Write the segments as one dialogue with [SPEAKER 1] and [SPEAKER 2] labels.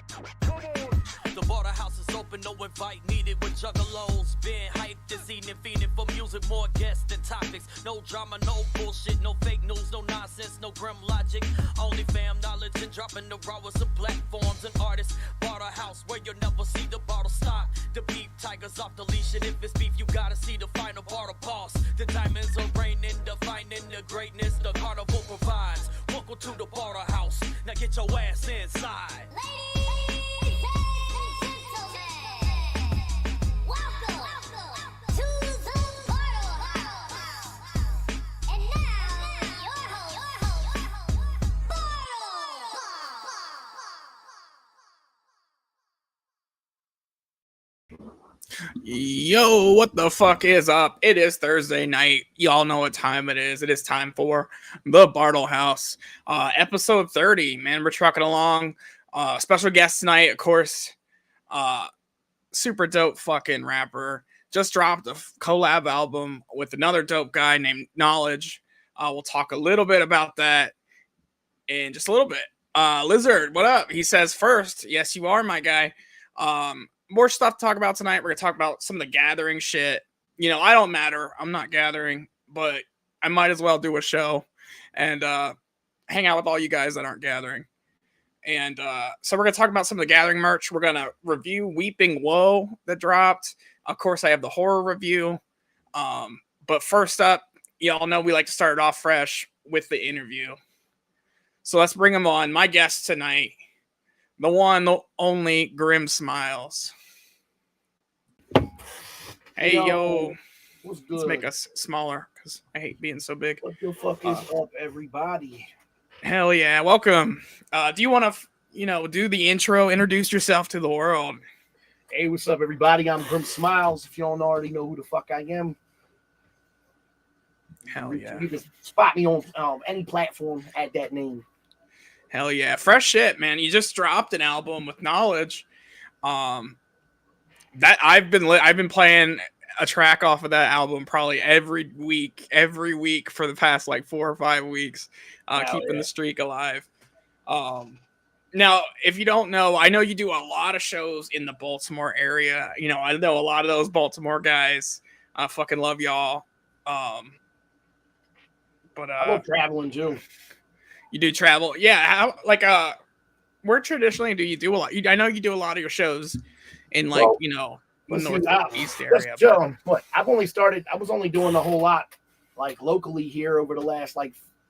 [SPEAKER 1] The Bartlehouse is open, no invite needed with juggalos. Been hyped this evening, feeding for music, more guests than topics. No drama, no bullshit, no fake news, no nonsense, no grim logic. Only fam knowledge and dropping the raw with some platforms and artists. Bartlehouse, where you'll never see the bottle stop. The beef tigers off the leash, and if it's beef, you gotta see the final Bartle boss. The diamonds are raining, defining the greatness the carnival provides. Welcome to the Bartlehouse, now get your ass inside.
[SPEAKER 2] Yo, what the fuck is up? It is Thursday night. Y'all know what time it is. It is time for the Bartlehouse. Episode 30, man. We're trucking along. Special guest tonight, of course. Super dope fucking rapper. Just dropped a collab album with another dope guy named Knowledge. We'll talk a little bit about that in just a little bit. Lizard, what up? He says first, yes, you are my guy. More stuff to talk about tonight. We're going to talk about some of the gathering shit. You know, I don't matter. I'm not gathering, but I might as well do a show and hang out with all you guys that aren't gathering. And so we're going to talk about some of the gathering merch. We're going to review Weeping Woe that dropped. Of course, I have the horror review. But first up, y'all know we like to start it off fresh with the interview. So let's bring him on. My guest tonight, the one, the only Grim Smilezz. Hey, yo.
[SPEAKER 3] What's good?
[SPEAKER 2] Let's make us smaller because I hate being so big.
[SPEAKER 3] What the fuck is up, everybody?
[SPEAKER 2] Hell yeah. Welcome. Do you want to, do the intro, introduce yourself to the world?
[SPEAKER 3] Hey, what's up, everybody? I'm Grim Smilezz. If you don't already know who the fuck I am.
[SPEAKER 2] Hell yeah.
[SPEAKER 3] You can spot me on any platform at that name.
[SPEAKER 2] Hell yeah. Fresh shit, man. You just dropped an album with Knowledge. That I've been playing a track off of that album probably every week for the past like 4 or 5 weeks, keeping the streak alive. Now, if you don't know, I know you do a lot of shows in the Baltimore area. You know, I know a lot of those Baltimore guys. I fucking love y'all. But
[SPEAKER 3] I love traveling too.
[SPEAKER 2] You do travel, yeah? Where traditionally do you do a lot? I know you do a lot of your shows in northeast area.
[SPEAKER 3] But I was only doing a whole lot like locally here over the last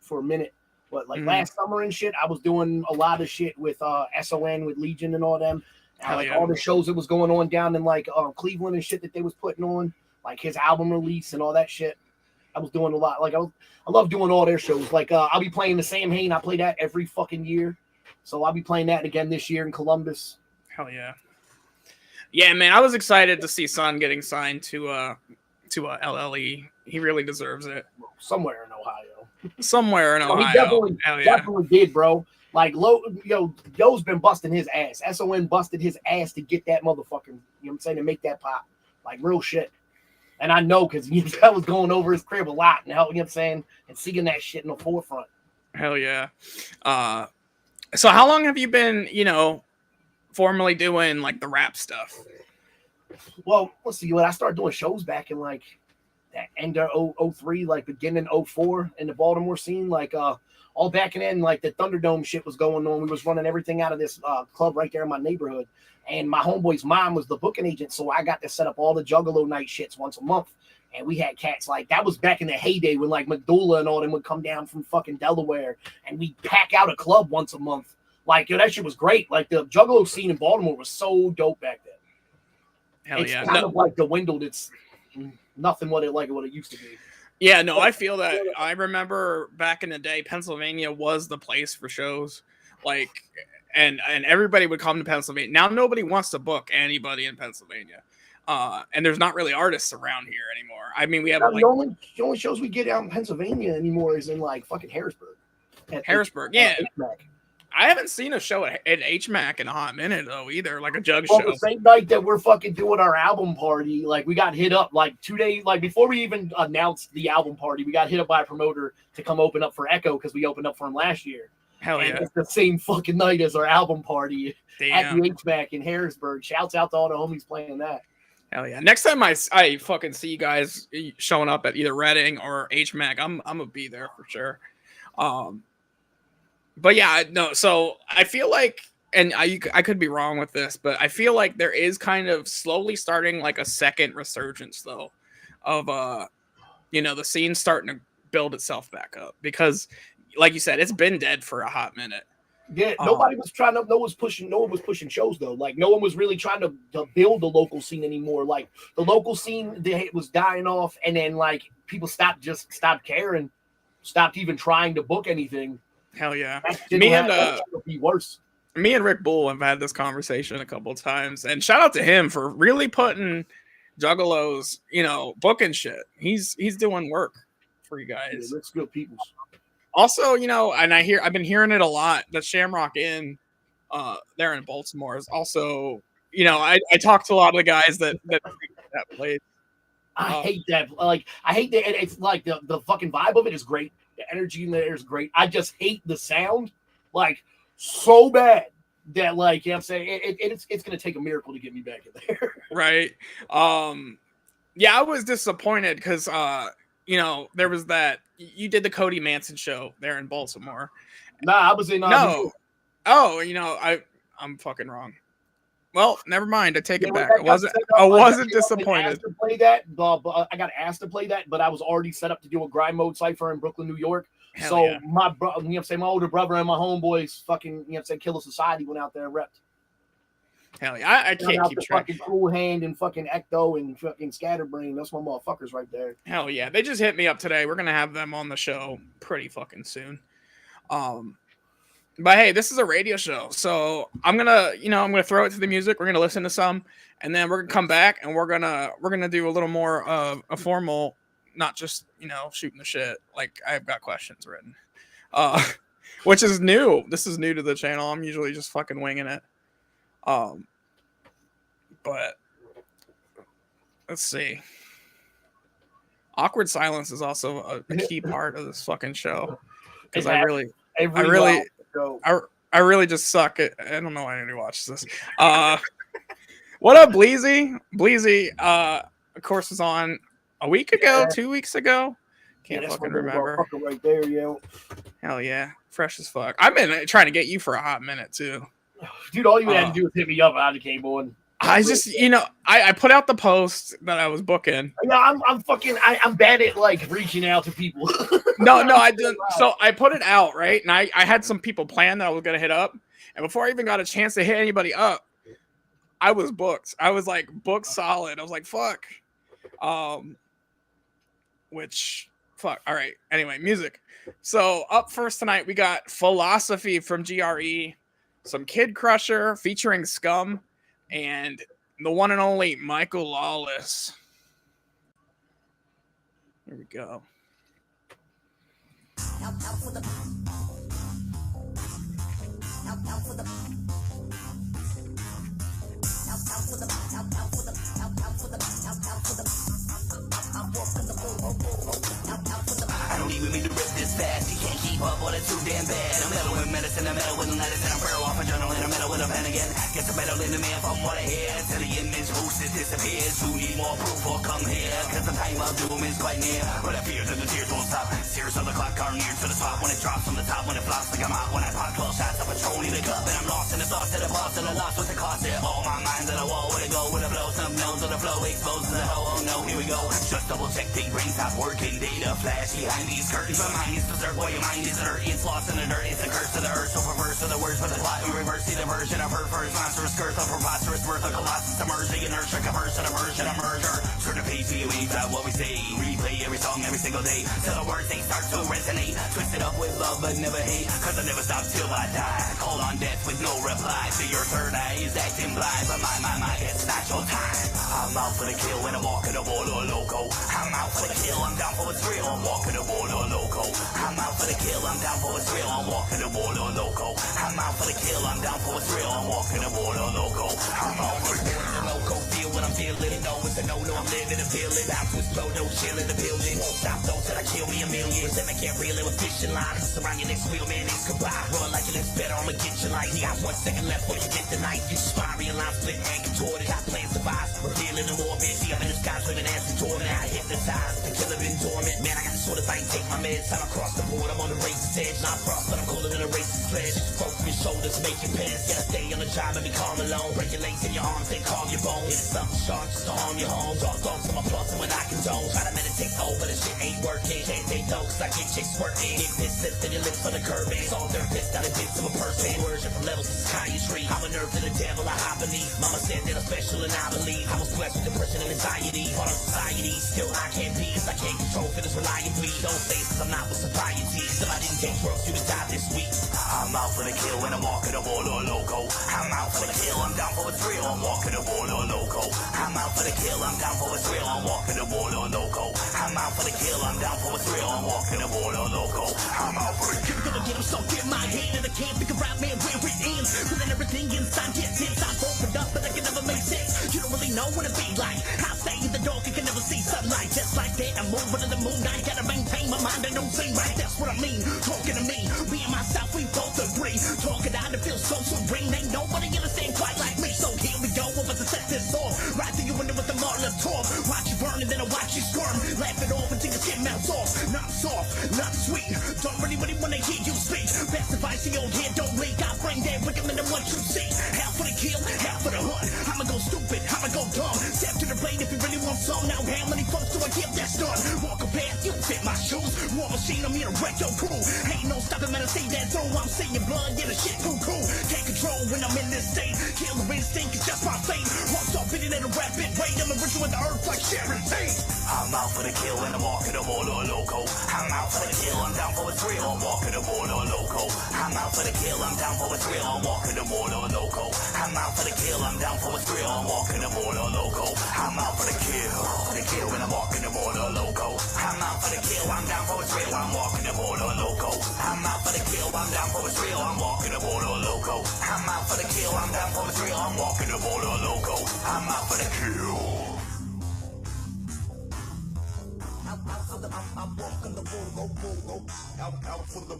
[SPEAKER 3] for a minute. But last summer and shit, I was doing a lot of shit with SON with Legion and all them. And, all the shows that was going on down in Cleveland and shit that they was putting on, like his album release and all that shit. I was doing a lot. I love doing all their shows. I'll be playing the Sam Hain. I play that every fucking year. So I'll be playing that again this year in Columbus.
[SPEAKER 2] Hell yeah. Yeah, man, I was excited to see Son getting signed to LLE. He really deserves it.
[SPEAKER 3] Somewhere in Ohio.
[SPEAKER 2] He
[SPEAKER 3] definitely did, bro. Yo's been busting his ass. SON busted his ass to get that motherfucker, you know what I'm saying, to make that pop. Real shit. And I know because I was going over his crib a lot and helping, you know what I'm saying, and seeing that shit in the forefront.
[SPEAKER 2] Hell yeah. So how long have you been, formally doing the rap stuff?
[SPEAKER 3] Well, let's see. When I started doing shows back in that end of 03, beginning 04 in the Baltimore scene, all back in then, the Thunderdome shit was going on. We was running everything out of this club right there in my neighborhood. And my homeboy's mom was the booking agent, so I got to set up all the Juggalo night shits once a month. And we had cats that was back in the heyday when Medulla and all them would come down from fucking Delaware, and we'd pack out a club once a month. That shit was great. The Juggalo scene in Baltimore was so dope back then.
[SPEAKER 2] Hell
[SPEAKER 3] it's
[SPEAKER 2] yeah.
[SPEAKER 3] kind of dwindled. It's nothing what it used to be.
[SPEAKER 2] Yeah, no, I feel that. I remember back in the day, Pennsylvania was the place for shows. And everybody would come to Pennsylvania. Now nobody wants to book anybody in Pennsylvania. And there's not really artists around here anymore. I mean, we have
[SPEAKER 3] the only shows we get out in Pennsylvania anymore is in fucking Harrisburg.
[SPEAKER 2] Harrisburg, yeah. I haven't seen a show at HMAC in a hot minute though either, a jug show.
[SPEAKER 3] The same night that we're fucking doing our album party, we got hit up 2 days, before we even announced the album party, we got hit up by a promoter to come open up for Echo because we opened up for him last year.
[SPEAKER 2] Hell
[SPEAKER 3] and
[SPEAKER 2] yeah.
[SPEAKER 3] it's the same fucking night as our album party at
[SPEAKER 2] Damn.
[SPEAKER 3] the HVAC in Harrisburg. Shouts out to all the homies playing that.
[SPEAKER 2] Hell yeah. Next time I fucking see you guys showing up at either Reading or HMAC, I'm gonna be there for sure. But yeah, no, so I feel like, and I could be wrong with this, but I feel like there is kind of slowly starting like a second resurgence though of the scene starting to build itself back up, because like you said, it's been dead for a hot minute.
[SPEAKER 3] Yeah, no one was pushing shows though. Like no one was really trying to build the local scene anymore. Like the local scene was dying off, and then like people stopped caring, stopped even trying to book anything.
[SPEAKER 2] Hell yeah.
[SPEAKER 3] Me and
[SPEAKER 2] Rick Bull have had this conversation a couple of times, and shout out to him for really putting Juggalos, booking shit. He's doing work for you guys.
[SPEAKER 3] Yeah, Rick's good people.
[SPEAKER 2] Also, and I've been hearing it a lot, that Shamrock Inn there in Baltimore is also, I talked to a lot of the guys that played.
[SPEAKER 3] I hate that. Like, I hate that. It's like the fucking vibe of it is great. The energy in there is great. I just hate the sound, like, so bad that, like, you know what I'm saying, it's going to take a miracle to get me back in there.
[SPEAKER 2] Right. Yeah, I was disappointed because, there was that, you did the Cody Manson show there in Baltimore.
[SPEAKER 3] Nah, I was in.
[SPEAKER 2] No. Oh, I'm fucking wrong. Well, never mind. I take it back. I wasn't disappointed.
[SPEAKER 3] To play that, I got asked to play that, but I was already set up to do a grind mode cipher in Brooklyn, New York.
[SPEAKER 2] Hell
[SPEAKER 3] so
[SPEAKER 2] yeah.
[SPEAKER 3] my my older brother and my homeboys fucking, Killer Society went out there and repped.
[SPEAKER 2] Hell yeah. I can't keep track.
[SPEAKER 3] Fucking Cool Hand and fucking Ecto and fucking Scatterbrain. That's my motherfuckers right there.
[SPEAKER 2] Hell yeah. They just hit me up today. We're going to have them on the show pretty fucking soon. But hey, this is a radio show, so I'm gonna throw it to the music. We're gonna listen to some, and then we're gonna come back and we're gonna do a little more of a formal, not just shooting the shit. Like, I've got questions written, which is new. This is new to the channel. I'm usually just fucking winging it. But let's see. Awkward silence is also a key part of this fucking show, because I really just suck at. I don't know why anybody watches this. What up, Bleezy? Bleezy, of course, was on a week ago, 2 weeks ago. Can't fucking remember.
[SPEAKER 3] Right there, yo.
[SPEAKER 2] Hell yeah, fresh as fuck. I've been trying to get you for a hot minute too,
[SPEAKER 3] dude. All you had to do was hit me up out of cable, and
[SPEAKER 2] I just, I put out the post that I was booking.
[SPEAKER 3] Yeah, I'm bad at like reaching out to people.
[SPEAKER 2] No, I didn't. So I put it out, right? And I had some people planned that I was going to hit up. And before I even got a chance to hit anybody up, I was booked. I was like booked solid. I was like, fuck. Which, fuck. All right. Anyway, music. So up first tonight, we got Philosophy from GRE, some Kid Crusher featuring Scum, and the one and only Michael Lawless. Here we go.
[SPEAKER 4] I don't even mean to rip this fast. You can't keep up, but it's too damn bad. I'm metal with medicine, I'm metal with lettuce, and I'm barrel off a journal, and I'm metal with a pen again. Get some metal in the man from what I hear. Till the image boosted disappears. Who need more proof or come here? Cause the time of doom is quite near. But I fear that the tears won't stop. Sears on the clock are near to the top. When it drops from the top, when it flops like I'm out. When I pop 12 shots of Patron in the cup, and I'm lost in the sauce to the boss, and I lost with the cost. It all my mind that I wall. Where to go, where to blow. Some nose on the flow, exposes the hoe. Oh no, here we go. Just double check, big brain stop working. Data flash behind these curtains. My mind is berserk, boy, your mind is dirty. It's lost in the dirt, it's a curse of the earth. So perverse of the words, but the plot in reverse. See the version of her first monstrous girth, a preposterous worth, a colossus emerging inertia, conversion, a version, a merger. Turn the page, we wave out what we say. Replay every song every single day. Till the words they start to resonate. Twist it up with love but never hate. Cause I never stop till I die. Call on death with no reply. See your third eye is acting blind. But my, it's not your time. I'm out for the kill when I'm walking the border loco. I'm out for the kill, I'm down for what's real. I'm walking the border loco. I'm out for the kill, I'm down for what's real. I'm walking the border loco. I'm out for the kill, I'm down for what's real. I'm walking the border loco. I'm out for the border loco. Feel what I'm feeling. feeling. You know it's a no-no, I'm living a feeling. About to explode, no chill in the building. Won't stop though till I kill me a million. Resentment can't reel it with fishing lines. Surround your next wheel, man, it's goodbye. Run like your lips better, I'ma get your life. You got 1 second left before you get the knife. You spine, realize, split, and contorted. Got plans to buy, revealing the more busy. I'm in the sky, swimming ass and torment. I hypnotized, the killer been dormant. Man, I got the sort of thing, take my meds. I'm across the board, I'm on the race's edge. Not frost, but I'm colder than a racist sledge. Broke your shoulders, make your pants. Gotta stay on the job and be calm alone. Break your legs in your arms, then calm your bones. It's something sharp just to harm your home. Dog dogs on my plus and when I condone. Try to meditate, oh, but this shit ain't working. Can't take though, cause I get chicks working. If this sits, then your lips on the curb. It's all dirt, pissed out of bits of a person. Version from levels to psychiatry. I'm a nerve to the devil, I hide beneath. Mama said that I'm special and I believe. I was blessed with depression and anxiety. Part of society, still I can't be. I can't control for this reliably. Don't say cause I'm not with sobriety. If I didn't take drugs, you would die this week. I'm out for the kill when I'm walking the border loco. I'm out for the kill, I'm down for a thrill. I'm walking the border loco. I'm out for the kill, I'm down for a thrill. I'm walking the border loco. I'm out for the kill, I'm down for a thrill. I'm walking the border loco. I'm out for the kill. Gonna get him stuck in my head and I can't figure out, man, where it ends. Feeling everything inside gets tense. I've opened up but I can never make sense. You don't really know what it be like. I stay in the dark, you can never see sunlight. Just like that, I'm moving to the moon. I gotta maintain my mind, I don't seem right. That's what I mean, talking to me. Me and myself, we both agree. Talking out to feel so serene. Ain't nobody understand quite like me. So here we go, over to set this off. Right through your window with the martyr talk. Watch you burn and then I watch you squirm. Laugh it off until your skin melts off. Not soft, not sweet. Don't really wanna hear you speak. Best advice in your head, don't leak. I bring that wicked in what you see. Half for the kill, half for the hunt. I'ma go stupid, I'ma go dumb. Step to the plate if you really want some. Now how many folks do I give that stun? Walk a path, you fit my shoes. War machine, I'm here to wreck your crew. Ain't no stopping, man, I see that through. I'm seeing blood, yeah, the shit too cool. Can't control when I'm in this state. Killer instinct is just my fate. Hearts off beating at a rapid rate. I'm a ritual with the earth like Sharon Tate. I'm out for the kill and I'm walking the border loco. I'm out for the kill, I'm down for a thrill. I'm walking the border loco. I'm out for the kill, I'm down for a thrill. I'm walking the border loco. I'm out for the kill, I'm down for a thrill. I'm walking the border loco. I'm out for the kill and I'm walking the border loco. I'm out for the kill, I'm down for a thrill. I'm walking the border loco. I'm out for the kill, I'm down for a thrill. I'm walking the border loco. I'm out for the kill, I'm down for a thrill. I'm walking the border loco. I'm out for the kill. I'm walking the border, out for the.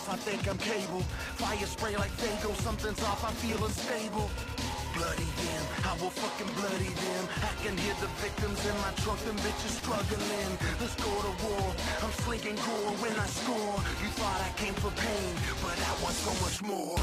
[SPEAKER 5] I think I'm cable. Fire spray like Fago, something's off, I feel unstable. Bloody them, I will fucking bloody them. I can hear the victims in my trunk, them bitches struggling. Let's go to war, I'm slinging gore when I score. You thought I came for pain, but I want so much more.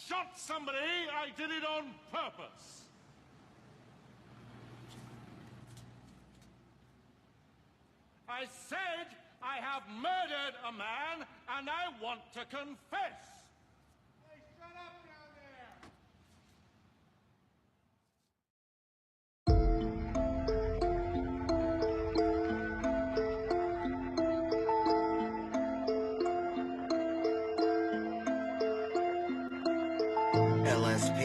[SPEAKER 6] shot somebody, I did it on purpose. I said I have murdered a man, and I want to confess. Hey, shut up down there!
[SPEAKER 4] LSP.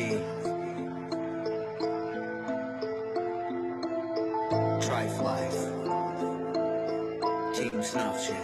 [SPEAKER 4] Trife Life. Team Snuff shit.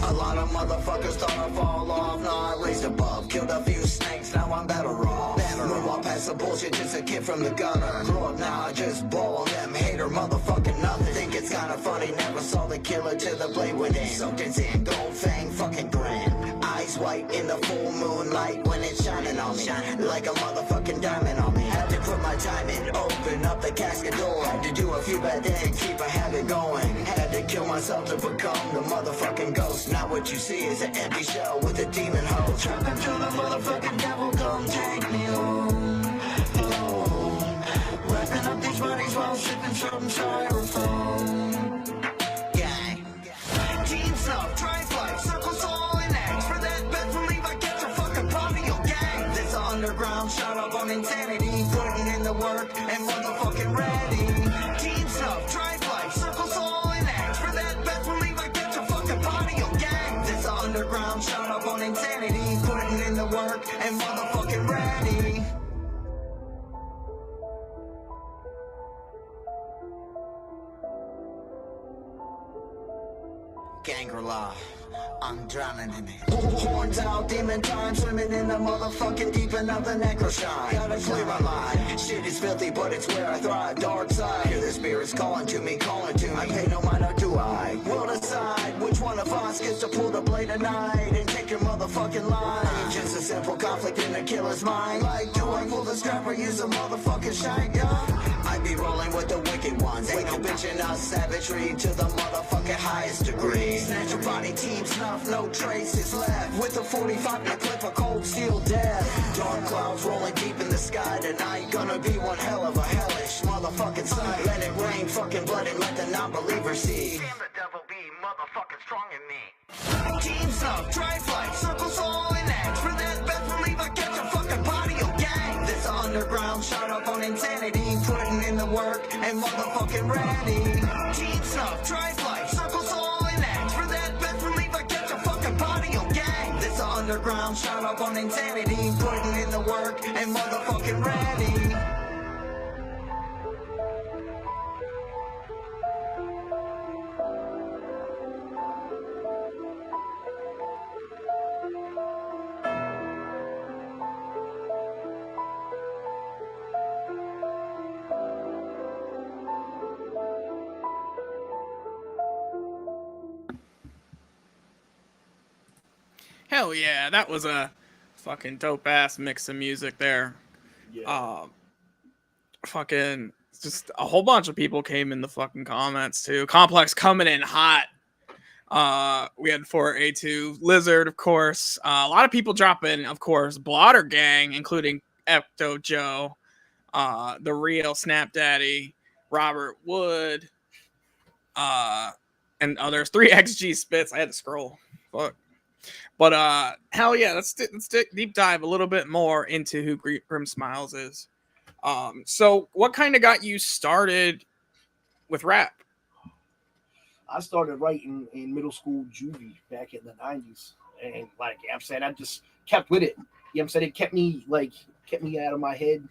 [SPEAKER 4] A lot of motherfuckers thought I'd fall off. Nah, I raised above, killed a few snakes, now I'm better off. Move on past the bullshit, just a kid from the gutter. Grew up now, I just ball them hater motherfucking nothing. Think it's kinda funny, never saw the killer till the blade went in. Soaked in sin, gold fang, fucking grin. Eyes white in the full moonlight when it's shining on me. Like a motherfucking diamond on me. Had to put my time in, open up the casket door. Had to do a few bad things, keep a habit going. Had to kill myself to become the motherfucking ghost. Now what you see is an empty shell with a demon hoe. Trapped until the motherfucking devil come take me home. Wrapping up these bodies while sipping some styrofoam. Gang. Team Snuff, Trife Life, circles all in X. For that bet, believe I get your fucking party, yo gang. This underground shot up on insanity. Putting in the work and motherfucking ready. Team Snuff, Trife Life, circles all in X. For that bet, believe I get your fucking party, yo gang. This underground shot up on insanity. Putting in the work and motherfucking ready. Gangrel, I'm drowning in it. Horns out, demon time, swimming in the motherfucking deep end of the necroshine. Gotta clear my mind. Shit is filthy, but it's where I thrive. Dark side, hear the spirits calling to me, calling to me. I pay no mind, or do I? We'll decide which one of us gets to pull the blade tonight and take your motherfucking line. Just a simple conflict in the killer's mind. Like, do I pull the strap or use a motherfucking shine gun? I be rolling with the wicked ones. Ain't no bitching us, savagery to the motherfucking highest degree. Snatch your body, Team Snuff, no traces left. With a 45 and a clip of cold steel death. Dark clouds rolling deep in the sky tonight. Gonna be one hell of a hellish motherfucking sight. Let it rain, fucking blood, and let the non-believers see. Damn, the devil be motherfucking strong in me. Team Snuff, Trife Life, circles all in X. For that bet, believe I get your fucking body, yo gang. This underground shot up on insanity. Putting in the work and motherfucking ready. Team Snuff, Trife Life, circles all in X. For that bet, believe I get your fucking body, yo gang. This underground shot up on insanity. Putting in the work and motherfucking ready.
[SPEAKER 2] Hell yeah, that was a fucking dope ass mix of music there.
[SPEAKER 3] Yeah.
[SPEAKER 2] Fucking just a whole bunch of people came in the fucking comments too. Complex coming in hot. We had 4A2 Lizard, of course. A lot of people dropping, of course, Blotter Gang, including Ecto Joe, the real Snap Daddy, Robert Wood, and others. 3XG Spits. I had to scroll. Fuck. But hell yeah, let's deep dive a little bit more into who Grim Smilezz is. So what kind of got you started with rap?
[SPEAKER 3] I started writing in middle school juvie back in the 90s. And like I'm saying, I just kept with it. You know what I'm saying? It kept me out of my head.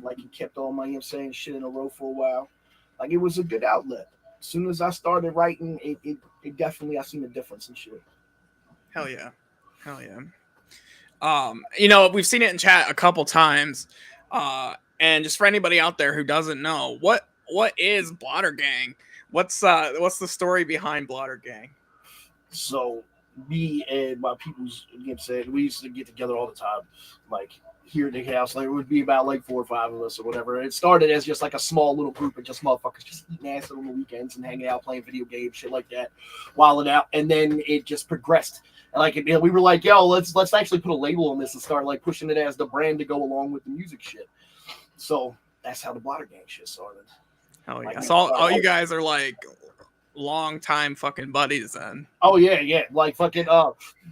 [SPEAKER 3] Like it kept all my, you know what I'm saying, shit in a row for a while. Like it was a good outlet. As soon as I started writing, it definitely, I seen a difference in shit.
[SPEAKER 2] Hell yeah. Hell yeah. You know, we've seen it in chat a couple times. And just for anybody out there who doesn't know, what is Blotter Gang? What's the story behind Blotter Gang?
[SPEAKER 3] So me and my peoples, you know what I'm saying, we used to get together all the time, like here in the house. Like it would be about like 4 or 5 of us or whatever. It started as just like a small little group of just motherfuckers just eating acid on the weekends and hanging out, playing video games, shit like that, wilding out. And then it just progressed And like we were like, yo, let's actually put a label on this and start like pushing it as the brand to go along with the music shit. So that's how the Blotter Gang shit started.
[SPEAKER 2] Hell yeah! So all you guys are like long time fucking buddies then.
[SPEAKER 3] Oh yeah, like fucking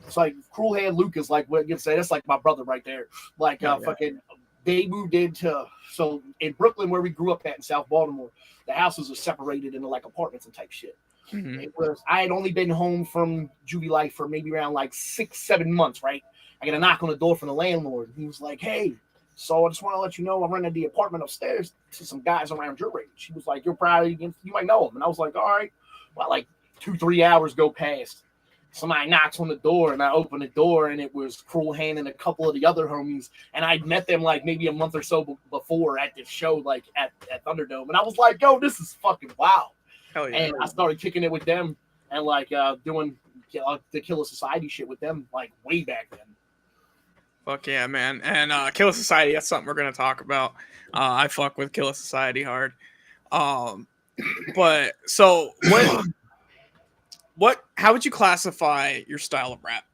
[SPEAKER 3] it's like Cruel Hand Luke is like what you say. That's like my brother right there. Like fucking they moved into so in Brooklyn where we grew up at in South Baltimore, the houses are separated into like apartments and type shit.
[SPEAKER 2] Mm-hmm.
[SPEAKER 3] It was I had only been home from juvie life for maybe around like 6-7 months, right? I get a knock on the door from the landlord. He was like, "Hey, so I just want to let you know I rented the apartment upstairs to some guys around your age." He was like, "You're probably you might know him," and I was like, "All right." Well, like 2-3 hours go past. Somebody knocks on the door, and I open the door, and it was Cruel Hand and a couple of the other homies. And I'd met them like maybe a month or so before at this show, like at Thunderdome. And I was like, "Yo, this is fucking wild."
[SPEAKER 2] Hell yeah.
[SPEAKER 3] And I started kicking it with them and like doing the Killer Society shit with them like way back then.
[SPEAKER 2] Fuck yeah, man. And Killer Society, that's something we're gonna talk about. I fuck with Killer Society hard. But so how would you classify your style of rap?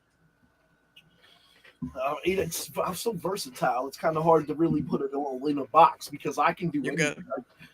[SPEAKER 3] I'm so versatile. It's kind of hard to really put it all in a box because I can do anything.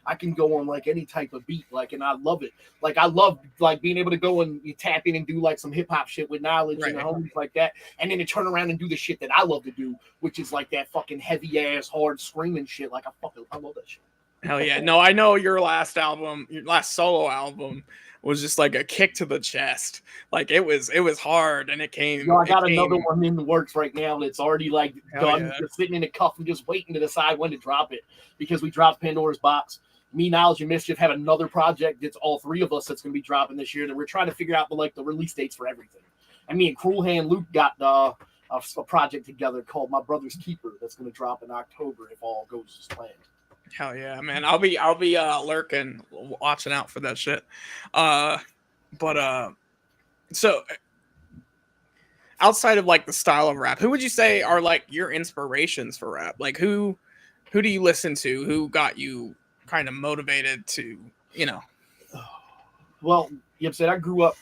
[SPEAKER 3] I can go on like any type of beat, like, and I love it. Like I love like being able to go and you tap in and do like some hip hop shit with Knowledge and the homies like that, and then to turn around and do the shit that I love to do, which is like that fucking heavy ass hard screaming shit. Like I love that shit.
[SPEAKER 2] Hell yeah. No, I know your last solo album was just like a kick to the chest. Like it was hard and it came.
[SPEAKER 3] I got another one in the works right now that's already like done.
[SPEAKER 2] Yeah.
[SPEAKER 3] Just sitting in the cuff and just waiting to decide when to drop it because we dropped Pandora's Box. Me, Knowledge, and Mischief have another project that's all three of us that's going to be dropping this year that we're trying to figure out the release dates for everything. And me and Cruel Hand Luke got a project together called My Brother's Keeper that's going to drop in October if all goes as planned.
[SPEAKER 2] Hell yeah, man. I'll be lurking, watching out for that shit. So outside of like the style of rap, who would you say are like your inspirations for rap? Like who do you listen to? Who got you kind of motivated to,
[SPEAKER 3] Well, I grew up,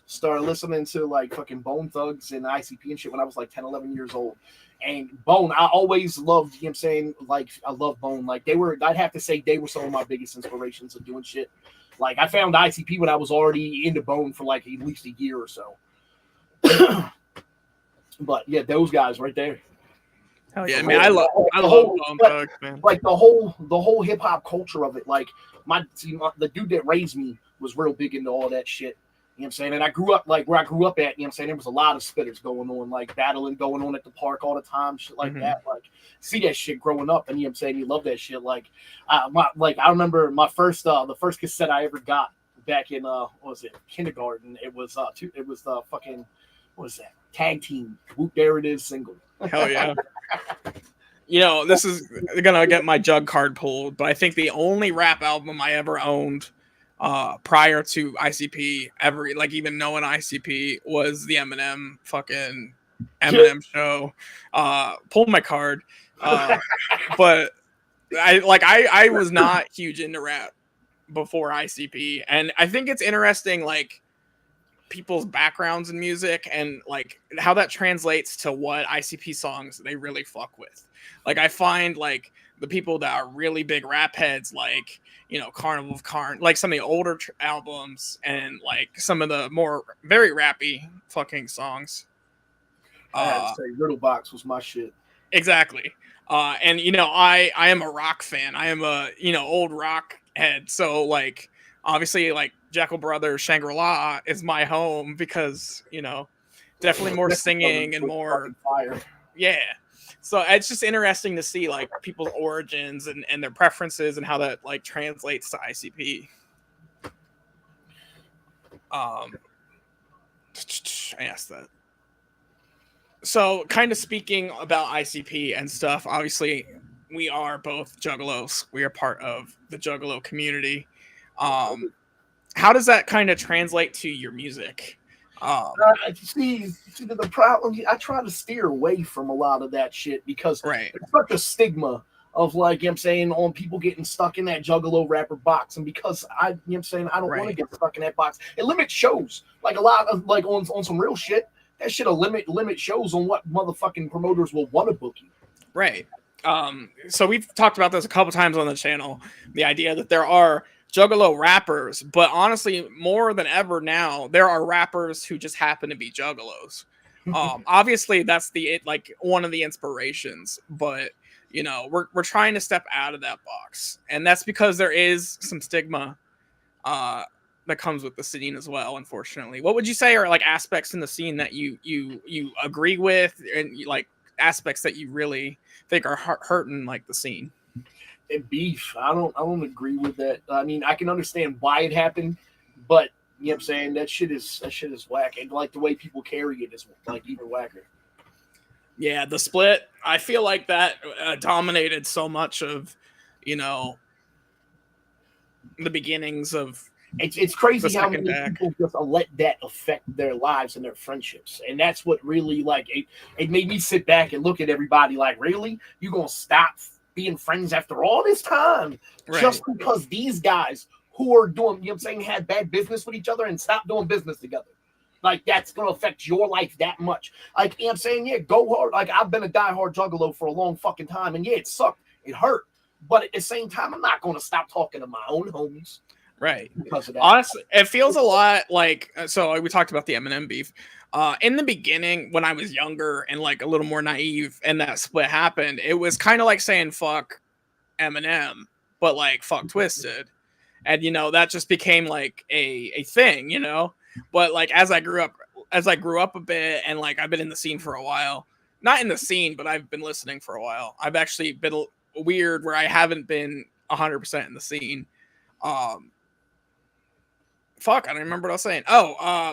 [SPEAKER 3] started listening to like fucking Bone Thugs and ICP and shit when I was like 10, 11 years old. And Bone, I always loved, like I love Bone. Like I'd have to say they were some of my biggest inspirations of doing shit. Like I found ICP when I was already into Bone for like at least a year or so. But yeah, those guys right there.
[SPEAKER 2] Hell yeah, man! I love Bone Thugs, man.
[SPEAKER 3] Like the whole hip hop culture of it. Like the dude that raised me was real big into all that shit. You know what I'm saying? And I grew up like where I grew up at, there was a lot of spitters going on, like battling going on at the park all the time, shit like that. Like see that shit growing up, and you love that shit. Like I remember my first the first cassette I ever got back in kindergarten. It was the fucking what was that? Tag Team. Whoop, there it is single.
[SPEAKER 2] Hell yeah. This is gonna get my jug card pulled, but I think the only rap album I ever owned prior to ICP, even knowing ICP, was the Eminem show. Pulled my card. But I was not huge into rap before ICP, and I think it's interesting like people's backgrounds in music and like how that translates to what ICP songs they really fuck with. Like I find like the people that are really big rap heads, like Carnival of Carn, like some of the older albums and like some of the more very rappy fucking songs.
[SPEAKER 3] I had to say Riddle Box was my shit.
[SPEAKER 2] Exactly. And I am a rock fan. I am a old rock head. So like obviously like Jekyll Brothers, Shangri-La is my home because definitely more singing and more
[SPEAKER 3] fire.
[SPEAKER 2] Yeah. So it's just interesting to see like people's origins and their preferences and how that like translates to ICP. I asked that. So kind of speaking about ICP and stuff, obviously we are both juggalos. We are part of the juggalo community. How does that kind of translate to your music?
[SPEAKER 3] See, the problem, I try to steer away from a lot of that shit because it's such a stigma of like, on people getting stuck in that juggalo rapper box. And because I don't want to get stuck in that box. It limits shows. Like a lot of like on some real shit. that should limit shows on what motherfucking promoters will want to book you.
[SPEAKER 2] Right. So we've talked about this a couple times on the channel, the idea that there are Juggalo rappers, but honestly, more than ever now, there are rappers who just happen to be Juggalos. Obviously, that's one of the inspirations, but you know, we're trying to step out of that box, and that's because there is some stigma that comes with the scene as well. Unfortunately, what would you say are like aspects in the scene that you agree with, and like aspects that you really think are hurting like the scene?
[SPEAKER 3] And beef, I don't agree with that. I mean, I can understand why it happened, but you know what I'm saying, that shit is whack, and like the way people carry it is like even whacker.
[SPEAKER 2] Yeah, the split, I feel like that dominated so much of, you know, the beginnings of
[SPEAKER 3] it's crazy how many people just let that affect their lives and their friendships, and that's what really like it made me sit back and look at everybody like, really, you gonna stop being friends after all this time, right, just because these guys who are doing, you know what I'm saying, had bad business with each other and stop doing business together? Like, that's going to affect your life that much. Like, you know what I'm saying? Yeah, go hard. Like, I've been a diehard Juggalo for a long fucking time, and yeah, it sucked. It hurt. But at the same time, I'm not going to stop talking to my own homies.
[SPEAKER 2] Right.
[SPEAKER 3] Because of that.
[SPEAKER 2] Honestly, it feels a lot like, so we talked about the Eminem beef. In the beginning, when I was younger and like a little more naive and that split happened, it was kind of like saying fuck Eminem, but like fuck Twisted. And, you know, that just became like a thing, you know? But like, as I grew up a bit, and like, I've been in the scene for a while, not in the scene, but I've been listening for a while. I've actually been weird where I haven't been 100% in the scene. Fuck, I don't remember what I was saying.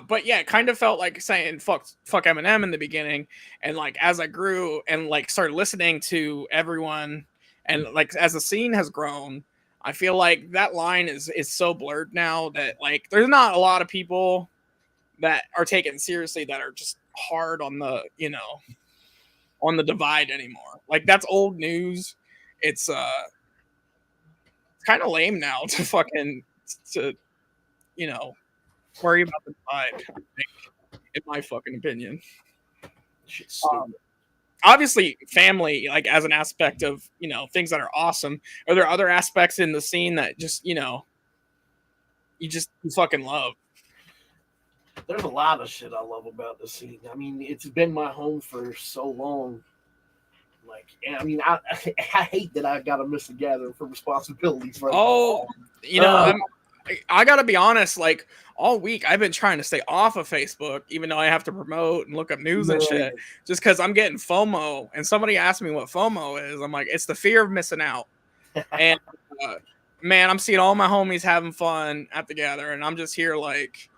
[SPEAKER 2] But yeah, it kind of felt like saying fuck Eminem in the beginning. And like, as I grew and like started listening to everyone, and like, as the scene has grown, I feel like that line is so blurred now that like, there's not a lot of people that are taken seriously that are just hard on the, you know, on the divide anymore. Like, that's old news. It's kind of lame now to you know, worry about the divide, I think, in my fucking opinion. Obviously, family, like, as an aspect of, you know, things that are awesome. Are there other aspects in the scene that just, you know, you fucking love?
[SPEAKER 3] There's a lot of shit I love about the scene. I mean, it's been my home for so long. Like, I mean, I hate that I got to miss a gathering for responsibilities. Right now.
[SPEAKER 2] You know, I gotta be honest, like, all week I've been trying to stay off of Facebook, even though I have to promote and look up news and shit, just because I'm getting FOMO. And somebody asked me what FOMO is. I'm like, it's the fear of missing out. And man, I'm seeing all my homies having fun at the gather, and I'm just here like,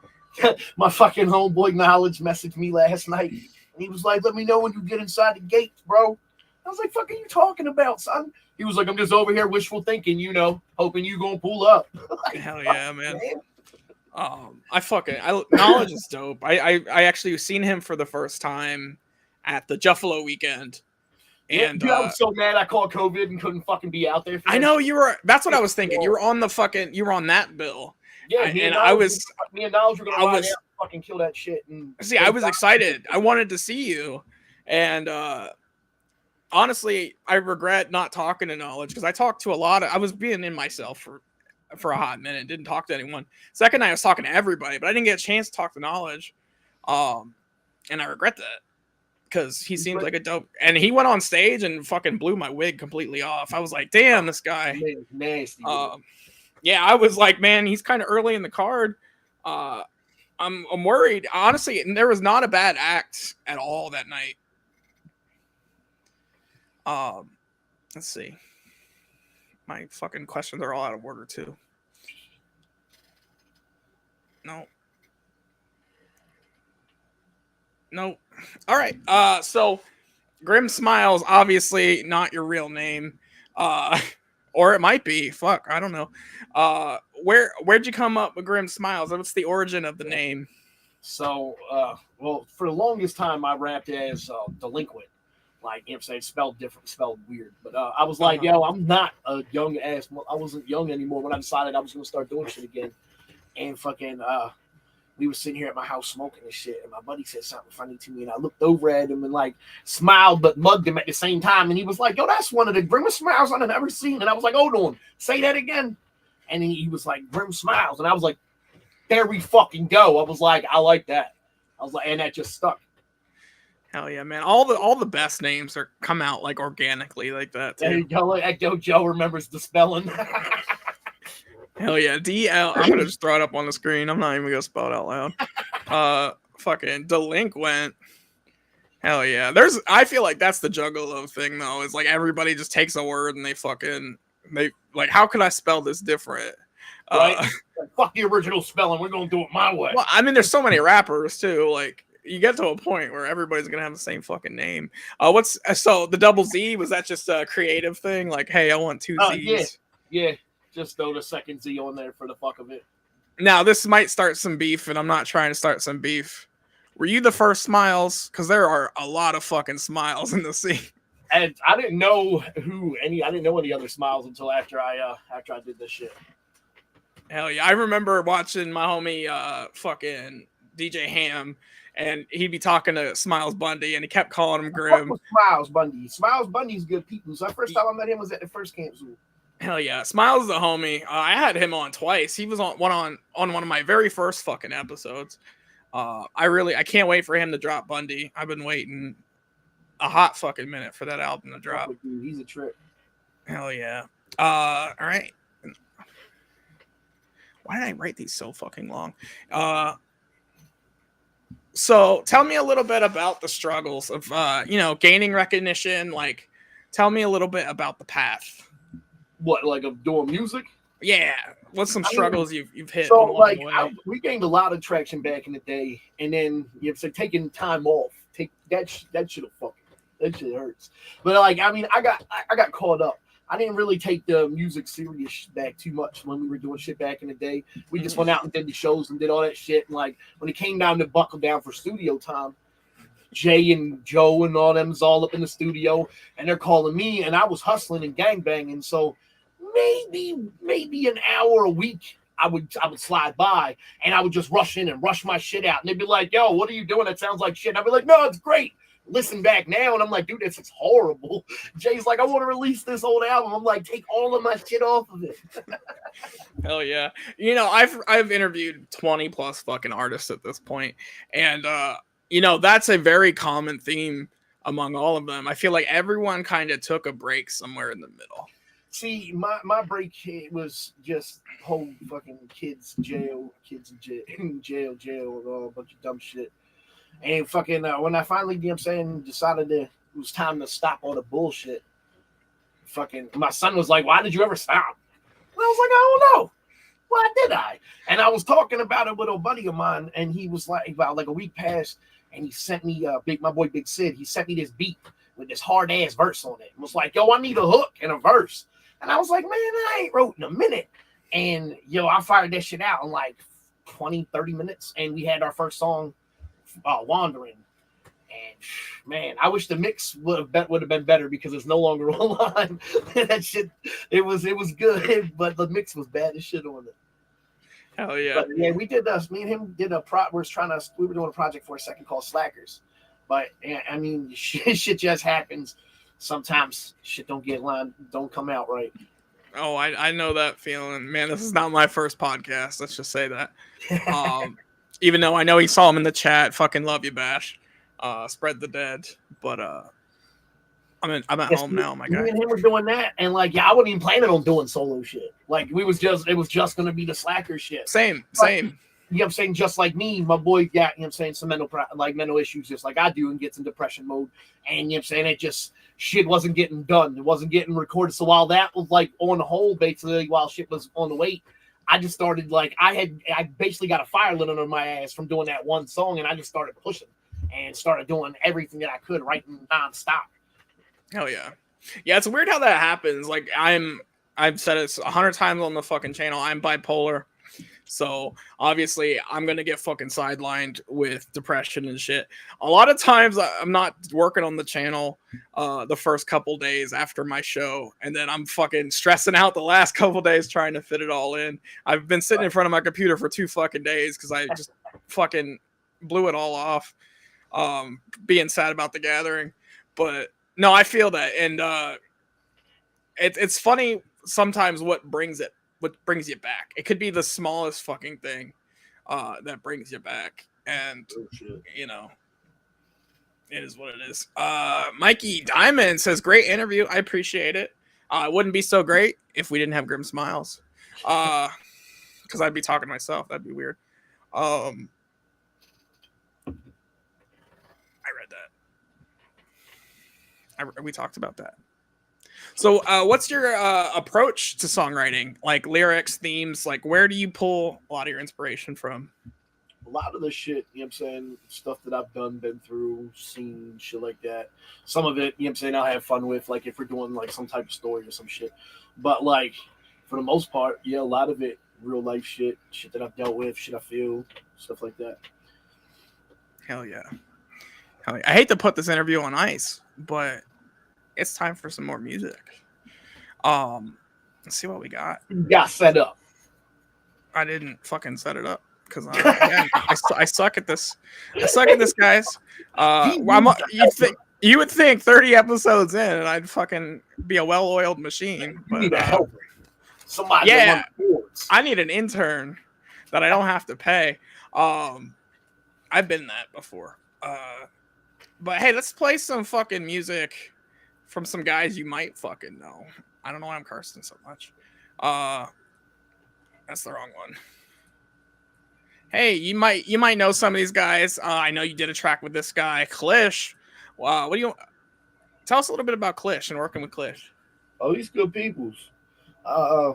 [SPEAKER 3] my fucking homeboy Knowledge messaged me last night, and he was like, "Let me know when you get inside the gates, bro." I was like, "Fuck are you talking about, son?" He was like, "I'm just over here wishful thinking, you know, hoping you gonna pull up." Like,
[SPEAKER 2] hell yeah, man. Knowledge is dope. I actually seen him for the first time at the Juffalo weekend. And
[SPEAKER 3] I was so mad I caught COVID and couldn't fucking be out there.
[SPEAKER 2] I know you were. That's what I was thinking. You were on that bill.
[SPEAKER 3] Yeah, me and Knowledge were gonna fucking kill that shit. And
[SPEAKER 2] I was excited. I wanted to see you, and honestly, I regret not talking to Knowledge, because I talked to I was being in myself for a hot minute. Didn't talk to anyone. Second night I was talking to everybody, but I didn't get a chance to talk to Knowledge, and I regret that, because he seemed like a dope. And he went on stage and fucking blew my wig completely off. I was like, damn, this guy.
[SPEAKER 3] Nasty.
[SPEAKER 2] Yeah, I was like, man, he's kind of early in the card. I'm worried, honestly. And there was not a bad act at all that night. Let's see. My fucking questions are all out of order too. No. All right. So Grim Smilezz, obviously not your real name. Or it might be. Fuck, I don't know. Where'd you come up with Grim Smilezz? What's the origin of the name?
[SPEAKER 3] So, well, for the longest time, I rapped as delinquent. Like, you know what I'm saying, spelled different, spelled weird. But I was like, yo, I'm not a young ass. I wasn't young anymore when I decided I was going to start doing shit again. And fucking, we were sitting here at my house smoking and shit, and my buddy said something funny to me, and I looked over at him and like smiled but mugged him at the same time, and he was like, yo, that's one of the grimmest smiles I've ever seen. And I was like, hold on, say that again. And he was like, Grim Smilezz. And I was like, there we fucking go. I was like, I like that. I was like, and that just stuck.
[SPEAKER 2] Hell yeah, man. All the best names are come out like organically like that too.
[SPEAKER 3] There you go. Like, Joe remembers the spelling.
[SPEAKER 2] Hell yeah. DL. I'm gonna just throw it up on the screen. I'm not even gonna spell it out loud. Fucking delinquent. Hell yeah. I feel like that's the Juggalo thing though. It's like everybody just takes a word and they like, how could I spell this different?
[SPEAKER 3] Right? Like, fuck the original spelling. We're gonna do it my way.
[SPEAKER 2] Well, I mean, there's so many rappers too. Like, you get to a point where everybody's gonna have the same fucking name. So the double Z, was that just a creative thing? Like, hey, I want two Z's.
[SPEAKER 3] Yeah. Just throw the second Z on there for the fuck of it.
[SPEAKER 2] Now, this might start some beef, and I'm not trying to start some beef. Were you the first Smilez? Because there are a lot of fucking Smilez in the scene.
[SPEAKER 3] And I didn't know any other Smilez until after I did this shit.
[SPEAKER 2] Hell yeah. I remember watching my homie fucking DJ Ham, and he'd be talking to Smilez Bundy, and he kept calling him Grim.
[SPEAKER 3] Smilez Bundy. Smilez Bundy's good people. So the first time I met him was at the first camp zoo.
[SPEAKER 2] Hell yeah. Smilez the homie. I had him on twice. He was on one of my very first fucking episodes. I can't wait for him to drop Bundy. I've been waiting a hot fucking minute for that album to drop.
[SPEAKER 3] Dude, he's a trip.
[SPEAKER 2] Hell yeah. All right. Why did I write these so fucking long? So tell me a little bit about the struggles of gaining recognition. Like, tell me a little bit about the path.
[SPEAKER 3] What, like of doing music?
[SPEAKER 2] Yeah. What's some struggles you've hit?
[SPEAKER 3] So like we gained a lot of traction back in the day, and then you have to taking time off. Take that shit hurts. But like, I mean, I got caught up. I didn't really take the music serious back too much when we were doing shit back in the day. We just went out and did the shows and did all that shit. And like when it came down to buckle down for studio time, Jay and Joe and all them's all up in the studio, and they're calling me, and I was hustling and gangbanging. So maybe an hour a week I would slide by, and I would just rush in and rush my shit out, and they'd be like, yo, what are you doing? That sounds like shit. And I'd be like, no, it's great. Listen back now, and I'm like, dude, this is horrible. Jay's like, I want to release this old album. I'm like, take all of my shit off of it.
[SPEAKER 2] Hell yeah. You know, I've interviewed 20 plus fucking artists at this point, and that's a very common theme among all of them. I feel like everyone kind of took a break somewhere in the middle.
[SPEAKER 3] See, my break was just whole fucking kids in jail, a bunch of dumb shit. And fucking when I finally, decided it was time to stop all the bullshit, fucking my son was like, why did you ever stop? And I was like, I don't know. Why did I? And I was talking about it with a buddy of mine, and he was like, about like a week passed, and he sent me my boy Big Sid, he sent me this beat with this hard ass verse on it. It was like, yo, I need a hook and a verse. And I was like, man, I ain't wrote in a minute. And I fired that shit out in like 20, 30 minutes. And we had our first song, Wandering. And man, I wish the mix would have been better because it's no longer online. That shit, it was good, but the mix was bad as shit on it.
[SPEAKER 2] Hell yeah.
[SPEAKER 3] But yeah, we did me and him did we were doing a project for a second called Slackers. But I mean, shit just happens. Sometimes shit don't come out right. Oh,
[SPEAKER 2] I know that feeling. Man, this is not my first podcast. Let's just say that. Even though I know he saw him in the chat, fucking love you, Bash. Spread the dead. But I'm at home now, my guy.
[SPEAKER 3] Me and him were doing that, and like, I wasn't even planning on doing solo shit. Like, it was just gonna be the Slacker shit.
[SPEAKER 2] Same.
[SPEAKER 3] You know what I'm saying? Just like me, my boy got, some mental issues just like I do and gets in depression mode. And it just, shit wasn't getting done. It wasn't getting recorded. So while that was like on the whole, basically, while shit was on the wait, I just started like, I basically got a fire lit under my ass from doing that one song. And I just started pushing and started doing everything that I could, writing nonstop.
[SPEAKER 2] Hell yeah. Yeah, it's weird how that happens. Like, I've said it 100 times on the fucking channel. I'm bipolar. So obviously I'm going to get fucking sidelined with depression and shit. A lot of times I'm not working on the channel the first couple days after my show. And then I'm fucking stressing out the last couple days trying to fit it all in. I've been sitting in front of my computer for 2 fucking days because I just fucking blew it all off, being sad about the gathering. But no, I feel that, and it's funny sometimes what brings you back. It could be the smallest fucking thing that brings you back, and you know, it is what it is. Mikey Diamond says, great interview, I appreciate it. It wouldn't be so great if we didn't have Grim Smilezz, because I'd be talking to myself. That'd be weird. I read that. We talked about that. So what's your approach to songwriting? Like lyrics, themes, like where do you pull a lot of your inspiration from?
[SPEAKER 3] A lot of the shit, you know what I'm saying, stuff that I've done, been through, seen, shit like that. Some of it, you know what I'm saying, I'll have fun with, like if we're doing like some type of story or some shit. But like for the most part, yeah, a lot of it, real life shit that I've dealt with, shit I feel, stuff like that.
[SPEAKER 2] Hell yeah. Hell yeah. I hate to put this interview on ice, but it's time for some more music. Let's see what we got.
[SPEAKER 3] You got set up.
[SPEAKER 2] I didn't fucking set it up because I suck at this. I suck at this, guys. You would think 30 episodes in and I'd fucking be a well-oiled machine. But,
[SPEAKER 3] you need a helper. Somebody.
[SPEAKER 2] Yeah, I need an intern that I don't have to pay. I've been that before. But hey, let's play some fucking music from some guys you might fucking know. I don't know why I'm cursing so much. That's the wrong one. Hey, you might know some of these guys. I know you did a track with this guy, Klish. What do you tell us a little bit about Klish and working with Klish?
[SPEAKER 3] Oh, he's good peoples. I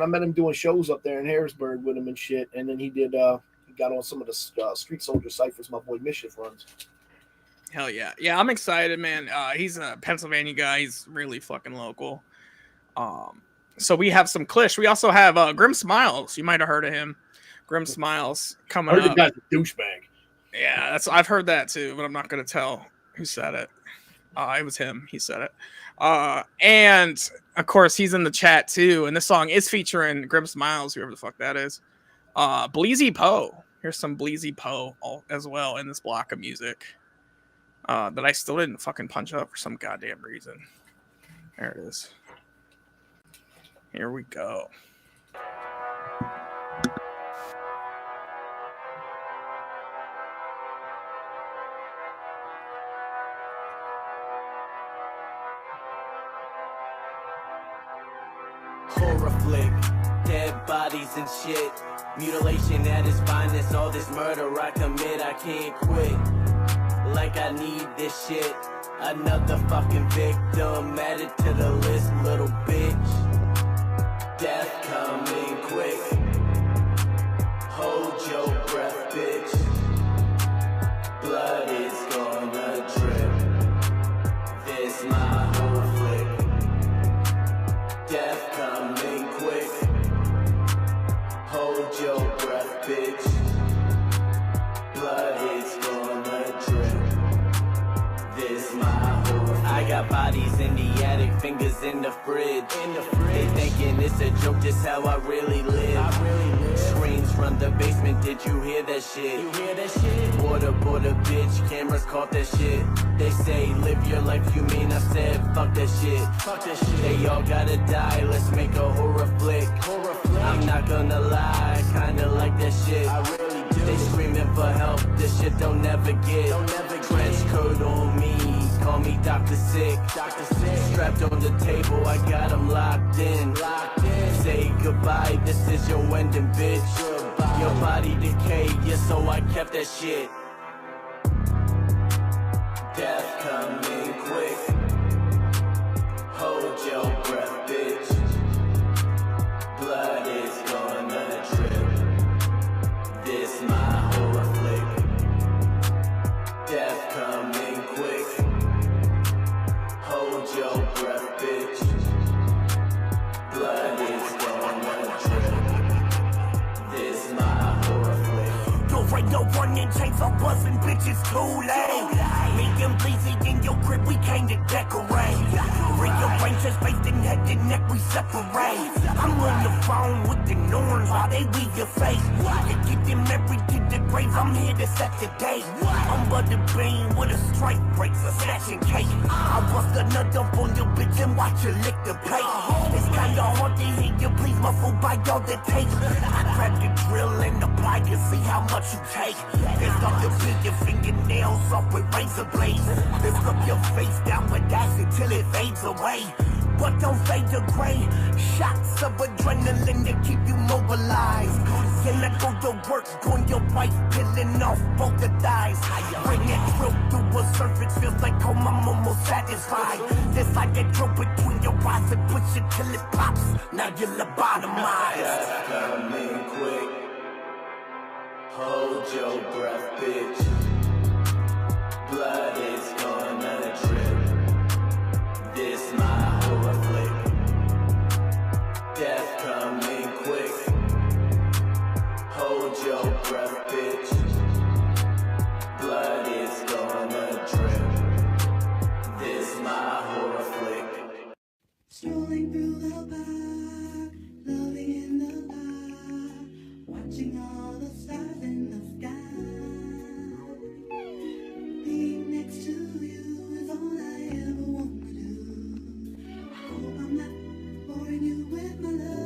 [SPEAKER 3] met him doing shows up there in Harrisburg with him and shit, and then he got on some of the Street Soldier ciphers my boy Mischief runs.
[SPEAKER 2] Hell yeah. Yeah, I'm excited, man. He's a Pennsylvania guy. He's really fucking local. So we have some Klish. We also have Grim Smilezz. You might have heard of him. Grim Smilezz coming up.
[SPEAKER 3] I heard the guy's a douchebag.
[SPEAKER 2] Yeah, I've heard that too, but I'm not going to tell who said it. It was him. He said it. And of course, he's in the chat too. And this song is featuring Grim Smilezz, whoever the fuck that is. Bleezy Poe. Here's some Bleezy Poe as well in this block of music. That I still didn't fucking punch up for some goddamn reason. There it is. Here we go.
[SPEAKER 4] Horror flick, dead bodies and shit. Mutilation at its finest, all this murder I commit, I can't quit. Like I need this shit. Another fucking victim added to the list, little bitch. Death coming quick. Hold your breath, bitch. Blood is gonna drip. This my whole flick. Death coming quick. Hold your breath, bitch. Blood is gonna drip. This my whole flick. I got bodies in the attic, fingers in the fridge. They thinking it's a joke, just how I really live. Screams from the basement, did you hear that shit? Border, bitch, cameras caught that shit. They say, live your life, you mean I said, fuck that shit. They all gotta die, let's make a horror flick. I'm not gonna lie, I kinda like that shit. I really do. They screaming for help, this shit don't never get. Trench coat on me, call me Dr. Sick. Strapped on the table, I got them locked in. Say goodbye, this is your ending, bitch. Your body decayed, yeah, so I kept that shit. Death coming quick. Hold your breath, bitch. Blood is gonna drip. This my horror flick. Death coming quick. Hold your breath, bitch. Blood is gonna drip. This my horror flick.
[SPEAKER 7] Yo, right now, running chains are buzzing, bitches too late. Me and Bleezy in your grip, we came to decorate. Rearrange just facing head and neck, we separate. I'm on the phone with the norms while they weave your face. You get them married to the grave, I'm here to set the date. I'm butter bean with a strike break for snatching cake. I bust another on your bitch and watch her lick the plate. It's kinda hard to hear you, please muffle by all the tape. I grab the drill and apply to see how much you take. Lift up the pin your fingernails off with razor blades. Lift up your face down with acid till it fades away. But don't fade to gray. Shots of adrenaline that keep you mobilized. Can I go to work on your wife, peeling off both the thighs? Bring that drill through a cervix, feels like home, I'm almost satisfied. This like that drill between your eyes and push it till it pops. Now you're lobotomized.
[SPEAKER 8] Just come in quick. Hold your breath, bitch. Blood is gonna drip. This my horror flick. Death coming quick. Hold your breath, bitch. Blood is gonna drip. This my horror flick.
[SPEAKER 9] Strolling through the park, loving in the park, watching all the stars in the sky. Being next to you is all I ever want to do. I hope I'm not boring you with my love.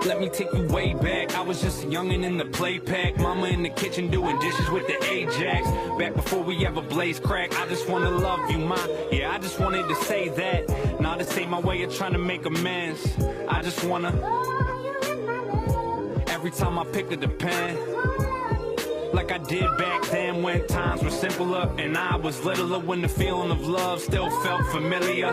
[SPEAKER 10] Let me take you way back. I was just a youngin' in the play pack. Mama in the kitchen doing dishes with the Ajax. Back before we ever blazed crack. I just wanna love you, ma. Yeah, I just wanted to say that. Now this ain't my way of trying to make amends. I just wanna. Every time I pick up the pen, like I did back then when times were simpler and I was littler, when the feeling of love still felt familiar.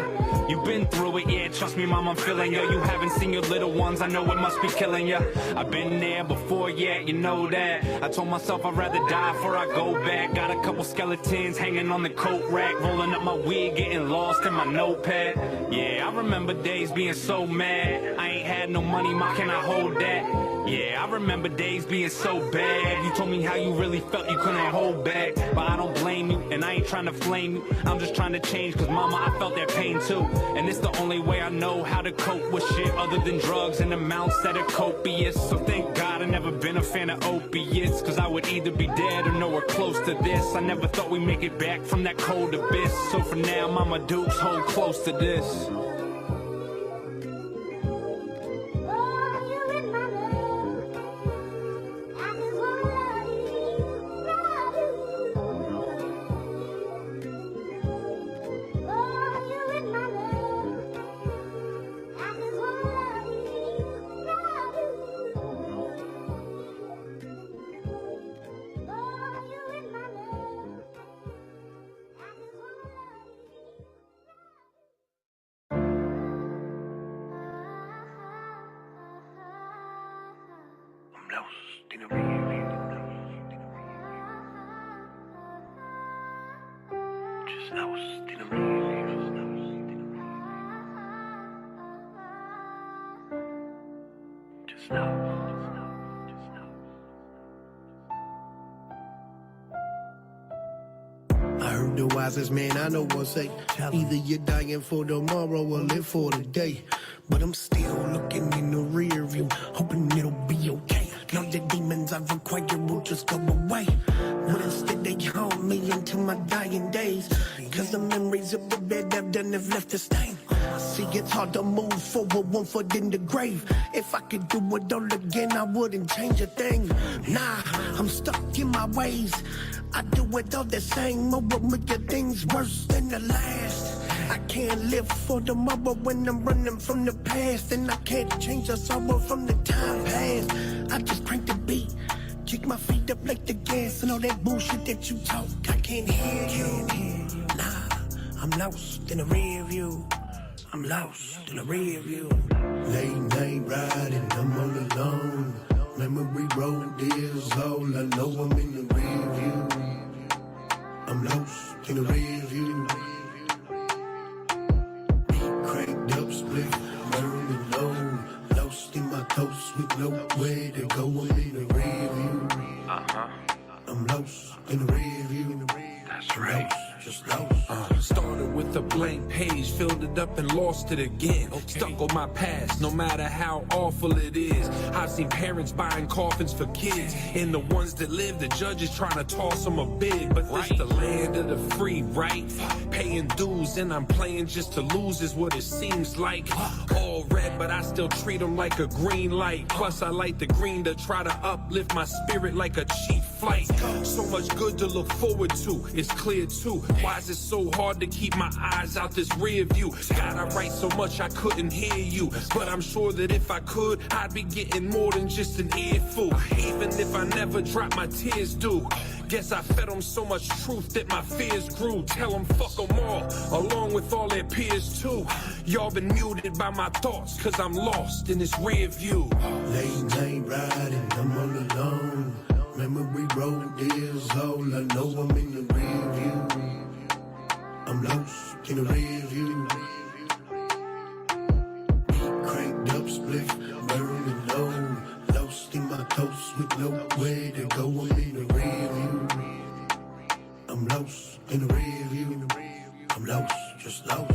[SPEAKER 10] You've been through it, yeah, trust me, mom, I'm feeling ya. You haven't seen your little ones, I know it must be killing ya. I've been there before, yeah, you know that. I told myself I'd rather die before I go back. Got a couple skeletons hanging on the coat rack, rolling up my wig, getting lost in my notepad. Yeah, I remember days being so mad. I ain't had no money, ma, can I hold that? Yeah, I remember days being so bad. You told me how you really felt, you couldn't hold back. But I don't blame you, and I ain't trying to flame you. I'm just trying to change, cause mama, I felt that pain too. And it's the only way I know how to cope with shit other than drugs and amounts that are copious. So thank God I never been a fan of opiates, cause I would either be dead or nowhere close to this. I never thought we'd make it back from that cold abyss. So for now, mama Dukes, hold close to this.
[SPEAKER 11] I heard the wisest man I know will say, either you're dying for tomorrow or live for today. But I'm still looking in the rear view, hoping it'll be okay. Know the demons I've acquired will just go away, but instead they haunt me into my dying days. Cause the memories of the bad I've done have left a stain. See, it's hard to move forward, 1 foot in the grave. If I could do it all again, I wouldn't change a thing. Nah, I'm stuck in my ways. I do it all the same, or will make your things worse than the last. I can't live for tomorrow when I'm running from the past, and I can't change the sorrow from the time past. I just crank the beat, kick my feet up like the gas, and all that bullshit that you talk, I can't hear you. Nah, I'm lost in the rear view. I'm lost in the rear view. Late night riding, I'm all alone. Memory road is all I know. I'm in the rear view. I'm lost in the rear view. Be cranked up, split, burning low. Lost in my thoughts with no where to go. I'm in the rear view. I'm lost in the rear view. That's right. Just lost.
[SPEAKER 12] Started with a blank page, filled it up and lost it again. Stuck on my past, no matter how awful it is. I've seen parents buying coffins for kids, and the ones that live, the judges trying to toss them a bid. But this the land of the free, right? Paying dues and I'm playing just to lose is what it seems like. All red, but I still treat them like a green light. Plus I light the green to try to uplift my spirit like a cheap flight. So much good to look forward to, it's clear too. Why is it so hard to keep my eyes out this rear view? God, I write so much I couldn't hear you, but I'm sure that if I could, I'd be getting more than just an earful. Even if I never drop my tears due. Guess I fed them so much truth that my fears grew. Tell them fuck them all, along with all their peers too. Y'all been muted by my thoughts, cause I'm lost in this rear view.
[SPEAKER 11] Late night riding, I'm all alone. Memory road is all I know. I'm in the rear view. I'm lost in the rear view. Cranked up, split, burning low. Lost in my toast with nowhere to go. I'm in the rear view. I'm lost in the rear view. I'm lost, just lost.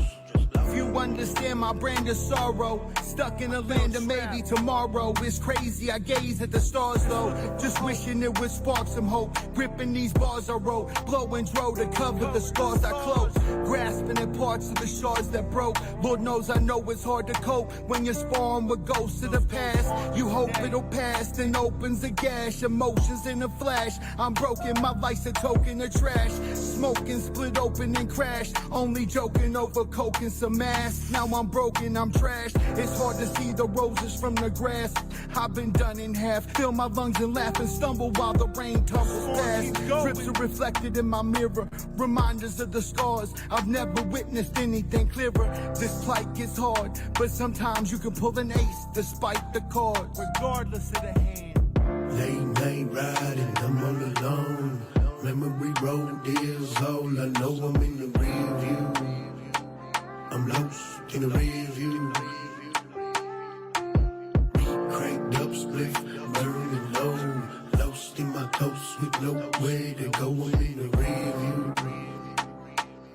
[SPEAKER 5] If you understand my brand of sorrow, stuck in a land of maybe tomorrow. It's crazy, I gaze at the stars though, just wishing it would spark some hope. Gripping these bars I wrote, blowing dro to cover the scars I closed. Grasping at parts of the shards that broke. Lord knows I know it's hard to cope when you're spawned with ghosts of the past. You hope it'll pass, then opens a gash. Emotions in a flash, I'm broken, my life's a token of trash. Smoking, split open and crash. Only joking over coke and some mask. Now I'm broken, I'm trashed. It's hard to see the roses from the grass. I've been done in half. Fill my lungs and laugh and stumble while the rain tumbles past. Drips are reflected in my mirror. Reminders of the scars. I've never witnessed anything clearer. This plight gets hard, but sometimes you can pull an ace despite the cards, regardless of the hand.
[SPEAKER 11] Late night riding, I'm all alone. Memory road is all I know. I'm in the rear view. I'm lost in the rear view. Cranked up, split, burning low. Lost in my toast with nowhere to go. I'm in the rear view.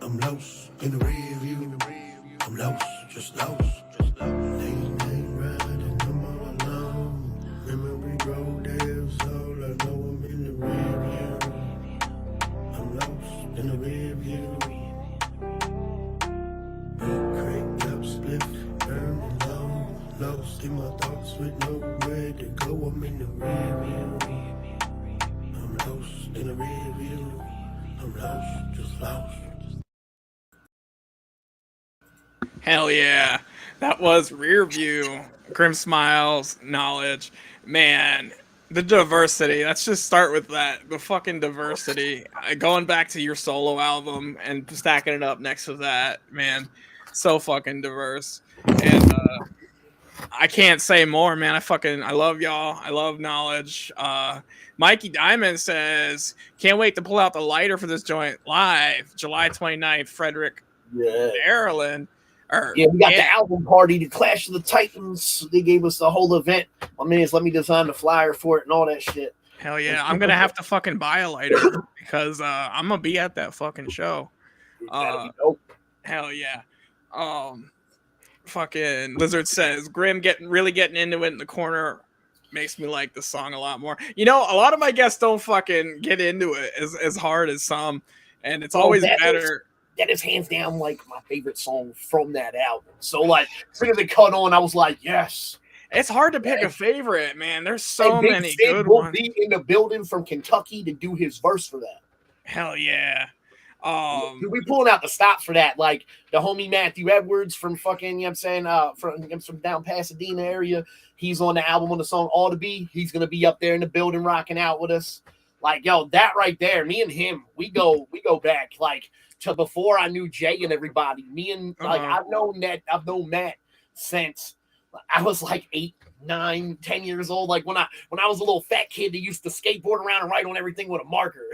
[SPEAKER 11] I'm lost in the rear view. I'm lost, just lost. Late night riding, I'm all alone. Memory road is all I know. I'm in the rear view. I'm lost in the rear view. Cranked up, split, burning low. Lost in my thoughts with nowhere to go. I'm in the rear view. I'm lost in the rear view. I'm lost, just lost.
[SPEAKER 2] Hell yeah. That was Rear View. Grim Smilezz, Knowledge. Man, the diversity. Let's just start with that. The fucking diversity. Going back to your solo album and stacking it up next to that, man. So fucking diverse. And I can't say more, man. I love y'all. I love Knowledge. Mikey Diamond says, can't wait to pull out the lighter for this joint live. July 29th, Frederick, Maryland.
[SPEAKER 3] Yeah, we got the album party, the Clash of the Titans. They gave us the whole event. My man's let me design the flyer for it and all that shit.
[SPEAKER 2] Hell yeah. I'm going to have to fucking buy a lighter because I'm going to be at that fucking show. Hell yeah. Fucking Lizard says, Grim really getting into it in the corner makes me like the song a lot more. You know, a lot of my guests don't fucking get into it as hard as some, and it's always better.
[SPEAKER 3] That is hands down like my favorite song from that album. So like, as soon as it cut on, I was like, yes.
[SPEAKER 2] It's hard to pick a favorite, man. There's so many good
[SPEAKER 3] will
[SPEAKER 2] ones.
[SPEAKER 3] Be in the building from Kentucky to do his verse for that.
[SPEAKER 2] Hell yeah.
[SPEAKER 3] We pulling out the stops for that. Like the homie Matthew Edwards from fucking, you know what I'm saying, from down Pasadena area. He's on the album on the song Ought to Be. He's gonna be up there in the building rocking out with us. Like, yo, that right there, me and him, we go back like to before I knew Jay and everybody. Me and like I've known Matt since I was like 8, 9, 10 years old. Like when I was a little fat kid that used to skateboard around and write on everything with a marker.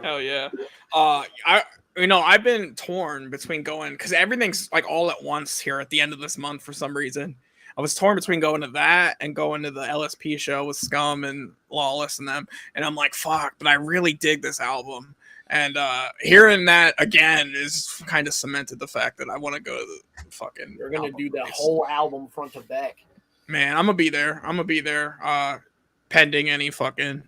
[SPEAKER 2] Hell yeah. I've been torn between going because everything's like all at once here at the end of this month for some reason. I was torn between going to that and going to the LSP show with Scum and Lawless and them. And I'm like, fuck, but I really dig this album. And hearing that again is kind of cemented the fact that I want to go to the fucking.
[SPEAKER 3] You're gonna do that whole album front to back.
[SPEAKER 2] Man, I'm gonna be there. Pending any fucking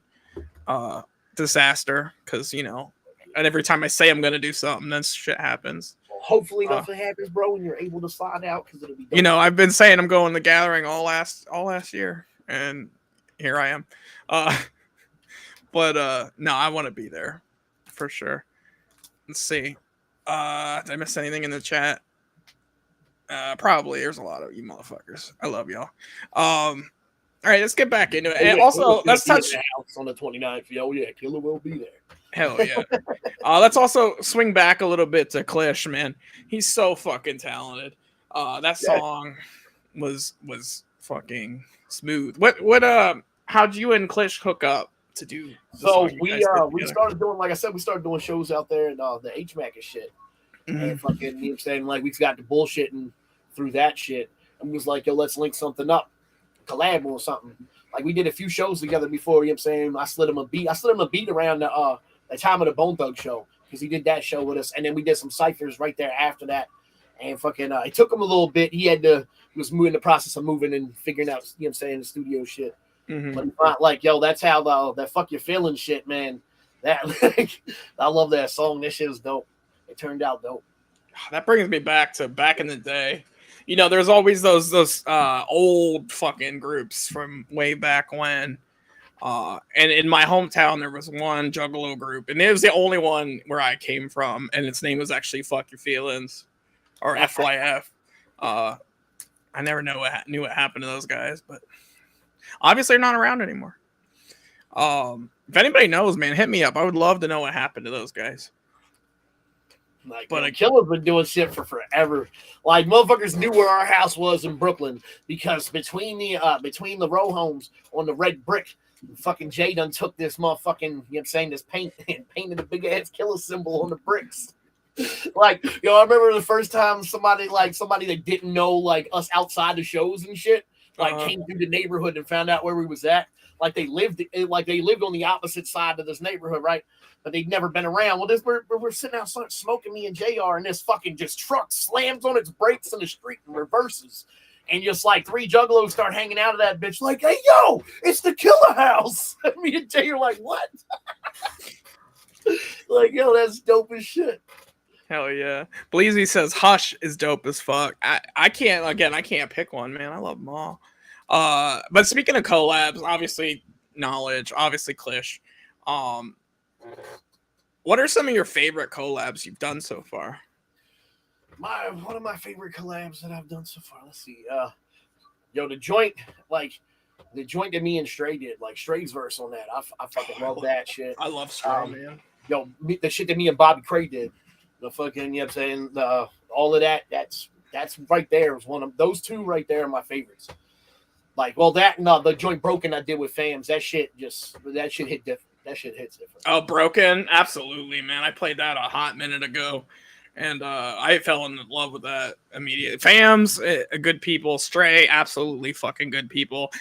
[SPEAKER 2] disaster, because and every time I say I'm gonna do something, then shit happens.
[SPEAKER 3] Well, hopefully nothing happens, bro, and you're able to slide out, because it'll be dope.
[SPEAKER 2] I've been saying I'm going to the Gathering all last year, and here I am. But no, I want to be there for sure. Let's see. Did I miss anything in the chat? Probably. There's a lot of you motherfuckers. I love y'all. All right, let's get back into it. And also, let's touch
[SPEAKER 3] on the 29th. Yo, yeah, Killer will be there.
[SPEAKER 2] Hell yeah. Let's also swing back a little bit to Klish, man. He's so fucking talented. That song was fucking smooth. How'd you and Klish hook up to do?
[SPEAKER 3] So we started doing, like I said, we started doing shows out there in the HMAC and shit. And fucking, you know what I'm saying? Like, we got to bullshitting through that shit. And we was like, yo, let's link something up, collab or something. Like, we did a few shows together before, you know what I'm saying? I slid him a beat around the time of the Bone Thug show, because he did that show with us. And then we did some ciphers right there after that. And fucking, it took him a little bit. He was in the process of moving and figuring out, you know what I'm saying, the studio shit. But he's not like, yo, that's how that fuck your feeling shit, man. That, like, I love that song. That shit was dope. It turned out dope.
[SPEAKER 2] That brings me back in the day. There's always those old fucking groups from way back when. And in my hometown, there was one Juggalo group, and it was the only one where I came from, and its name was actually Fuck Your Feelings, or FYF. I never knew what happened to those guys, but obviously they're not around anymore. If anybody knows, man, hit me up. I would love to know what happened to those guys.
[SPEAKER 3] But Killer's been doing shit for forever. Like, motherfuckers knew where our house was in Brooklyn, because between the row homes on the red brick, fucking Jay done took this motherfucking, you know what I'm saying, this paint and painted a big ass Killer symbol on the bricks. Like, I remember the first time somebody that didn't know, like, us outside the shows and shit, like, came through the neighborhood and found out where we was at. Like, they lived on the opposite side of this neighborhood, right? But they'd never been around. Well, we're sitting outside smoking, me and JR, and this fucking just truck slams on its brakes in the street and reverses. And just like 3 juggalos start hanging out of that bitch, like, hey, yo, it's the Killer house. Me and Jay are like, what? Like, yo, that's dope as shit.
[SPEAKER 2] Hell yeah. Bleezy says Hush is dope as fuck. I can't pick one, man. I love them all. But speaking of collabs, obviously Knowledge, obviously Klish. What are some of your favorite collabs you've done so far?
[SPEAKER 3] One of my favorite collabs that I've done so far. Let's see. The joint that me and Stray did, like Stray's verse on that. I fucking love that shit.
[SPEAKER 2] I love Stray, man.
[SPEAKER 3] The shit that me and Bobby Cray did. The fucking, you know what I'm saying, all of that, that's right there is one of those two right there are my favorites. Like, well, that and the joint Broken I did with Fams, that shit hit different. That shit hits different.
[SPEAKER 2] Oh, Broken, absolutely, man. I played that a hot minute ago, and I fell in love with that immediately. Fams, good people. Stray, absolutely fucking good people.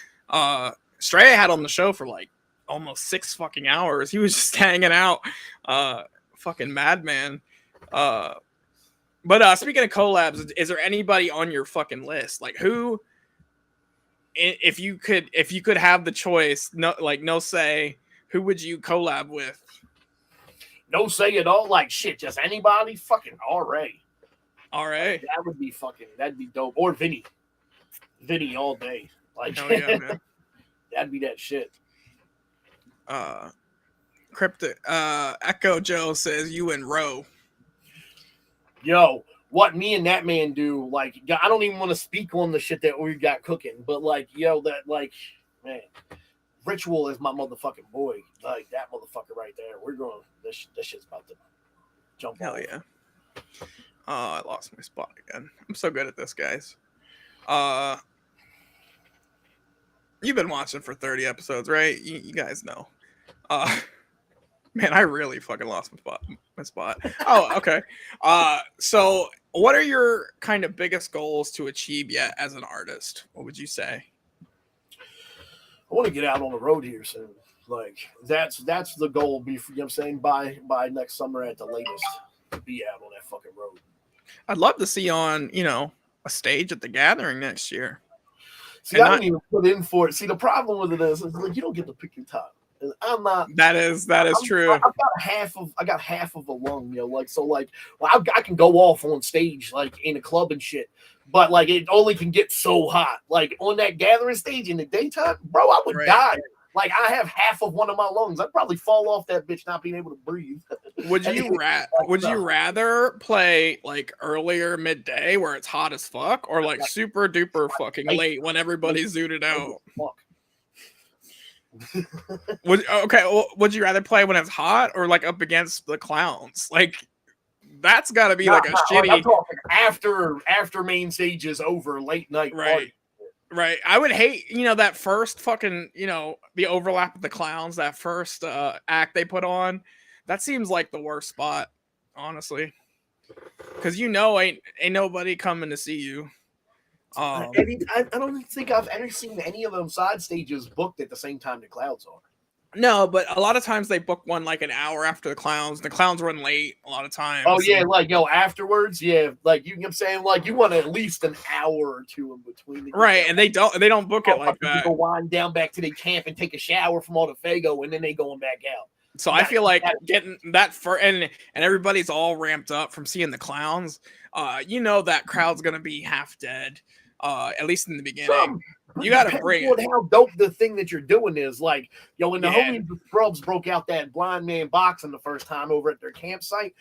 [SPEAKER 2] Stray had on the show for like almost 6 fucking hours. He was just hanging out, fucking madman. But speaking of collabs, is there anybody on your fucking list? Like, who, if you could have the choice, no say, who would you collab with?
[SPEAKER 3] No say at all. Like, shit, just anybody. Fucking RA.
[SPEAKER 2] That
[SPEAKER 3] would be that'd be dope. Or Vinny all day. Like,
[SPEAKER 2] hell yeah, man.
[SPEAKER 3] That'd be that shit.
[SPEAKER 2] Echo Joe says you and Roe.
[SPEAKER 3] Yo, what me and that man do, like, I don't even want to speak on the shit that we got cooking, but like, yo, that, like, man, Ritual is my motherfucking boy. Like, that motherfucker right there. We're going, this shit's about to jump.
[SPEAKER 2] Hell
[SPEAKER 3] off.
[SPEAKER 2] yeah. I lost my spot again. I'm so good at this, guys. You've been watching for 30 episodes, right? You guys know. Man, I really fucking lost my spot. Oh, okay. So What are your kind of biggest goals to achieve yet as an artist? What would you say?
[SPEAKER 3] I want to get out on the road here soon. Like that's the goal. Be, you know what I'm saying, by next summer at the latest, to be out on that fucking road.
[SPEAKER 2] I'd love to see you on, a stage at the Gathering next year.
[SPEAKER 3] See, I didn't even put in for it. See, the problem with it is like you don't get to pick your time. And I'm not.
[SPEAKER 2] That is true.
[SPEAKER 3] I got half of a lung, I can go off on stage like in a club and shit, but like it only can get so hot. Like on that Gathering stage in the daytime, bro, I would die. Like I have half of one of my lungs. I'd probably fall off that bitch not being able to breathe.
[SPEAKER 2] Would you rather play like earlier midday where it's hot as fuck, or like super duper fucking late when everybody's zooted out? Would you rather play when it's hot or like up against the clowns? Like that's got to be like a shitty.
[SPEAKER 3] I'm talking after main stage is over, late night.
[SPEAKER 2] Right. Right. I would hate, that first fucking, the overlap with the clowns, that first act they put on. That seems like the worst spot, honestly. Because ain't nobody coming to see you.
[SPEAKER 3] I don't think I've ever seen any of them side stages booked at the same time the clowns are.
[SPEAKER 2] No, but a lot of times they book one like an hour after the clowns. The clowns run late a lot of times.
[SPEAKER 3] Oh yeah, like afterwards, yeah, like you know what I'm saying, like you want at least an hour or two in between.
[SPEAKER 2] Right, and they don't book it like that.
[SPEAKER 3] People wind down back to their camp and take a shower from all the Fago, and then they going back out.
[SPEAKER 2] So I feel like getting that and everybody's all ramped up from seeing the clowns. That crowd's gonna be half dead. At least in the beginning. You got to bring it.
[SPEAKER 3] How dope the thing that you're doing is, like, when the homies the Scrubs broke out that blind man boxing the first time over at their campsite,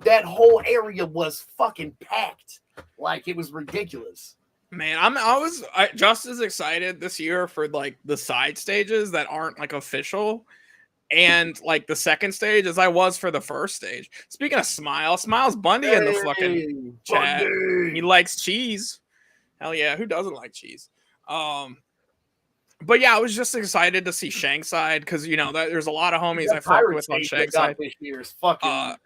[SPEAKER 3] that whole area was fucking packed. Like, it was ridiculous.
[SPEAKER 2] Man, I was just as excited this year for like the side stages that aren't like official and like the second stage as I was for the first stage. Speaking of Smilez Bundy in the fucking chat. He likes cheese. Hell yeah, who doesn't like cheese? But yeah, I was just excited to see Shankside because there's a lot of homies I fuck with on Shankside.
[SPEAKER 3] This year's fucking. I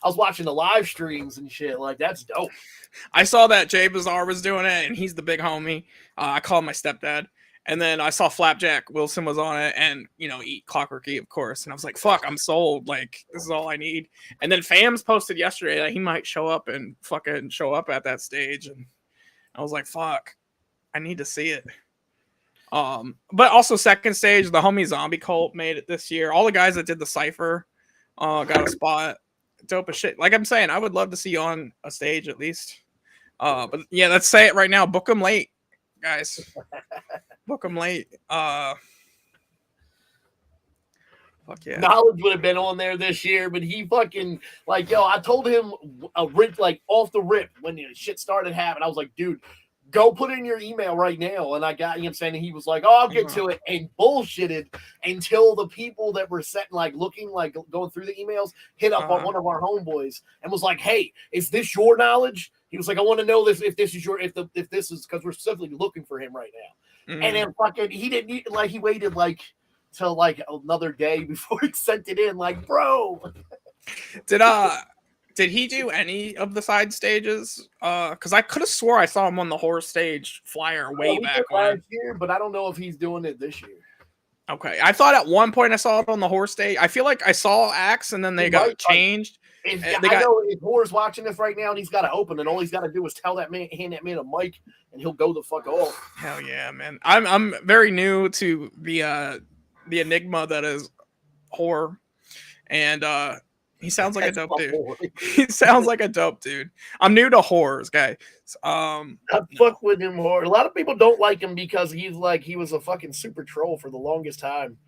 [SPEAKER 3] was watching the live streams and shit. Like that's dope.
[SPEAKER 2] I saw that Jay Bazaar was doing it, and he's the big homie. I call him my stepdad. And then I saw Flapjack Wilson was on it, and Eat Clockworky, of course. And I was like, "Fuck, I'm sold. Like this is all I need." And then Fams posted yesterday that he might show up and fucking show up at that stage, and I was like, "Fuck, I need to see it." But also second stage, the homie Zombie Cult made it this year. All the guys that did the Cypher got a spot. Dope as shit. Like I'm saying, I would love to see you on a stage at least. But yeah, let's say it right now. Book them late, guys. Book them late. Fuck yeah.
[SPEAKER 3] Knowledge would have been on there this year, but he fucking I told him off the rip when the shit started happening. I was like, dude, go put in your email right now. And I got, you know what I'm saying? And he was like, oh, I'll get to it, and bullshitted until the people that were going through the emails hit up on one of our homeboys and was like, hey, is this your knowledge? He was like, I want to know this, if this is because we're specifically looking for him right now. And then fucking, he didn't he waited till another day before he sent it in. Like, bro.
[SPEAKER 2] Did he do any of the side stages? Because I could have swore I saw him on the horror stage flyer way back
[SPEAKER 3] last year, but I don't know if he's doing it this year.
[SPEAKER 2] Okay, I thought at one point I saw it on the horror stage. I feel like I saw acts and then they got changed.
[SPEAKER 3] I know if Horror's watching this right now and he's got to open, and all he's got to do is hand that man a mic, and he'll go the fuck off.
[SPEAKER 2] Hell yeah, man! I'm very new to the enigma that is Horror, and he sounds like a dope dude. He sounds like a dope dude. I'm new to horrors, guys.
[SPEAKER 3] I fuck with him hard. A lot of people don't like him because he was a fucking super troll for the longest time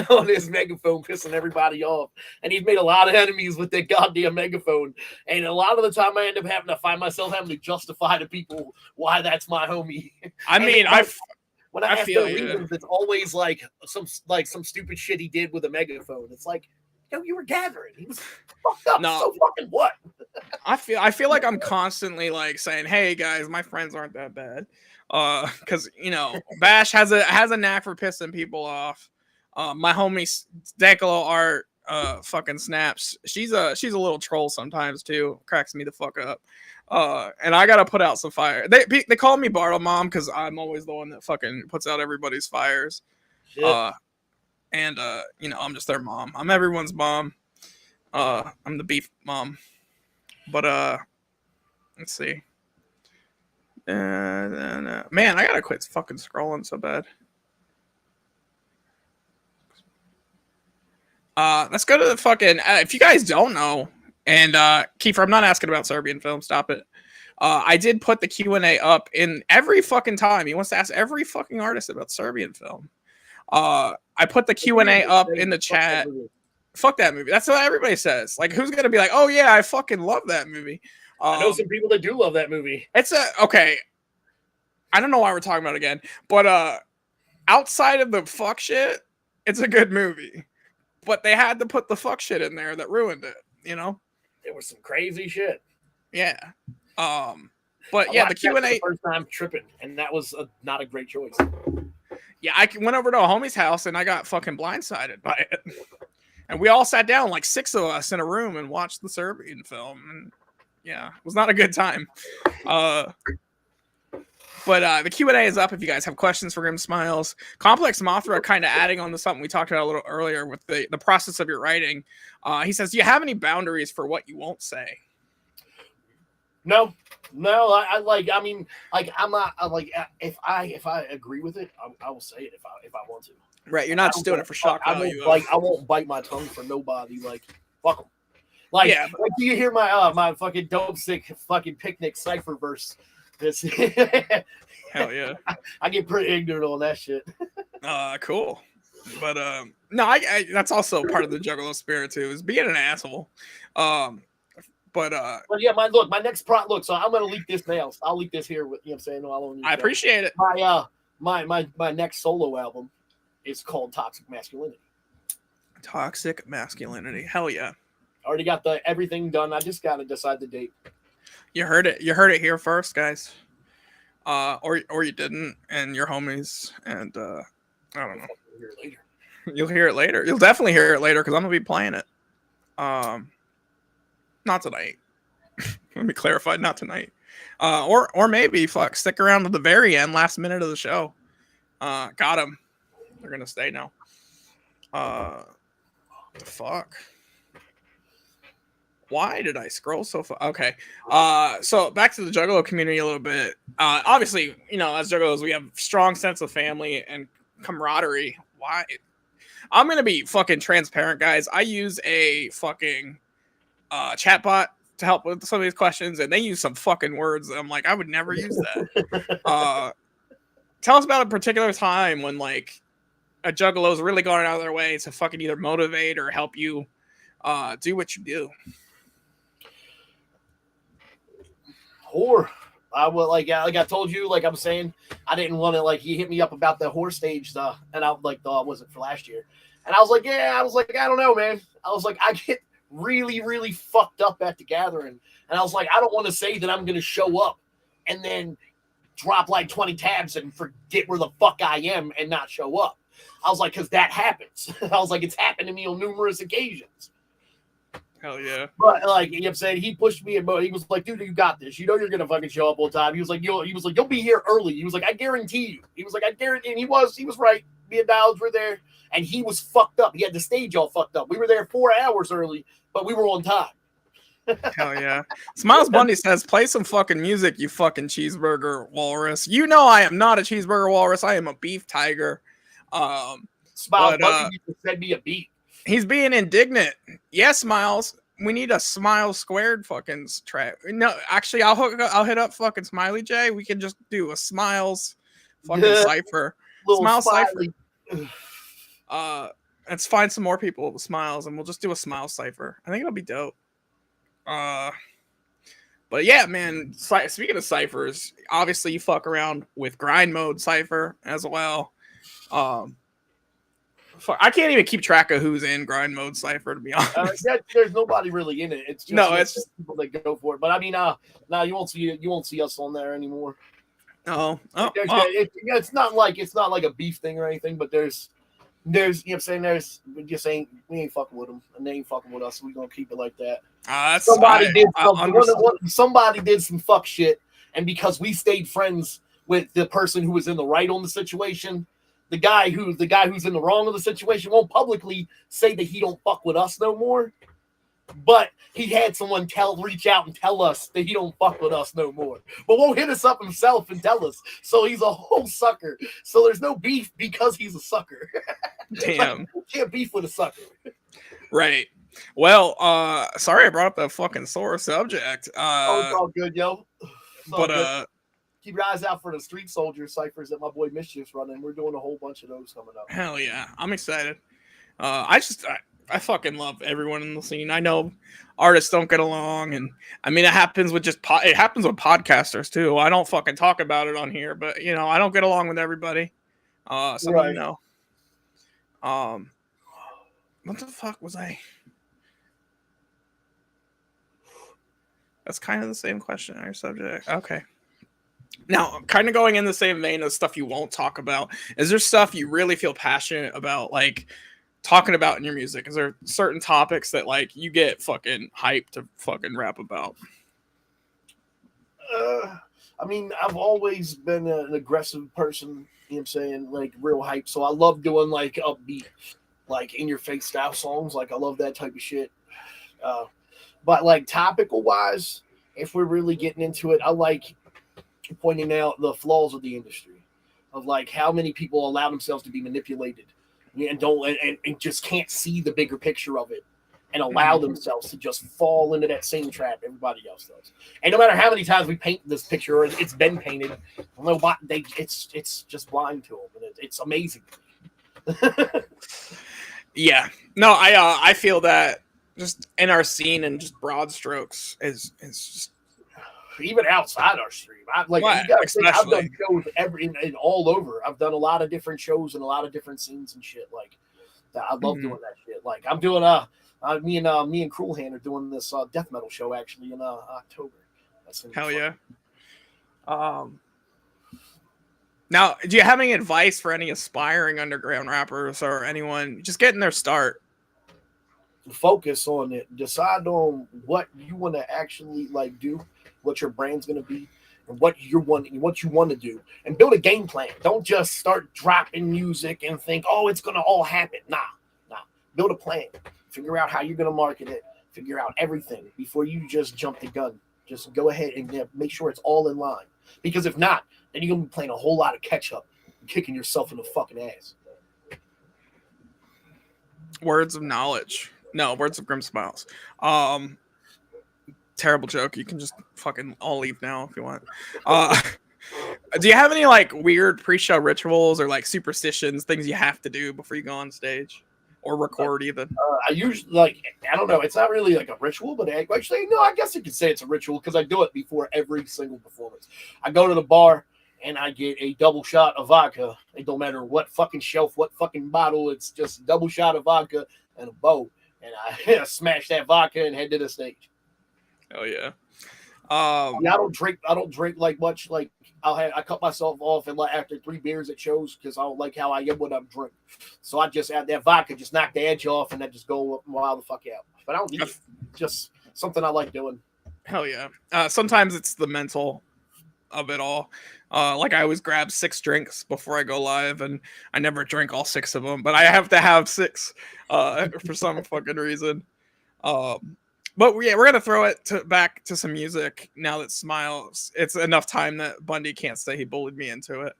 [SPEAKER 3] on his megaphone, pissing everybody off. And he's made a lot of enemies with that goddamn megaphone. And a lot of the time I end up having to find myself having to justify to people why that's my homie.
[SPEAKER 2] I mean,
[SPEAKER 3] when I ask the reasons, it's always some stupid shit he did with a megaphone. It's like, yo, you were gathering. He was fucked up. No. So fucking what?
[SPEAKER 2] I feel like I'm constantly saying, "Hey guys, my friends aren't that bad," because Bash has a knack for pissing people off. My homie Decalo Art fucking snaps. She's a little troll sometimes too. Cracks me the fuck up. And I gotta put out some fire. They call me Bartle Mom because I'm always the one that fucking puts out everybody's fires.
[SPEAKER 3] Shit.
[SPEAKER 2] And you know, I'm just their mom. I'm everyone's mom. I'm the beef mom. But let's see. Man, I gotta quit fucking scrolling so bad. Let's go to the fucking. If you guys don't know, and Kiefer, I'm not asking about Serbian film. Stop it. I did put the Q&A up in every fucking time. He wants to ask every fucking artist about Serbian film. I put the Q&A up in the chat. Fuck that movie. That's what everybody says. Like, who's gonna be like, oh yeah, I fucking love that movie.
[SPEAKER 3] I know some people that do love that movie.
[SPEAKER 2] It's okay. I don't know why we're talking about it again, but outside of the fuck shit, it's a good movie. But they had to put the fuck shit in there that ruined it, you know?
[SPEAKER 3] There was some crazy shit.
[SPEAKER 2] Yeah. But yeah, the Q&A.
[SPEAKER 3] The first time tripping, and that was not a great choice.
[SPEAKER 2] Yeah, I went over to a homie's house and I got fucking blindsided by it. And we all sat down, like 6 of us in a room, and watched the Serbian film. And yeah, it was not a good time. But the Q&A is up if you guys have questions for Grim Smilezz. Complex Mothra kind of adding on to something we talked about a little earlier with the process of your writing. He says, do you have any boundaries for what you won't say?
[SPEAKER 3] No, I mean, I'm not like, if I agree with it, I will say it if I want to.
[SPEAKER 2] Right, you're not just doing it for shock value.
[SPEAKER 3] I won't bite my tongue for nobody. Like, fuck them. Like,
[SPEAKER 2] yeah,
[SPEAKER 3] like, do you hear my my fucking dope sick fucking picnic cipher verse? This
[SPEAKER 2] hell yeah.
[SPEAKER 3] I get pretty ignorant on that shit.
[SPEAKER 2] Cool. But no, I that's also part of the Juggalo spirit too, is being an asshole. But
[SPEAKER 3] yeah, my next prompt. Look, so I'm gonna leak this now. I'll leak this here with, you know what I'm saying?
[SPEAKER 2] I appreciate it.
[SPEAKER 3] My next solo album is called Toxic Masculinity.
[SPEAKER 2] Toxic Masculinity. Hell yeah.
[SPEAKER 3] Already got everything done. I just gotta decide the date.
[SPEAKER 2] You heard it. You heard it here first, guys. Or you didn't, and your homies, and I don't know. You'll hear it later. You'll definitely hear it later because I'm gonna be playing it. Not tonight. Let me clarify, not tonight. Or maybe stick around to the very end, last minute of the show. Got him. They're gonna stay now. The fuck. Why did I scroll so far? Okay. So back to the Juggalo community a little bit. Obviously, you know, as Juggalos, we have strong sense of family and camaraderie. Why? I'm going to be fucking transparent, guys. I use a fucking chatbot to help with some of these questions, and they use some fucking words that I'm like, I would never use that. Tell us about a particular time when, like, a Juggalo's really going out of their way to fucking either motivate or help you do what you do.
[SPEAKER 3] Whore. I would like I told you, like I'm saying, I didn't want to, like, he hit me up about the whore stage stuff, and I like thought was it for last year, and I was like, I don't know, man. I was like, I get really, really fucked up at the gathering, and I was like, I don't want to say that I'm gonna show up and then drop like 20 tabs and forget where the fuck I am and not show up. I was like, because that happens. I was like, it's happened to me on numerous occasions.
[SPEAKER 2] Hell yeah.
[SPEAKER 3] But like, you know what I'm saying, he pushed me, and he was like, dude, you got this. You know you're gonna fucking show up all the time. He was like, you'll be here early. He was like, I guarantee you. He was like, I guarantee, and he was right. Me and Dowds were there, and he was fucked up. He had the stage all fucked up. We were there 4 hours early, but we were on time.
[SPEAKER 2] Hell yeah. Smilez Bundy says, play some fucking music, you fucking cheeseburger walrus. You know I am not a cheeseburger walrus. I am a beef tiger.
[SPEAKER 3] Smilez Bundy send me a beat.
[SPEAKER 2] He's being indignant. Yes, Miles. We need a Smile Squared fucking track. No, actually, I'll hit up fucking Smiley J. We can just do a Smilez fucking cipher. Smile cipher. Let's find some more people with Smiles, and we'll just do a Smile cipher. I think it'll be dope. But yeah, man. Speaking of ciphers, obviously you fuck around with grind mode cipher as well. I can't even keep track of who's in grind mode cipher, to be honest.
[SPEAKER 3] There's nobody really in it. It's just people that go for it. But I mean, now you won't see us on there anymore.
[SPEAKER 2] Oh.
[SPEAKER 3] It's not like a beef thing or anything. But there's There's, you know what I'm saying? We ain't fucking with them, and they ain't fucking with us. So we gonna keep it like that. Somebody did some fuck shit, and because we stayed friends with the person who was in the right on the situation, the guy who's in the wrong of the situation won't publicly say that he don't fuck with us no more. But he had someone reach out and tell us that he don't fuck with us no more. But won't hit us up himself and tell us. So he's a whole sucker. So there's no beef because he's a sucker.
[SPEAKER 2] Damn.
[SPEAKER 3] Like, you can't beef with a sucker.
[SPEAKER 2] Right. Well, sorry I brought up that fucking sore subject.
[SPEAKER 3] It's all good, yo.
[SPEAKER 2] But
[SPEAKER 3] keep your eyes out for the Street Soldier ciphers that my boy Mischief's running. We're doing a whole bunch of those coming up.
[SPEAKER 2] Hell yeah. I'm excited. I fucking love everyone in the scene. I know artists don't get along, and I mean it happens with it happens with podcasters too. I don't fucking talk about it on here, but you know I don't get along with everybody. Some of you know. What the fuck was I? That's kind of the same question or subject. Okay. Now, kind of going in the same vein of stuff you won't talk about. Is there stuff you really feel passionate about, like talking about in your music? Is there certain topics that like you get fucking hyped to fucking rap about?
[SPEAKER 3] I mean, I've always been an aggressive person, you know what I'm saying, like real hype. So I love doing like upbeat, like in your face style songs. Like I love that type of shit. But like topical wise, if we're really getting into it, I like pointing out the flaws of the industry, of like how many people allow themselves to be manipulated and and just can't see the bigger picture of it and allow themselves to just fall into that same trap everybody else does. And no matter how many times we paint this picture or it's been painted, it's just blind to them, and it's amazing.
[SPEAKER 2] Yeah, no, I feel that just in our scene and just broad strokes is just
[SPEAKER 3] even outside our stream. I've done shows all over. I've done a lot of different shows and a lot of different scenes and shit. Like I love doing that shit. Like I'm doing me and Cruel Hand are doing this death metal show actually in October. That's
[SPEAKER 2] hell yeah. Now, do you have any advice for any aspiring underground rappers or anyone just getting their start?
[SPEAKER 3] Focus on it. Decide on what you want to actually like do, what your brand's going to be, and what you want to do, and build a game plan. Don't just start dropping music and think, oh, it's going to all happen. Nah. Build a plan. Figure out how you're going to market it. Figure out everything before you just jump the gun. Just go ahead and make sure it's all in line. Because if not, then you're going to be playing a whole lot of catch up and kicking yourself in the fucking ass.
[SPEAKER 2] Words of knowledge. No, words of Grim Smilezz. Terrible joke. You can just fucking all leave now if you want. Do you have any like weird pre-show rituals or like superstitions, things you have to do before you go on stage or record even?
[SPEAKER 3] I usually I don't know. It's not really like a ritual, but actually, no, I guess you could say it's a ritual because I do it before every single performance. I go to the bar and I get a double shot of vodka. It don't matter what fucking shelf, what fucking bottle. It's just a double shot of vodka and a bow. And I smash that vodka and head to the stage.
[SPEAKER 2] Oh yeah.
[SPEAKER 3] I don't drink like much. Like I cut myself off and after 3 beers at shows because I don't like how I am when I'm drunk. So I just add that vodka, just knock the edge off, and then just go wild the fuck out. But I don't need it. Just something I like doing.
[SPEAKER 2] Hell yeah. Sometimes it's the mental of it all. Like I always grab 6 drinks before I go live, and I never drink all 6 of them, but I have to have 6 for some fucking reason. But yeah, we're gonna throw it back to some music now that Smilez. It's enough time that Bundy can't say he bullied me into it.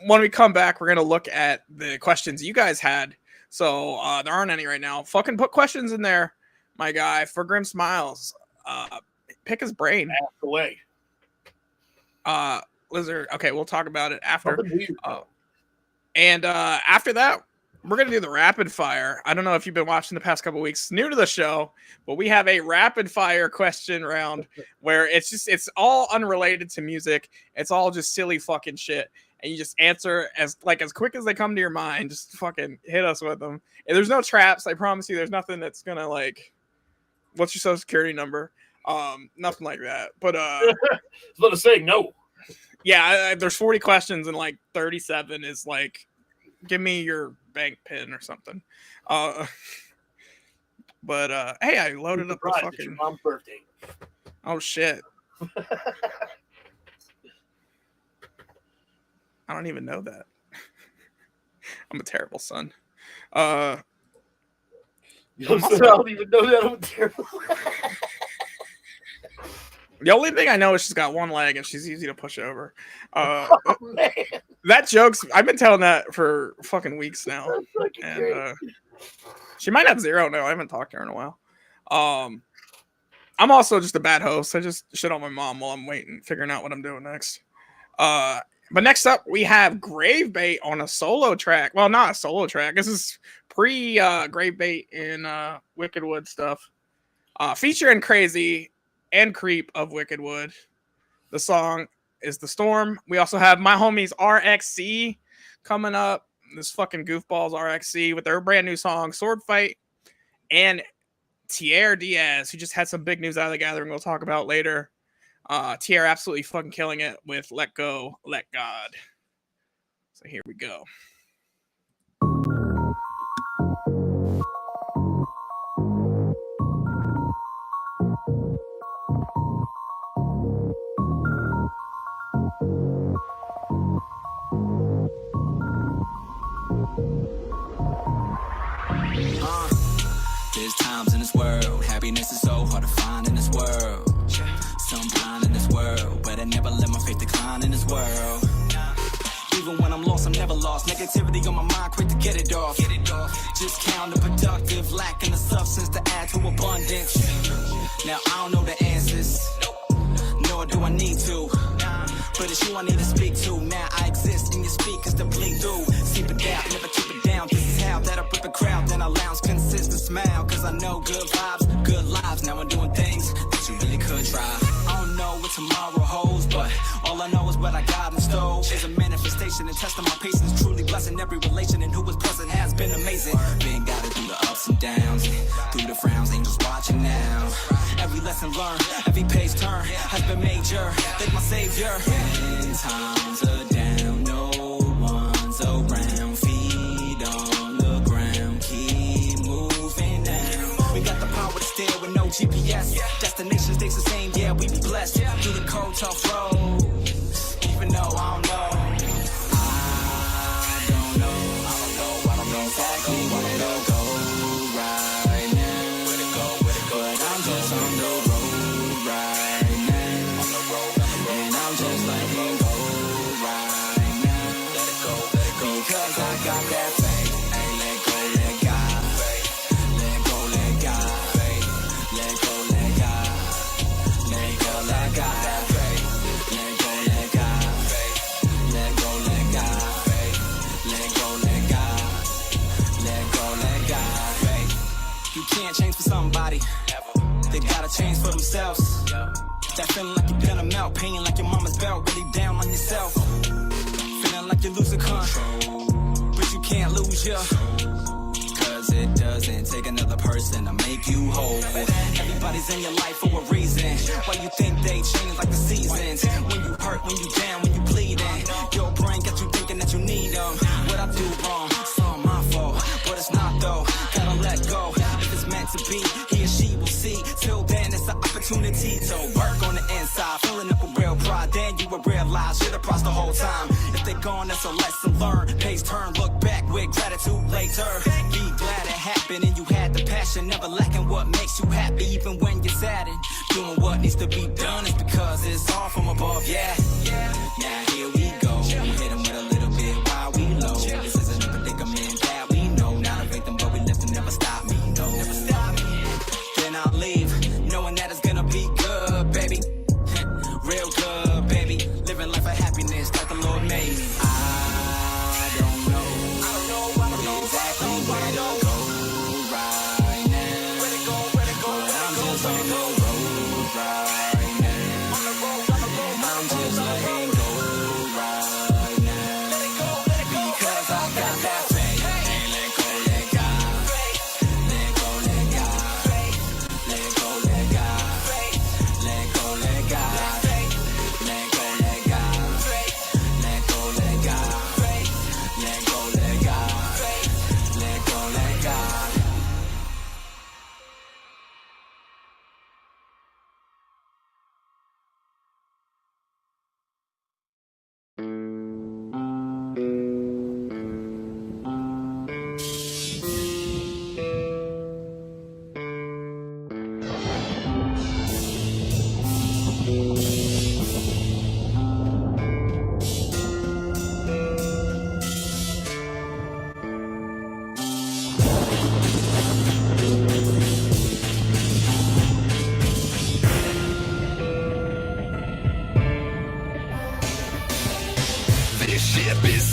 [SPEAKER 2] When we come back, we're gonna look at the questions you guys had. So there aren't any right now. Fucking put questions in there, my guy, for Grim Smilezz. Pick his brain.
[SPEAKER 3] Ask away.
[SPEAKER 2] Lizard. Okay, we'll talk about it after. And after that, we're going to do the rapid fire. I don't know if you've been watching the past couple weeks, new to the show, but we have a rapid fire question round where it's all unrelated to music. It's all just silly fucking shit. And you just answer as quick as they come to your mind. Just fucking hit us with them. And there's no traps. I promise you, there's nothing that's going to what's your social security number? Nothing like that. But
[SPEAKER 3] I was about to say no.
[SPEAKER 2] Yeah, there's 40 questions and 37 is give me your bank pin or something. But hey, I loaded up the
[SPEAKER 3] It's
[SPEAKER 2] fucking
[SPEAKER 3] your mom's birthday.
[SPEAKER 2] Oh shit. I don't even know that. I'm a terrible son.
[SPEAKER 3] I don't even know that. I'm terrible.
[SPEAKER 2] The only thing I know is she's got one leg and she's easy to push over.
[SPEAKER 3] Man.
[SPEAKER 2] That joke's, I've been telling that for fucking weeks now. And she might have 0 now. I haven't talked to her in a while. I'm also just a bad host. I just shit on my mom while I'm waiting, figuring out what I'm doing next. But next up, we have Gravebait on a solo track. Well, not a solo track. This is pre Gravebait in Wickedwood stuff. Featuring Crazy and Creep of Wickedwood. The song is The Storm. We also have my homies RXC coming up. This fucking goofballs RXC with their brand new song Sword Fight. And Tierra Diaz, who just had some big news out of the gathering we'll talk about later. Tierra absolutely fucking killing it with Let Go, Let God. So here we go.
[SPEAKER 4] There's times in this world, happiness is so hard to find in this world. Some blind in this world, but I never let my faith decline in this world. Even when I'm lost, I'm never lost. Negativity on my mind, quick to get it off. Just counterproductive, lacking the substance to add to abundance. Now I don't know the answers, nor do I need to. But it's you I need to speak to. Now I exist in your speakers to bleed through. Seep it down, never keep it down. This is how that I rip a crowd, then I lounge consistent smile. Cause I know good vibes, good lives. Now I'm doing things that you really could try. I don't know what tomorrow holds, but all I know is what I got in store is a manifestation and testing my patience. Truly blessing every relation, and who was present has been amazing. Been got it through the ups and downs, through the frowns, angels watching now. Every lesson learned, every page turn has been major. Thank my savior. When times are down, no one's around. Feet on the ground, keep moving now. We got the power to steer with no GPS. Destination stays the same, yeah, we be blessed. Through the cold, tough road, even though I don't know. I don't know exactly where to go right now. But I'm just on the road right now. And I'm just letting go right now. Because I got that faith. Hey, let go, let God. Let go, let God. Let go, let God. Let go, let God. Let go, let God. Let go, let God. Let go, let God. Let go, let God. You can't change for somebody. They gotta change for themselves. That feeling like you're gonna melt, pain like your mama's belt, really down on yourself. Feeling like you're losing control, but you can't lose ya. Cause it doesn't take another person to make you whole. Everybody's in your life for a reason. Why you think they change like the seasons? When you hurt, when you down, when you bleeding, your brain got you thinking that you need them. What I do wrong, it's all my fault, but it's not though. Gotta let go. If it's meant to be, he or she will see. Till then, it's an opportunity to work on the inside. Filling up with real pride, then you will realize you're the prize the whole time. If they gone, that's a lesson learned. Page turn, look back with gratitude later. Be glad it happened and you had the passion. Never lacking what makes you happy, even when you're sad. And doing what needs to be done is because it's all from above, yeah. Now here we go. Hit them with a little bit while we low. This isn't a predicament that we know. Not a victim, but we live to never stop me, no. Never stop me. Then I'll leave, knowing that it's gonna be good, baby. Real good, baby. Living life of happiness that the Lord made me. I don't know exactly where to go right now. But I'm just on the road right now. And I'm just letting go right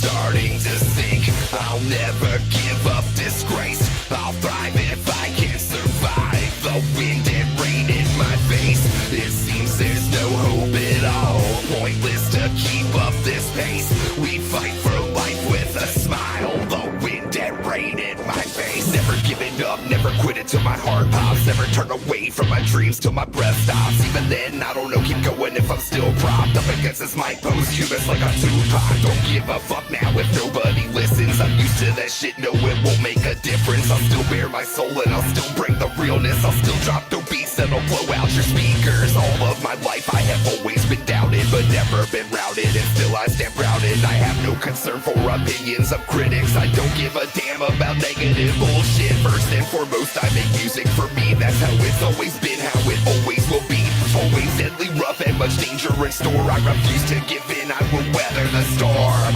[SPEAKER 4] starting to sink. I'll never give up disgrace. I'll thrive if I can survive the wind and rain in my face. It seems there's no hope at all. Pointless to keep up this pace. We fight for life with a smile. The wind and rain in my face. Never giving up, never quit until my heart pops. Never turn away from my dreams till my breath stops. Even then, I don't know, keep going if I'm still propped up against this mic post-humous like a Tupac. Don't give a fuck now if nobody listens. I'm used to that shit, no, it won't make a difference. I'll still bear my soul and I'll still bring the realness. I'll still drop the beats that'll blow out your speakers. All of my life I have always been doubted, but never been routed, and still I stand proud. And I have no concern for opinions of critics. I don't give a damn about negative bullshit. First and foremost, I make music for me. That's how it's always been, how it always will be. Always deadly rough and much danger in store. I refuse to give in, I will weather the storm.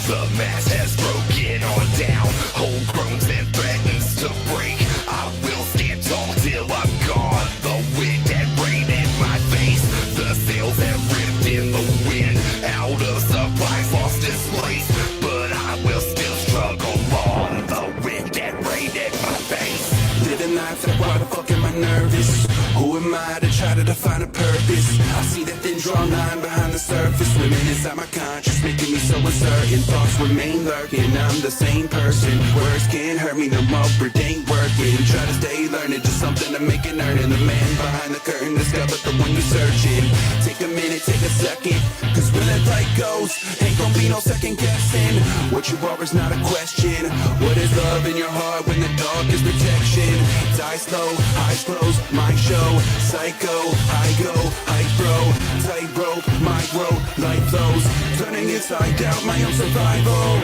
[SPEAKER 4] The mask has broken on down. Whole groans and threatens to break. I will stand tall till I'm gone. The wind and rain in my face. The sails have ripped in the wind. Out of supplies, lost its place. But I will still struggle on. The wind and rain in my face.
[SPEAKER 5] Living life like why the fuck am I nervous? Who am I to try to define a purpose? I see that thin drawn line behind the surface. Swimming inside my conscience, making me so uncertain. Thoughts remain lurking, I'm the same person. Words can't hurt me no more, it ain't working. Try to stay learning, just something to make it earning. The man behind the curtain discovered the one you're searching. Take a minute, take a second, cause when that light goes, ain't gon' be no second guessing. What you are is not a question. What is love in your heart when the dark is protection? Die slow, eyes closed, mind show. Psycho, I go, I throw. Tightrope, my road, life flows. Turning inside out, my own survival.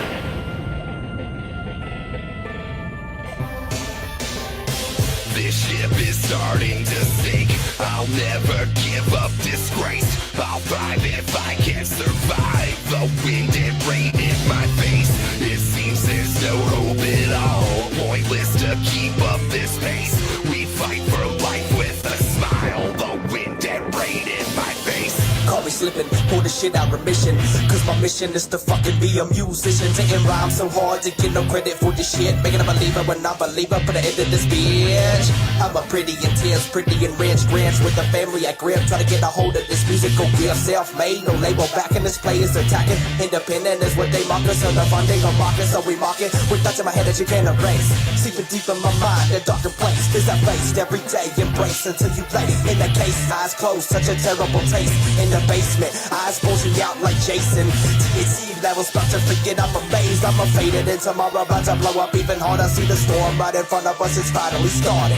[SPEAKER 4] This ship is starting to sink. I'll never give up disgrace. I'll thrive if I can survive the wind and rain in my face. It seems there's no hope at all. Pointless to keep up this pace. We fight for life with a smile. The wind and rain in my face.
[SPEAKER 1] Call me slipping, pull the shit out remission. Cause my mission is to fucking be a musician. Taking rhymes so hard to get no credit for this shit. Making a believer when I believe I put an end to this bitch. I'm a pretty intense, pretty and rich ranch with a family at grip. Try to get a hold of this musical gift. Self-made, no label backing this play is attacking. Independent is what they mock us. So the funding of market, so we mock it. With thoughts in my head that you can't erase. Seeping deep in my mind, a darker place. Cause I faced every day, embrace until you play. In the case, eyes closed, such a terrible taste. In the basement, eyes bulging out like Jason. THC levels about to forget, I'm amazed. I'm faded and tomorrow about to blow up even harder. See the storm right in front of us, it's finally started.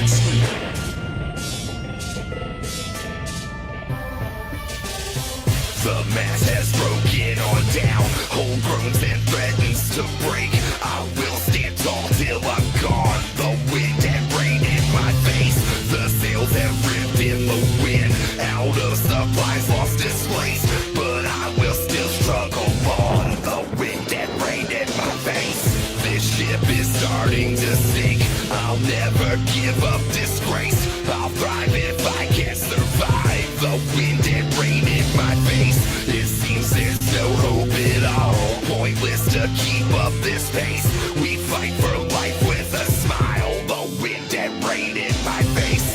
[SPEAKER 4] The mask has broken on down. Whole groans and threatens to break. I will stand tall till I'm gone. The wind and rain in my face. The sails have ripped in the wind. Out of supplies, lost its place. But I will still struggle on. The wind and rain in my face. This ship is starting to sink. I'll never give up disgrace. I'll thrive if I can survive the wind and rain in my face. It seems there's no hope at all. Pointless to keep up this pace. We fight for life with a smile. The wind and rain in my face.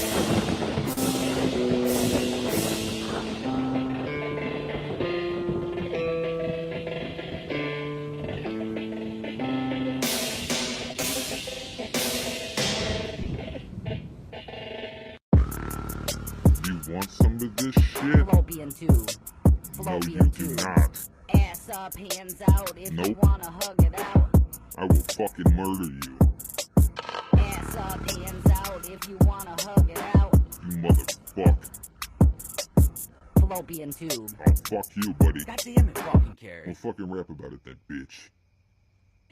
[SPEAKER 13] Want some of this shit?
[SPEAKER 14] Fallopian tube.
[SPEAKER 13] No, you do not.
[SPEAKER 14] Ass up, hands out. If you wanna hug it out.
[SPEAKER 13] I will fucking murder you.
[SPEAKER 14] Ass up, hands out. If you wanna hug it out.
[SPEAKER 13] You motherfucker.
[SPEAKER 14] Fallopian tube.
[SPEAKER 13] I'll fuck you, buddy.
[SPEAKER 14] God damn it, fucking carry.
[SPEAKER 13] We'll fucking rap about it, that bitch.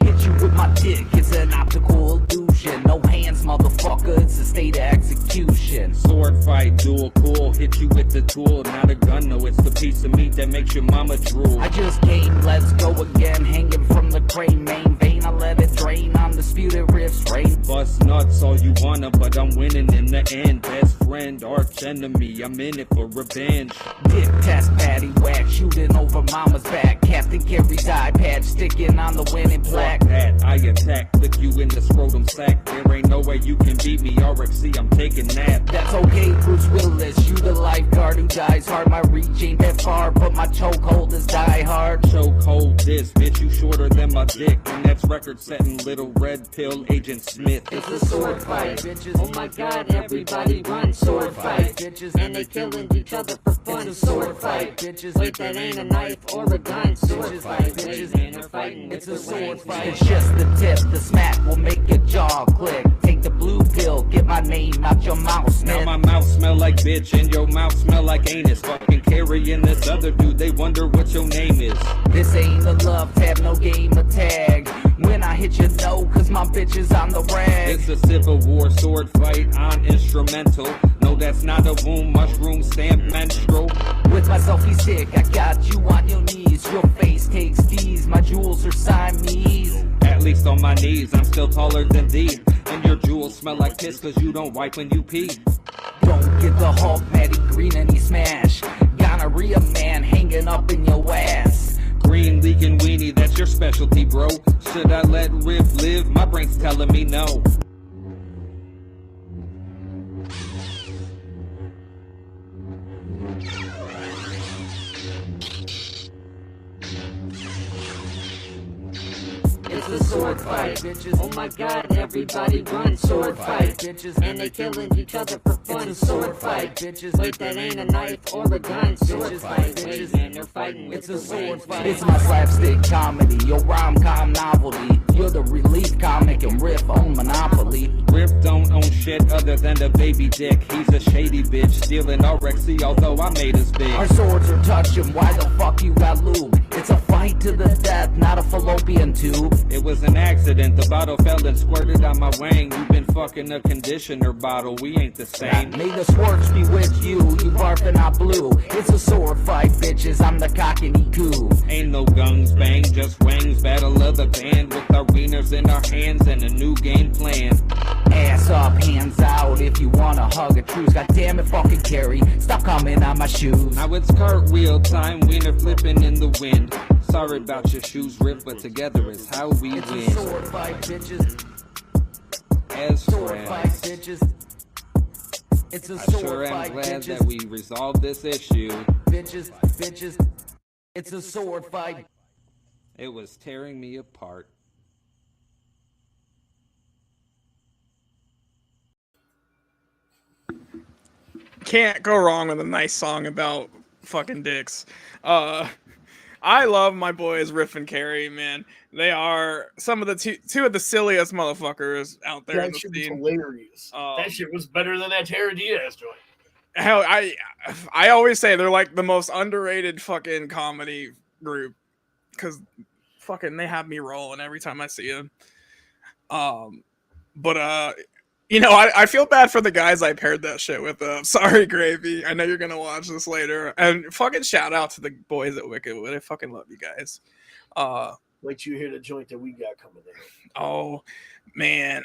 [SPEAKER 15] Hit you with my dick, it's an optical illusion. No hands, motherfucker, it's a state of execution.
[SPEAKER 16] Sword fight, dual cool, hit you with the tool. Not a gun, no, it's the piece of meat that makes your mama drool.
[SPEAKER 15] I just came, let's go again. Hanging from the crane, main vein, I let it drain. Undisputed riffs, rain.
[SPEAKER 16] Bust nuts all you wanna, but I'm winning in the end. Best friend, arch enemy. I'm in it for revenge.
[SPEAKER 15] Dick test, patty whack, shooting over mama's back. Captain carries eye patch, sticking on the winning plaque.
[SPEAKER 16] That I attack, flick you in the scrotum sack. There ain't no way you can beat me, RXC, I'm taking that.
[SPEAKER 15] That's okay, Bruce Willis, you the lifeguard who dies hard. My reach ain't that far, but my chokehold is die hard.
[SPEAKER 16] Chokehold this, bitch, you shorter than my dick. And that's record setting Little Red Pill Agent Smith.
[SPEAKER 14] It's a sword fight, bitches. Oh my god, everybody run, sword fight, bitches. And they killing each other for fun. It's a sword fight, bitches. Wait, that ain't a knife or a gun. Sword fight, bitches. And they're fighting. It's a sword fight.
[SPEAKER 15] It's just the tip, the smack will make your jaw click. Take the blue pill, get my name out your mouth, Smith.
[SPEAKER 16] Now my mouth smell like bitch and your mouth smell like anus. Fucking carrying this other dude, they wonder what your name is.
[SPEAKER 15] This ain't a love tab, no game of tag. When I hit you, no, cause my bitch is on the rag.
[SPEAKER 16] It's a Civil War sword fight on instrumental. No, that's not a womb, mushroom stamp menstrual.
[SPEAKER 15] With my selfie stick, I got you on your knees. Your face takes these, my jewels are Siamese.
[SPEAKER 16] At least on my knees, I'm still taller than thee. And your jewels smell like piss cause you don't wipe when you pee.
[SPEAKER 15] Don't get the Hulk, Matty Green, and he smash. Gonorrhea man hanging up in your ass.
[SPEAKER 16] Green leaking weenie, that's your specialty, bro. Should I let Riff live? My brain's telling me no.
[SPEAKER 14] It's a sword fight, bitches. Oh my god, everybody run, sword fight, bitches. And they killing each other for fun. It's a sword fight, bitches. Wait, that ain't a knife or a gun. Sword fight, bitches. And they're fighting. It's a sword fight.
[SPEAKER 15] It's my slapstick comedy, your rom-com novelty. You're the relief comic and Riff own Monopoly.
[SPEAKER 16] Riff don't own shit other than the baby dick. He's a shady bitch, stealing RXC, although I made us big.
[SPEAKER 15] Our swords are touching, why the fuck you got lube? It's a fight to the death, not a fallopian tube.
[SPEAKER 16] It was an accident, the bottle fell and squirted on my wang. You been fucking a conditioner bottle, we ain't the same.
[SPEAKER 15] May the swords be with you, you barf and I blue. It's a sword fight, bitches, I'm the cock and he goo.
[SPEAKER 16] Ain't no guns bang, just wangs, battle of the band. With our wieners in our hands and a new game plan.
[SPEAKER 15] Ass up, hands out, if you wanna hug a truce. God damn it, fucking Carrie, stop coming on my shoes.
[SPEAKER 16] Now it's cartwheel time, wiener flipping in the wind. Sorry about your shoes, Riff, but together is how we
[SPEAKER 15] it's
[SPEAKER 16] win.
[SPEAKER 15] It's a sword fight, bitches.
[SPEAKER 16] As
[SPEAKER 15] sword
[SPEAKER 16] friends,
[SPEAKER 15] fight, bitches. It's a
[SPEAKER 16] I
[SPEAKER 15] sword
[SPEAKER 16] sure am
[SPEAKER 15] fight,
[SPEAKER 16] glad
[SPEAKER 15] bitches.
[SPEAKER 16] that we resolved this issue.
[SPEAKER 15] Bitches, bitches. It's a sword fight.
[SPEAKER 16] It was tearing me apart.
[SPEAKER 2] Can't go wrong with a nice song about fucking dicks. I love my boys Riff and Carrie, man. They are some of the two of the silliest motherfuckers out there.
[SPEAKER 3] That shit was hilarious. That shit was better than that Terra Diaz joint.
[SPEAKER 2] Hell, I always say they're like the most underrated fucking comedy group because fucking they have me rolling every time I see them. But you know, I feel bad for the guys I paired that shit with. Sorry, Gravy. I know you're gonna watch this later. And fucking shout out to the boys at Wickedwood. I fucking love you guys.
[SPEAKER 3] Wait till you hear the joint that we got coming in.
[SPEAKER 2] Oh man,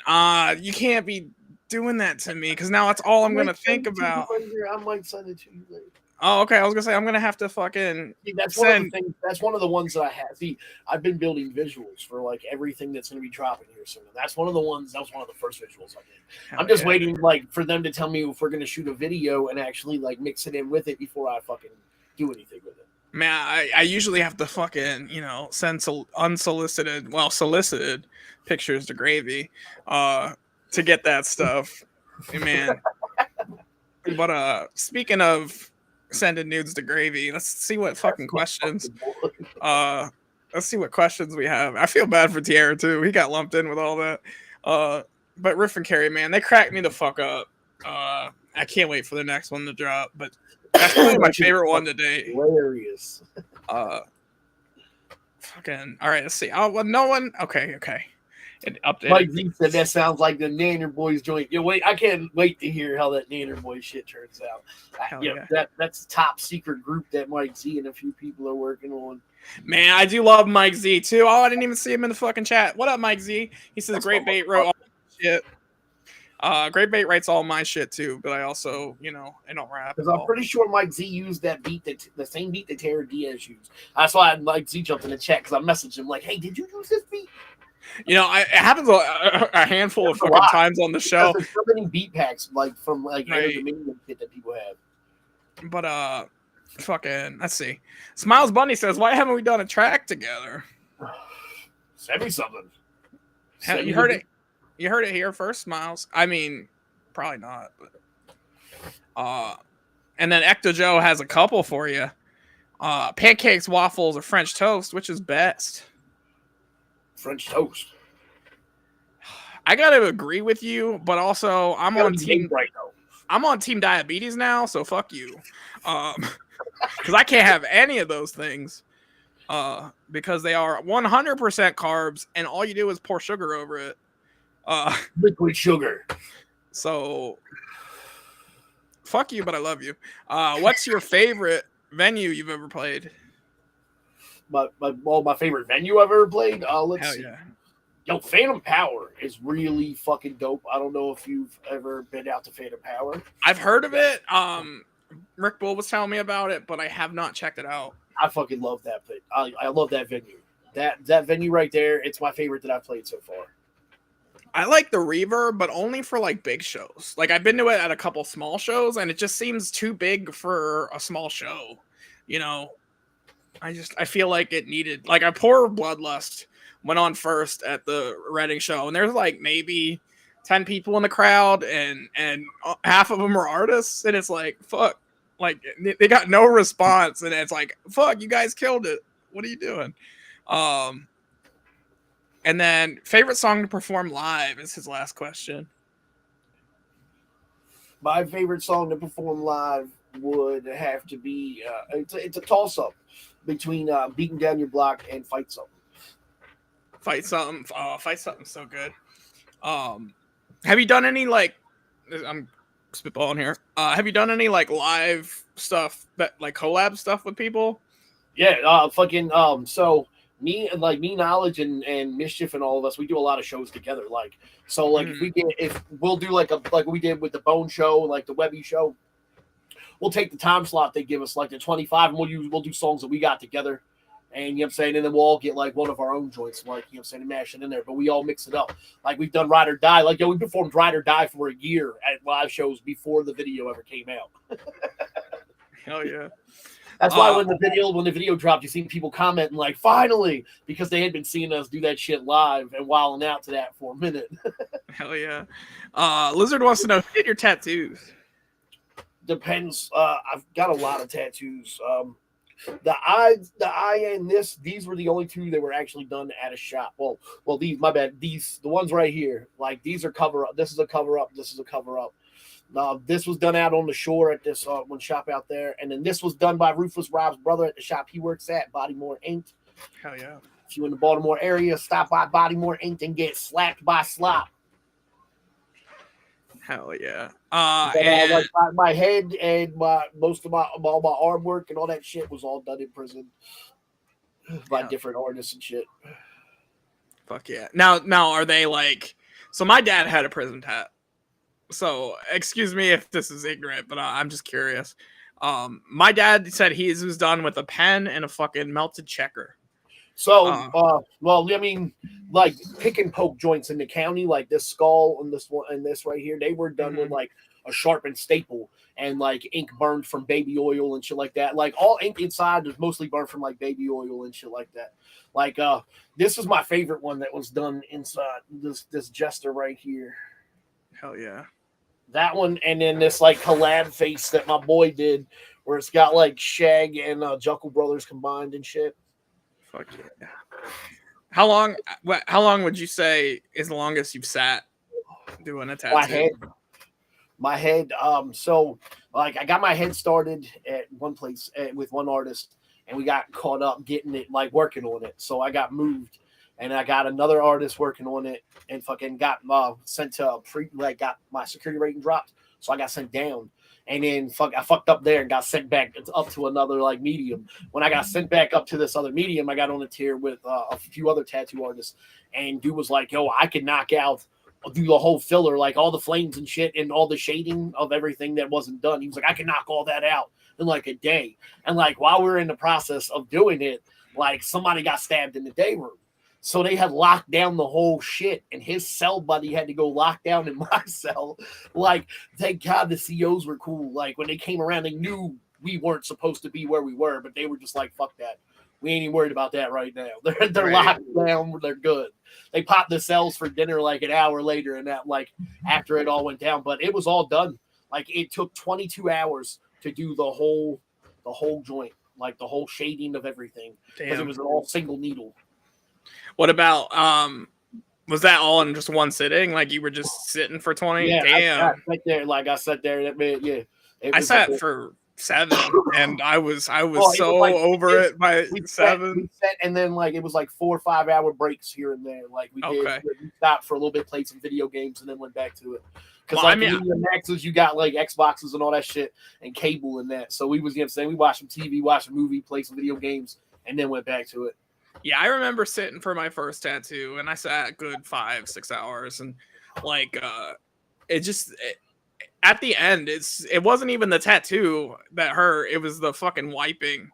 [SPEAKER 2] you can't be doing that to me because now that's all I'm gonna think about.
[SPEAKER 3] I might send it to you later.
[SPEAKER 2] Oh, okay. I was gonna say I'm gonna have to fucking.
[SPEAKER 3] See, that's one of the things. That's one of the ones that I have. See, I've been building visuals for like everything that's gonna be dropping here soon. And that's one of the ones. That was one of the first visuals I did. I'm just waiting, like, for them to tell me if we're gonna shoot a video and actually like mix it in with it before I fucking do anything with it.
[SPEAKER 2] Man, I usually have to fucking, you know, send unsolicited, well, solicited pictures to Gravy, to get that stuff, man. But speaking of sending nudes to Gravy, let's see what fucking questions. Let's see what questions we have. I feel bad for Tierra too. He got lumped in with all that. But Riff and Carrie, man, they cracked me the fuck up. I can't wait for the next one to drop. But that's probably my favorite one today.
[SPEAKER 3] Hilarious.
[SPEAKER 2] Fucking. All right, let's see. Oh, well, no one. Okay. It updated.
[SPEAKER 3] Mike Z said that sounds like the Nanner Boys joint. Yo, wait, I can't wait to hear how that Nanner Boys shit turns out. That's a top secret group that Mike Z and a few people are working on.
[SPEAKER 2] Man, I do love Mike Z too. Oh, I didn't even see him in the fucking chat. What up, Mike Z? He says great bait, bro. Shit. Great Bait writes all my shit too, but I also, I don't rap.
[SPEAKER 3] Because I'm pretty sure Mike Z used that beat, the same beat that Terror Diaz used. That's why Mike Z jumped in the chat, because I messaged him like, "Hey, did you use this beat?"
[SPEAKER 2] It happens a handful of fucking times on the show.
[SPEAKER 3] There's so many beat packs from
[SPEAKER 2] Right.
[SPEAKER 3] Dominion shit that people have.
[SPEAKER 2] But fucking, let's see. Smiles Bunny says, "Why haven't we done a track together?"
[SPEAKER 3] Send me something.
[SPEAKER 2] You heard it. You heard it here first, Smiles. I mean, probably not. But, and then Ecto Joe has a couple for you. Pancakes, waffles, or French toast, which is best?
[SPEAKER 3] French toast.
[SPEAKER 2] I gotta agree with you, but also I'm on team.
[SPEAKER 3] Right now.
[SPEAKER 2] I'm on team diabetes now, so fuck you. Because I can't have any of those things. Because they are 100% carbs, and all you do is pour sugar over it.
[SPEAKER 3] Liquid sugar.
[SPEAKER 2] So, fuck you, but I love you. What's your favorite venue you've ever played?
[SPEAKER 3] My favorite venue I've ever played? Let's see.
[SPEAKER 2] Yeah.
[SPEAKER 3] Yo, Phantom Power is really fucking dope. I don't know if you've ever been out to Phantom Power.
[SPEAKER 2] I've heard of it. Rick Bull was telling me about it, but I have not checked it out.
[SPEAKER 3] I fucking love that thing. I love that venue. That venue right there, it's my favorite that I've played so far.
[SPEAKER 2] I like the Reverb, but only for like big shows. Like I've been to it at a couple small shows, and it just seems too big for a small show. I feel like it needed, like, a Poor Bloodlust went on first at the Reading show, and there's like maybe 10 people in the crowd, and half of them are artists, and it's like, fuck, like they got no response, and it's like, fuck, you guys killed it. What are you doing? And then favorite song to perform live is his last question.
[SPEAKER 3] My favorite song to perform live would have to be it's a toss-up between Beating Down Your Block and Fight Something.
[SPEAKER 2] Fight Something. Oh, Fight Something's so good. Have you done any, like, I'm spitballing here. Have you done any like live stuff, that like collab stuff with people?
[SPEAKER 3] Yeah, so me, Knowledge and Mischief and all of us, we do a lot of shows together. Like, so like if we'll do like we did with the Bone Show, like the Webby show, we'll take the time slot they give us, like the 25, and we'll do songs that we got together. And you know what I'm saying? And then we'll all get like one of our own joints, like, you know what I'm saying, and mash it in there. But we all mix it up. Like we've done Ride or Die. Like, we performed Ride or Die for a year at live shows before the video ever came out.
[SPEAKER 2] Hell yeah.
[SPEAKER 3] That's why when the video dropped, you see people commenting like, finally, because they had been seeing us do that shit live and wilding out to that for a minute.
[SPEAKER 2] Hell yeah. Lizard wants to know, who did your tattoos?
[SPEAKER 3] Depends. I've got a lot of tattoos. The eye and these were the only two that were actually done at a shop. Well, the ones right here, like, these are cover up. This is a cover up. This is a cover up. This was done out on the shore at this one shop out there, and then this was done by Ruthless Rob's brother at the shop he works at, Bodymore Inked.
[SPEAKER 2] Hell yeah!
[SPEAKER 3] If you're in the Baltimore area, stop by Bodymore Inked and get slapped by slop.
[SPEAKER 2] Hell yeah!
[SPEAKER 3] And my head and most of all my artwork and all that shit was all done in prison by different artists and shit.
[SPEAKER 2] Fuck yeah! Now are they like? So my dad had a prison tat. So excuse me if this is ignorant, but I'm just curious. My dad said his was done with a pen and a fucking melted checker.
[SPEAKER 3] So, well, I mean, like pick and poke joints in the county, like this skull and this one and this right here, they were done with like a sharpened staple and like ink burned from baby oil and shit like that. Like all ink inside was mostly burned from like baby oil and shit like that. Like, this is my favorite one that was done inside this jester right here.
[SPEAKER 2] Hell yeah.
[SPEAKER 3] That one, and then this like collab face that my boy did, where it's got like Shag and Juckle Brothers combined and shit.
[SPEAKER 2] Fuck yeah! How long would you say is the longest you've sat doing a tattoo?
[SPEAKER 3] My head. So like I got my head started at one place with one artist, and we got caught up getting it, like working on it. So I got moved. And I got another artist working on it, and fucking got sent to got my security rating dropped, so I got sent down. And then I fucked up there and got sent back up to another like medium. When I got sent back up to this other medium, I got on a tier with a few other tattoo artists, and dude was like, "Yo, I can knock out do the whole filler, like all the flames and shit and all the shading of everything that wasn't done. He was like, I can knock all that out in like a day. And like while we were in the process of doing it, like somebody got stabbed in the day room. So they had locked down the whole shit, and his cell buddy had to go lock down in my cell. Like, thank God the COs were cool. Like when they came around, they knew we weren't supposed to be where we were, but they were just like, fuck that. We ain't even worried about that right now. They're locked down. They're good. They popped the cells for dinner like an hour later, and that like after it all went down. But it was all done. Like it took 22 hours to do the whole joint, like the whole shading of everything, because it was all single needle.
[SPEAKER 2] What about was that all in just one sitting? Like you were just sitting for 20?
[SPEAKER 3] Yeah,
[SPEAKER 2] damn.
[SPEAKER 3] I sat there. Like I sat there. That man, yeah.
[SPEAKER 2] I sat for 7, and I was so like, over it by 7.
[SPEAKER 3] And then like it was like 4 or 5 hour breaks here and there. Like we did, we stopped for a little bit, played some video games, and then went back to it. Because like the Maxes, you got like Xboxes and all that shit, and cable and that. So we was, you know what I'm saying, we watched some TV, watched a movie, played some video games, and then went back to it.
[SPEAKER 2] Yeah, I remember sitting for my first tattoo, and I sat a good 5-6 hours, and like at the end, it wasn't even the tattoo that hurt; it was the fucking wiping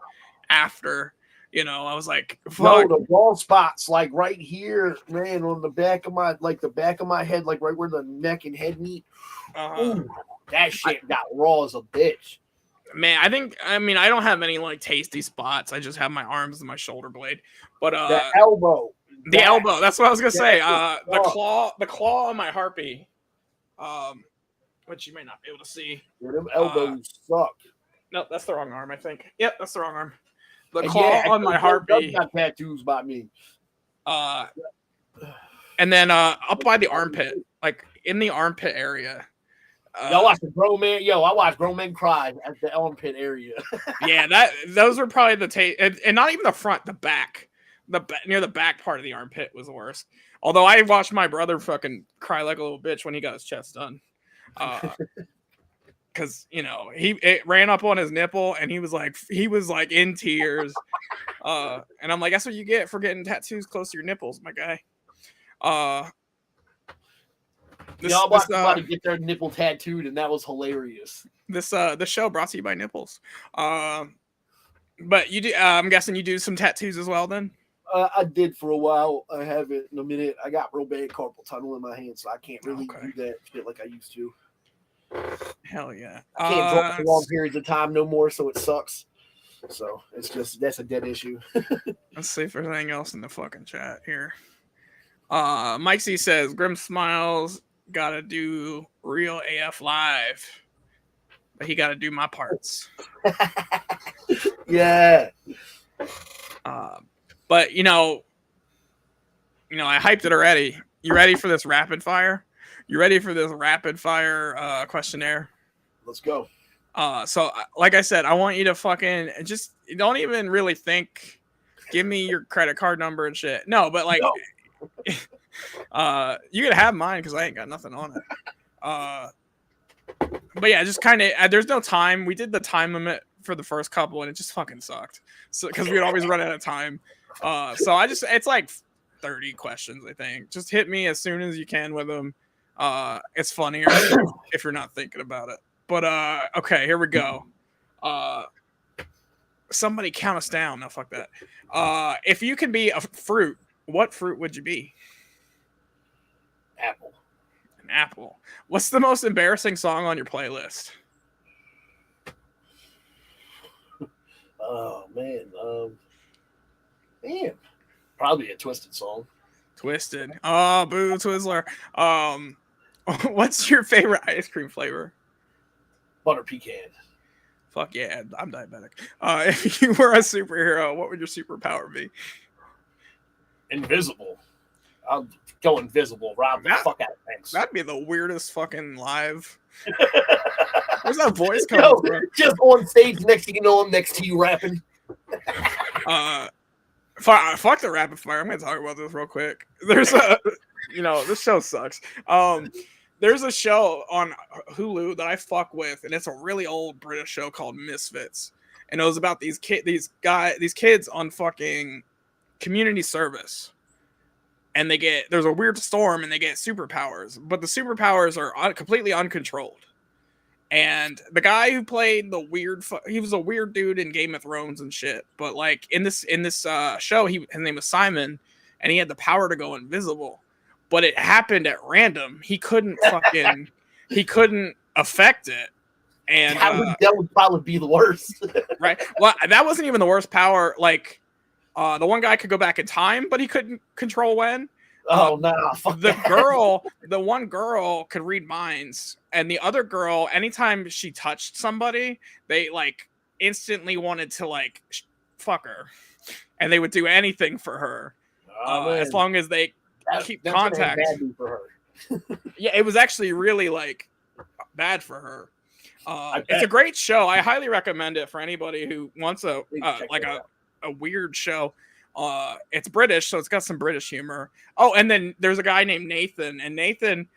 [SPEAKER 2] after. You know, I was like, fuck.
[SPEAKER 3] No, the bald spots, like right here, man, on the back of my head, like right where the neck and head meet. Ooh, that shit got raw as a bitch.
[SPEAKER 2] Man, I don't have any like tasty spots. I just have my arms and my shoulder blade. But
[SPEAKER 3] the elbow.
[SPEAKER 2] Elbow. That's what I was gonna say. The claw on my harpy. Which you may not be able to see.
[SPEAKER 3] Yeah, them elbows suck.
[SPEAKER 2] No, that's the wrong arm, I think. Yep, that's the wrong arm. The claw on my harpy.
[SPEAKER 3] Got tattoos by me.
[SPEAKER 2] And then up by the armpit, like in the armpit area.
[SPEAKER 3] I watched grown men cry at the armpit area.
[SPEAKER 2] Yeah, those were probably the and not even the front, the back. Near the back part of the armpit was the worst. Although I watched my brother fucking cry like a little bitch when he got his chest done. Because it ran up on his nipple, and he was like in tears. And I'm like, that's what you get for getting tattoos close to your nipples, my guy.
[SPEAKER 3] Y'all watched somebody get their nipple tattooed, and that was hilarious.
[SPEAKER 2] The show brought to you by nipples. But you do. I'm guessing you do some tattoos as well, then.
[SPEAKER 3] I did for a while. I haven't in a minute. I got real bad carpal tunnel in my hand, so I can't really do that shit like I used to.
[SPEAKER 2] Hell yeah!
[SPEAKER 3] I can't draw for long periods of time no more, so it sucks. So that's a dead issue.
[SPEAKER 2] Let's see if there's anything else in the fucking chat here. Mike C says Grim Smilezz gotta do real AF live, but he gotta do my parts.
[SPEAKER 3] Yeah.
[SPEAKER 2] But I hyped it already. You ready for this rapid fire? You ready for this rapid fire questionnaire?
[SPEAKER 3] Let's go.
[SPEAKER 2] So like I said, I want you to fucking just don't even really think. Give me your credit card number and shit. No, but like, you can have mine because I ain't got nothing on it. But yeah, just kind of. There's no time. We did the time limit for the first couple, and it just fucking sucked. So because we'd always run out of time. So it's like 30 questions, I think. Just hit me as soon as you can with them. It's funnier if you're not thinking about it. But okay, here we go. Somebody count us down. No, fuck that. If you can be a fruit, what fruit would you be?
[SPEAKER 3] Apple.
[SPEAKER 2] An apple. What's the most embarrassing song on your playlist?
[SPEAKER 3] Oh man. Probably a Twisted song.
[SPEAKER 2] Twisted. Oh, boo, Twizzler. What's your favorite ice cream flavor?
[SPEAKER 3] Butter pecan.
[SPEAKER 2] Fuck yeah, I'm diabetic. If you were a superhero, what would your superpower be?
[SPEAKER 3] Invisible. I'll go invisible. Rob the fuck out of things.
[SPEAKER 2] That'd be the weirdest fucking live. Where's that voice coming from?
[SPEAKER 3] Just on stage, next thing you know, I'm next to you rapping.
[SPEAKER 2] Fuck the rapid fire. I'm gonna talk about this real quick. There's a, this show sucks. There's a show on Hulu that I fuck with, and it's a really old British show called Misfits, and it was about these kids on fucking community service, and there's a weird storm and they get superpowers, but the superpowers are completely uncontrolled. And the guy who played he was a weird dude in Game of Thrones and shit. But like in this show, his name was Simon, and he had the power to go invisible. But it happened at random. He couldn't affect it. And
[SPEAKER 3] that would probably be the worst.
[SPEAKER 2] Right. Well, that wasn't even the worst power. Like the one guy could go back in time, but he couldn't control when.
[SPEAKER 3] Oh no!
[SPEAKER 2] The one girl could read minds, and the other girl, anytime she touched somebody, they like instantly wanted to like fuck her, and they would do anything for her, as long as they keep contact.
[SPEAKER 3] Bad for her.
[SPEAKER 2] Yeah, it was actually really like bad for her. It's a great show. I highly recommend it for anybody who wants a weird show. It's British, so it's got some British humor. Oh, and then there's a guy named Nathan, and Nathan,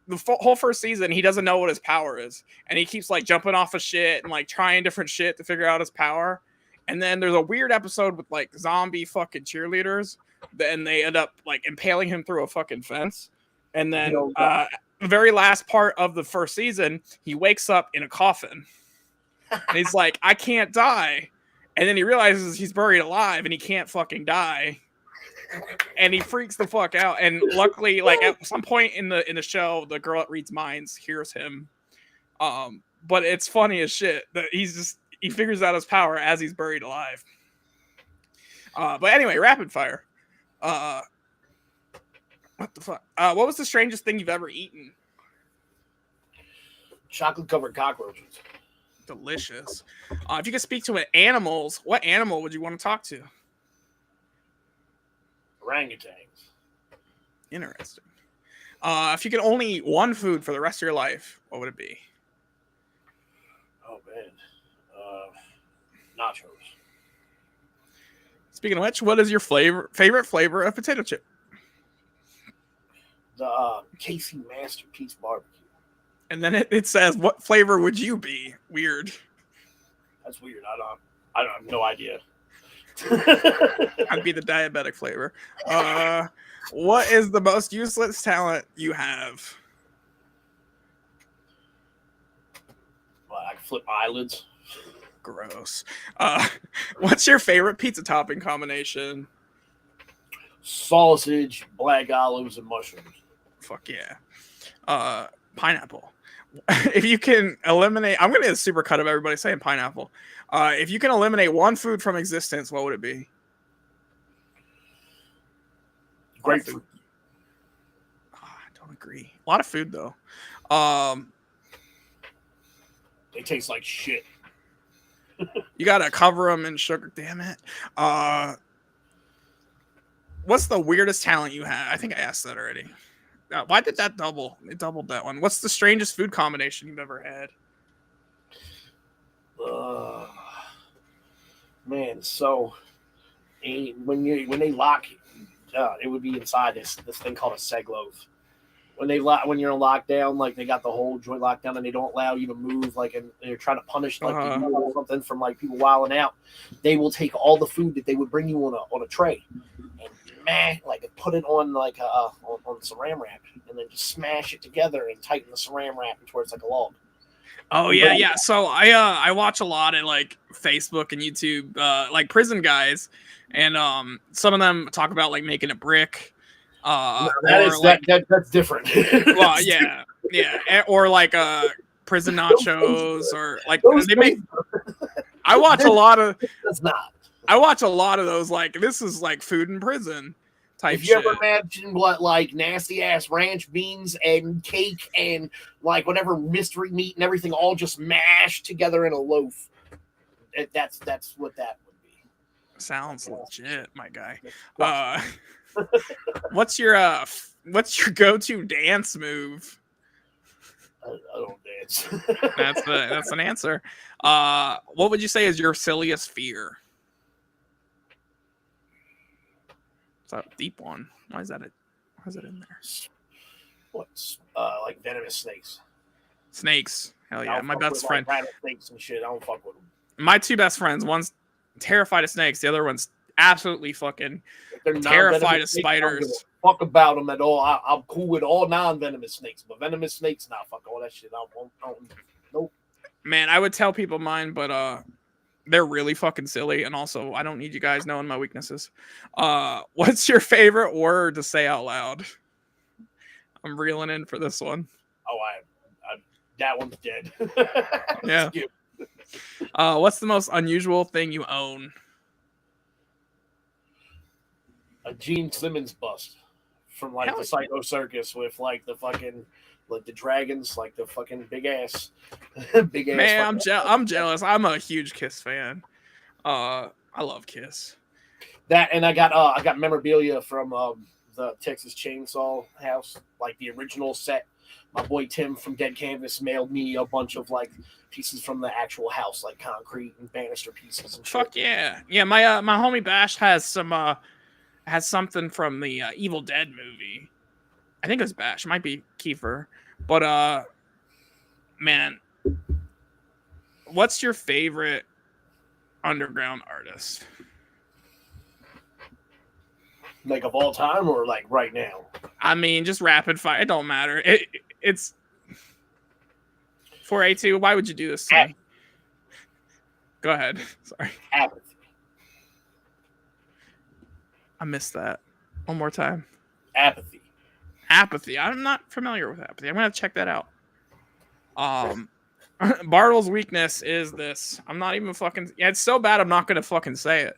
[SPEAKER 2] the whole first season, he doesn't know what his power is, and he keeps like jumping off of shit and like trying different shit to figure out his power. And then there's a weird episode with like zombie fucking cheerleaders, and they end up like impaling him through a fucking fence. And then the very last part of the first season, he wakes up in a coffin, and he's like, "I can't die." And then he realizes he's buried alive and he can't fucking die. And he freaks the fuck out. And luckily, like at some point in the show, the girl that reads minds hears him. But it's funny as shit that he figures out his power as he's buried alive. But anyway, rapid fire. What the fuck? What was the strangest thing you've ever eaten?
[SPEAKER 3] Chocolate covered cockroaches.
[SPEAKER 2] Delicious. If you could speak to animals, what animal would you want to talk to?
[SPEAKER 3] Orangutans.
[SPEAKER 2] Interesting. If you could only eat one food for the rest of your life, what would it be?
[SPEAKER 3] Oh man, nachos.
[SPEAKER 2] Speaking of which, what is your favorite flavor of potato chip?
[SPEAKER 3] The KC Masterpiece Barbecue.
[SPEAKER 2] And then it says, what flavor would you be? Weird.
[SPEAKER 3] That's weird. I have no idea.
[SPEAKER 2] I'd be the diabetic flavor. What is the most useless talent you have?
[SPEAKER 3] Well, I can flip my eyelids.
[SPEAKER 2] Gross. What's your favorite pizza topping combination?
[SPEAKER 3] Sausage, black olives, and mushrooms.
[SPEAKER 2] Fuck yeah. Pineapple. If you can eliminate, I'm going to get a super cut of everybody saying pineapple. If you can eliminate one food from existence, what would it be?
[SPEAKER 3] Grapefruit.
[SPEAKER 2] I don't agree. A lot of food, though.
[SPEAKER 3] They taste like shit.
[SPEAKER 2] You got to cover them in sugar. Damn it. What's the weirdest talent you have? I think I asked that already. Why did that double? It doubled that one. What's the strangest food combination you've ever had?
[SPEAKER 3] Man, so when they lock, it would be inside this thing called a seg loaf. When you're in lockdown, like they got the whole joint locked down and they don't allow you to move, like, and they're trying to punish like or something from like people wilding out. They will take all the food that they would bring you on a tray and like put it on like on saran wrap and then just smash it together and tighten the saran wrap until it's like a log.
[SPEAKER 2] Oh yeah. So I watch a lot of like Facebook and YouTube, like prison guys, and some of them talk about like making a brick.
[SPEAKER 3] That's different.
[SPEAKER 2] Well, yeah, or like prison nachos, or like they make. I watch a lot of.
[SPEAKER 3] That's not.
[SPEAKER 2] I watch a lot of those. Like this is like food in prison type.
[SPEAKER 3] If you ever imagine what like nasty ass ranch beans and cake and like whatever mystery meat and everything all just mashed together in a loaf, that's what that would be.
[SPEAKER 2] Sounds legit, my guy. What's your go-to dance move?
[SPEAKER 3] I don't dance.
[SPEAKER 2] That's an answer. What would you say is your silliest fear? It's a deep one. Why is that in there?
[SPEAKER 3] What's like venomous snakes?
[SPEAKER 2] Snakes. Hell yeah. My best friend.
[SPEAKER 3] Like rattlesnakes and shit. I don't fuck with them.
[SPEAKER 2] My two best friends, one's terrified of snakes, the other one's absolutely fucking
[SPEAKER 3] They're
[SPEAKER 2] terrified
[SPEAKER 3] non-venomous
[SPEAKER 2] of
[SPEAKER 3] snakes, I don't give
[SPEAKER 2] spiders.
[SPEAKER 3] a fuck about them at all. I'm cool with all non-venomous snakes, but venomous snakes, nah, fuck all that shit. Nope.
[SPEAKER 2] Man, I would tell people mine, but they're really fucking silly, and also I don't need you guys knowing my weaknesses. What's your favorite word to say out loud? I'm reeling in for this one.
[SPEAKER 3] Oh, that one's dead.
[SPEAKER 2] Yeah. What's the most unusual thing you own?
[SPEAKER 3] A Gene Simmons bust from like the Psycho Circus with like the fucking like the dragons, like the fucking big ass.
[SPEAKER 2] Man, I'm jealous. I'm a huge Kiss fan. I love Kiss.
[SPEAKER 3] That, and I got memorabilia from the Texas Chainsaw House, like the original set. My boy Tim from Dead Canvas mailed me a bunch of like pieces from the actual house, like concrete and banister pieces and shit.
[SPEAKER 2] Fuck yeah. Yeah, my homie Bash has something from the Evil Dead movie. I think it was Bash, it might be Kiefer. But man, what's your favorite underground artist?
[SPEAKER 3] Like of all time or like right now?
[SPEAKER 2] I mean, just rapid fire. It don't matter. It's 4A2. Why would you do this to me? Go ahead. Sorry.
[SPEAKER 3] Apathy.
[SPEAKER 2] I missed that. One more time.
[SPEAKER 3] Apathy.
[SPEAKER 2] Apathy. I'm not familiar with Apathy. I'm gonna have to check that out. Bartle's weakness is this. I'm not even fucking. Yeah, it's so bad. I'm not gonna fucking say it.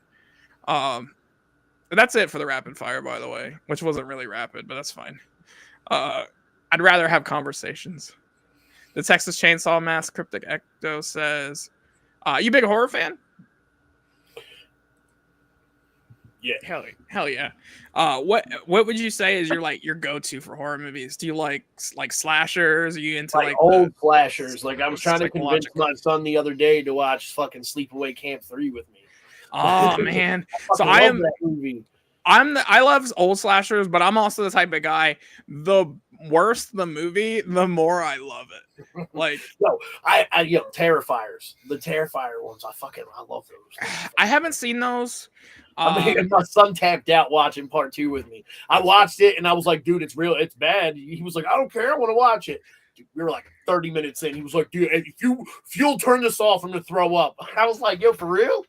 [SPEAKER 2] That's it for the rapid fire, by the way, which wasn't really rapid, but that's fine. I'd rather have conversations. The Texas Chainsaw Mask Cryptic Ecto says, "You big horror fan?"
[SPEAKER 3] Yeah,
[SPEAKER 2] hell yeah. What would you say is your go-to for horror movies? Do you like slashers? Are you into like
[SPEAKER 3] old slashers? Like I was trying to convince my son the other day to watch fucking Sleepaway Camp 3 with me.
[SPEAKER 2] Oh man, so
[SPEAKER 3] I
[SPEAKER 2] love old slashers, but I'm also the type of guy. The worse the movie, the more I love it. Like,
[SPEAKER 3] I Terrifiers, the Terrifier ones. I love those.
[SPEAKER 2] I haven't seen those.
[SPEAKER 3] I mean, my son tapped out watching part 2 with me. I watched it and I was like, dude, it's real. It's bad. He was like, I don't care. I want to watch it. Dude, we were like 30 minutes in. He was like, dude, if you'll turn this off, I'm gonna throw up. I was like, yo, for real?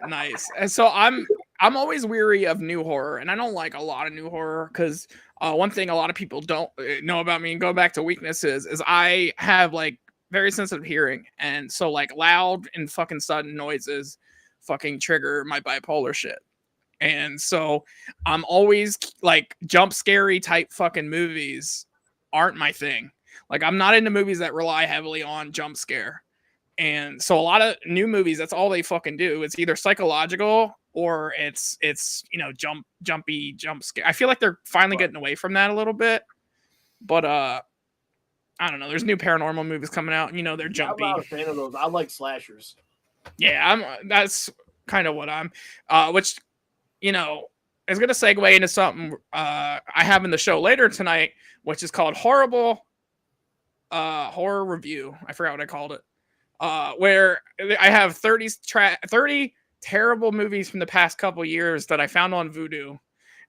[SPEAKER 2] Nice. And so I'm always weary of new horror, and I don't like a lot of new horror because one thing a lot of people don't know about me, and go back to weaknesses, is I have like very sensitive hearing, and so like loud and fucking sudden noises fucking trigger my bipolar shit. And so I'm always like jump scary type fucking movies aren't my thing. Like I'm not into movies that rely heavily on jump scare. And so a lot of new movies, that's all they fucking do. It's either psychological or it's jumpy jump scare. I feel like they're finally getting away from that a little bit. But I don't know. There's new paranormal movies coming out, and they're jumpy.
[SPEAKER 3] I'm not a fan of those. I like slashers.
[SPEAKER 2] Yeah, that's kind of what I'm which is going to segue into something I have in the show later tonight, which is called Horrible Horror Review. I forgot what I called it. Where I have 30 terrible movies from the past couple years that I found on Vudu,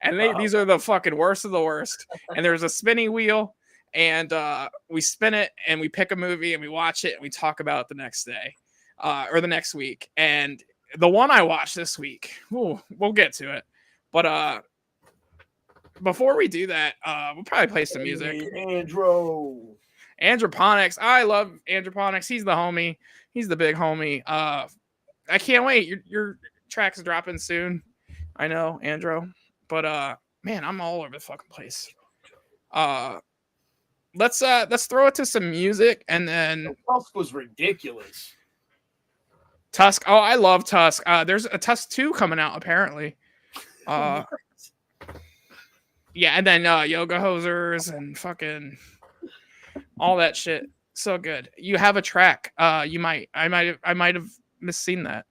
[SPEAKER 2] and these are the fucking worst of the worst. And there's a spinning wheel, and we spin it, and we pick a movie, and we watch it, and we talk about it the next day, or the next week. And the one I watched this week, we'll get to it, but before we do that, we'll probably play some music. Androponics. I love Androponics. He's the homie. He's the big homie. I can't wait. Your track's dropping soon. I know, Andro. But man, I'm all over the fucking place. Let's throw it to some music, and then
[SPEAKER 3] Tusk was ridiculous.
[SPEAKER 2] Tusk. Oh, I love Tusk. There's a Tusk 2 coming out apparently. Yeah, and then Yoga Hosers and fucking all that shit. So good. You have a track. I might have misseen that.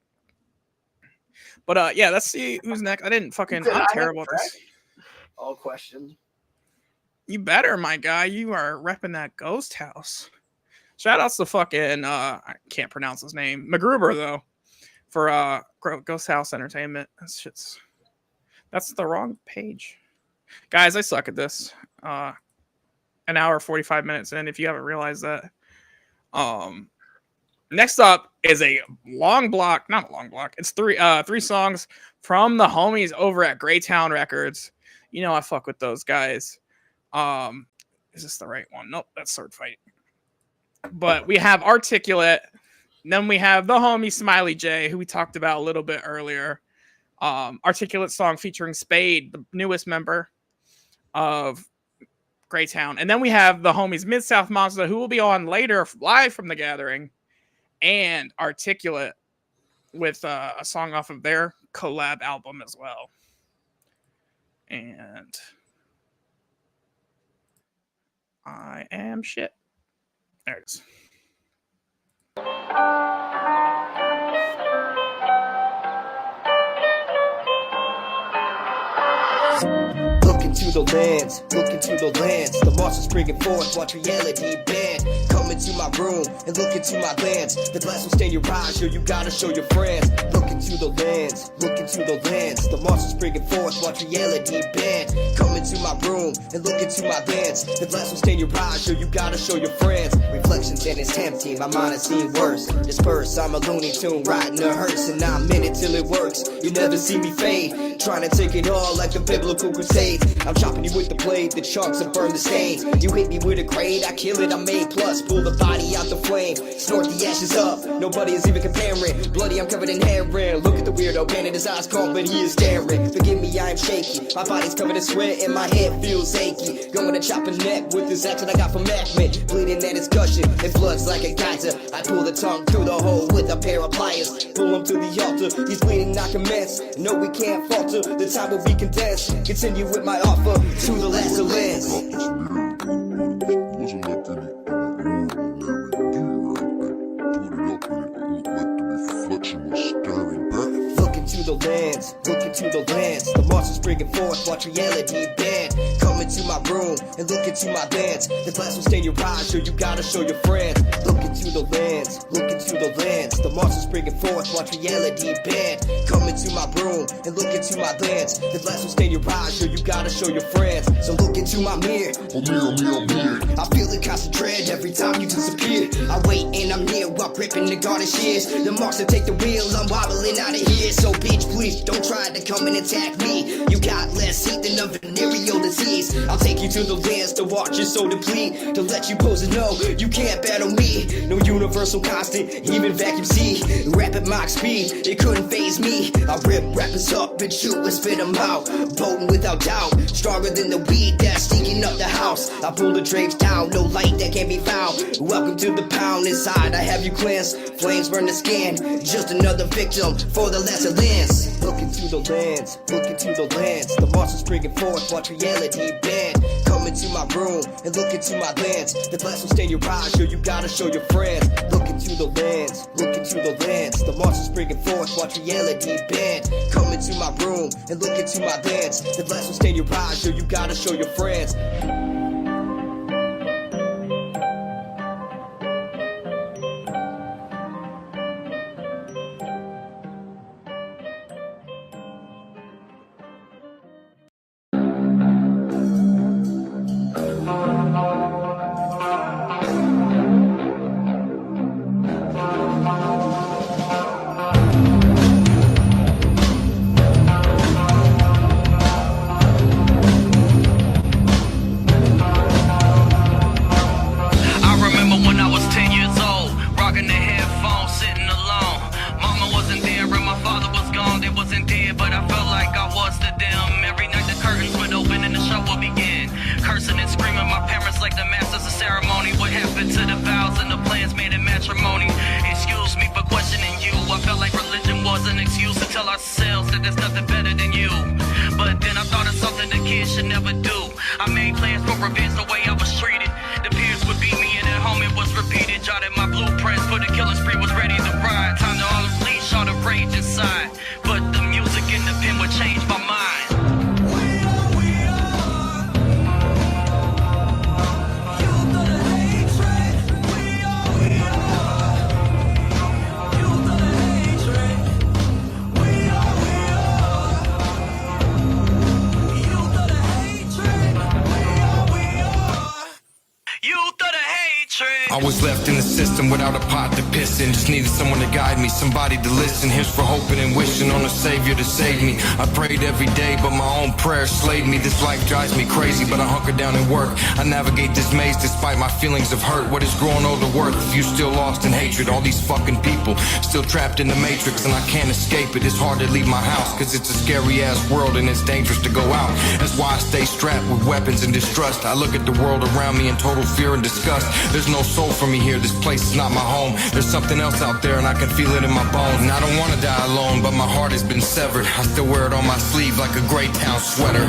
[SPEAKER 2] But yeah, let's see who's next. I'm terrible at this.
[SPEAKER 3] All questions.
[SPEAKER 2] You better, my guy. You are repping that ghost house. Shout outs to fucking I can't pronounce his name. MacGruber though. for Ghost House Entertainment. That's the wrong page. Guys, I suck at this. An hour 45 minutes in, if you haven't realized that. Next up is a long block, not a long block. It's three songs from the homies over at Greytown Records. You know I fuck with those guys. Is this the right one? Nope, that's Sword Fight. But we have Articulate. Then we have the homie Smiley J, who we talked about a little bit earlier. Articulate song featuring Spade, the newest member of Greytown. And then we have the homies Mid-South Monster, who will be on later live from the Gathering, and Articulate with a song off of their collab album as well. And I am shit. There it is.
[SPEAKER 17] Look into the lands, look into the lands. The monsters bringing forth, watch reality bend. Come into my room and look into my lands. The glass will stain your eyes, yo, you gotta show your friends. Look into the lands, look into the lands. The monsters bringing forth, watch reality bend. Come into my room and look into my lands. The glass will stain your eyes, yo, you gotta show your friends. Reflections and it's tempting, my mind has seen worse. Disperse, I'm a Looney Tune riding a hearse, and I'm in it till it works. You never see me fade, trying to take it all like the biblical crusade. I'm chopping you with the blade, the chunks and burn the stains. You hit me with a grade, I kill it, I made plus. Pull the body out the flame, snort the ashes up. Nobody is even comparing. Bloody, I'm covered in heroin. Look at the weirdo, painted his eyes calm, but he is staring. Forgive me, I am shaky. My body's covered in sweat and my head feels achy. Going to chop a neck with this action I got from Mackman. Bleeding and it's gushing, it floods like a geyser. I pull the tongue through the hole with a pair of pliers. Pull him to the altar, he's bleeding, I commence. No, we can't falter, the time will be condensed. Continue with my offer to the last of Look into the lands, look into the lands. The monsters bringing forth, watch reality bend. Come into my room and look into my lands. The glass will stain your eyes, so you gotta show your friends. Look into the lands, look into the lands. The monsters bringing forth, watch reality bend. Come into my room and look into my lands. The glass will stain your eyes, so you gotta show your friends. So look into my mirror. I feel the constant dread every time you disappear. I wait and I'm near while gripping the garden shears. The monster take the wheel, I'm wobbling out of here. So bitch, please don't try to come and attack me. You got less heat than a venereal disease. I'll take you to the lands to watch your soul deplete. To let you pose and know you can't battle me. No universal constant, even vacuum C. Rapid Mach speed, it couldn't phase me. I rip rappers up and shoot and spit them out. Potent without doubt, stronger than the weed that's stinking up the house. I pull the drapes down, no light that can be found. Welcome to the pound, inside I have you cleansed. Flames burn the skin, just another victim for the lesser lens. Look into the lands, look into the lands. The monsters bringing forth, watch reality bend. Come into my room and look into my lands. The glass will stain your eyes, yo, you gotta show your friends. Look into the lands, look into the lands. The monsters bringing forth, watch reality bend. Come into my room and look into my lands. The glass will stain your eyes, yo, you gotta show your friends.
[SPEAKER 18] I was left in the system without a pot to piss in. Just needed someone to guide me, somebody to listen. Here's for hoping and wishing on a savior to save me. I prayed every day, but my own prayers slayed me. This life drives me crazy, but I hunker down and work. I navigate this maze despite my feelings of hurt. What is growing older worth if you still lost in hatred? All these fucking people still trapped in the matrix, and I can't escape it. It's hard to leave my house, cause it's a scary ass world and it's dangerous to go out. That's why I stay strapped with weapons and distrust. I look at the world around me in total fear and disgust. There's no soul for me here, this place is not my home. There's something else out there and I can feel it in my bones. And I don't wanna die alone, but my heart has been severed. I still wear it on my sleeve like a Grey Town sweater.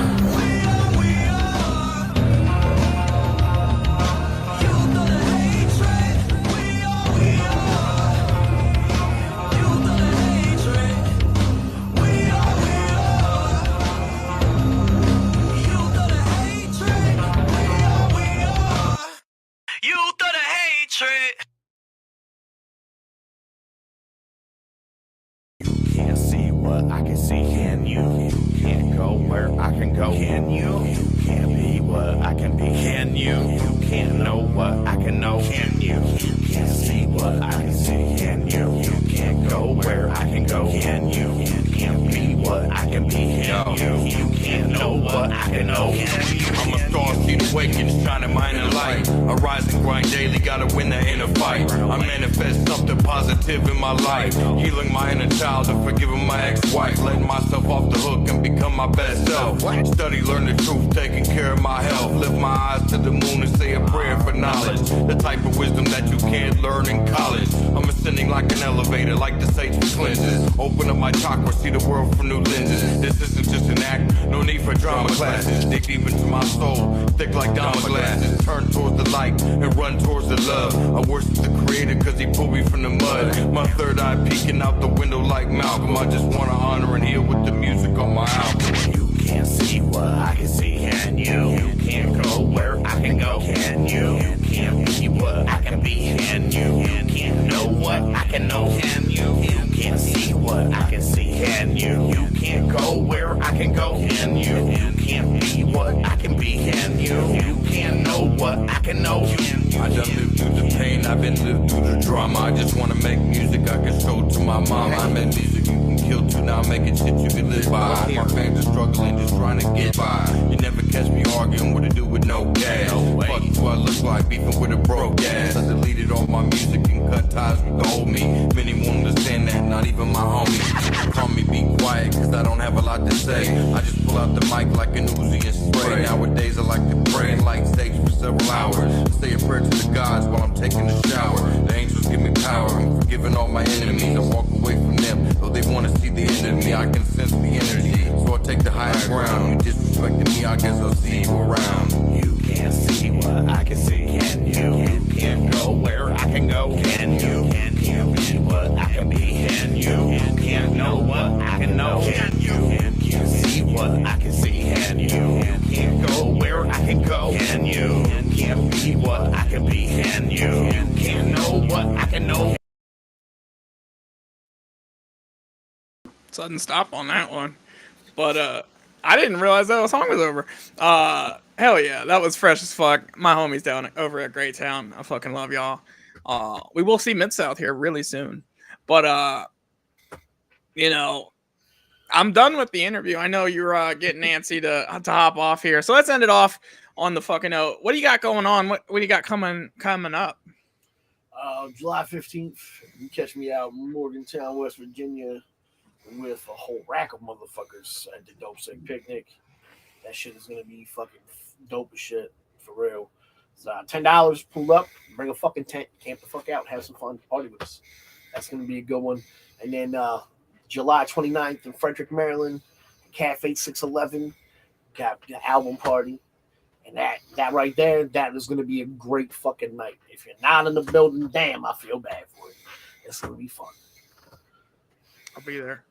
[SPEAKER 5] Can't see what I can see, can you? You can't go where I can go, can you? You can't be what I can be, can you? You can't know what I can know, can you? You can't see what I can see, can you? You can't go where I can go, can you? You can't be what I can be, can you? You can't know what I can know, can you?
[SPEAKER 18] I'm a star, see the awakens, shining my inner light. I rise and grind daily, gotta win the inner fight. I manifest something positive in my life, healing my inner child and forgiving my ex-wife, letting myself off the hook and become my best self. Study, learn the truth, taking care of my health. Lift my eyes to the moon and say a prayer for knowledge. The type of wisdom that you can't learn in college. I'm ascending like an elevator, like the sage for cleanses. Open up my chakra, see the world from new lenses. This isn't just an act, no need for drama classes. Dig deep into my soul, thick like diamond glasses. Turn towards the light and run towards the love. I worship the creator cause he pulled me from the mud. My third eye peeking out the window like Malcolm. I just wanna honor and heal with the music on my album.
[SPEAKER 5] You can't see what I can see, can you? You can't go where I can go, can you? You can't be what I can be, can you? You can't know what I can know, can you? You can't see what I can see, can you? You can't go where I can go, can you? You can't be what I can be, can you? You can't know what I can know, can you?
[SPEAKER 18] I done lived through the pain, I've been lived through the drama. I just wanna make music I can show to my mama. I made music you can kill to, now I'm making shit you can live by. My fans are struggling, just trying to get by. You never catch me arguing with a dude with no gas. Fuck who I look like, beefing with a broke ass. I deleted all my music and cut ties with the old me. Many won't understand that, not even my homies. Call me be quiet, cause I don't have a lot to say. I just pull out the mic like an Uzi and spray. Nowadays I like to pray and light stage for several hours. I say a prayer to the gods while I'm taking a shower. The angels give me power, I'm forgiving all my enemies. I walk away from them, though they wanna see the end of me. I can sense the energy, so I take the higher ground. You disrespecting me, I guess I'll see you around.
[SPEAKER 5] You can't see what I can see, can you? You can't go where I can go, can you? You can't be what I can be, can you? You can't know what I can know, can you? You can't see what I can see, can you? You can't go where I can go, can you? You can't be what I can be, can you? You can't know what I can know.
[SPEAKER 2] Sudden stop on that one, but I didn't realize that song was over. Hell yeah, that was fresh as fuck. My homies down over at Grey Town, I fucking love y'all. We will see Mid-South here really soon, but you know, I'm done with the interview. I know you're getting antsy to hop off here, so let's end it off on the fucking note. What do you got going on? What do you got coming up?
[SPEAKER 3] July 15th, you catch me out in Morgantown, West Virginia, with a whole rack of motherfuckers at the Dope Sick Picnic. That shit is gonna be fucking dope as shit, for real. It's $10. Pull up, bring a fucking tent, camp the fuck out, have some fun, party with us. That's gonna be a good one. And then July 29th in Frederick, Maryland, Cafe 611, got the album party. And that right there, that is gonna be a great fucking night. If you're not in the building, damn, I feel bad for you. It's gonna be fun.
[SPEAKER 2] I'll be there.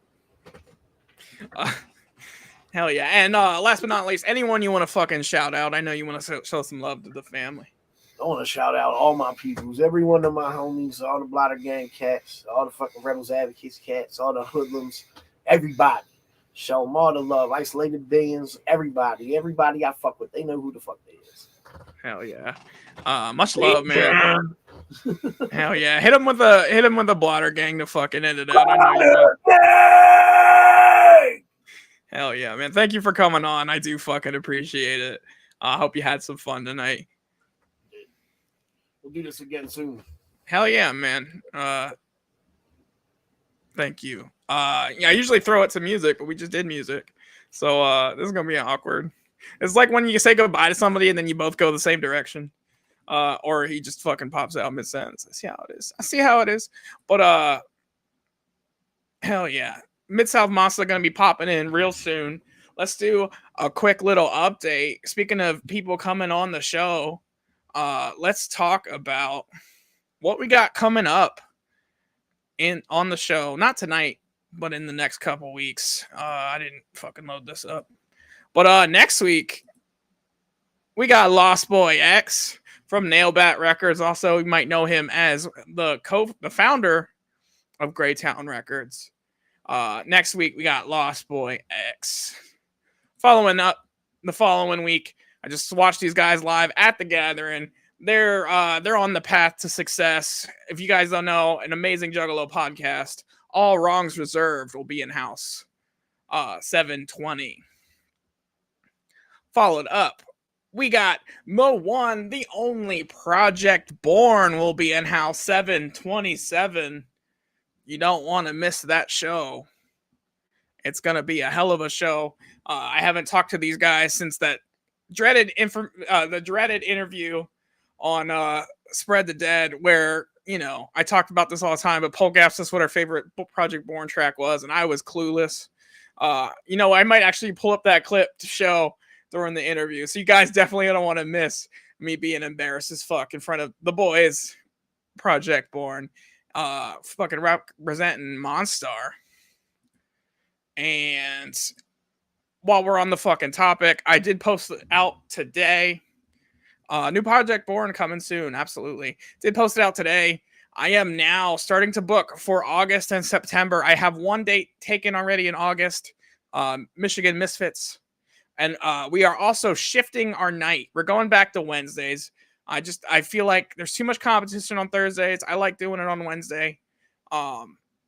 [SPEAKER 2] Hell yeah. And last but not least, anyone you want to fucking shout out? I know you want to show some love to the family.
[SPEAKER 3] I want to shout out all my peoples, every one of my homies, all the Blotter Gang cats, all the fucking Rebels Advocates cats, all the hoodlums, everybody. Show them all the love. Isolated Billions, everybody I fuck with. They know who the fuck they is.
[SPEAKER 2] Hell yeah. Much love, man. Hell yeah. Hit him with a blotter gang to fucking end it out. I know you will. Hell yeah, man. Thank you for coming on. I do fucking appreciate it. I hope you had some fun tonight.
[SPEAKER 3] We'll do this again soon.
[SPEAKER 2] Hell yeah, man. Thank you. I usually throw it to music, but we just did music. So this is gonna be awkward. It's like when you say goodbye to somebody and then you both go the same direction. Or he just fucking pops out mid-sentence. I see how it is. But hell yeah. Mid-South Monster gonna be popping in real soon. Let's do a quick little update. Speaking of people coming on the show, let's talk about what we got coming up on the show. Not tonight, but in the next couple weeks. I didn't fucking load this up. But next week, we got Lost Boy X from Nailbat Records. Also, you might know him as the founder of Greytown Records. Next week, we got Lost Boy X. Following up the following week, I just watched these guys live at the Gathering. They're on the path to success. If you guys don't know, an amazing Juggalo podcast, All Wrongs Reserved, will be in house 7/20. Followed up, we got the one, the only Project Born will be in house 7/27. You don't want to miss that show. It's going to be a hell of a show. I haven't talked to these guys since that dreaded interview on Spread the Dead, where, you know, I talked about this all the time, but Polk asked us what our favorite Project Born track was, and I was clueless. You know, I might actually pull up that clip to show during the interview. So you guys definitely don't want to miss me being embarrassed as fuck in front of the boys, Project Born, fucking representing Monstar. And while we're on the fucking topic, I did post it out today. New Project Born coming soon. Absolutely. Did post it out today. I am now starting to book for August and September. I have one date taken already in August, Michigan Misfits. And we are also shifting our night. We're going back to Wednesdays. I feel like there's too much competition on Thursdays. I like doing it on Wednesday.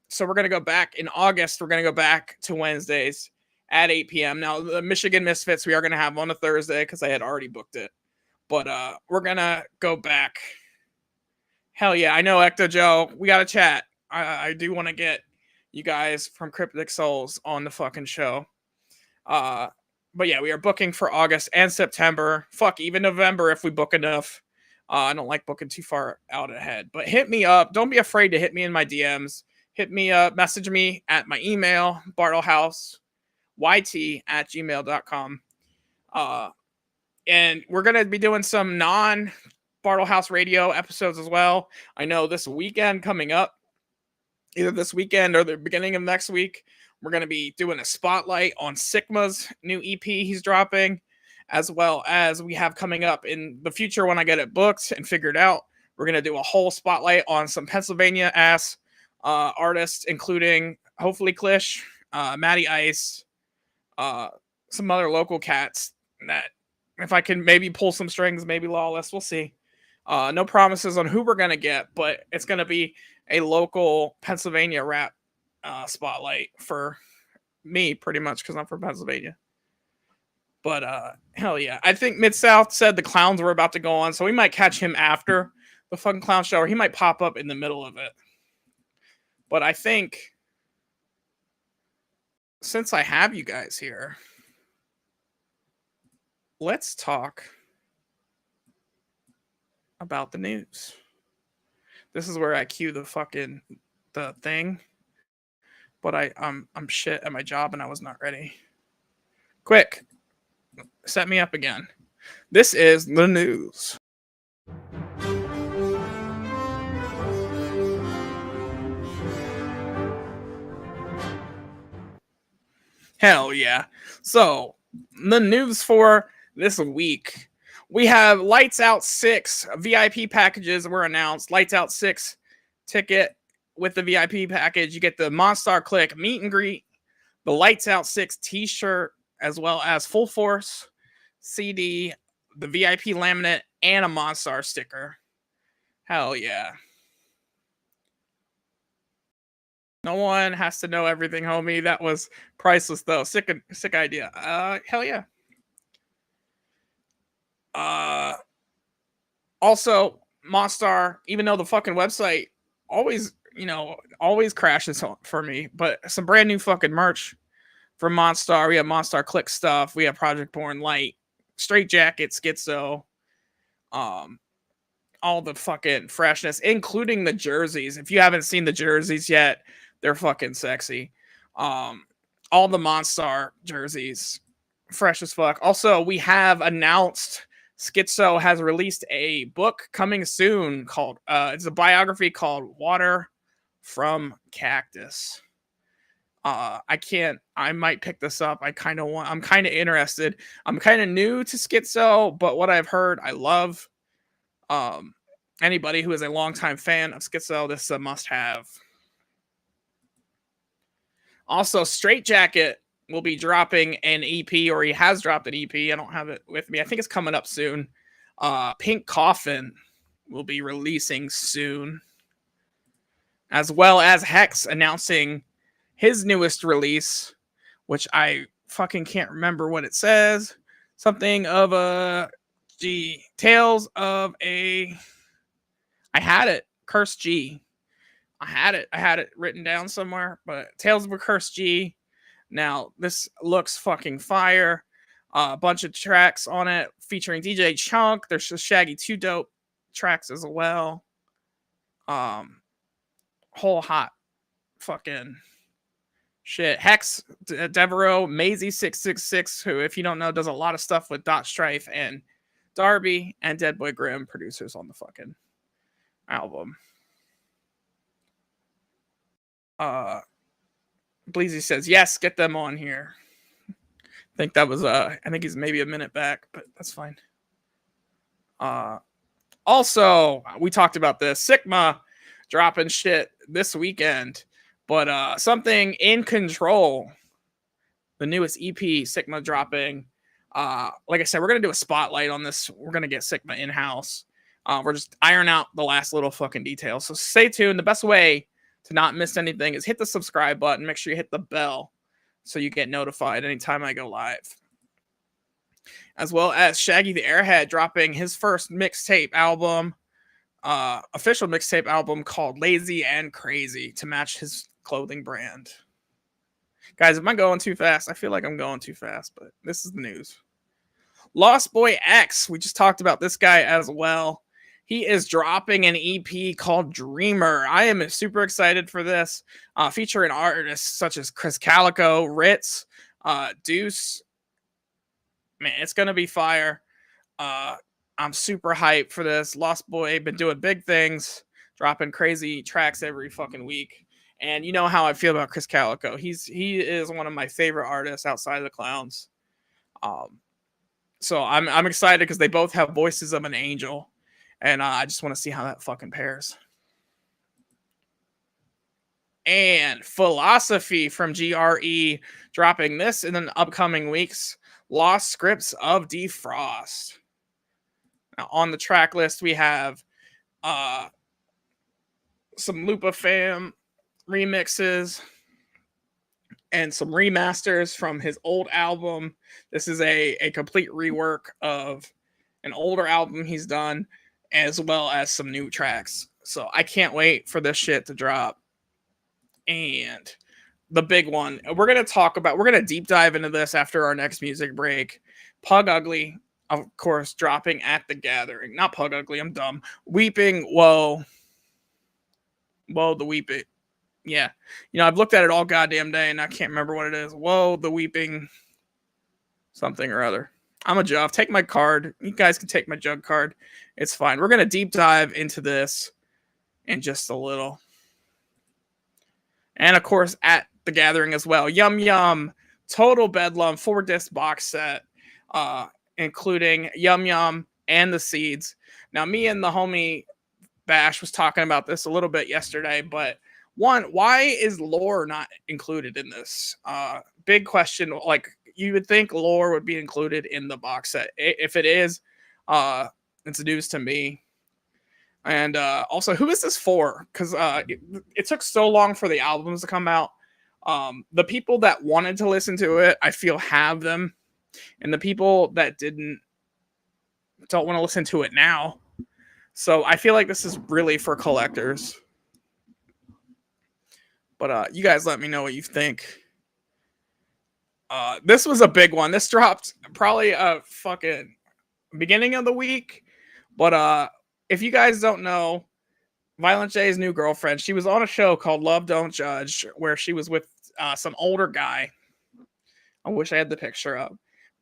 [SPEAKER 2] So we're going to go back in August. We're going to go back to Wednesdays at 8 p.m. Now, the Michigan Misfits, we are going to have on a Thursday because I had already booked it. But we're going to go back. Hell yeah. I know, Ecto Joe. We got to chat. I do want to get you guys from Cryptic Souls on the fucking show. But yeah, we are booking for August and September. Fuck, even November if we book enough. I don't like booking too far out ahead. But hit me up. Don't be afraid to hit me in my DMs. Hit me up. Message me at my email, bartlehouseyt@gmail.com. And we're going to be doing some non-Bartlehouse Radio episodes as well. I know this weekend coming up, either this weekend or the beginning of next week, we're going to be doing a spotlight on Sigma's new EP he's dropping, as well as we have coming up in the future when I get it booked and figured out. We're going to do a whole spotlight on some Pennsylvania-ass artists, including hopefully Klish, Matty Ice, some other local cats that if I can maybe pull some strings, maybe Lawless, we'll see. No promises on who we're going to get, but it's going to be a local Pennsylvania rap spotlight for me, pretty much, because I'm from Pennsylvania. But hell yeah. I think Mid-South said the Clowns were about to go on, so we might catch him after the fucking clown show, or he might pop up in the middle of it. But I think since I have you guys here, let's talk about the news. This is where I cue the thing. But I'm shit at my job and I was not ready. Quick, set me up again. This is the news. Hell yeah. So, the news for this week. We have Lights Out 6 VIP packages were announced. Lights Out 6 ticket with the VIP package. You get the Monstar Click meet and greet, the Lights Out 6 t-shirt, as well as Full Force CD, the VIP laminate, and a Monstar sticker. Hell yeah. No one has to know everything, homie. That was priceless, though. Sick idea. Hell yeah. Also, Monstar, even though the fucking website always, always crashes for me, but some brand new fucking merch from Monstar. We have Monstar Click stuff. We have Project Born Light, Straight Jacket, Schizo, all the fucking freshness, including the jerseys. If you haven't seen the jerseys yet, they're fucking sexy. All the Monstar jerseys, fresh as fuck. Also, we have announced Schizo has released a book coming soon called it's a biography called Water from Cactus. I might pick this up. I'm kind of interested. I'm kind of new to Schizo, but what I've heard I love. Anybody who is a longtime fan of Schizo, this is a must have. Also, Straight Jacket will be dropping an EP, or he has dropped an EP. I don't have it with me. I think it's coming up soon. Pink Coffin will be releasing soon, as well as Hex announcing his newest release, which I fucking can't remember what it says. Something of a Tales of a... I had it. Cursed G. I had it written down somewhere, but Tales of a Cursed G. Now, this looks fucking fire. A bunch of tracks on it featuring DJ Chunk. There's just Shaggy 2 dope tracks as well. Whole hot fucking shit. Hex, Devereaux, Maisie666, who, if you don't know, does a lot of stuff with Dot Strife and Darby, and Dead Boy Grimm, producers on the fucking album. Bleezy says, yes, get them on here. I think that was, I think he's maybe a minute back, but that's fine. Also, we talked about this. Sigma dropping shit this weekend, but something in control. The newest EP, Sigma dropping. Like I said, we're going to do a spotlight on this. We're going to get Sigma in-house. We're just iron out the last little fucking details. So stay tuned. The best way to not miss anything is hit the subscribe button. Make sure you hit the bell so you get notified anytime I go live. As well as Shaggy the Airhead dropping his first mixtape album, official mixtape album called Lazy and Crazy to match his clothing brand. Guys, am I going too fast? I feel like I'm going too fast, but this is the news. Lost Boy X, we just talked about this guy as well. He is dropping an EP called Dreamer. I am super excited for this, featuring artists such as Chris Calico, Ritz, Deuce. Man, it's going to be fire. I'm super hyped for this. Lost Boy been doing big things, dropping crazy tracks every fucking week. And you know how I feel about Chris Calico. He is one of my favorite artists outside of the Clowns. So I'm excited because they both have voices of an angel. And I just want to see how that fucking pairs. And Philosophy from GRE dropping this in the upcoming weeks. Lost Scripts of Defrost. Now, on the track list, we have some Lupa Fam remixes and some remasters from his old album. This is a complete rework of an older album he's done, as well as some new tracks. So I can't wait for this shit to drop. And the big one, we're going to deep dive into this after our next music break. Pug Ugly, of course, dropping at the Gathering. Not Pug Ugly, I'm dumb. Weeping, Whoa, the Weeping. Yeah. I've looked at it all goddamn day and I can't remember what it is. Whoa, the Weeping something or other. I'm a Jeff. Take my card. You guys can take my jug card. It's fine. We're going to deep dive into this in just a little. And, of course, at the Gathering as well. Yum Yum, Total Bedlam, 4-disc box set, including Yum Yum and The Seeds. Now, me and the homie Bash was talking about this a little bit yesterday, but one, why is lore not included in this? Big question. Like, you would think lore would be included in the box set. If it is, it's news to me. And also, who is this for? Because it took so long for the albums to come out. The people that wanted to listen to it, I feel, have them. And the people that don't want to listen to it now. So I feel like this is really for collectors. But you guys let me know what you think. This was a big one. This dropped probably fucking beginning of the week. But if you guys don't know, Violent J's new girlfriend, she was on a show called Love Don't Judge, where she was with some older guy. I wish I had the picture up.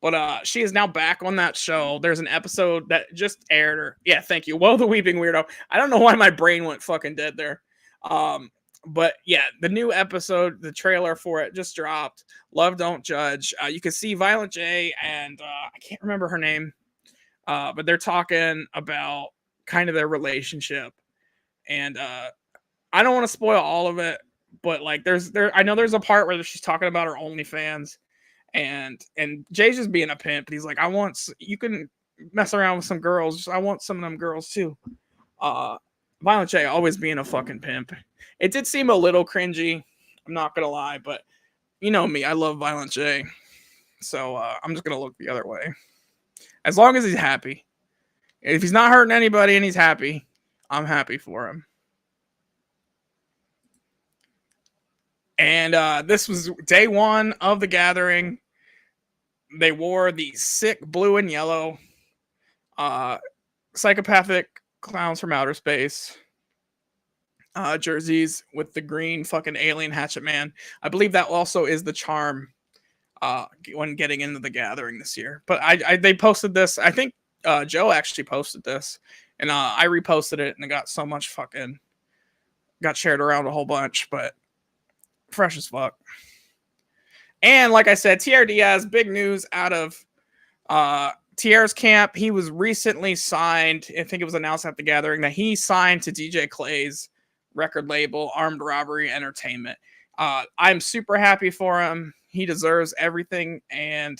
[SPEAKER 2] But she is now back on that show. There's an episode that just aired her. Yeah, thank you. Whoa, the Weeping Weirdo. I don't know why my brain went fucking dead there. But yeah, the new episode, the trailer for it just dropped. Love Don't Judge. You can see Violent J and I can't remember her name. But they're talking about kind of their relationship. And I don't want to spoil all of it, but like I know there's a part where she's talking about her OnlyFans. And Jay's just being a pimp. He's like, you can mess around with some girls. I want some of them girls too. Violent J always being a fucking pimp. It did seem a little cringy. I'm not going to lie, but you know me. I love Violent J. So I'm just going to look the other way. As long as he's happy. If he's not hurting anybody and he's happy, I'm happy for him. And this was day one of the gathering. They wore the sick blue and yellow psychopathic clowns from outer space jerseys with the green fucking alien hatchet man. I believe that also is the charm when getting into the gathering this year. But they posted this. I think Joe actually posted this, and I reposted it, and it got so much fucking got shared around a whole bunch. But fresh as fuck. And like I said, TR Diaz, big news out of TR's camp. He was recently signed. I think it was announced at the gathering that he signed to DJ Clay's record label, Armed Robbery Entertainment. I'm super happy for him. He deserves everything and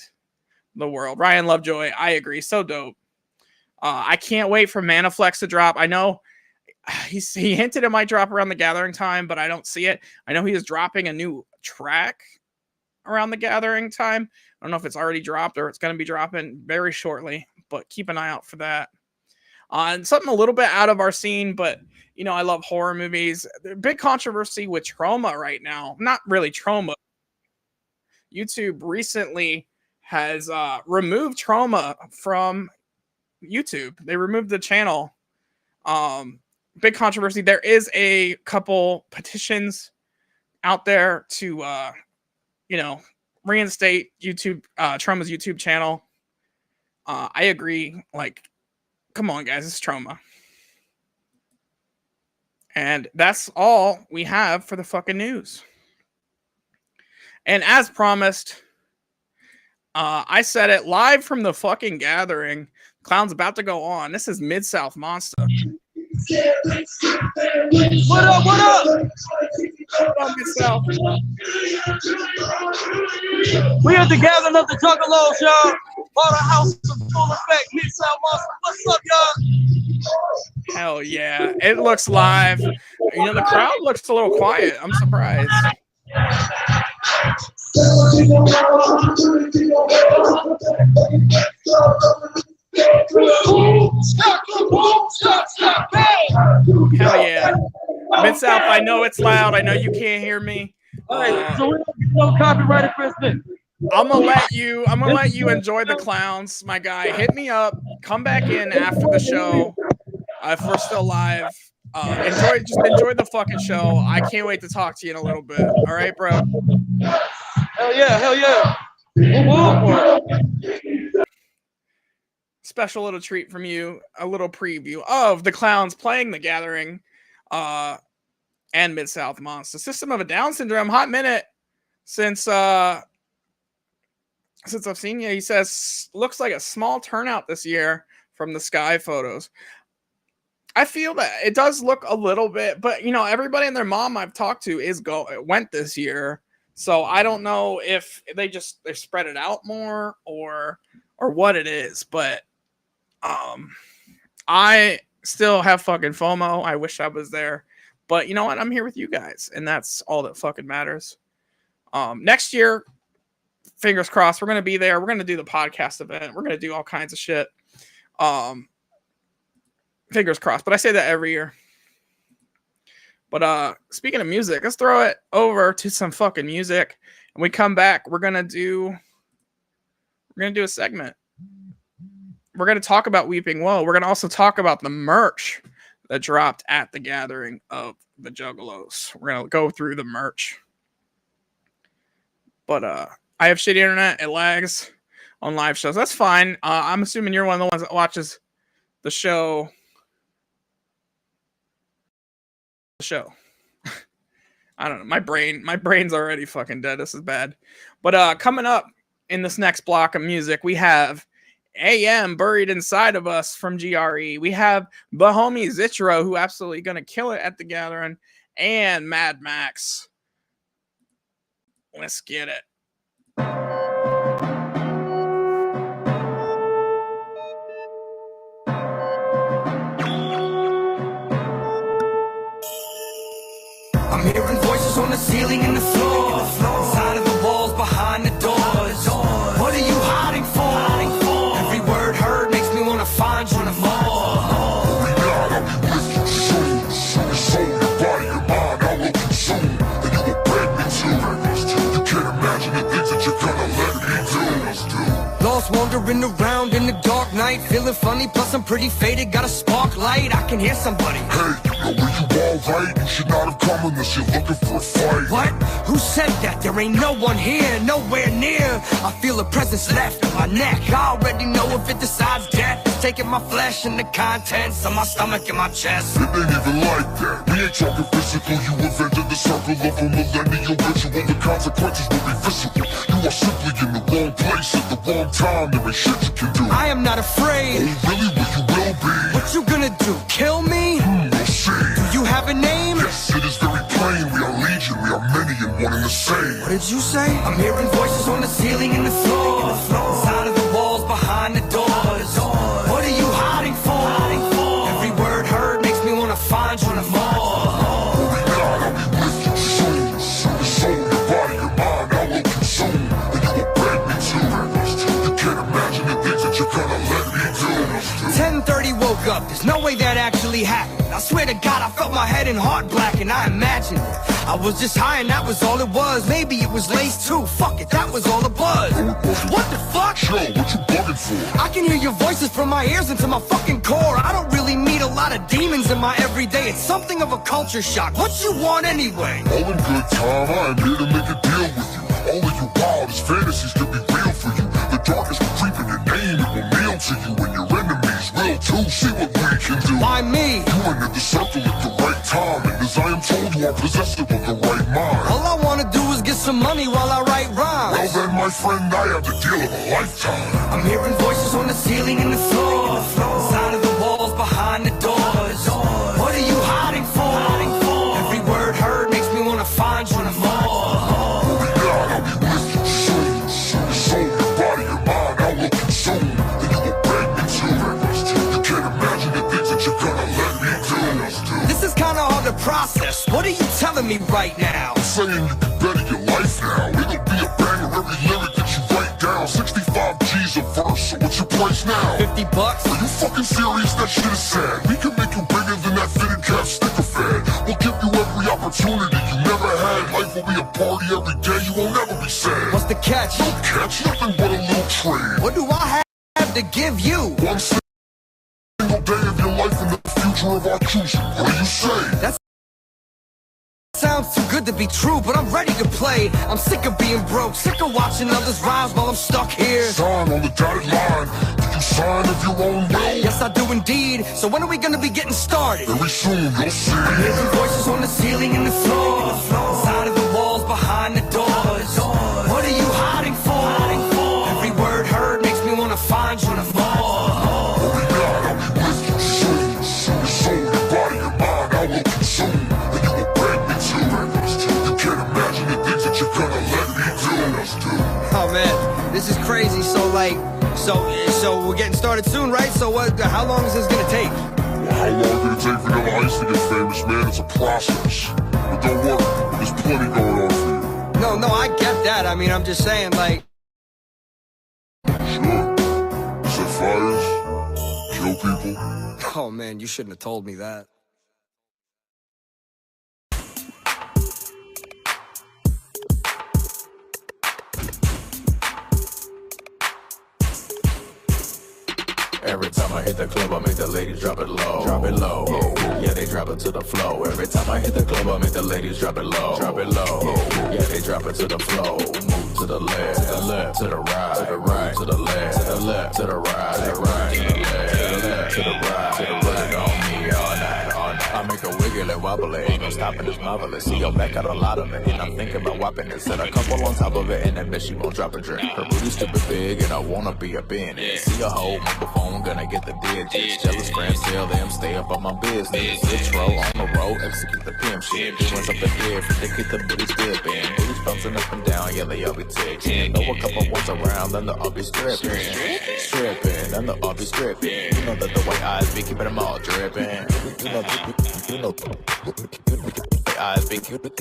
[SPEAKER 2] the world. Ryan Lovejoy, I agree. So dope. I can't wait for Manaflex to drop. I know he hinted it might drop around the gathering time, but I don't see it. I know he is dropping a new track around the gathering time. I don't know if it's already dropped or it's going to be dropping very shortly, but keep an eye out for that. And something a little bit out of our scene, but you know, I love horror movies. Big controversy with Trauma right now. Not really Trauma. YouTube recently has removed Trauma from YouTube. They removed the channel. Big controversy. There is a couple petitions out there to reinstate YouTube, Trauma's YouTube channel. I agree. Like, come on, guys, it's Trauma. And that's all we have for the fucking news. And as promised, I said it live from the fucking gathering. Clown's about to go on. This is Mid-South Monster.
[SPEAKER 19] What up? What up?
[SPEAKER 2] What up, Mid-South?
[SPEAKER 19] We at the gathering of the Juggalos, y'all. Bartlehouse in full effect. Mid-South Monster. What's up, y'all?
[SPEAKER 2] Hell yeah. It looks live. You know, the crowd looks a little quiet. I'm surprised. Hell yeah. Mid-South, I know it's loud. I know you can't hear me.
[SPEAKER 19] All right, so we don't get no copyright infringement.
[SPEAKER 2] I'm gonna let you enjoy the clowns, my guy. Hit me up. Come back in after the show. If we're still live. Enjoy the fucking show. I can't wait to talk to you in a little bit. All right, bro.
[SPEAKER 19] Hell yeah, hell yeah. Woo-woo.
[SPEAKER 2] Special little treat from you, a little preview of the clowns playing the gathering and Mid-South Monster. System of a Down Syndrome. Hot minute since I've seen you. He says looks like a small turnout this year from the sky photos. I feel that it does look a little bit, but you know, everybody and their mom I've talked to went this year. So I don't know if they spread it out more or what it is, but I still have fucking FOMO. I wish I was there. But you know what? I'm here with you guys, and that's all that fucking matters. Next year, fingers crossed, we're going to be there. We're going to do the podcast event. We're going to do all kinds of shit. Fingers crossed. But I say that every year. But speaking of music, let's throw it over to some fucking music. And we come back, we're going to do a segment. We're going to talk about Weeping Woe. We're going to also talk about the merch that dropped at the gathering of the Juggalos. We're going to go through the merch. But I have shitty internet. It lags on live shows. That's fine. I'm assuming you're one of the ones that watches the show. I don't know. My brain's already fucking dead. This is bad. But coming up in this next block of music, we have AM Buried Inside of Us from GRE. We have the homie Zitro, who absolutely gonna kill it at the gathering, and Mad Max. Let's get it.
[SPEAKER 4] I'm hearing voices on the ceiling and the floor, inside of the walls, behind the doors. What are you hiding for? Every word heard makes me wanna find you more.
[SPEAKER 20] Every night I'll be with you soon. Your soul, your body, your mind, I will consume. And you will beg me to. You can't imagine the things that you're gonna let me do.
[SPEAKER 4] Lost wandering around in the dark night, feeling funny, plus I'm pretty faded, got a spark light, I can hear somebody.
[SPEAKER 20] Hey, yo, were you alright? You should not have come unless you're looking for a fight.
[SPEAKER 4] What? Who said that? There ain't no one here, nowhere near. I feel a presence left in my neck. I already know if it decides death, it's taking my flesh and the contents of my stomach and my chest.
[SPEAKER 20] It ain't even like that. We ain't talking physical. You have entered the circle of a millennial ritual. The consequences will be visceral. You are simply in the wrong place at the wrong time. There ain't shit you can do.
[SPEAKER 4] I am not afraid.
[SPEAKER 20] Oh, really? Well, you will be.
[SPEAKER 4] What you gonna do? Kill me?
[SPEAKER 20] We'll see.
[SPEAKER 4] Do you have a name?
[SPEAKER 20] Yes, it is very plain. We are legion. We are many and one and the same.
[SPEAKER 4] What did you say? I'm hearing voices on the ceiling and the floor, inside of the walls, behind the doors. What are you hiding for? Every word heard makes me wanna find you more.
[SPEAKER 20] Every night I'll be with you soon. Your soul, your body, your mind, I will consume. And you will beg me to. You can't imagine the things that you're gonna let me do.
[SPEAKER 4] 10:30 woke up, there's no way that actually happened. I swear to God, I felt my head and heart black and I imagined it. I was just high and that was all it was. Maybe it was laced too, fuck it, that was all the buzz. What the fuck?
[SPEAKER 20] Yo, what you bugging for?
[SPEAKER 4] I can hear your voices from my ears into my fucking core. I don't really meet a lot of demons in my everyday. It's something of a culture shock. What you want anyway?
[SPEAKER 20] All in good time, I am here to make a deal with you. All of your wildest fantasies could be real for you. The darkness will creep in your name, it will kneel to you. And your enemies will too, see what we can do.
[SPEAKER 4] Why me?
[SPEAKER 20] You entered the circle at the right time. And as I am told, you are possessive of the right mind.
[SPEAKER 4] All I wanna do is get some money while I write rhymes.
[SPEAKER 20] Well then, my friend, I have the deal of a lifetime.
[SPEAKER 4] I'm hearing voices on the ceiling and the floor, inside of the walls, behind the doors. What are you hiding for? Every word heard makes me wanna find you more.
[SPEAKER 20] Every night I'll be with you soon. Your soul, your body, your mind, I will consume. And you will beg me to. You can't imagine the things that you're gonna let me do.
[SPEAKER 4] This is kinda hard to process. What are you telling me right now?
[SPEAKER 20] I'm saying you can better your life now. It'll be a banger every lyric that you write down. 65 G's a verse, so what's your price now?
[SPEAKER 4] $50?
[SPEAKER 20] Are you fucking serious? That shit is sad. We can make you bigger than that fitted cap sticker fad. We'll give you every opportunity you never had. Life will be a party every day, you won't ever be sad.
[SPEAKER 4] What's the catch?
[SPEAKER 20] No catch, nothing but a little trade.
[SPEAKER 4] What do I have to give you?
[SPEAKER 20] One single day of your life in the future of our choosing. What do you say?
[SPEAKER 4] That sounds too good to be true, but I'm ready to play. I'm sick of being broke, sick of watching others rise while I'm stuck here.
[SPEAKER 20] Sign on the dotted line. Did you sign of your own will?
[SPEAKER 4] Yes, I do indeed. So when are we gonna be getting started?
[SPEAKER 20] Very soon, you'll see.
[SPEAKER 4] I'm hearing voices on the ceiling and the floor, inside of the walls, behind the doors. What are you hiding for? Every word heard makes me wanna find you more.
[SPEAKER 20] Every night I'll be with you soon. Your soul, your body, your mind, I will consume. And you will beg me to. You can't imagine the things that you're gonna let me do.
[SPEAKER 4] Oh man, this is crazy. So we're getting started soon, right? So how long is this gonna take?
[SPEAKER 20] How long did it take Vanilla Ice to get famous, man? It's a process. But don't worry, there's plenty going on for you.
[SPEAKER 17] No, I get that. I mean, I'm just saying, like...
[SPEAKER 20] Sure. Set fires, kill people.
[SPEAKER 17] Oh, man, you shouldn't have told me that.
[SPEAKER 21] Every time I hit the club, I make the ladies drop it low. Drop it low. Yeah, they drop it to the floor. Every time I hit the club, I make the ladies drop it low. Drop it low. Yeah, they drop it to the floor. Move to the left, to the left, to the right, to the right, to the left, to the left, to the right, to the right, to the left, to the left, to the right, to the right. On me all night, all night. I make a wiggle and wobble it. Ain't no stopping, it's marvelous. See your back got a lot of it, and I'm thinking about whopping it. Set a couple on top of it, and I bet she won't drop a drink. Her booty stupid big, and I wanna be up in it. See a whole microphone, gonna get the digits. Jealous friends tell them stay up on my business. Intro on the road, execute the pimp shit. Doing something different, they keep the booty stipping. Booties bouncing up and down, yeah, they all be ticking. Know a couple ones around, then they'll all be stripping. Stripping, then they'll all be stripping. You know that the white eyes be keeping them all dripping. You know the eyes be dripping. You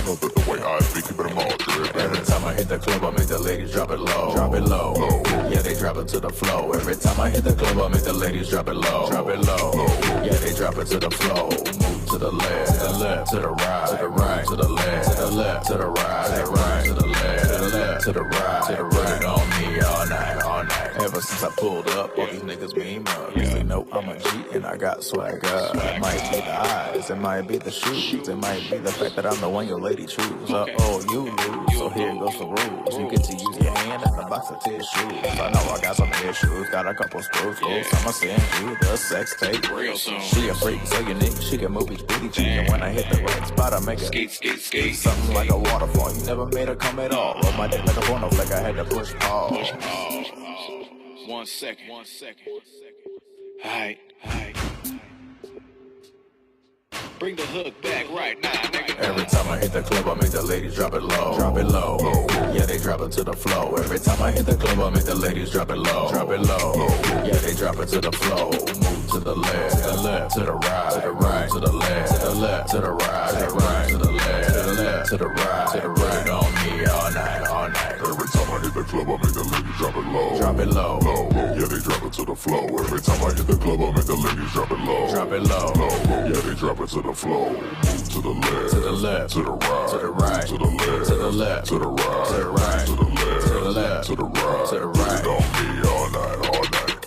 [SPEAKER 21] know that the white eyes be keeping them all dripping. Every time I hit the club, I make the ladies drop it low. Drop it low. Yeah, they drop it to the floor. Every time I hit the club, I make the ladies drop it low. Drop it low. Yeah, they drop it to the floor. Move to the left, to the left, to the right, to the right, to the left, to the left, to the right, to the right, to the left, to the left, to the right, to the right. On me all night, all night. Ever since I pulled up, all these niggas be mugs. They know I'm a G and I got swagger. It might be the eyes, it might be the shoes, it might be the fact that I'm the one your lady choose. You lose, so here goes the rules. You get to use your hand and a box of tissues. I know I got some issues, got a couple screws loose. I'ma send you the sex tape. Real soon. She a freak, so unique, she can move each booty cheek. And when I hit the right spot, I make it skate. Something like a waterfall, you never made her come at all. Roll my dick like a porno flick, I had to push pause.
[SPEAKER 22] 1 second. Alright. Bring the hook back right now, nigga.
[SPEAKER 21] Every time I hit the club, I make the ladies drop it low. Drop it low. Yeah, they drop it to the floor. Every time I hit the club, I make the ladies drop it low. Drop it low. Yeah, they drop it to the floor. Move to the left, to the left, to the right, to the right, to the left, to the left, to the right, to the right, to the left, to the left, to the right, to the right. On me all night, all night.
[SPEAKER 20] Every time I hit the club, I make the ladies drop it low.
[SPEAKER 21] Drop it low.
[SPEAKER 20] Yeah, they drop it to the floor. Every time I hit the club, I make the ladies drop it low.
[SPEAKER 21] Drop it low.
[SPEAKER 20] Yeah, they drop it to the floor. Move to the left,
[SPEAKER 21] to the left,
[SPEAKER 20] to the right,
[SPEAKER 21] to the right,
[SPEAKER 20] to the left,
[SPEAKER 21] to the left,
[SPEAKER 20] to the right,
[SPEAKER 21] to the right,
[SPEAKER 20] to the left,
[SPEAKER 21] to the left,
[SPEAKER 20] to the right,
[SPEAKER 21] to the right.
[SPEAKER 20] On me all night, all night.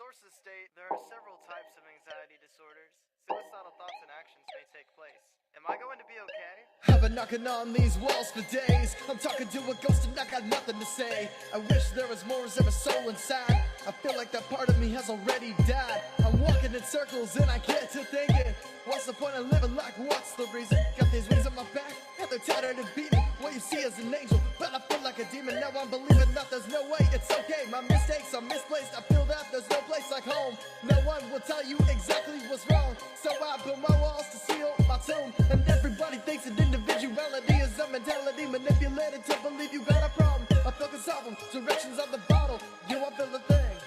[SPEAKER 23] Sources state there are several types of anxiety disorders. Suicidal thoughts and actions may take place. Am I going to be okay?
[SPEAKER 24] I've been knocking on these walls for days. I'm talking to a ghost and I got nothing to say. I wish there was more of a soul inside. I feel like that part of me has already died. I'm walking in circles and I get to thinking, what's the point of living? Like, what's the reason? Got these wings on my back and they're tattered and beaten. What you see is an angel, but I feel like a demon. Now I'm believing that there's no way. It's okay, my mistakes are misplaced. I feel that there's no place like home. No one will tell you exactly what's wrong. So I build my walls to seal my tomb. And everybody thinks that individuality is a mentality manipulated to believe you got a problem. I feel can solve them. Directions on the bottle. You won't feel a thing.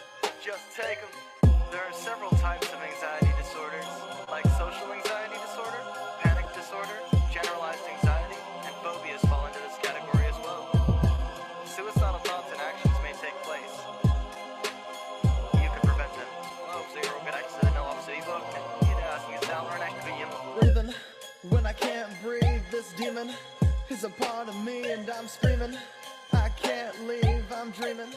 [SPEAKER 23] Just take them. There are several types of anxiety disorders, like social anxiety disorder, panic disorder, generalized anxiety, and phobias fall into this category as well. Suicidal thoughts and actions may take place. You can prevent them.
[SPEAKER 24] Breathing when I can't breathe. This demon is a part of me and I'm screaming. I can't leave, I'm dreaming,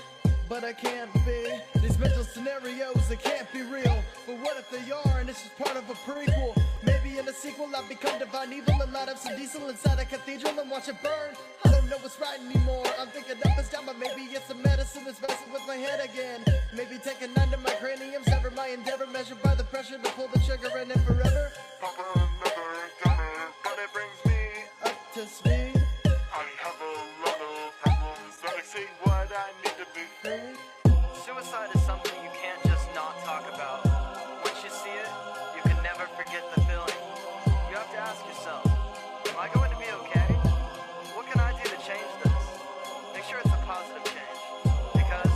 [SPEAKER 24] but I can't be. These mental scenarios, they can't be real. But what if they are and it's just part of a prequel? Maybe in a sequel I've become divine evil and light up some diesel inside a cathedral and watch it burn. I don't know what's right anymore. I'm thinking up and down, but maybe it's the medicine that's messing with my head again. Maybe taking under my cranium, sever my endeavor, measured by the pressure to pull the trigger and then forever.
[SPEAKER 23] But it brings me
[SPEAKER 24] up to speed.
[SPEAKER 23] I have a lot of problems that exceed what I need to be free. Suicide is something you can't just not talk about. Once you see it, you can never forget the feeling. You have to ask yourself, am I going to be okay? What can I do to change this? Make sure it's a positive change. Because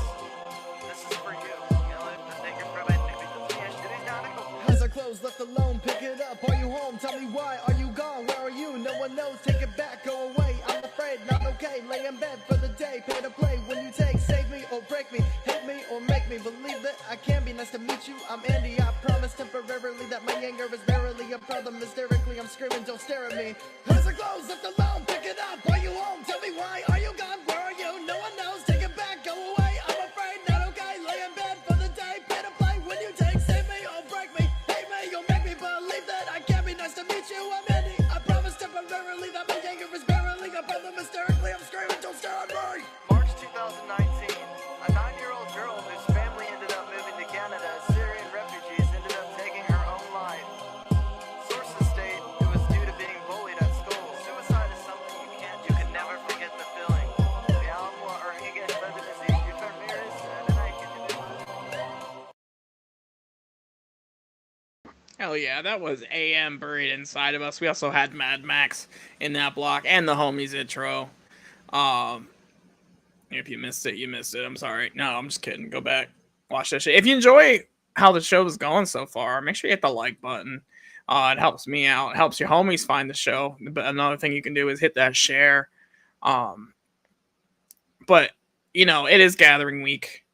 [SPEAKER 24] home? Tell me why are you gone? Where are you? No one knows. Take it back, go away. I'm afraid, not okay. Lay in bed for the day, pay to play. When you take, save me or break me, hate me or make me believe that I can be. Nice to meet you. I'm Andy. I promise temporarily that my anger is barely a problem. Hysterically, I'm screaming. Don't stare at me. Eyes are closed, left alone. Pick it up. Are you home? Tell me why are you gone? Where are you? No one knows. Take it back, go away. I'm afraid, not okay. Lay in bed for the day, pay to play. When you take, save me or break me, hate me or make me believe that I can be. Nice to meet you. I'm Andy. I promise temporarily that my anger is barely a problem. Hysterically, I'm screaming. Don't stare at me.
[SPEAKER 23] March 2019, a 9-year-old girl whose family ended up moving to Canada as Syrian refugees ended up taking her own life. Sources state it was due to being bullied at school. Suicide is something you can never forget the feeling. The album or again, whether it's the future mirrors, and I can do it.
[SPEAKER 2] Hell yeah, that was AM Buried Inside of Us. We also had Mad Max in that block and the Homies intro. If you missed it, you missed it. I'm sorry. No, I'm just kidding. Go back, watch that shit. If you enjoy how the show is going so far, make sure you hit the like button. It helps me out. It helps your homies find the show. But another thing you can do is hit that share. But, you know, it is gathering week.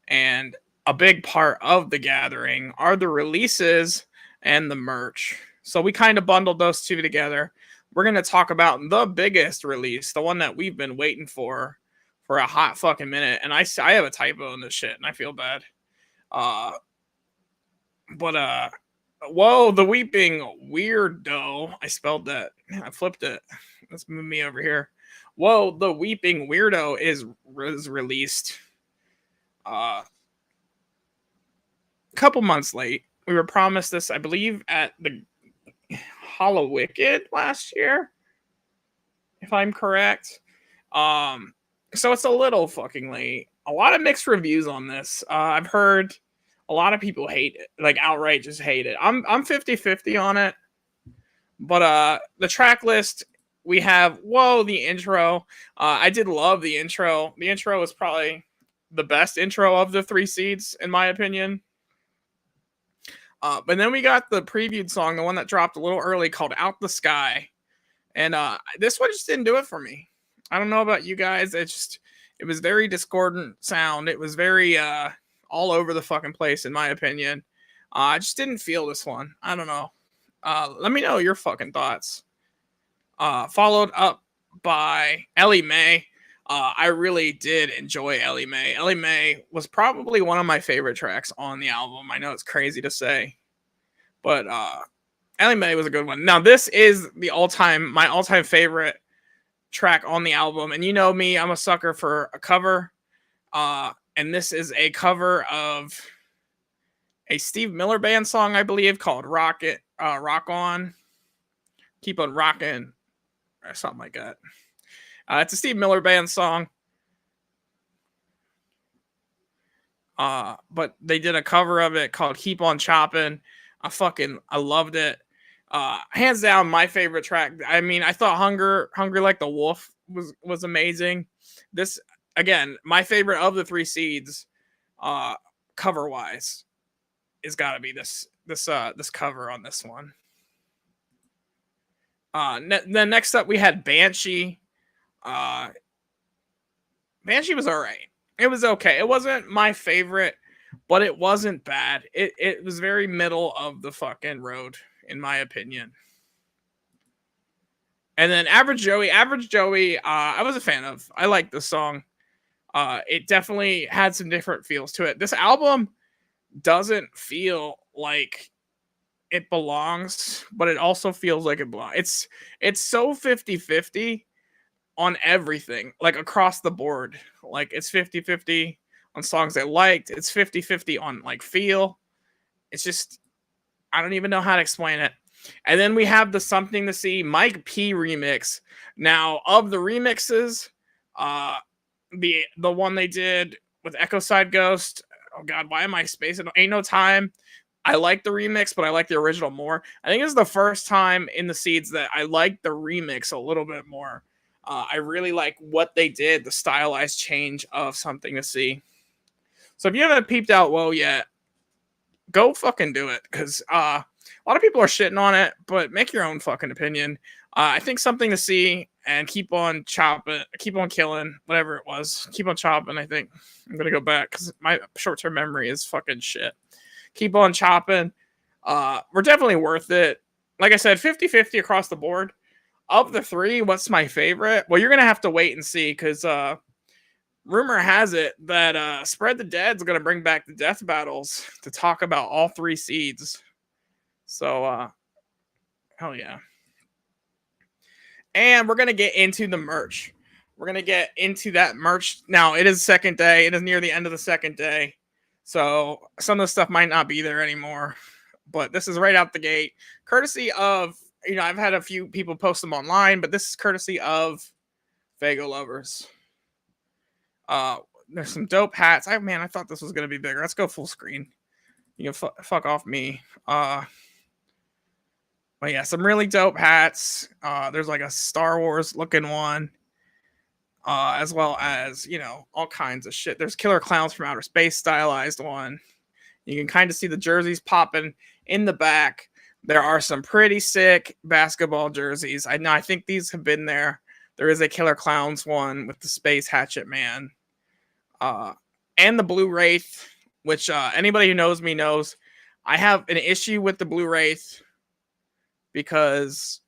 [SPEAKER 2] And a big part of the gathering are the releases and the merch. So we kind of bundled those two together. We're going to talk about the biggest release, the one that we've been waiting for a hot fucking minute. And I have a typo in this shit, and I feel bad. Whoa, the Weeping Weirdo. I spelled that. I flipped it. Let's move me over here. Whoa, the Weeping Weirdo is released a couple months late. We were promised this, I believe, at the Hollow Wicked last year, if I'm correct. So it's a little fucking late. A lot of mixed reviews on this. I've heard a lot of people hate it, like outright just hate it. I'm 50-50 on it. But the track list, we have, the intro. I did love the intro. The intro was probably the best intro of the 3 seeds, in my opinion. But then we got the previewed song, the one that dropped a little early, called Out the Sky. And this one just didn't do it for me. I don't know about you guys. It was very discordant sound. It was very all over the fucking place, in my opinion. I just didn't feel this one. I don't know. Let me know your fucking thoughts. Followed up by Ellie Mae. I really did enjoy Ellie Mae. Ellie Mae was probably one of my favorite tracks on the album. I know it's crazy to say, but Ellie Mae was a good one. Now, this is my all-time favorite track on the album, and you know me, I'm a sucker for a cover. And this is a cover of a Steve Miller Band song, I believe, called Rock On, Keep on Rockin', or something like that. It's a Steve Miller Band song. But they did a cover of it called Keep on Choppin'. I loved it. Hands down, my favorite track. I mean, I thought Hungry Like the Wolf was amazing. This, again, my favorite of the 3 seeds, cover wise, is got to be this cover on this one. Then next up we had Banshee. Banshee was all right. It was okay. It wasn't my favorite, but it wasn't bad. It was very middle of the fucking road, in my opinion. And then Average Joey, I was a fan of. I liked the song. It definitely had some different feels to it. This album doesn't feel like it belongs, but it also feels like it belongs. It's so 50-50 on everything, like across the board. Like it's 50-50 on songs I liked. It's 50-50 on like feel. It's just, I don't even know how to explain it. And then we have the Something to See Mike P remix. Now, of the remixes, the one they did with Echo Side Ghost, oh god, why am I spacing? Ain't No Time. I like the remix, but I like the original more. I think it's the first time in the seeds that I like the remix a little bit more. I really like what they did, the stylized change of Something to See. So if you haven't peeped out Whoa yet, go fucking do it, because A lot of people are shitting on it, but make your own fucking opinion. I think something to see, and keep on chopping, keep on killing, whatever it was. Keep on chopping, I think. I'm going to go back because my short-term memory is fucking shit. Keep on chopping. We're definitely worth it. Like I said, 50-50 across the board. Of the three, what's my favorite? Well, you're going to have to wait and see, because rumor has it that Spread the Dead's going to bring back the death battles to talk about all three seeds. So, hell yeah. And we're going to get into the merch. We're going to get into that merch. Now, it is the second day. It is near the end of the second day. So, some of the stuff might not be there anymore. But this is right out the gate. Courtesy of, I've had a few people post them online, but this is courtesy of Fago Lovers. There's some dope hats. I thought this was going to be bigger. Let's go full screen. You can fuck off me. But yeah, some really dope hats. There's like a Star Wars looking one, as well as, all kinds of shit. There's Killer Clowns from Outer Space stylized one. You can kind of see the jerseys popping in the back. There are some pretty sick basketball jerseys. I think these have been there. There is a Killer Clowns one with the Space Hatchet Man. And the Blue Wraith, which anybody who knows me knows I have an issue with the Blue Wraith, because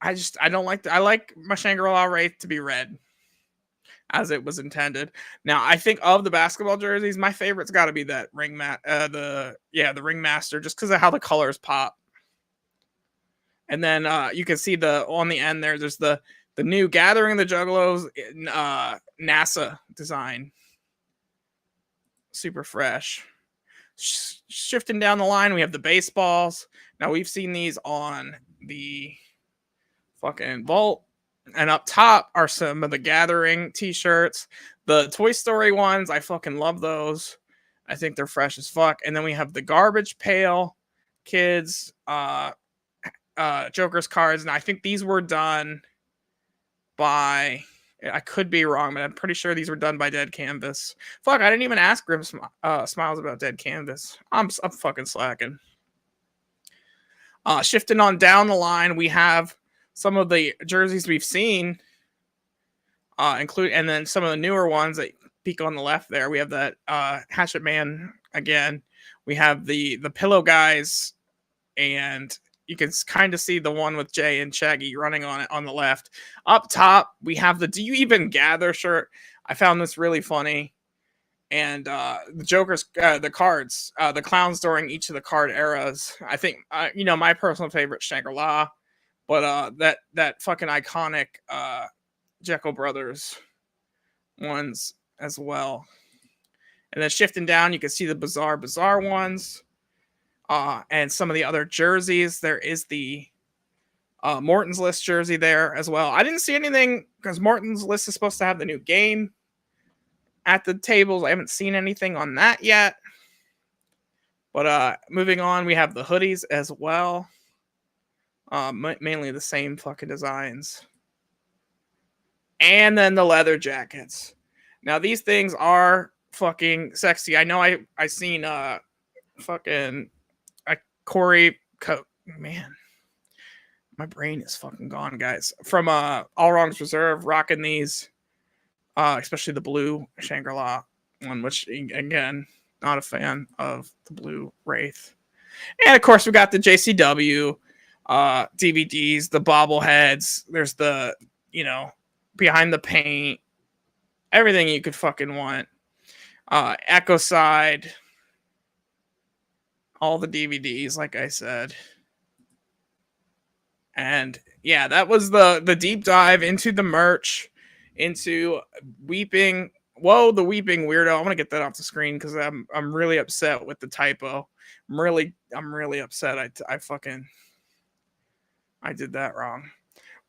[SPEAKER 2] I don't like I like my Shangri-La Wraith to be red, as it was intended. Now, I think of the basketball jerseys, my favorite's got to be that the Ringmaster, just because of how the colors pop. And then you can see on the end there's the new Gathering of the Juggalos NASA design. Super fresh. Shifting down the line, we have the baseballs. Now, we've seen these on the fucking vault. And up top are some of the Gathering t-shirts. The Toy Story ones, I fucking love those. I think they're fresh as fuck. And then we have the Garbage Pail Kids Joker's cards. And I think these were done by... I could be wrong, but I'm pretty sure these were done by Dead Canvas. Fuck, I didn't even ask Grim Smilezz about Dead Canvas. I'm fucking slacking. Shifting on down the line, we have some of the jerseys we've seen, and then some of the newer ones that peek on the left there. We have that Hatchet Man again. We have the Pillow Guys, and you can kind of see the one with Jay and Shaggy running on it on the left. Up top, we have the Do You Even Gather shirt. I found this really funny. And the Joker's, the cards, the clowns during each of the card eras. I think, my personal favorite, Shangri-La. But that fucking iconic Jekyll Brothers ones as well. And then shifting down, you can see the Bizarre ones. And some of the other jerseys. There is the Morton's List jersey there as well. I didn't see anything because Morton's List is supposed to have the new game at the tables. I haven't seen anything on that yet. But moving on, we have the hoodies as well. Mainly the same fucking designs. And then the leather jackets. Now, these things are fucking sexy. I know I seen fucking Corey man, my brain is fucking gone, guys. From All Wrongs Reserve, rocking these, especially the blue Shangri-La one, which again, not a fan of the blue Wraith. And of course, we got the JCW DVDs, the bobbleheads. There's the Behind the Paint, everything you could fucking want. Echo Side. All the DVDs, like I said. And yeah, that was the deep dive into the merch, into Weeping. Whoa, the Weeping Weirdo. I want to get that off the screen because I'm really upset with the typo. I'm really upset. I did that wrong.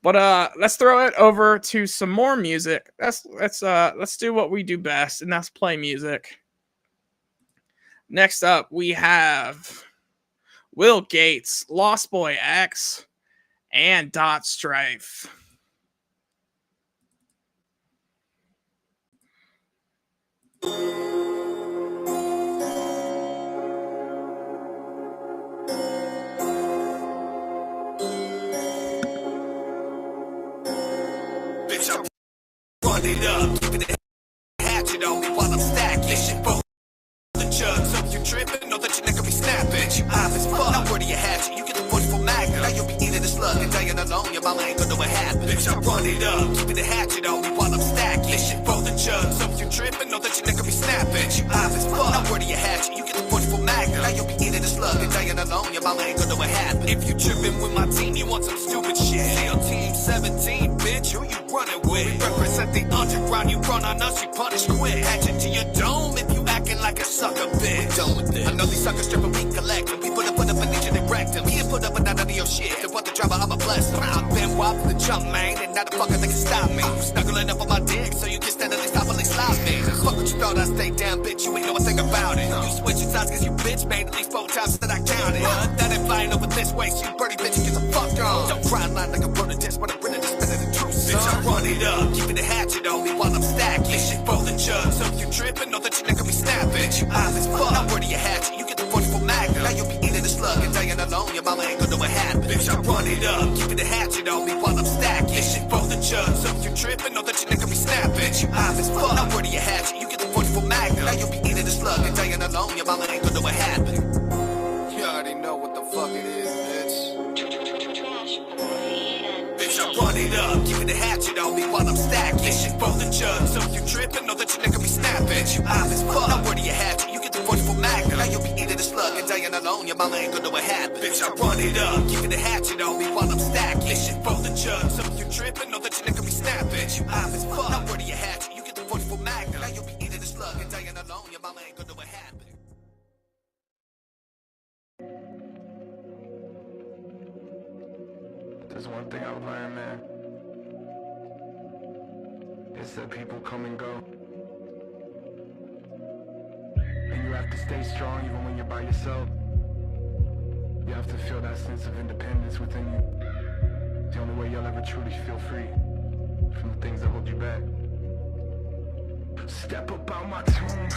[SPEAKER 2] But let's throw it over to some more music. Let's do what we do best, and that's play music. Next up, we have Will Gates, Lost Boy X, and Dot Strife.
[SPEAKER 4] run it up, keeping it hatchet on me while I'm stacking. Shit for the judge, so you tripping, know that your neck will be snapping. You off as fuck, now where do you hatchet? You get the 44 Magnum, now you'll be eating the slug and dying alone. Your mama ain't gonna know what happened. Bitch, I run it up, keeping the hatchet on me while I'm stacking. Shit for the judge, so you tripping, know that your neck will be snapping. You off as fuck, now where do you hatchet? You get the 44 Magnum, now you'll be eating the slug and dying alone. Your mama ain't gonna know what happened. If you tripping with my team, you want some stupid shit. Seal Team 17, bitch, who you running with? We represent the underground, you run on us, you punish quick. Hatchet to your dome if you acting like a sucker, bitch. Done with it. I know these suckers stripping, we collect them. We put up an inch and they wrecked them. He didn't put up none of your shit. If what the driver, I'm a blessed. I've been wild for the jump, man, and not a fucker that can stop me. You snuggling up on my dick, so you can stand at least stop and slap me. Fuck what you thought, I stay down, bitch, you ain't know a thing about it. You switching sides cause you bitch made at least 4 times that I counted. That ain't flying over this way, so you birdie bitch, you get the fuck on. Don't cry line like a brother disc, but I'm bringing this minute the truth. Bitch, I run it up, keeping the hatchet on me while I'm stacking. Shit for the judge, so you tripping, know that your neck will be snapping. You off as fuck, now where do you hatchet? You get the 44 Magnum, now you'll be eating the slug and dying alone. Your mama ain't gonna know what happened. Bitch, I run it up, keeping the hatchet on me while I'm stacking. Shit for the judge, so you tripping, know that your neck will be snapping. You off as fuck, now where do you hatchet? You get the 44 Magnum, now you'll be eating the slug and dying alone. Your mama ain't gonna know what happened. You already know what the fuck it is, bitch. Bitch, I run it up, keeping the hatchet on me while I'm stacking. Shit for the judge, so you tripping, know that your neck will be snapping. You off as fuck, now where do you hatchet? You get the 44 Magnum, now you'll be eating the slug and dying alone. Your mama ain't gonna know what happened. Bitch, I run it up, keeping the hatchet on me while I'm stacking. Shit for the judge, so you tripping, know that your neck will be snapping. You off as fuck, now where do you hatchet? You get the 44 Magnum, now you'll be eating the slug and dying alone. Your mama ain't gonna know what happened.
[SPEAKER 6] There's one thing I've learned, man. It's that people come and go. And you have to stay strong even when you're by yourself. You have to feel that sense of independence within you. It's the only way you'll ever truly feel free from the things that hold you back. Step up out my tomb.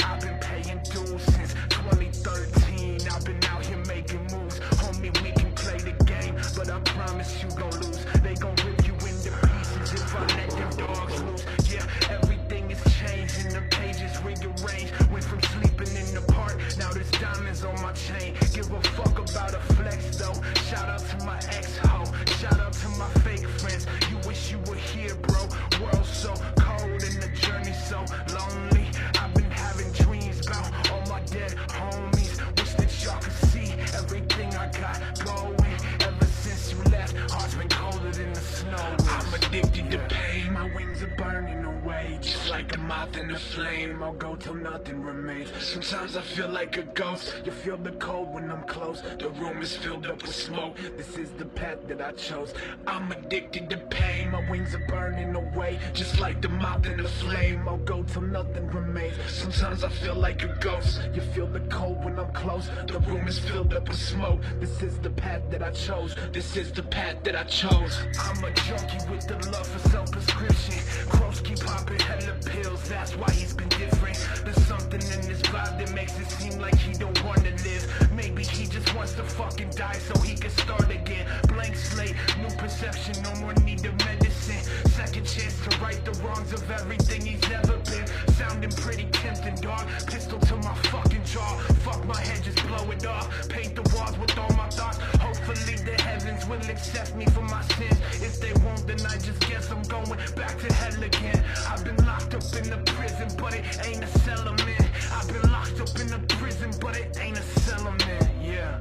[SPEAKER 6] I've been paying dues since 2013. I've been out here making moves. Homie, we can play the game, but I promise you gon' lose. They gon' rip you into pieces if I let them dogs loose. Yeah, everything is changing. The pages rearranged. Went from sleeping in the park, now there's diamonds on my chain. Give a fuck about a flex though. Shout out to my ex-ho. Shout out to my fake friends. You wish you were here, bro. World so cold and the journey so lonely. I've been having dreams about all my dead homies. Wish that y'all could see everything I got going. Ever since you left, heart's been colder than the snow. I'm addicted to pain. My wings are burning away, just like a moth in a flame. I'll go till nothing remains. Sometimes I feel like a ghost. You feel the cold when I'm close. The room is filled up with smoke. This is the path that I chose. I'm addicted to pain. My wings are burning away, just like the moth in a flame. I'll go till nothing remains. Sometimes I feel like a ghost. You feel the cold when I'm close. The room is filled up with smoke. This is the path that I chose. This is the path that I chose. I'm a junkie with the love for self-prescription. Crows keep popping hella pills, that's why he's been different. There's something in this vibe that makes it seem like he don't wanna live. Maybe he just wants to fucking die so he can start again. Blank slate, new perception, no more need of medicine. Second chance to right the wrongs of everything he's ever been. Sounding pretty tempting, dog. Pistol to my fucking jaw. Fuck my head, just blow it off. Paint the walls with all my thoughts. Hopefully the heavens will accept me for my sins. If they won't, then I just guess I'm going back to hell again. I've been locked up in a prison, but it ain't a settlement. I've been locked up in a prison, but it ain't a settlement. Yeah.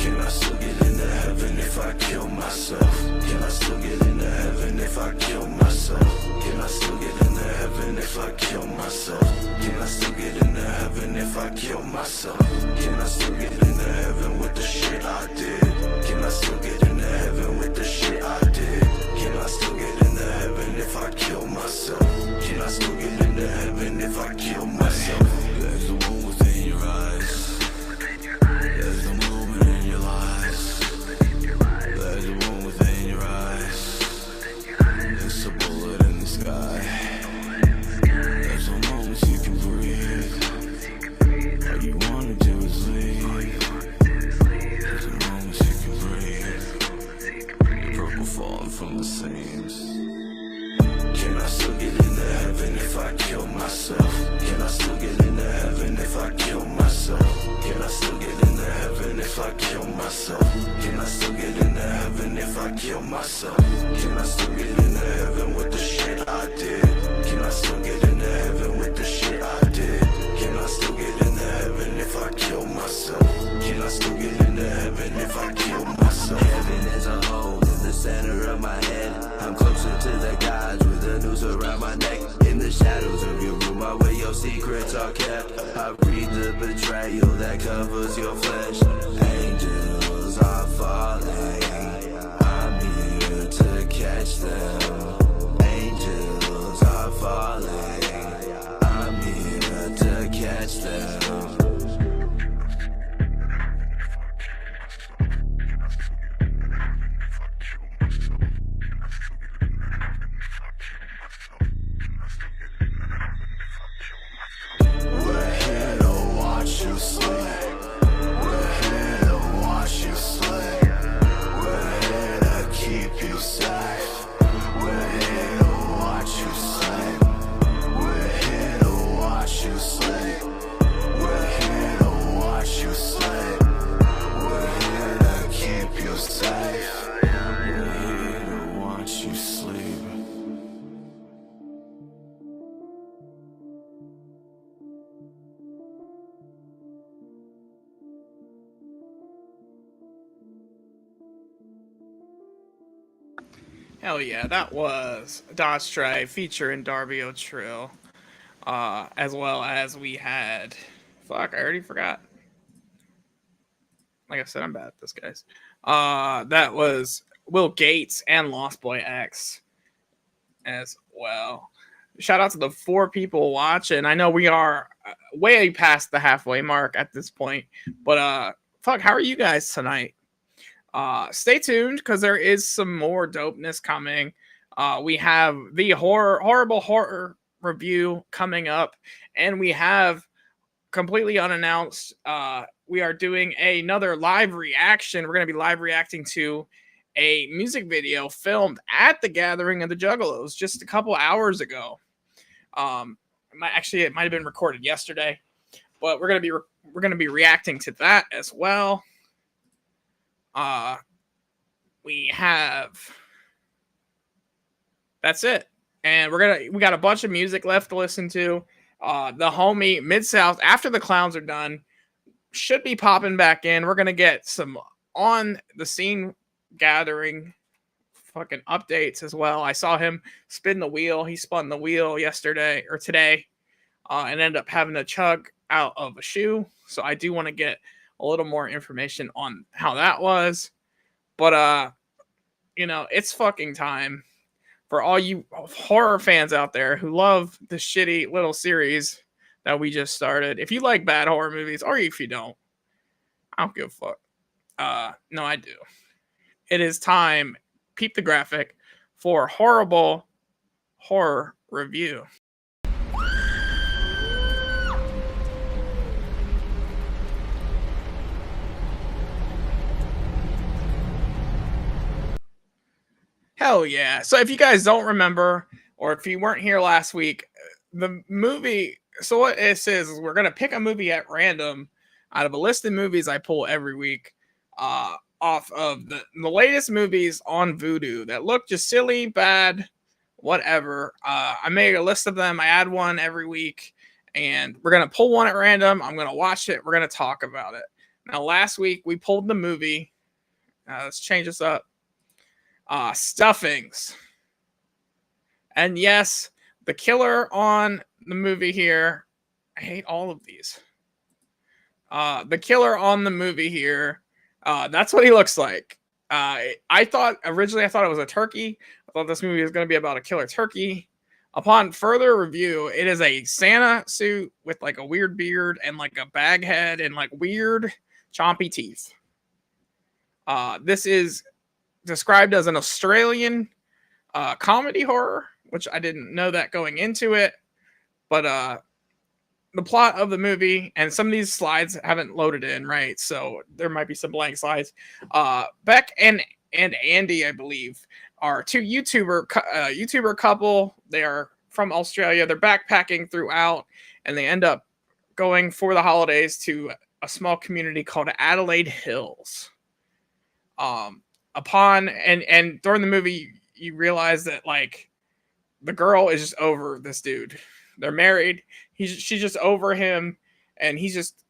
[SPEAKER 20] Can I still get into heaven if I kill myself? Can I still get into heaven if I kill myself?
[SPEAKER 7] if I kill myself? Can I still get into heaven if I kill myself? Can I still get into heaven if I kill myself? Can I still get into heaven if I kill myself? Can I still get into heaven with the shit I did? Can I still get into heaven with the shit I did? Can I still get into heaven if I kill myself? Can I still get into heaven if I kill myself? Heaven is a hole in the center of my head. I'm closer to the gods with a noose around my neck. In the shadows of your room are where your secrets are kept. I read the betrayal that covers your flesh. Angels are falling, I'm here to catch them. Angels are falling, I'm here to catch them. We're here to watch you sleep. We're here to watch you sleep. We're here to keep you safe. We're here to watch you sleep. We're here to watch you sleep. We're here to watch you sleep. We're here to keep you safe. We're here to watch you sleep.
[SPEAKER 2] Hell yeah, that was Dodge Stray featuring Darby O'Trill. As well as we had... Fuck, I already forgot. Like I said, I'm bad at this, guys. That was Will Gates and Lost Boy X as well. Shout out to the 4 people watching. I know we are way past the halfway mark at this point. But, fuck, how are you guys tonight? Stay tuned because there is some more dopeness coming. We have the horrible horror review coming up, and we have completely unannounced. We are doing another live reaction. We're going to be live reacting to a music video filmed at the Gathering of the Juggalos just a couple hours ago. It might have been recorded yesterday, but we're going to be reacting to that as well. That's it. And we got a bunch of music left to listen to. The homie Mid-South, after the clowns are done, should be popping back in. We're going to get some on the scene gathering fucking updates as well. I saw him spin the wheel. He spun the wheel yesterday or today, and ended up having to chug out of a shoe. So I do want to get a little more information on how that was. But, it's fucking time for all you horror fans out there who love the shitty little series that we just started. If you like bad horror movies, or if you don't, I don't give a fuck. No, I do. It is time, peep the graphic, for horrible horror review. Hell yeah. So if you guys don't remember, or if you weren't here last week, the movie, so what this is we're going to pick a movie at random out of a list of movies I pull every week, off of the latest movies on Vudu that look just silly, bad, whatever. I make a list of them. I add one every week, and we're going to pull one at random. I'm going to watch it. We're going to talk about it. Now, last week we pulled the movie. Let's change this up. Stuffings. And yes, the killer on the movie here, I hate all of these. The killer on the movie here, that's what he looks like. I thought it was a turkey. I thought this movie was going to be about a killer turkey. Upon further review, it is a Santa suit with like a weird beard and like a bag head and like weird chompy teeth. This is described as an Australian comedy horror, which I didn't know that going into it. But the plot of the movie, and some of these slides haven't loaded in, right? So there might be some blank slides. Beck and Andy, I believe, are two YouTuber couple. They are from Australia. They're backpacking throughout, and they end up going for the holidays to a small community called Adelaide Hills. And during the movie, you realize that like the girl is just over this dude. They're married. She's just over him, and he's just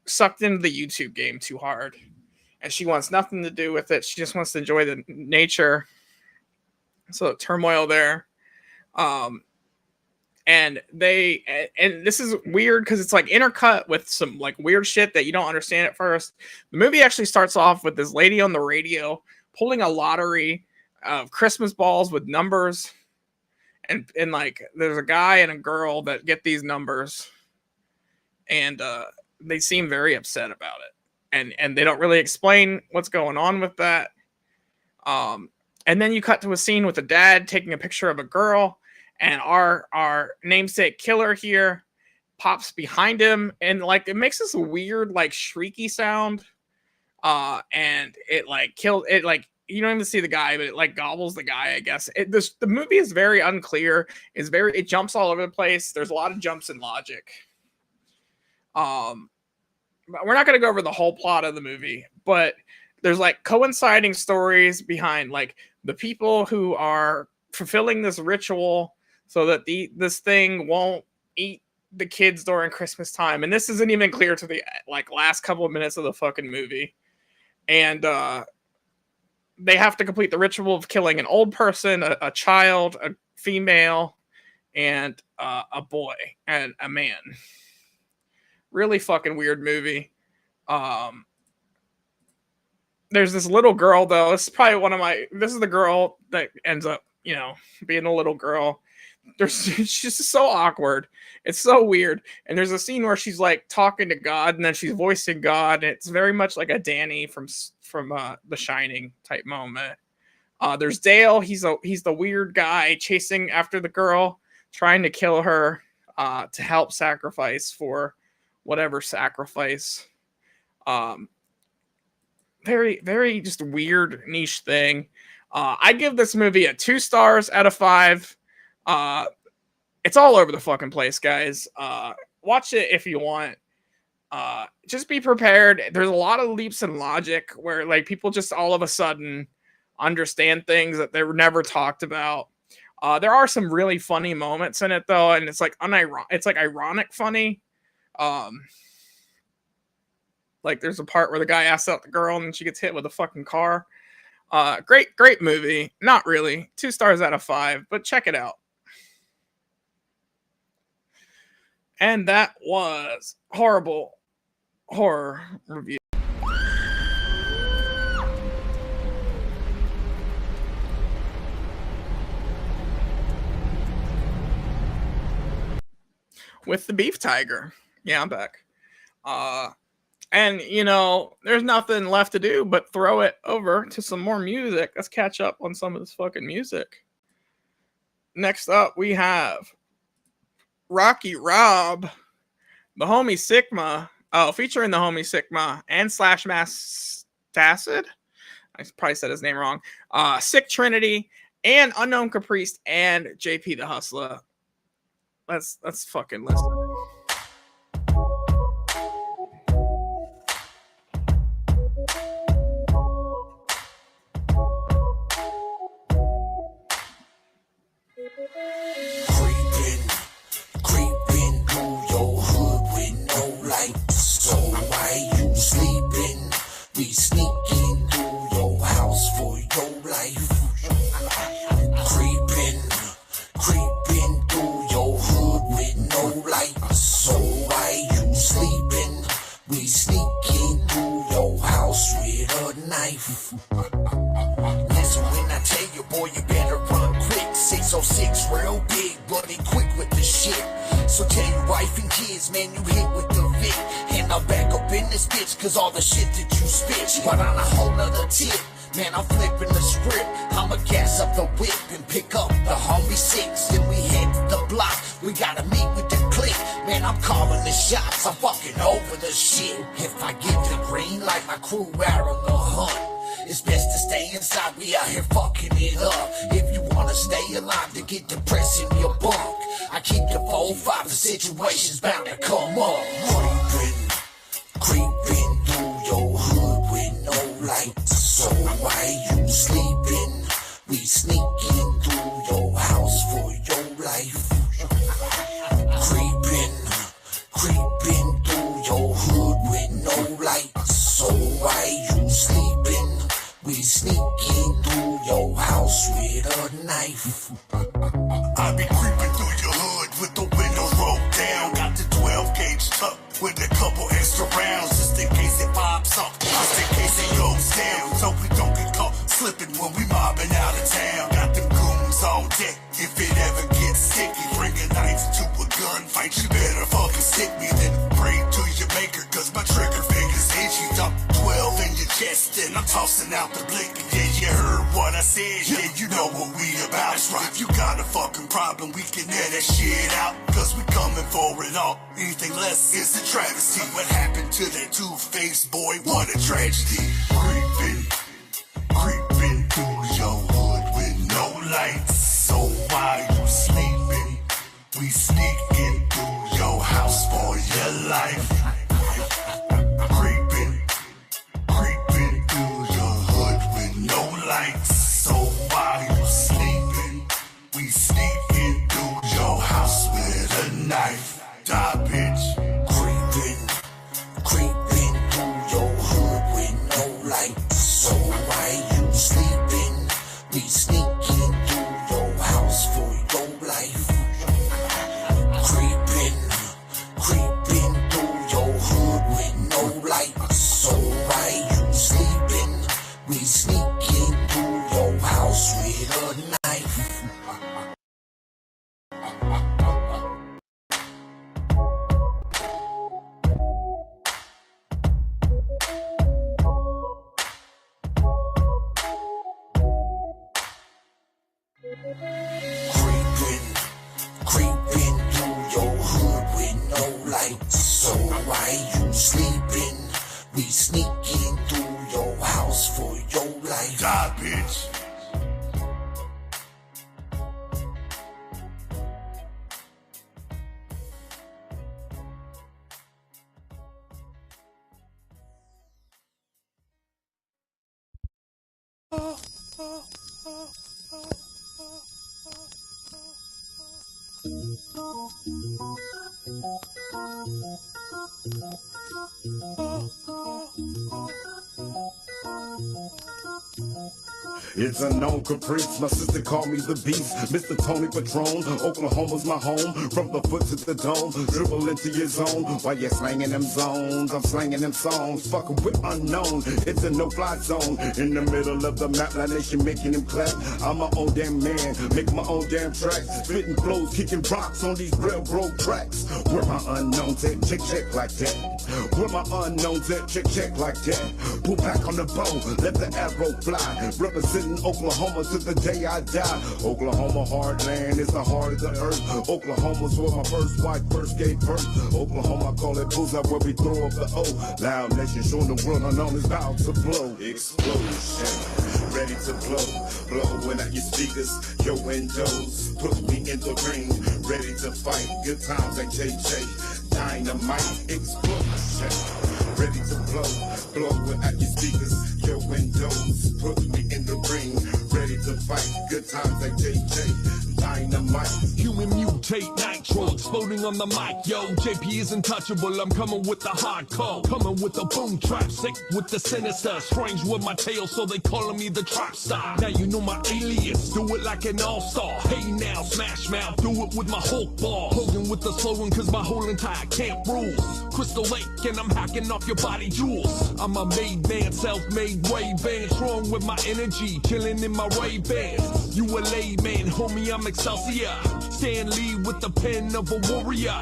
[SPEAKER 2] sucked into the YouTube game too hard. And she wants nothing to do with it. She just wants to enjoy the nature. So turmoil there. And this is weird because it's like intercut with some like weird shit that you don't understand at first. The movie actually starts off with this lady on the radio pulling a lottery of Christmas balls with numbers. And like there's a guy and a girl that get these numbers. And they seem very upset about it. And they don't really explain what's going on with that. And then you cut to a scene with a dad taking a picture of a girl, and our namesake killer here pops behind him, and like it makes this weird like shrieky sound. And it like kills it, like you don't even see the guy, but it like gobbles the guy, I guess. The movie is very unclear. It jumps all over the place. There's a lot of jumps in logic. We're not going to go over the whole plot of the movie, but there's like coinciding stories behind like the people who are fulfilling this ritual so that this thing won't eat the kids during Christmas time. And this isn't even clear to the like last couple of minutes of the fucking movie. And they have to complete the ritual of killing an old person, a child, a female, and a boy and a man. Really fucking weird movie. There's this little girl though. This is the girl that ends up, being a little girl. She's just so awkward. It's so weird. And there's a scene where she's like talking to God, and then she's voicing God. And it's very much like a Danny from The Shining type moment. There's Dale. He's the weird guy chasing after the girl, trying to kill her to help sacrifice for whatever sacrifice. Very, very just weird niche thing. I give this movie a 2 stars out of 5. It's all over the fucking place, guys. Watch it if you want. Just be prepared. There's a lot of leaps in logic where like people just all of a sudden understand things that they were never talked about. There are some really funny moments in it though, and it's like ironic funny. Like there's a part where the guy asks out the girl and she gets hit with a fucking car. Great movie. Not really. 2 stars out of 5, but check it out. And that was Horrible Horror Review. With the Beef Tiger. Yeah, I'm back. And, there's nothing left to do but throw it over to some more music. Let's catch up on some of this fucking music. Next up, we have Rocky Rob, the Homie Sigma. Oh, featuring the Homie Sigma and Slash Mastacid. I probably said his name wrong. Sick Trinity and Unknown Caprice and JP the Hustler. Let's fucking listen.
[SPEAKER 4] Creeping through your hood with no light. So why you sleeping? We sneaking through your house for your life. Creeping through your hood with no light. So why you sleeping? We sneaking through your house with a knife. Listen, when I tell you, boy, you better run quick. 606 real big, bloody quick with the shit. So tell your wife and kids, man, you hit with the Vic. And I'll back up in this bitch, cause all the shit that you spit. But on a whole nother tip, man, I'm flipping the script. I'ma gas up the whip and pick up the Homie 6. Then we head to the block, we gotta meet with the clique. Man, I'm calling the shots, I'm fucking over the shit. If I get the green light, my crew out on the hunt. It's best to stay inside, we out here fucking it up. If you wanna stay alive to get depressed in your bunk, I keep the 4-5, the situation's bound to come up. Creeping through your hood with no lights. So why you sleeping? We sneaking through your house for your life. Creeping through your hood with no lights. So why you sleeping? We sneaking through your house with a knife.
[SPEAKER 20] I be creeping through your hood with the windows rolled down. Got the 12 gauge tucked with a couple extra rounds, just in case it pops up, just in case it goes down, so we don't get caught slipping when we mobbing out of town. Got them goons on deck, if it ever gets sticky, bring a knife to a gunfight, you better fucking stick me, then pray to your maker, cause my trigger finger's itchy. Dump 12 in your chest and I'm tossing out the blick. Yeah, you heard what I said, yeah, you know what we about. That's right, if you got a fucking problem, we can air that shit out, cause we coming for it all. Anything less is a travesty. What happened to that two-faced boy? What a tragedy. Creeping through your hood with no lights. So why you sleeping? We sneaking through your house for your life. Creeping through your hood with no lights. So why you sleeping? We sneaking through your house with a knife. Die, bitch. Creeping through your hood with no lights. So why you sleeping? We sneaking through your house for your life. Creeping through your hood with no lights. So why you sleeping? We sneaking through your house with a knife. Creeping through your hood with no lights. So why you sleeping? We sneaking through your house for your life. Die, bitch.
[SPEAKER 8] It's a known caprice, my sister called me the beast. Mr. Tony Patron, Oklahoma's my home. From the foot to the dome, dribble into your zone. While you're slanging them zones, I'm slanging them songs. Fucking with unknown, it's a no-fly zone. In the middle of the map, La Nation making them clap. I'm my own damn man, make my own damn tracks. Spitting flows, kicking rocks on these railroad tracks. Where my unknowns at, check like that. Where my unknowns at, check like that. Pull back on the bow, let the arrow fly. Representing Oklahoma to the day I die. Oklahoma heartland is the heart of the earth. Oklahoma's where my first wife first gave birth. Oklahoma, I call it bullseye where we throw up the O. Loud nation showing the world unknown is about to blow. Explosion, ready to blow. Blowing out your speakers, your windows. Put me in the ring, ready to fight. Good times like JJ, dynamite. Explosion, ready to blow. Blowing out your speakers, your windows. Put me in the ring, ready to fight. Good times like JJ, dynamite.
[SPEAKER 9] Human mutate nitro, exploding on the mic, yo. JP is untouchable, I'm coming with the hardcore. Coming with the boom trap, sick with the sinister. Strange with my tail, so they calling me the trap star. Now you know my alias, do it like an all-star. Hey now, smash mouth, do it with my Hulk ball. Holding with the slow one, cause my whole entire camp rules. Crystal Lake, and I'm hacking off your body jewels. I'm a made man, self-made Ray-Ban. Strong with my energy, chilling in my Ray-Bans. You a layman, homie, I'm Excelsior. Stan Lee with the pen of a warrior.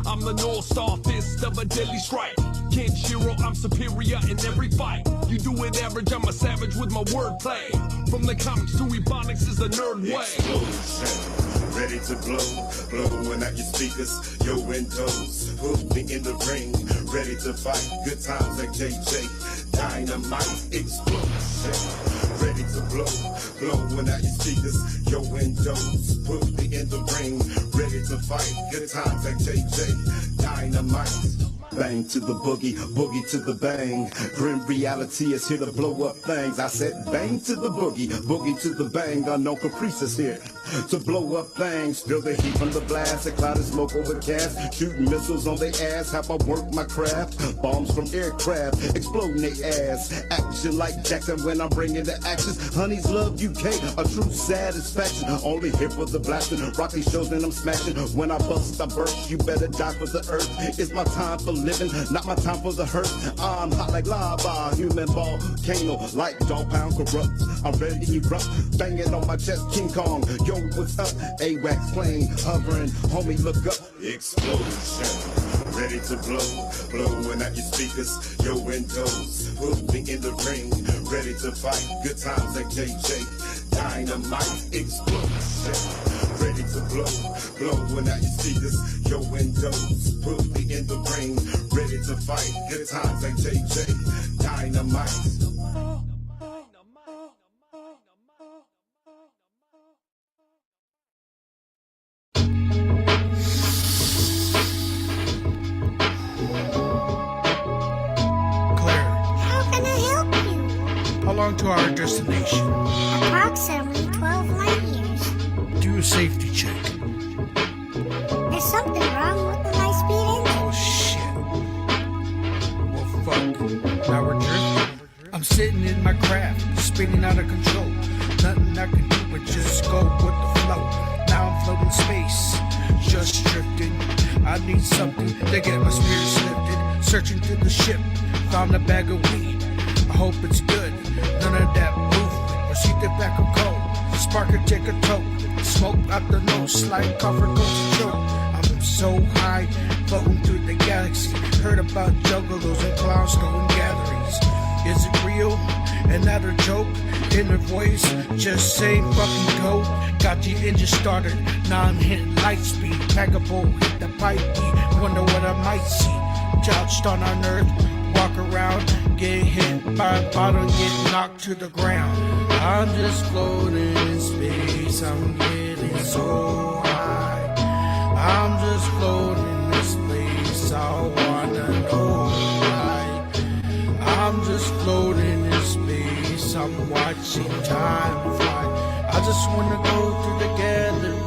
[SPEAKER 9] I'm the North Star fist of a deadly strike. Kenshiro, I'm superior in every fight. You do it average, I'm a savage with my wordplay. From the comics to ebonics is a nerd way.
[SPEAKER 8] Explosion, ready to blow. Blowing out your speakers, your windows. Put me in the ring, ready to fight. Good times like JJ, dynamite. Explosion, ready to blow. Blowing out your speakers, your windows. Put me in the ring, ready to fight. Good times like JJ, dynamite. Bang to the boogie, boogie to the bang. Grim reality is here to blow up things. I said bang to the boogie, boogie to the bang. Unknown caprice is here to blow up things. Feel the heat from the blast, a cloud of smoke overcast. Shooting missiles on their ass, how I work my craft. Bombs from aircraft, exploding their ass. Action like Jackson when I'm bringing the action. Honeys love UK, a true satisfaction. Only here for the blasting, rocky shows and I'm smashing. When I bust, I burst, you better die for the earth. It's my time for living, not my time for the hurt. I'm hot like lava, human volcano, like dog pound corrupt. I'm ready to erupt, banging on my chest, King Kong. Yo, what's up? AWACS plane hovering, homie, look up. Explosion, ready to blow, blowing out your speakers, your windows. Put me in the ring, ready to fight. Good times like JJ, dynamite. Explosion, ready to blow, blowing out your speakers, your windows. Put me in the ring, ready to fight. Good times like JJ, dynamite.
[SPEAKER 1] To our destination.
[SPEAKER 10] Approximately 12 light years.
[SPEAKER 1] Do a safety check.
[SPEAKER 10] There's something wrong with the high-speed engine.
[SPEAKER 1] Oh shit. Well fuck. Now we're drifting. I'm sitting in my craft, spinning out of control. Nothing I can do but just go with the flow. Now I'm floating space, just drifting. I need something to get my spirits lifted. Searching through the ship, found a bag of weed. I hope it's good. None of that movement. Receive the back of cold. Spark or take a toke. Smoke out the nose. Slide cover goes to choke. I'm so high, floating through the galaxy. Heard about juggalos and clowns throwing gatherings. Is it real and not a joke? Inner voice just say fucking go. Got the engine started. Now I'm hitting light speed. Packable, hit the pipe beat. Wonder what I might see. Couched on our earth. Walk around, get hit by a bottle, get knocked to the ground. I'm just floating in space, I'm getting so high. I'm just floating in space, I wanna know why. I'm just floating in space, I'm watching time fly. I just wanna go through the gathering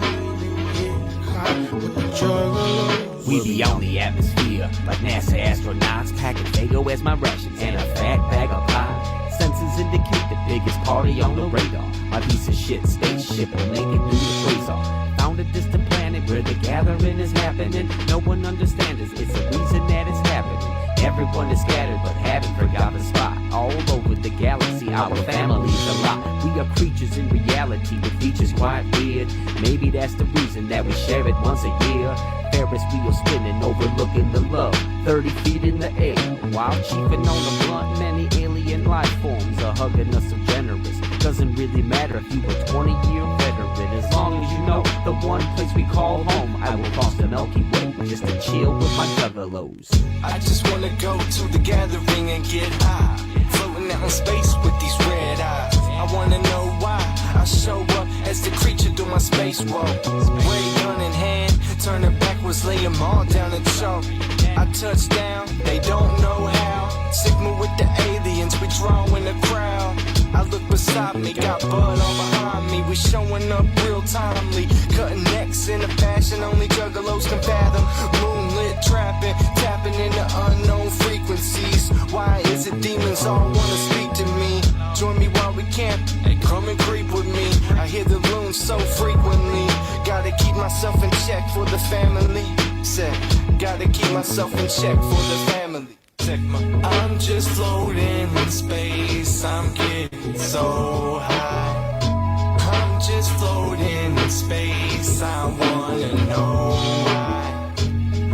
[SPEAKER 1] and get high with the juggalos.
[SPEAKER 15] We be on the atmosphere, like NASA astronauts, packing Fago as my rations and a fat bag of pie. Senses indicate the biggest party on the radar. My piece of shit spaceship will make it through the quasar. Found a distant planet where the gathering is happening. No one understands us, it's the reason that it's happening. Everyone is scattered but haven't forgot the spot. All over the galaxy, our family's a lot. We are creatures in reality with features quite weird. Maybe that's the reason that we share it once a year. Ferris wheel spinning, overlooking the love. 30 feet in the air, while chiefing on the blunt. Many alien life forms are hugging us so generous. Doesn't really matter if you were 20-year veteran. As long as you know the one place we call home, I will cross the Milky Way just to chill with my juggalos.
[SPEAKER 5] I just wanna go to the gathering and get high, floating out in space with these red eyes. I wanna know why I show up as the creature through my space walk. Ray gun in hand, turning backwards, lay them all down and choke. I touch down, they don't know how. Sigma with the aliens, we draw in the crowd. I look beside me, got blood all behind me. We showing up real timely, cutting necks in a fashion only juggalos can fathom. Moonlit trapping, tapping into unknown frequencies. Why is it demons all wanna speak to me? Join me while we camp, come and creep with me. I hear the loons so frequently. Gotta keep myself in check for the family. Said, gotta keep myself in check for the family. I'm just floating in space, I'm getting so high. I'm just floating in space, I wanna know why.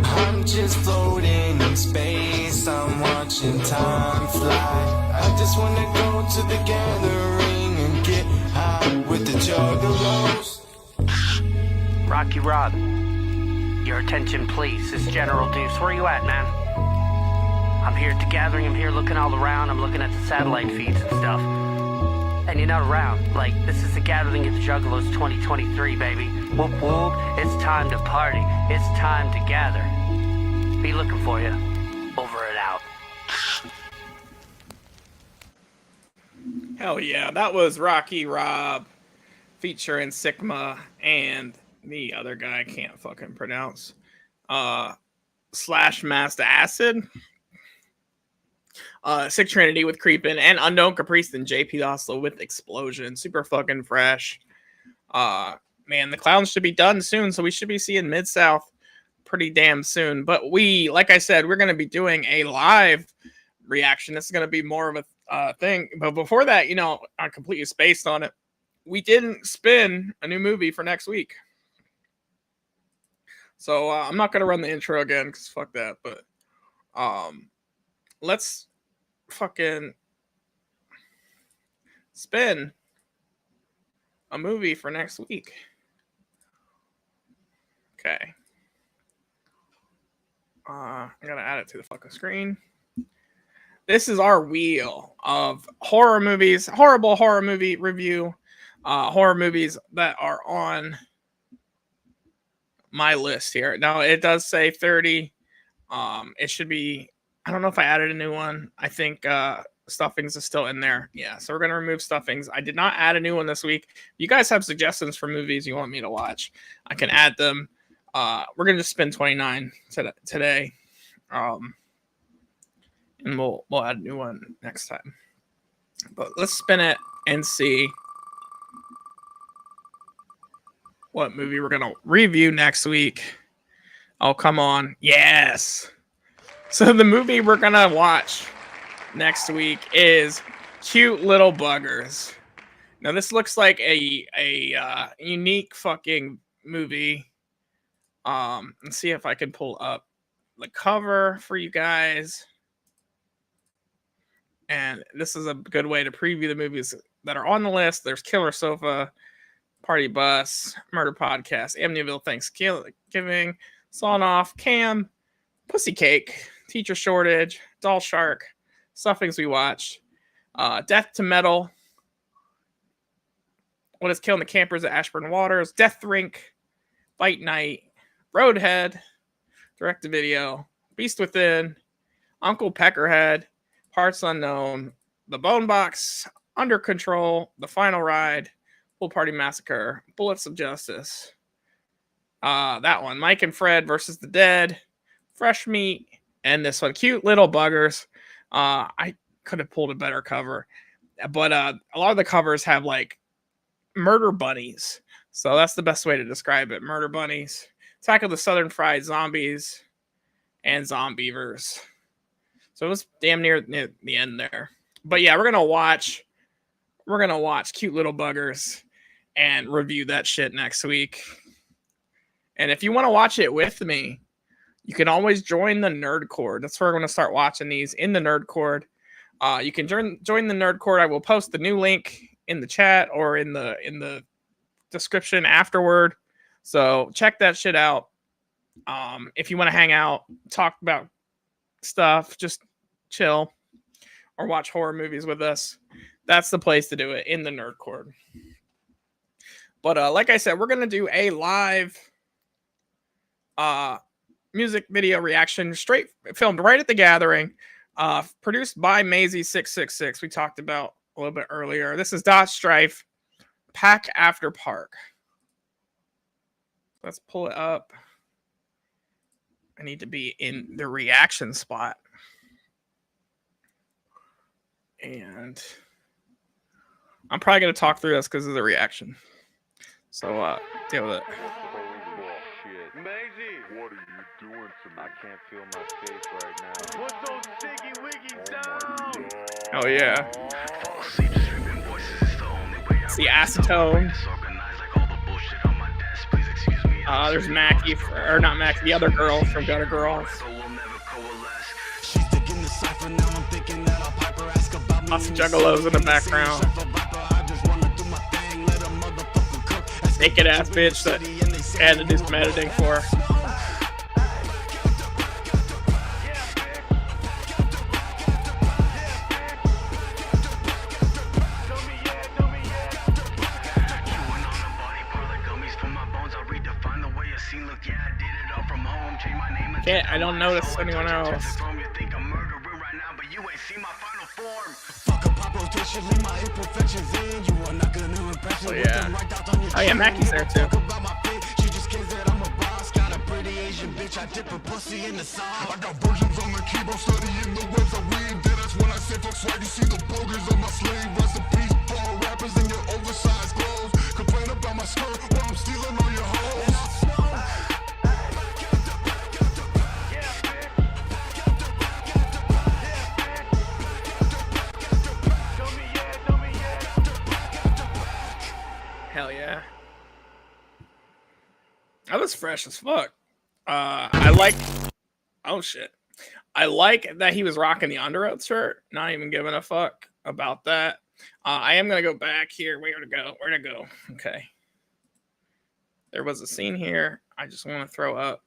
[SPEAKER 5] I'm just floating in space, I'm watching time fly. I just wanna go to the gathering and get high with the juggalos.
[SPEAKER 11] Rocky Rob, your attention please, this is General Deuce. Where are you at, man? I'm here at the gathering, I'm here looking all around, I'm looking at the satellite feeds and stuff. and you're not around. Like, this is the gathering of the Juggalos 2023, baby. Whoop whoop, it's time to party. It's time to gather. Be looking for you. Over and out.
[SPEAKER 2] Hell yeah, that was Rocky Rob featuring Sigma and the other guy I can't fucking pronounce. Slash Master Acid. Sick Trinity with Creepin' and Unknown Caprice and JP Oslo with Explosion. Super fucking fresh. Man, the clowns should be done soon, so we should be seeing Mid-South pretty damn soon. But we, like I said, we're going to be doing a live reaction. This is going to be more of a thing. But before that, you know, I completely spaced on it. We didn't spin a new movie for next week. So I'm not going to run the intro again because fuck that. But let's fucking spin a movie for next week. Okay. I gotta add it to the fucking screen. This is our wheel of horror movies, horrible horror movie review, horror movies that are on my list here. Now it does say 30. It should be, I don't know if I added a new one. I think Stuffings is still in there. Yeah, so we're gonna remove Stuffings. I did not add a new one this week. If you guys have suggestions for movies you want me to watch, I can add them. We're gonna just spin 29 today. And we'll add a new one next time. But let's spin it and see what movie we're gonna review next week. Oh, come on. Yes. So the movie we're gonna watch next week is Cute Little Buggers. Now this looks like a unique fucking movie. Let's see if I can pull up the cover for you guys. And this is a good way to preview the movies that are on the list. There's Killer Sofa, Party Bus, Murder Podcast, Amityville Thanksgiving, Sawn Off, Cam, Pussy Cake, Teacher Shortage, Doll Shark, Stuffings We Watched, Death to Metal, What Is Killing the Campers at Ashburn Waters, Death Rink, Fight Night, Roadhead, Direct to Video, Beast Within, Uncle Peckerhead, Parts Unknown, The Bone Box, Under Control, The Final Ride, Pool Party Massacre, Bullets of Justice. That one, Mike and Fred versus the Dead, Fresh Meat, and this one, Cute Little Buggers. I could have pulled a better cover, but a lot of the covers have like murder bunnies. So that's the best way to describe it. Murder bunnies. Attack of the Southern Fried Zombies and Zombievers. So it was damn near the end there. But yeah, we're gonna watch Cute Little Buggers and review that shit next week. And if you want to watch it with me, you can always join the Nerd Cord. That's where we're gonna start watching these in the Nerd Cord. You can join the Nerd Cord. I will post the new link in the chat or in the description afterward. So check that shit out. If you want to hang out, talk about stuff, just chill, or watch horror movies with us, that's the place to do it, in the Nerd Cord. But like I said, we're gonna do a live music video reaction, straight filmed right at the gathering, produced by Maisie666. We talked about a little bit earlier. This is Dot Strife, Pack After Park. Let's pull it up. I need to be in the reaction spot. And I'm probably going to talk through this because of the reaction. So, deal with it.
[SPEAKER 12] Maisie, what are you doing to me? I can't feel my face right now. What's those sticky wiggy down?
[SPEAKER 2] Oh, yeah. It's the acetone. There's Mackie, or not Mackie, the other girl from Gutter Girls. Lots of juggalos in the background. Naked ass bitch that I had to do some editing for. Okay, I don't notice anyone else. Oh yeah. Oh yeah, Mackie's there too.
[SPEAKER 20] I dip a pussy in the side. I got versions on the keyboard studying the words I read. That's when I say fuck swag. You see the bogers on my sleeve. Recipes for all rappers in your oversized clothes. Complain about my skirt while I'm stealing all your hoes.
[SPEAKER 2] Hell yeah. That was fresh as fuck. I like. Oh shit. I like that he was rocking the Under Oath shirt. Not even giving a fuck about that. I am gonna go back here. Where to go? Where to go? Okay. There was a scene here. I just want to throw up.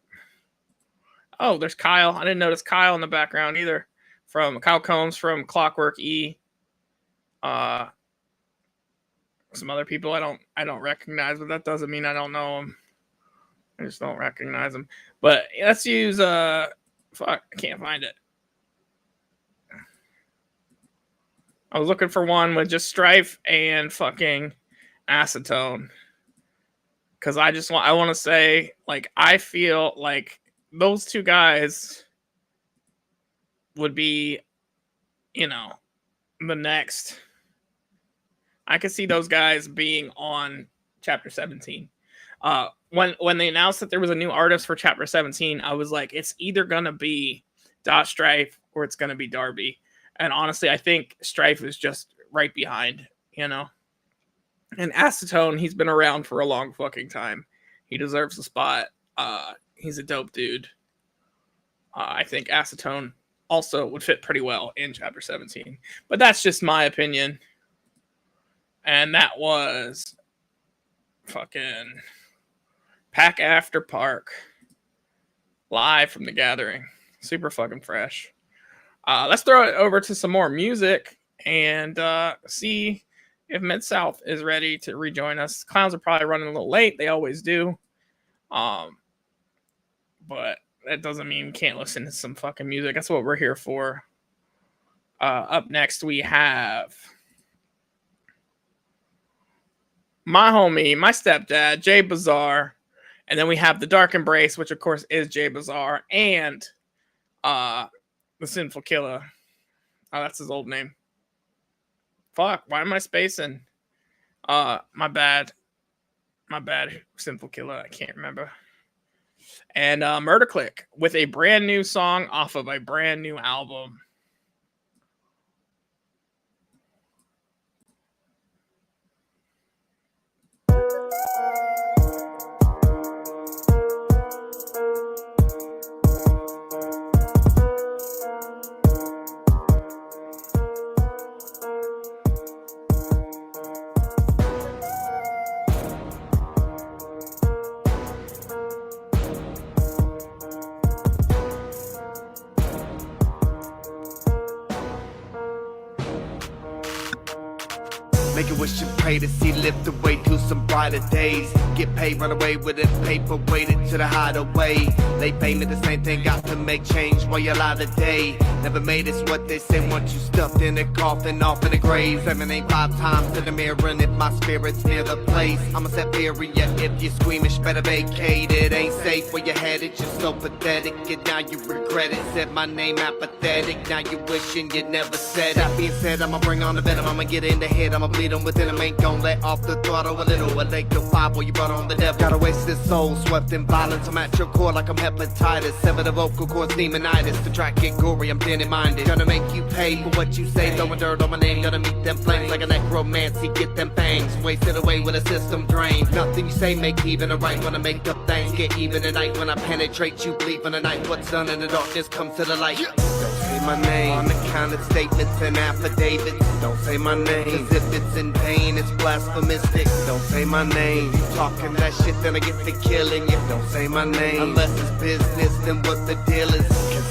[SPEAKER 2] Oh, there's Kyle. I didn't notice Kyle in the background either. From Kyle Combs from Clockwork E. Some other people I don't recognize, but that doesn't mean I don't know them. I just don't recognize them. But let's use fuck, I can't find it. I was looking for one with just Strife and fucking Acetone. Cause I want to say, like, I feel like those two guys would be, you know, the next. I could see those guys being on Chapter 17. When they announced that there was a new artist for Chapter 17, I was like, it's either gonna be Dot Strife or it's gonna be Darby. And honestly, I think Strife is just right behind, you know. And Acetone, he's been around for a long fucking time. He deserves a spot. He's a dope dude. I think Acetone also would fit pretty well in Chapter 17. But that's just my opinion. And that was fucking Pack After Park. Live from the Gathering. Super fucking fresh. Let's throw it over to some more music and see if Mid-South is ready to rejoin us. Clowns are probably running a little late. They always do. But that doesn't mean we can't listen to some fucking music. That's what we're here for. Up next, we have my homie, my stepdad, Jay Bazaar. And then we have The Dark Embrace, which of course is Jay Bazaar. And The Sinful Killer. Oh, that's his old name. Fuck, why am I spacing? My bad. My bad, Sinful Killer. I can't remember. And Murder Click with a brand new song off of a brand new album.
[SPEAKER 13] Make a wish and pray to see lift away to some brighter days. Get paid, run away with it, paper weighted to the hideaway. They payment the same thing, got to make change while you lie today. Never made it's what they say once you stuffed in a coffin off in the grave. 7 8 5 times in the mirror, and if my spirit's near the place, I'ma set area. If you're squeamish, better vacate. It ain't safe where you headed, you're so pathetic. And now you regret it, said my name apathetic. Now you wishing you never said it. That being said, I'ma bring on the venom, I'ma get in the head, I'ma bleed them within them. Ain't gon' let off the throttle a little. A lake your 5 boy, you brought on the devil. Gotta waste this soul, swept in violence. I'm at your core like I'm hepatitis. Sever the vocal cords, demonitis. The track get gory, I'm dead minded. Gonna make you pay for what you say. Throwing dirt on my name, gonna meet them flames like a necromancy. Get them fangs, wasted away with a system drain. Nothing you say make even a right. Wanna make up things, get even tonight. When I penetrate you, bleed for the night. What's done in the darkness comes to the light. Don't say my name on the count of statements and affidavits. Don't say my name, cause if it's in pain, it's blasphemous. Don't say my name. You talking that shit, then I get to killing you. Don't say my name unless it's business, then what the deal is.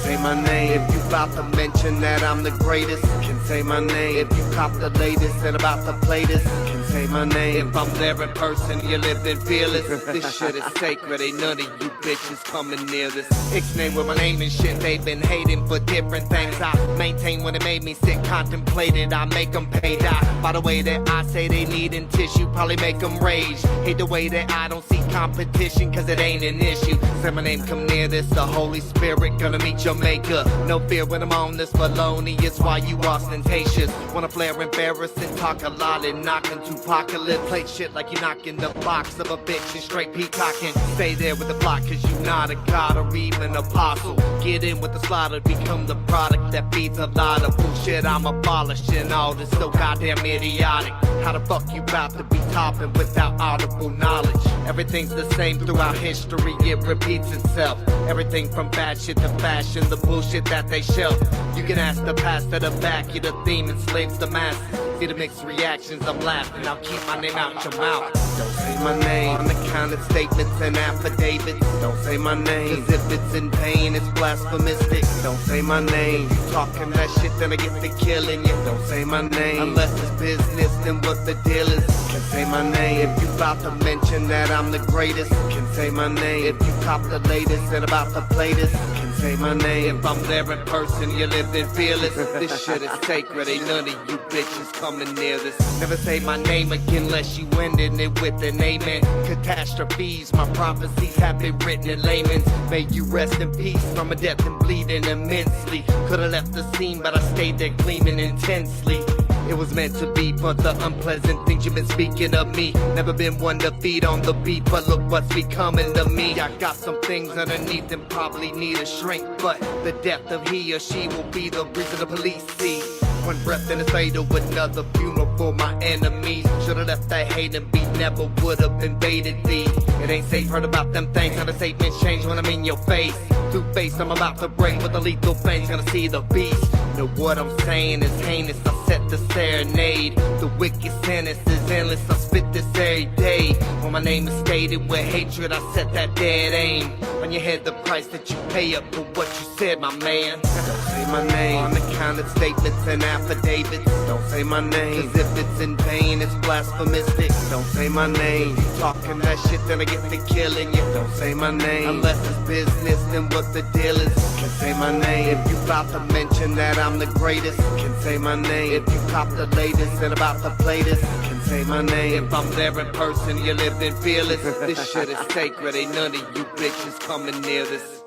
[SPEAKER 13] say my name. If you about to mention that I'm the greatest, can say my name. If you cop the latest and about to play this, can say my name. If I'm there in person, you living fearless. This shit is sacred, ain't none of you bitches coming near this. Ixnay with my name and shit, they've been hating for different things. I maintain when it made me sit contemplated, I make them pay die. By the way that I say they needin' tissue, probably make them rage. Hate the way that I don't see competition, cause it ain't an issue. Say my name, come near this, the Holy Spirit gonna meet your maker. No fear when I'm on this baloney, it's why you ostentatious. Wanna flare embarrassing, talk a lot and knock into apocalypse. Play shit like you knocking the box of a bitch and straight peacocking. Stay there with the block cause you not a god or even apostle. Get in with the slaughter, become the product that feeds a lot of bullshit. I'm abolishing all this so goddamn idiotic. How the fuck you about to be topping without audible knowledge? Everything's the same throughout history, it repeats itself. Everything from bad shit to fashion, the bullshit that they shelf. You can ask the pastor to back you, the theme enslaves the masses. See the mixed reactions, I'm laughing, I'll keep my name out your mouth. Don't say my name, unaccounted statements and affidavits. Don't say my name, cause if it's in pain, it's blasphemistic. Don't say my name, you talking that shit, then I get to killing you. Don't say my name, unless it's business, then what the deal is. Can say my name, if you about to mention that I'm the greatest. Can say my name, if you cop the latest and about to play this. Can say my name, if I'm there in person, you living fearless. This shit is sacred, ain't none of you bitches coming near this. Never say my name again unless you ending it with an amen. Catastrophes, my prophecies have been written in layman's. May you rest in peace from a death and bleeding immensely. Could've left the scene, but I stayed there gleaming intensely. It was meant to be, but the unpleasant things you've been speaking of me. Never been one to feed on the beat, but look what's becoming to me. I got some things underneath them probably need a shrink, but the death of he or she will be the reason the police see. One breath and it's fatal, another funeral for my enemies. Should've left that hate and beat, never would've invaded thee. It ain't safe, heard about them things, how the statements change when I'm in your face. Two-faced, I'm about to break with the lethal fangs, gonna see the beast. Know what I'm saying is heinous, I set the serenade. The wicked sentence is endless, I spit this every day. When my name is stated with hatred, I set that dead aim. On your head the price that you pay up for what you said, my man. Don't say my name, unaccounted statements and affidavits. Don't say my name, cause if it's in vain, it's blasphemistic. Don't say my name, you talking that shit, then I get to killing you. Don't say my name, unless it's business, then what the deal is. Can say my name, if you about to mention that I'm the greatest. Can say my name, if you cop the latest and about to play this. Can say my name, if I'm there in person, you living fearless. This shit is sacred, ain't none of you bitches coming near this.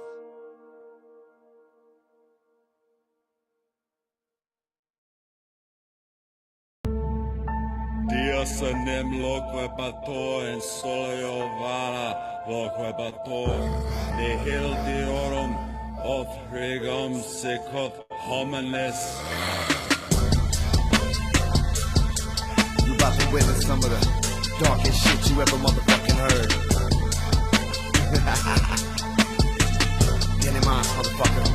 [SPEAKER 3] Diasanem loquepator en soleo vala loquepator nihil diorum of regum sicut homines.
[SPEAKER 13] You about to witness some of the darkest shit you ever motherfucking heard. Get in mind, motherfucker.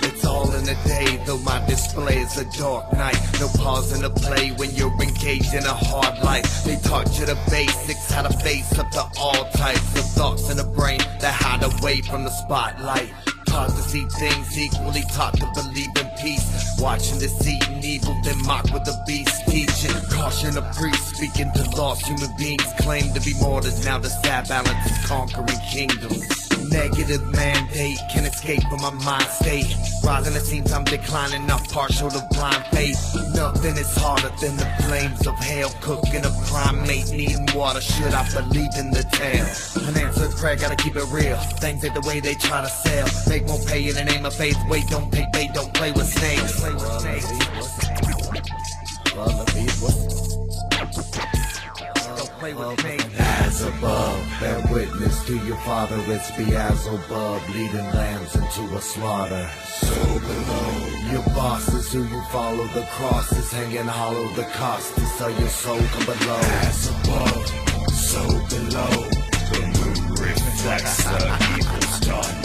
[SPEAKER 13] It's all in the day, though my display is a dark night. No pause in the play when you're engaged in a hard life. They taught you the basics, how to face up to all types of thoughts in the brain that hide away from the spotlight. Taught to see things equally, taught to believe in peace. Watching deceit and evil, then mock with the beast. Teaching, caution a priest, speaking to lost human beings. Claim to be martyrs, now the sad balance is conquering kingdoms. Negative mandate, can't escape from my mind state. Rising, it seems I'm declining, not partial to blind faith. Nothing is harder than the flames of hell. Cooking a primate, needing water, should I believe in the tale? Unanswered prayer, gotta keep it real. Things ain't the way they try to sell. Make more pay in the name of faith. Wait, don't take bait, don't play with snakes. Play with snakes.
[SPEAKER 14] As above, bear witness to your father, it's Beelzebub, leading lambs into a slaughter. So below, your bosses who you follow, the crosses hanging hollow, the cost to sell your soul come below. As above, so below, the moon reflects the evil's done.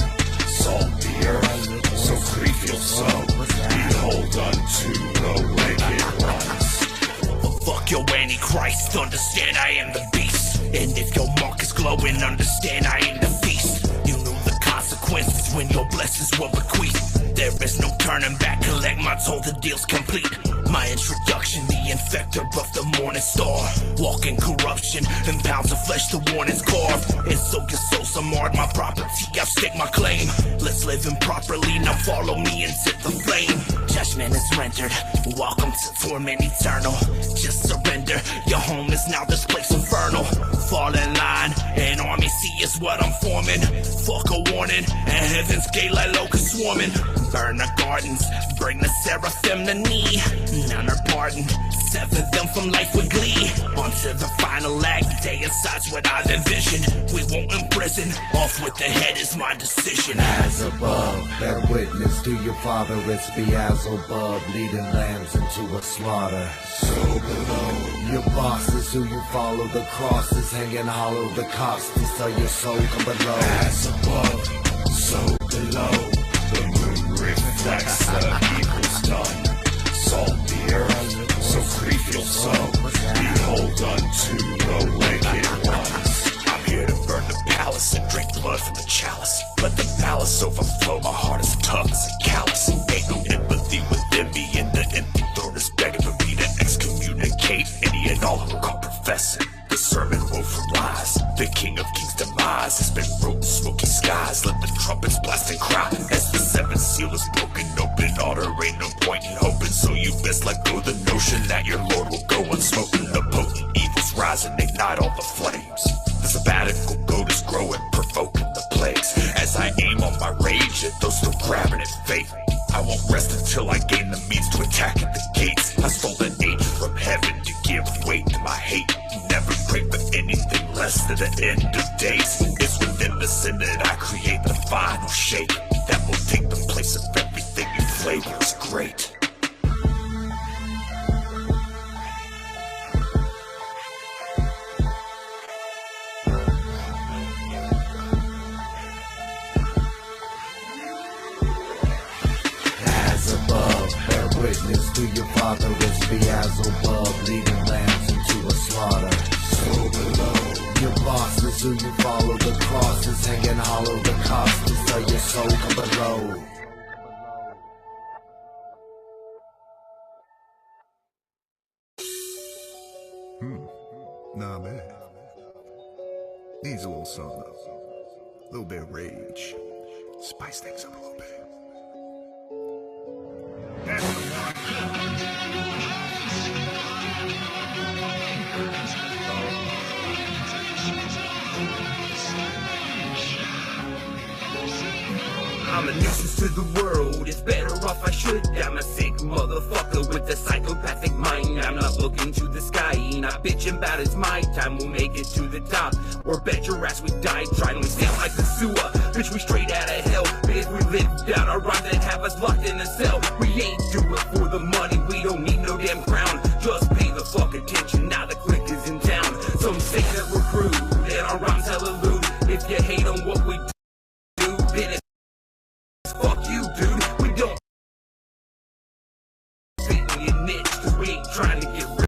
[SPEAKER 14] Salt the earth, so grief your soul, behold unto the wicked ones.
[SPEAKER 4] Fuck your antichrist, understand I am the beast. And if your mark is glowing, understand I am the feast. You know the consequences when your blessings blessings will bequeath. There is no turning back, collect my toll, the deal's complete. My introduction, the infector of the morning star. Walking corruption and pounds of flesh, the warning's carved. And so your souls are marred, my property, I'll stake my claim. Let's live improperly, now follow me into the flame. Judgment is rendered, welcome to torment eternal. Just surrender, your home is now this place infernal. Fall in line, an army see is what I'm forming. Fuck a warning, and heaven's gate like locusts swarming. Burn the gardens, bring the seraphim to knee. None are pardoned, sever them from life with glee. Onto the final act, day inside's what I've envisioned. We won't imprison, off with the head is my decision.
[SPEAKER 14] As above, bear witness to your father, it's Beelzebub, leading lambs into a slaughter. So below, your boss is who you follow, the cross is hanging hollow, the cost to sell your soul come below.
[SPEAKER 7] As above, so below, the moon reflects the evil's done. Salt the earth, so grief your soul. Behold unto the wicked ones.
[SPEAKER 4] I'm here to burn the palace and drink blood from the chalice. Let the palace overflow, my heart is tough as a callous. Ain't no empathy within me, and the empty throat is begging for me to excommunicate any and all who come professing. The sermon woe from lies, the king of kings' demise has been wrote in smoky skies. Let the trumpets blast and cry as the seventh seal is broken open. All there ain't no point in hoping, so you best let go the notion that your lord will go unspoken. The potent evils rise and ignite all the flames. The sabbatical goat is growing, provoking the plagues. As I aim on my rage at those still grabbing at faith, I won't rest until I gain the means to attack at the gates. I stole an angel from heaven to give weight to my hate. Never pray for anything less than the end of days. It's within the sin that I create the final shape that will take the place of everything you flavor is great.
[SPEAKER 14] As above, bear witness to your father, it's Beelzebub, leading lambs into a slaughter. So below, your boss is who you follow, the cross is hanging hollow, the cost to sell your soul come below.
[SPEAKER 16] Nah, man. Needs a little something. A little bit of rage. Spice things up a little bit. That's the one.
[SPEAKER 4] I'm a nuisance to the world, it's better off I should. I'm a sick motherfucker with a psychopathic mind. I'm not looking to the sky, not bitching about it's my time. We'll make it to the top, or bet your ass we die trying. We sound like the sewer, bitch we straight out of hell. Bitch we lived down our rhymes that have us locked in a cell. We ain't do it for the money, we don't need no damn crown. Just pay the fuck attention, now the clique is in town. Some say that we're crude, and our rhymes hella lewd. If you hate on what we do, then it's fuck you, dude. We don't fit in your niche, cause we ain't trying to get rich.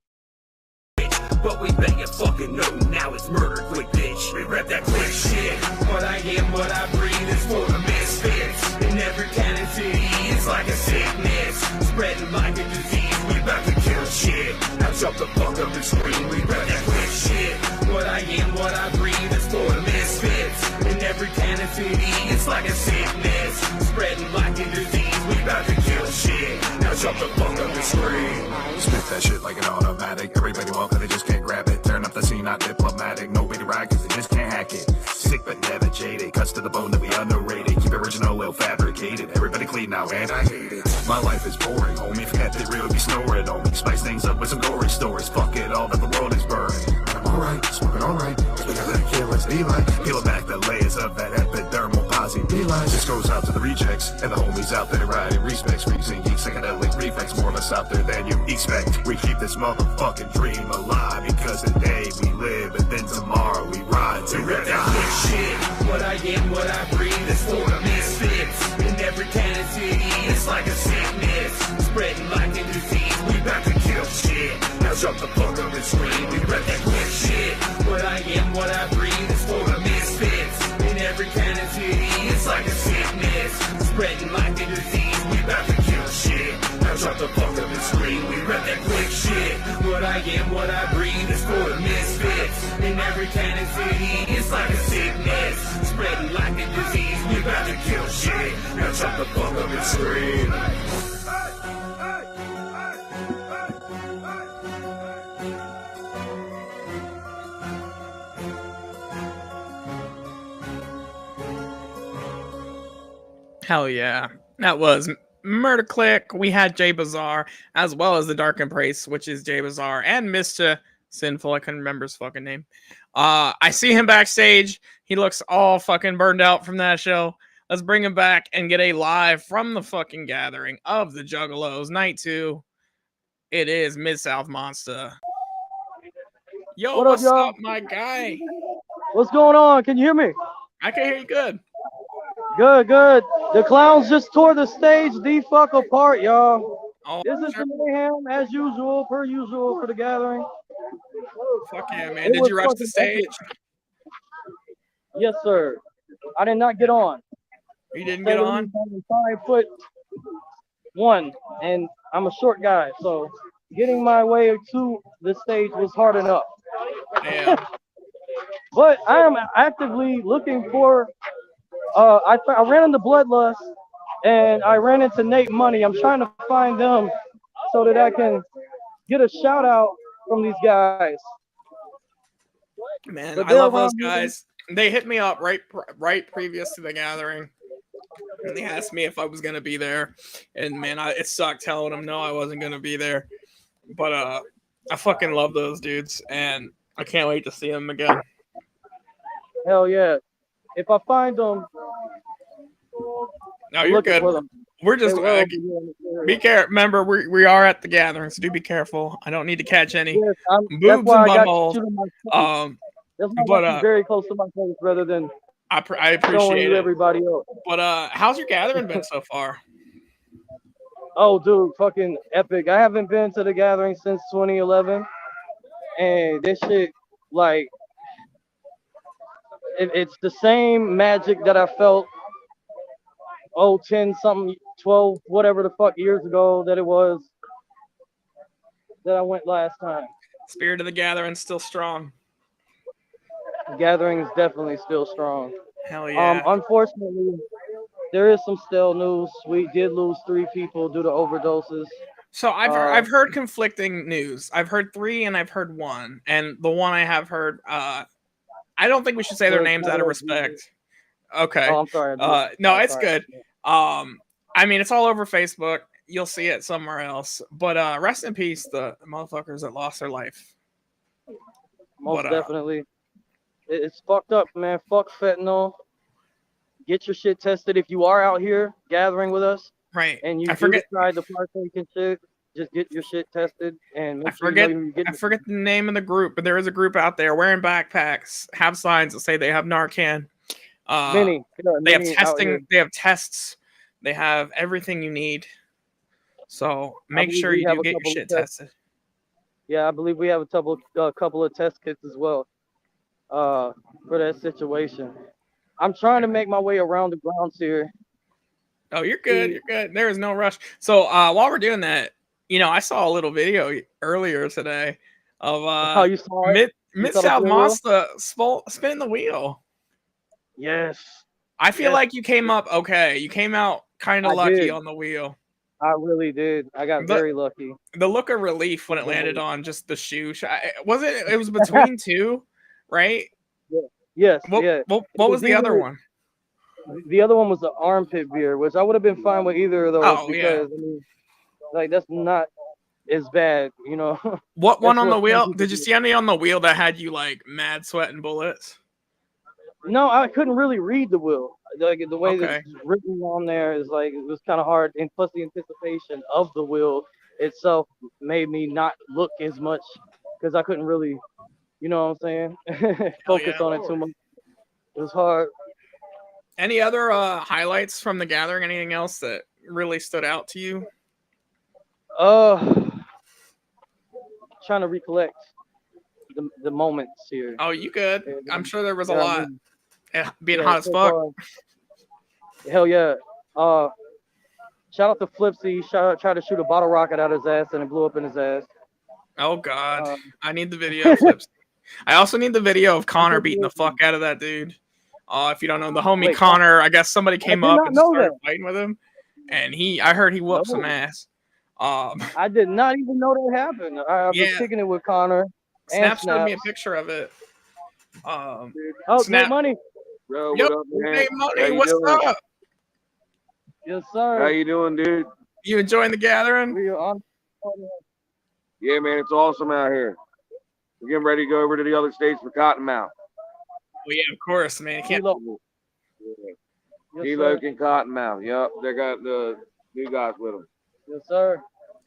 [SPEAKER 4] But we bet you fucking know now it's murder quick, bitch. We rep that quick shit. What I am, what I breathe is for the misfits. In every town and city, it's like a sickness. Spreading like a disease, we about to kill shit. Now jump the fuck up and scream, we rep that quick shit. What I am, what I breathe is for the misfits. In every town and city, it's like a sickness. Spreading like a disease, we about to kill shit. Now jump the fuck up and scream.
[SPEAKER 21] Spit that shit like an automatic. Everybody want but they just can't grab it. Turn up the scene, not diplomatic. Nobody ride cause they just can't hack it. Sick but never jaded. Cuts to the bone that we underrated. Keep it original, well fabricated. Everybody clean now and I hate it. My life is boring, homie. Forget that real be snoring on me. Spice things up with some gory stories. Fuck it all that the world is burning. I'm alright, smoking alright. We gotta let killers be like. Peel back the layers of that epidermal posse. Realize this goes out to the rejects and the homies out there riding respects. Freezing geeks, psychedelic reflex. More of us out there than you expect. We keep this motherfucking dream alive because today we live and then tomorrow we ride to
[SPEAKER 4] rip that quick shit. What I am, what I breathe is for the misfits. In every town and city, it's like a sickness. Spreading like a disease, we about to kill shit. Now jump the fuck up and scream, we rep that quick shit. What I am, what I breathe is for the misfits. In every town and city, it's like a sickness.
[SPEAKER 7] sickness, spreading like the disease. We about to kill shit. Now drop the fuck up and scream. We rep that quick shit. What I am, what I breathe is for the misfits. In every cannon city, it's like a sickness, spreading like a disease. We about to kill shit. Now drop the fuck up and scream.
[SPEAKER 2] Hell yeah. That was Murder Click. We had Jay Bazaar, as well as the Dark Embrace, which is Jay Bazaar, and Mr. Sinful. I couldn't remember his fucking name. I see him backstage. He looks all fucking burned out from that show. Let's bring him back and get a live from the fucking gathering of the Juggalos. Night 2. It is Mid-South Monster. Yo,
[SPEAKER 17] What up,
[SPEAKER 2] what's
[SPEAKER 17] y'all?
[SPEAKER 2] up, my guy?
[SPEAKER 17] What's going on? Can you hear me?
[SPEAKER 2] I can hear you good.
[SPEAKER 17] Good, good. The clowns just tore the stage the fuck apart, y'all.
[SPEAKER 2] Oh,
[SPEAKER 17] This is the mayhem as usual, per usual for the gathering.
[SPEAKER 2] Fuck yeah, man.
[SPEAKER 17] It
[SPEAKER 2] Did
[SPEAKER 17] was
[SPEAKER 2] you rush the
[SPEAKER 17] fucking
[SPEAKER 2] stage?
[SPEAKER 17] epic. Yes, sir. I did not get on.
[SPEAKER 2] You didn't get on?
[SPEAKER 17] I'm 5'1", and I'm a short guy, so getting my way to the stage was hard enough.
[SPEAKER 2] Damn.
[SPEAKER 17] But I am actively looking for. I ran into Bloodlust, and I ran into Nate Money. I'm trying to find them so that I can get a shout out from these guys.
[SPEAKER 2] Man,
[SPEAKER 17] But
[SPEAKER 2] I love those
[SPEAKER 17] around here.
[SPEAKER 2] guys. They hit me up right previous to the gathering, and they asked me if I was gonna be there. And man, it sucked telling them no, I wasn't gonna be there. But I fucking love those dudes, and I can't wait to see them again.
[SPEAKER 17] Hell yeah! If I find them,
[SPEAKER 2] No, you're
[SPEAKER 17] looking
[SPEAKER 2] good.
[SPEAKER 17] for them.
[SPEAKER 2] We're just
[SPEAKER 17] They will be here in this area.
[SPEAKER 2] be careful. Remember, we are at the gathering, so do be careful. I don't need to catch any
[SPEAKER 17] Yes, that's
[SPEAKER 2] boobs
[SPEAKER 17] why
[SPEAKER 2] and
[SPEAKER 17] I got
[SPEAKER 2] buttholes.
[SPEAKER 17] you to my face. That's why
[SPEAKER 2] But
[SPEAKER 17] I got you very close to my face rather than
[SPEAKER 2] I
[SPEAKER 17] showing
[SPEAKER 2] appreciate
[SPEAKER 17] you
[SPEAKER 2] it.
[SPEAKER 17] everybody else.
[SPEAKER 2] But how's your gathering been so far?
[SPEAKER 17] Oh, dude, fucking epic. I haven't been to the gathering since 2011, and this shit, like, it's the same magic that I felt 10 something 12 whatever the fuck years ago that it was that I went last time.
[SPEAKER 2] Spirit of the gathering still strong.
[SPEAKER 17] The gathering is definitely still strong.
[SPEAKER 2] Hell yeah.
[SPEAKER 17] Unfortunately, there is some stale news. We did lose 3 people due to overdoses.
[SPEAKER 2] So I've heard conflicting news. I've heard 3 and I've heard 1, and the one I have heard, I don't think we should say their names out of respect. Okay.
[SPEAKER 17] Oh, I'm sorry.
[SPEAKER 2] No,
[SPEAKER 17] I'm
[SPEAKER 2] it's
[SPEAKER 17] sorry.
[SPEAKER 2] good. I mean, it's all over Facebook. You'll see it somewhere else. But rest in peace, the motherfuckers that lost their life.
[SPEAKER 17] Most
[SPEAKER 2] But,
[SPEAKER 17] definitely. It's fucked up, man. Fuck fentanyl. Get your shit tested if you are out here gathering with us.
[SPEAKER 2] Right.
[SPEAKER 17] And you
[SPEAKER 2] I
[SPEAKER 17] do
[SPEAKER 2] forget-
[SPEAKER 17] decide to partake in shit. Just get your shit tested and make
[SPEAKER 2] I
[SPEAKER 17] sure
[SPEAKER 2] forget
[SPEAKER 17] you know you get
[SPEAKER 2] I forget the name of the group, but there is a group out there wearing backpacks, have signs that say they have Narcan.
[SPEAKER 17] Many. Yeah,
[SPEAKER 2] they have
[SPEAKER 17] many out
[SPEAKER 2] testing.
[SPEAKER 17] here.
[SPEAKER 2] They have tests. They have everything you need. So
[SPEAKER 17] I
[SPEAKER 2] make
[SPEAKER 17] believe
[SPEAKER 2] sure
[SPEAKER 17] we
[SPEAKER 2] you
[SPEAKER 17] have
[SPEAKER 2] do
[SPEAKER 17] a
[SPEAKER 2] get your
[SPEAKER 17] couple of
[SPEAKER 2] shit
[SPEAKER 17] tests.
[SPEAKER 2] tested.
[SPEAKER 17] Yeah, I believe we have a couple of test kits as well for that situation. I'm trying to make my way around the grounds here.
[SPEAKER 2] Oh, you're good. You're good. There is no rush. So while we're doing that, I saw a little video earlier today of
[SPEAKER 17] Oh, you saw it? You saw the
[SPEAKER 2] Mid-South
[SPEAKER 17] wheel?
[SPEAKER 2] Monster spinning the wheel.
[SPEAKER 17] Yes.
[SPEAKER 2] I feel
[SPEAKER 17] Yes.
[SPEAKER 2] like you came up okay. You came out kind of
[SPEAKER 17] I
[SPEAKER 2] lucky
[SPEAKER 17] did.
[SPEAKER 2] on the wheel.
[SPEAKER 17] I really did. I got very lucky.
[SPEAKER 2] The look of relief when it landed on just the shoe. Was it? It was between 2, right?
[SPEAKER 17] Yeah. Yes.
[SPEAKER 2] What,
[SPEAKER 17] yeah.
[SPEAKER 2] What
[SPEAKER 17] It
[SPEAKER 2] was the other
[SPEAKER 17] either-
[SPEAKER 2] one?
[SPEAKER 17] The other one was the armpit beer, which I would have been fine with either of those
[SPEAKER 2] Oh, yeah.
[SPEAKER 17] because I mean, like that's not as bad, you know.
[SPEAKER 2] What one
[SPEAKER 17] That's
[SPEAKER 2] on the
[SPEAKER 17] what
[SPEAKER 2] wheel?
[SPEAKER 17] some people
[SPEAKER 2] Did you
[SPEAKER 17] do.
[SPEAKER 2] see any on the wheel that had you like mad sweating bullets?
[SPEAKER 17] No, I couldn't really read the wheel. Like the way
[SPEAKER 2] Okay.
[SPEAKER 17] that's written on there is like it was kind of hard, and plus the anticipation of the wheel itself made me not look as much because I couldn't really, you know what I'm saying, focus
[SPEAKER 2] yeah,
[SPEAKER 17] on it too much. It was hard.
[SPEAKER 2] Any other highlights from the gathering? Anything else that really stood out to you?
[SPEAKER 17] Trying to recollect the moments here.
[SPEAKER 2] Oh, you good? I'm sure there was a
[SPEAKER 17] Yeah, I
[SPEAKER 2] lot.
[SPEAKER 17] mean,
[SPEAKER 2] Being
[SPEAKER 17] yeah,
[SPEAKER 2] hot as
[SPEAKER 17] so
[SPEAKER 2] fuck.
[SPEAKER 17] far- hell yeah. Shout out to Flipsy. Tried to shoot a bottle rocket out his ass and it blew up in his ass.
[SPEAKER 2] Oh God, I need the video flips. I also need the video of Connor beating the fuck out of that dude. If you don't know, the homie
[SPEAKER 17] Wait,
[SPEAKER 2] Connor, I guess somebody came
[SPEAKER 17] did
[SPEAKER 2] up
[SPEAKER 17] not
[SPEAKER 2] and
[SPEAKER 17] know
[SPEAKER 2] started
[SPEAKER 17] that.
[SPEAKER 2] fighting with him, and I heard he whooped some
[SPEAKER 17] No.
[SPEAKER 2] ass.
[SPEAKER 17] I did not even know that happened. I've been
[SPEAKER 2] Yeah.
[SPEAKER 17] kicking it with Connor
[SPEAKER 2] Snap
[SPEAKER 17] and
[SPEAKER 2] showed me a
[SPEAKER 17] Snaps.
[SPEAKER 2] picture of it.
[SPEAKER 17] Oh,
[SPEAKER 2] Snap.
[SPEAKER 17] Nate Money.
[SPEAKER 18] Bro,
[SPEAKER 2] Yo,
[SPEAKER 18] what up, man?
[SPEAKER 2] Nate
[SPEAKER 18] How
[SPEAKER 2] Money,
[SPEAKER 18] you
[SPEAKER 2] what's
[SPEAKER 18] doing?
[SPEAKER 2] up?
[SPEAKER 17] Yes, sir.
[SPEAKER 18] How you doing, dude?
[SPEAKER 2] You enjoying the gathering?
[SPEAKER 17] We are on.
[SPEAKER 18] Yeah, man, it's awesome out here. We're getting ready to go over to the other states for Cottonmouth.
[SPEAKER 2] Well, yeah, of course, man. Can't.
[SPEAKER 18] D-Lo and Cottonmouth. Yep, they got the new guys with them.
[SPEAKER 17] Yes, sir.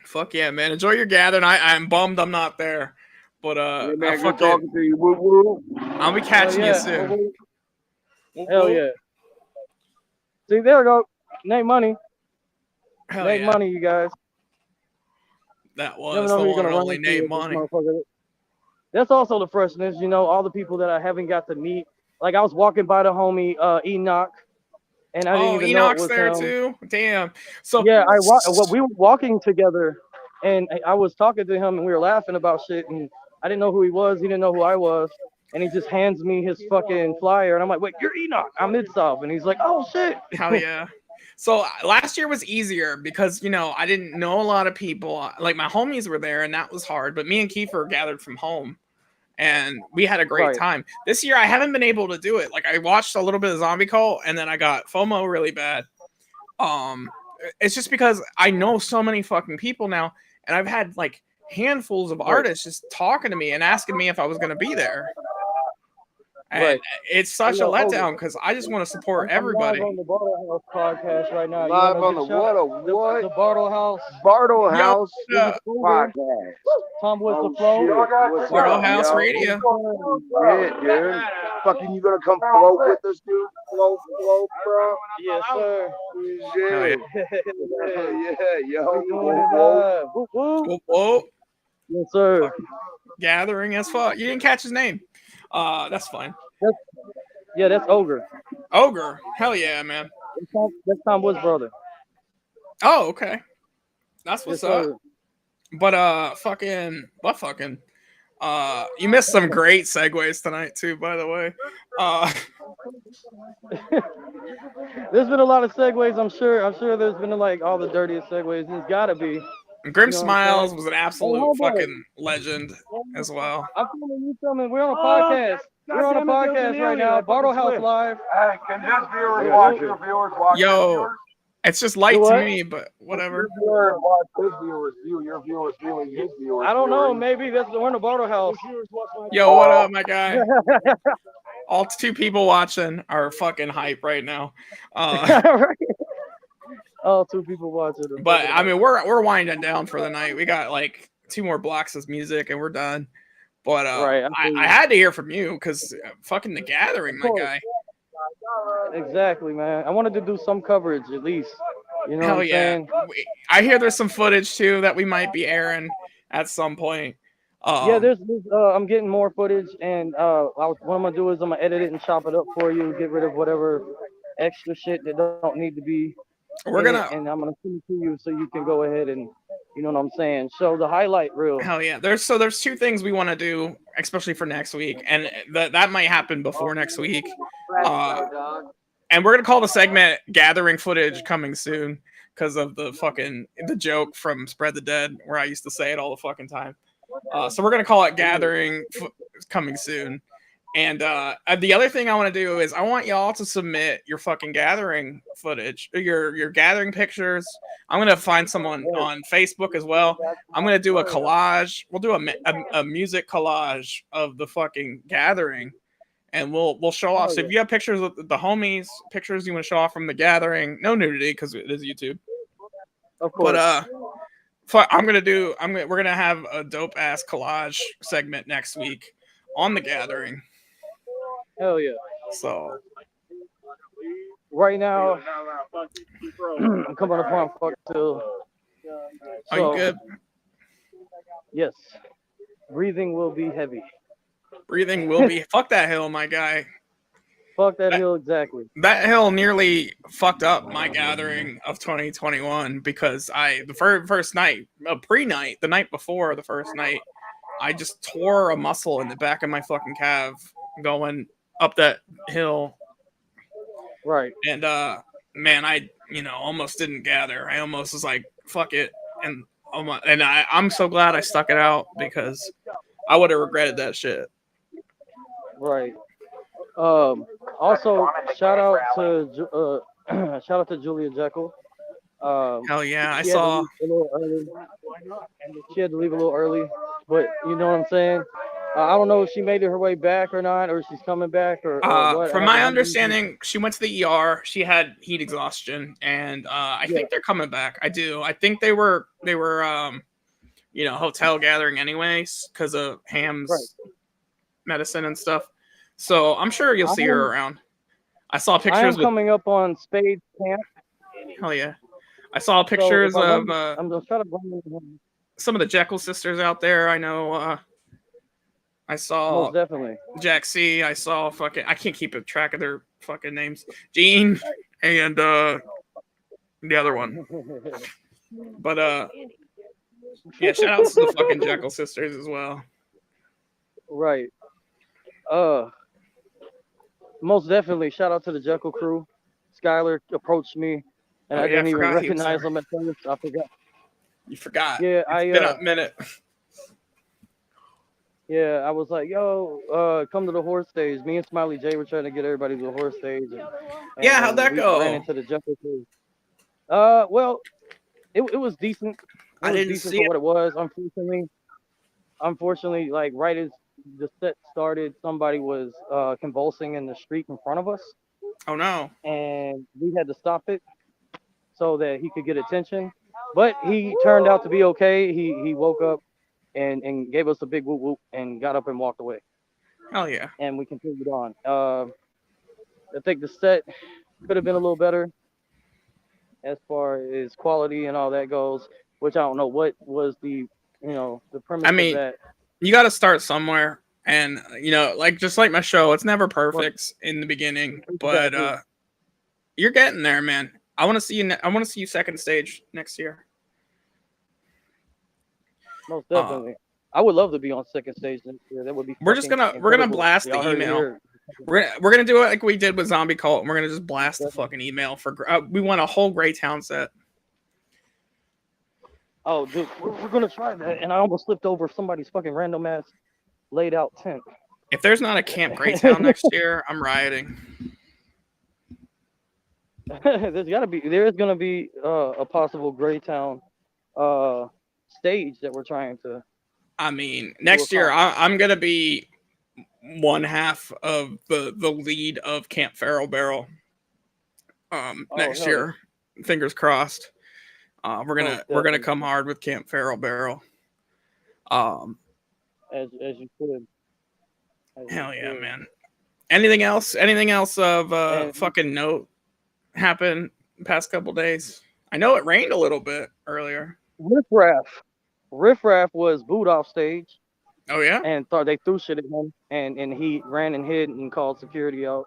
[SPEAKER 2] Fuck yeah, man. Enjoy your gathering. I'm bummed I'm not there. But
[SPEAKER 18] Yeah, man,
[SPEAKER 2] I
[SPEAKER 18] good
[SPEAKER 2] fucking,
[SPEAKER 18] talking to you. Woo woo.
[SPEAKER 2] I'll be catching
[SPEAKER 17] Hell
[SPEAKER 2] you
[SPEAKER 17] yeah.
[SPEAKER 2] soon.
[SPEAKER 17] Hell yeah. See, there we go. Nate Money.
[SPEAKER 2] Hell
[SPEAKER 17] Nate
[SPEAKER 2] yeah.
[SPEAKER 17] Money, you guys.
[SPEAKER 2] That
[SPEAKER 17] You never
[SPEAKER 2] was
[SPEAKER 17] know
[SPEAKER 2] the
[SPEAKER 17] who you're
[SPEAKER 2] one
[SPEAKER 17] gonna
[SPEAKER 2] and
[SPEAKER 17] run
[SPEAKER 2] only
[SPEAKER 17] into
[SPEAKER 2] Nate
[SPEAKER 17] with this
[SPEAKER 2] Money.
[SPEAKER 17] motherfucker. That's also the freshness, you know, all the people that I haven't got to meet. Like I was walking by the homie Enoch, and I didn't even know it
[SPEAKER 2] Enoch's
[SPEAKER 17] was
[SPEAKER 2] there
[SPEAKER 17] him.
[SPEAKER 2] too. Damn. So
[SPEAKER 17] Yeah, we were walking together, and I was talking to him, and we were laughing about shit, and I didn't know who he was. He didn't know who I was, and he just hands me his fucking flyer, and I'm like, "Wait, you're Enoch? I'm Mid-South," and he's like, "Oh shit."
[SPEAKER 2] Hell yeah. So last year was easier because, I didn't know a lot of people. Like my homies were there and that was hard, but me and Kiefer gathered from home and we had a great
[SPEAKER 17] Right.
[SPEAKER 2] time. This year I haven't been able to do it. Like I watched a little bit of Zombie Cult and then I got FOMO really bad. It's just because I know so many fucking people now and I've had like handfuls of artists just talking to me and asking me if I was going to be there. And
[SPEAKER 17] Right.
[SPEAKER 2] it's such a
[SPEAKER 17] Yo, hold
[SPEAKER 2] letdown
[SPEAKER 17] it.
[SPEAKER 2] because I just want to support
[SPEAKER 17] I'm
[SPEAKER 2] everybody.
[SPEAKER 17] live on the Bartlehouse podcast right now. You
[SPEAKER 18] Live
[SPEAKER 17] wanna
[SPEAKER 18] on the
[SPEAKER 17] get shout-
[SPEAKER 18] what?
[SPEAKER 17] The Bartlehouse.
[SPEAKER 18] Bartlehouse
[SPEAKER 2] Yo,
[SPEAKER 18] podcast.
[SPEAKER 17] Tom with
[SPEAKER 18] Oh,
[SPEAKER 17] the flow.
[SPEAKER 18] shit. What's
[SPEAKER 2] Bartlehouse
[SPEAKER 18] up, yo?
[SPEAKER 2] Radio.
[SPEAKER 18] Yeah, dude. Fucking, you gonna come float with us, dude? Float, bro.
[SPEAKER 17] Yes, sir.
[SPEAKER 18] Shit. Yeah, yo.
[SPEAKER 17] We doing it live. Whoop, whoop.
[SPEAKER 2] Whoa, whoa.
[SPEAKER 17] Yes, sir.
[SPEAKER 2] Gathering as fuck. You didn't catch his name. That's fine.
[SPEAKER 17] That's Ogre.
[SPEAKER 2] Ogre. Hell yeah, man.
[SPEAKER 17] That's Tom Wood's brother.
[SPEAKER 2] Oh, okay. That's what's
[SPEAKER 17] Yes,
[SPEAKER 2] up.
[SPEAKER 17] sir.
[SPEAKER 2] But you missed some great segues tonight too, by the way.
[SPEAKER 17] There's been a lot of segues. I'm sure there's been like all the dirtiest segues. There's gotta be.
[SPEAKER 2] Grim
[SPEAKER 17] You know what I'm
[SPEAKER 2] Smilez
[SPEAKER 17] saying?
[SPEAKER 2] was an
[SPEAKER 17] Hey,
[SPEAKER 2] absolute
[SPEAKER 17] hold on.
[SPEAKER 2] fucking legend as well.
[SPEAKER 17] I'm telling you something. We're on a podcast. We're on a podcast right now. Bartlehouse Live.
[SPEAKER 19] Hey, can his viewers
[SPEAKER 17] Yeah,
[SPEAKER 19] watch
[SPEAKER 17] dude.
[SPEAKER 19] your viewers watch
[SPEAKER 2] Yo,
[SPEAKER 19] your viewers?
[SPEAKER 2] it's just light
[SPEAKER 17] Do
[SPEAKER 2] to
[SPEAKER 17] what?
[SPEAKER 2] me, but whatever.
[SPEAKER 19] Your viewers watch his viewers view your viewers viewing his viewers.
[SPEAKER 17] I don't know.
[SPEAKER 19] viewing.
[SPEAKER 17] Maybe we're in a Bartlehouse.
[SPEAKER 2] Yo, what up, my guy? All two people watching are fucking hype right now.
[SPEAKER 17] Oh, two people watching.
[SPEAKER 2] But I mean, we're winding down for the night. We got like 2 more blocks of music and we're done. But
[SPEAKER 17] Right,
[SPEAKER 2] I had to hear from you because fucking the gathering, my guy.
[SPEAKER 17] Exactly, man. I wanted to do some coverage at least. You know
[SPEAKER 2] Hell
[SPEAKER 17] what I'm
[SPEAKER 2] yeah.
[SPEAKER 17] saying?
[SPEAKER 2] I hear there's some footage too that we might be airing at some point.
[SPEAKER 17] Yeah, there's I'm getting more footage, and what I'm gonna do is I'm gonna edit it and chop it up for you, get rid of whatever extra shit that don't need to be.
[SPEAKER 2] We're
[SPEAKER 17] in it,
[SPEAKER 2] gonna-
[SPEAKER 17] and I'm gonna send it to you so you can go ahead and, you know what I'm saying, show the highlight reel.
[SPEAKER 2] Hell yeah. There's 2 things we want to do, especially for next week, and that might happen before next week. And we're gonna call the segment "Gathering Footage Coming Soon" because of the joke from Spread the Dead, where I used to say it all the fucking time. So we're gonna call it "Gathering Coming Soon." And the other thing I want to do is I want y'all to submit your fucking gathering footage, your gathering pictures. I'm gonna find someone on Facebook as well. I'm gonna do a collage. We'll do a music collage of the fucking gathering, and we'll show off. So if you have pictures of the homies, pictures you want to show off from the gathering, no nudity because it is YouTube.
[SPEAKER 17] Of course.
[SPEAKER 2] But we're gonna have a dope ass collage segment next week on the gathering.
[SPEAKER 17] Hell yeah.
[SPEAKER 2] So
[SPEAKER 17] right now, I'm coming upon fuck till.
[SPEAKER 2] Are you good?
[SPEAKER 17] Yes. Breathing will be heavy.
[SPEAKER 2] Breathing will be fuck that hill, my guy.
[SPEAKER 17] Fuck that hill exactly.
[SPEAKER 2] That hill nearly fucked up my gathering of 2021 because the first night, pre-night, the night before the first night, I just tore a muscle in the back of my fucking calf going up that hill.
[SPEAKER 17] Right.
[SPEAKER 2] And man, I almost didn't gather. I almost was like, fuck it, and I'm so glad I stuck it out because I would have regretted that shit.
[SPEAKER 17] Right. Also, shout out to Julia Jekyll.
[SPEAKER 2] Hell yeah, I
[SPEAKER 17] she
[SPEAKER 2] saw.
[SPEAKER 17] Had to leave a little early. She had to leave a little early, but you know what I'm saying. I don't know if she made her way back or not, or she's coming back, or what.
[SPEAKER 2] From my understanding, she went to the ER. She had heat exhaustion, and I think they're coming back. I do. I think they were hotel gathering anyways because of Ham's medicine and stuff. So I'm sure you'll see her around. I saw pictures.
[SPEAKER 17] Coming up on Spade's camp.
[SPEAKER 2] Hell yeah! I saw pictures of
[SPEAKER 17] I'm just trying to blame
[SPEAKER 2] some of the Jekyll sisters out there. I know. I saw
[SPEAKER 17] most definitely
[SPEAKER 2] Jack C. I saw I can't keep a track of their fucking names. Jean and the other one. But yeah, shout out to the fucking Jekyll sisters as well.
[SPEAKER 17] Right. Most definitely shout out to the Jekyll crew. Skylar approached me and I didn't even recognize him at first. I forgot.
[SPEAKER 2] You forgot.
[SPEAKER 17] Yeah,
[SPEAKER 2] it's been a minute.
[SPEAKER 17] Yeah, I was like, yo, come to the horse stage. Me and Smiley J were trying to get everybody to the horse stage. And
[SPEAKER 2] yeah, how'd that go?
[SPEAKER 17] Ran into the Jekyll crew. Well, it was decent.
[SPEAKER 2] I didn't see
[SPEAKER 17] for what it was. Unfortunately, like right as the set started, somebody was convulsing in the street in front of us.
[SPEAKER 2] Oh no!
[SPEAKER 17] And we had to stop it so that he could get attention. But he turned out to be okay. He woke up and gave us a big whoop whoop and got up and walked away.
[SPEAKER 2] Hell yeah!
[SPEAKER 17] And we continued on. I think the set could have been a little better as far as quality and all that goes. Which I don't know what was the premise of that.
[SPEAKER 2] You got to start somewhere, and just like my show, it's never perfect in the beginning, but you're getting there, man. I want to see you. I want to see you second stage next year.
[SPEAKER 17] Most definitely. I would love to be on second stage next year. That would be.
[SPEAKER 2] We're gonna blast the email. We're gonna do it like we did with Zombie Cult, and we're gonna just blast the fucking email for. We want a whole Greytown set.
[SPEAKER 17] Oh, dude, we're gonna try that, and I almost slipped over somebody's fucking random ass laid out tent.
[SPEAKER 2] If there's not a Camp Greytown next year, I'm rioting.
[SPEAKER 17] There is gonna be a possible Greytown stage that we're trying to.
[SPEAKER 2] I mean, next year I'm gonna be one half of the lead of Camp Feral Barrel. Next year, fingers crossed. We're gonna come hard with Camp Feral Barrel.
[SPEAKER 17] As you could.
[SPEAKER 2] Hell yeah, man. Anything else? Anything else of fucking note happened the past couple days? I know it rained a little bit earlier.
[SPEAKER 17] Riff Raff was booed off stage.
[SPEAKER 2] Oh yeah.
[SPEAKER 17] And thought they threw shit at him, and he ran and hid and called security out.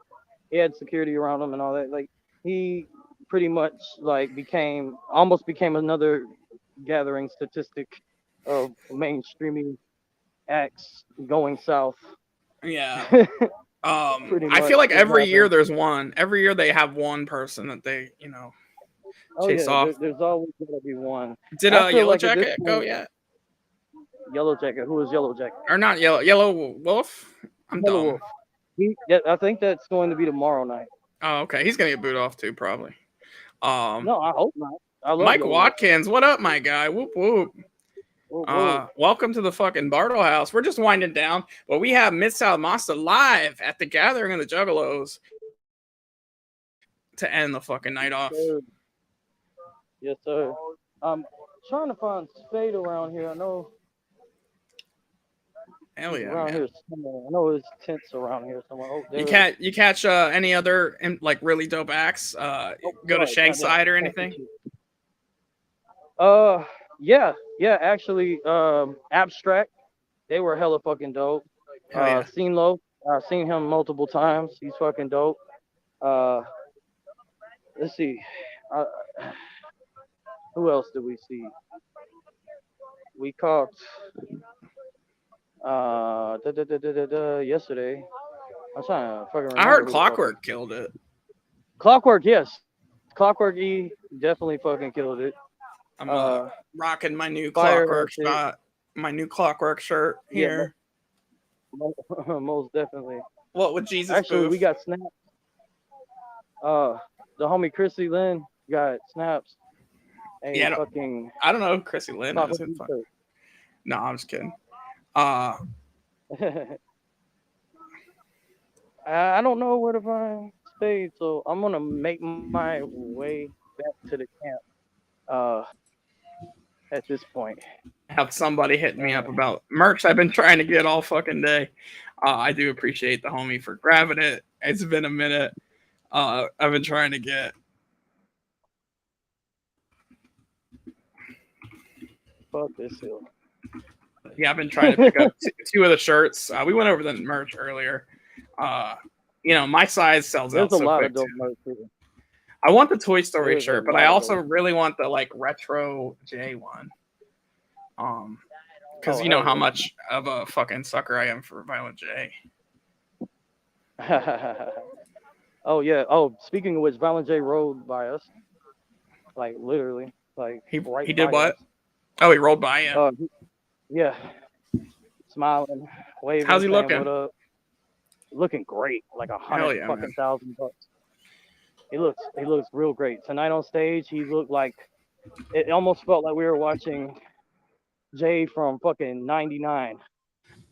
[SPEAKER 17] He had security around him and all that. Like he pretty much like became another gathering statistic of mainstreaming acts going south.
[SPEAKER 2] Yeah. I feel like every year there's one. Every year they have one person that they, chase off.
[SPEAKER 17] There's always gonna be one.
[SPEAKER 2] Did Yellow Jacket go yet?
[SPEAKER 17] Yellow Jacket. Who was Yellow Jacket?
[SPEAKER 2] Or not Yellow Wolf? I'm dumb.
[SPEAKER 17] I think that's going to be tomorrow night.
[SPEAKER 2] Oh, okay. He's gonna get booed off too, probably.
[SPEAKER 17] No, I hope not. I love
[SPEAKER 2] Mike
[SPEAKER 17] Yellow
[SPEAKER 2] Watkins, what up, my guy? Whoop whoop. Welcome to the fucking Bartlehouse. We're just winding down, but we have Mid-South Monster live at the Gathering of the Juggalos to end the fucking night off.
[SPEAKER 17] Yes, sir. I'm trying to find Spade around here. I know.
[SPEAKER 2] Hell yeah,
[SPEAKER 17] around
[SPEAKER 2] man.
[SPEAKER 17] here somewhere. I know his tent's around here somewhere. Oh,
[SPEAKER 2] you catch any other like really dope acts? Go to Shankside or anything?
[SPEAKER 17] Yeah, actually, Abstract, they were hella fucking dope. Scene Low, I've seen him multiple times. He's fucking dope. Let's see. Uh, who else did we see? We caught yesterday. I'm trying to fucking remember.
[SPEAKER 2] I heard
[SPEAKER 17] who the fuck
[SPEAKER 2] Clockwork killed it.
[SPEAKER 17] Clockwork, yes. Clockwork E definitely fucking killed it.
[SPEAKER 2] I'm rocking my new
[SPEAKER 17] Fire
[SPEAKER 2] Clockwork
[SPEAKER 17] shit.
[SPEAKER 2] shot, my new Clockwork shirt
[SPEAKER 17] Yeah,
[SPEAKER 2] here.
[SPEAKER 17] most definitely.
[SPEAKER 2] What with Jesus?
[SPEAKER 17] Actually,
[SPEAKER 2] booth?
[SPEAKER 17] we got snaps. The homie Chrissy Lynn got snaps.
[SPEAKER 2] Yeah,
[SPEAKER 17] fucking.
[SPEAKER 2] I don't know who Chrissy Lynn is. No, I'm just kidding.
[SPEAKER 17] I don't know where to find Spade, so I'm gonna make my way back to the camp. At this point,
[SPEAKER 2] Have somebody hit me up about merch I've been trying to get all fucking day. I do appreciate the homie for grabbing it. It's been a minute. I've been trying to get.
[SPEAKER 17] Fuck this hill.
[SPEAKER 2] Yeah, I've been trying to pick up two of the shirts. We went over the merch earlier. My size sells
[SPEAKER 17] There's
[SPEAKER 2] out
[SPEAKER 17] a
[SPEAKER 2] so
[SPEAKER 17] lot
[SPEAKER 2] quick.
[SPEAKER 17] of dope merch too.
[SPEAKER 2] I want the Toy Story
[SPEAKER 17] There's a
[SPEAKER 2] shirt, but
[SPEAKER 17] lot
[SPEAKER 2] I
[SPEAKER 17] of
[SPEAKER 2] also
[SPEAKER 17] them.
[SPEAKER 2] really want the like retro J one. Because you know
[SPEAKER 17] hell
[SPEAKER 2] how
[SPEAKER 17] yeah.
[SPEAKER 2] much of a fucking sucker I am for Violent J.
[SPEAKER 17] Oh yeah. Oh, speaking of which, Violent J rode by us. Like literally. Like
[SPEAKER 2] He
[SPEAKER 17] right
[SPEAKER 2] did
[SPEAKER 17] by
[SPEAKER 2] what?
[SPEAKER 17] us.
[SPEAKER 2] Oh, he rolled by you.
[SPEAKER 17] Yeah. Smiling, waving,
[SPEAKER 2] How's he
[SPEAKER 17] saying
[SPEAKER 2] looking?
[SPEAKER 17] what up. Looking great. Like
[SPEAKER 2] Hell yeah, man.
[SPEAKER 17] $100,000. He looks real great. Tonight on stage, he looked like it almost felt like we were watching Jay from fucking '99.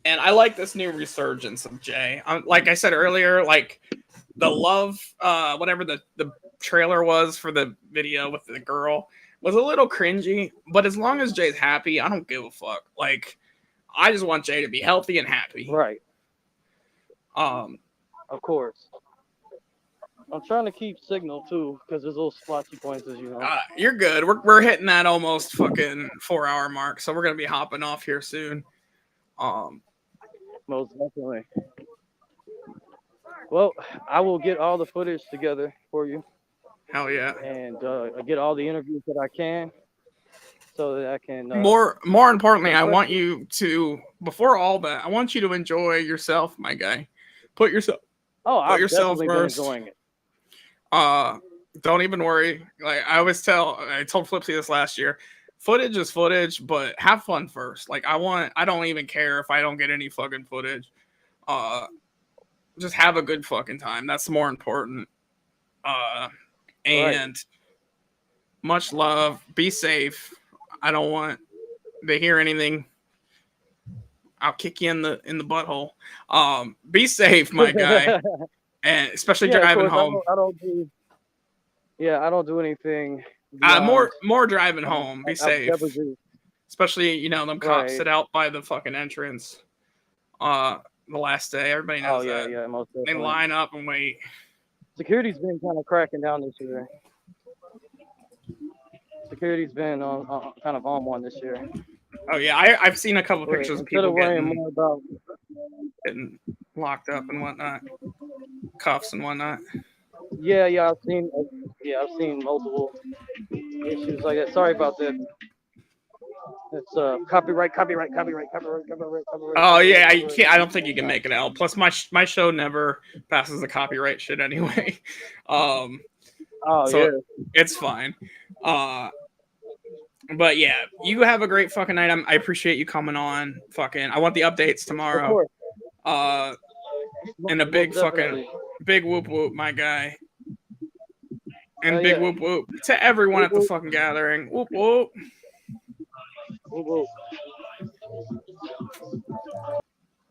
[SPEAKER 2] And I like this new resurgence of Jay. Like I said earlier, like the love, whatever the trailer was for the video with the girl was a little cringy. But as long as Jay's happy, I don't give a fuck. Like, I just want Jay to be healthy and happy.
[SPEAKER 17] Right.
[SPEAKER 2] Of
[SPEAKER 17] course. I'm trying to keep signal too, because there's little splotchy points, as you know.
[SPEAKER 2] You're good. We're hitting that almost fucking 4-hour mark, so we're gonna be hopping off here soon.
[SPEAKER 17] Most definitely. Well, I will get all the footage together for you.
[SPEAKER 2] Hell yeah.
[SPEAKER 17] And get all the interviews that I can, so that I can.
[SPEAKER 2] More importantly, I want you to, before all that, I want you to enjoy yourself, my guy. Put yourself.
[SPEAKER 17] I've
[SPEAKER 2] yourself
[SPEAKER 17] definitely
[SPEAKER 2] first.
[SPEAKER 17] been enjoying it.
[SPEAKER 2] Don't even worry. Like I told Flipsy this last year. Footage is footage, but have fun first. Like I don't even care if I don't get any fucking footage. Just have a good fucking time. That's more important. And much love. Be safe. I don't want to hear anything. I'll kick you in the butthole. Be safe, my guy. And especially driving home.
[SPEAKER 17] I don't do anything.
[SPEAKER 2] More driving home. Be safe. Especially, them cops sit out by the fucking entrance. The last day, everybody knows that.
[SPEAKER 17] Yeah, most
[SPEAKER 2] They
[SPEAKER 17] definitely.
[SPEAKER 2] line up and wait.
[SPEAKER 17] Security's been kind of cracking down this year. Security's been on kind of on one this year.
[SPEAKER 2] Oh yeah, I've seen a couple pictures of people getting locked up and whatnot, cuffs and whatnot.
[SPEAKER 17] Yeah, I've seen multiple issues like that. Sorry about that. It's copyright.
[SPEAKER 2] Oh yeah, I don't think you can make it out. Plus, my show never passes the copyright shit anyway. It's fine. But yeah, you have a great fucking night. I appreciate you coming on. Fucking, I want the updates tomorrow. And a big fucking big whoop whoop, my guy. And big whoop whoop to everyone at the fucking gathering. Whoop whoop.
[SPEAKER 17] Whoop whoop.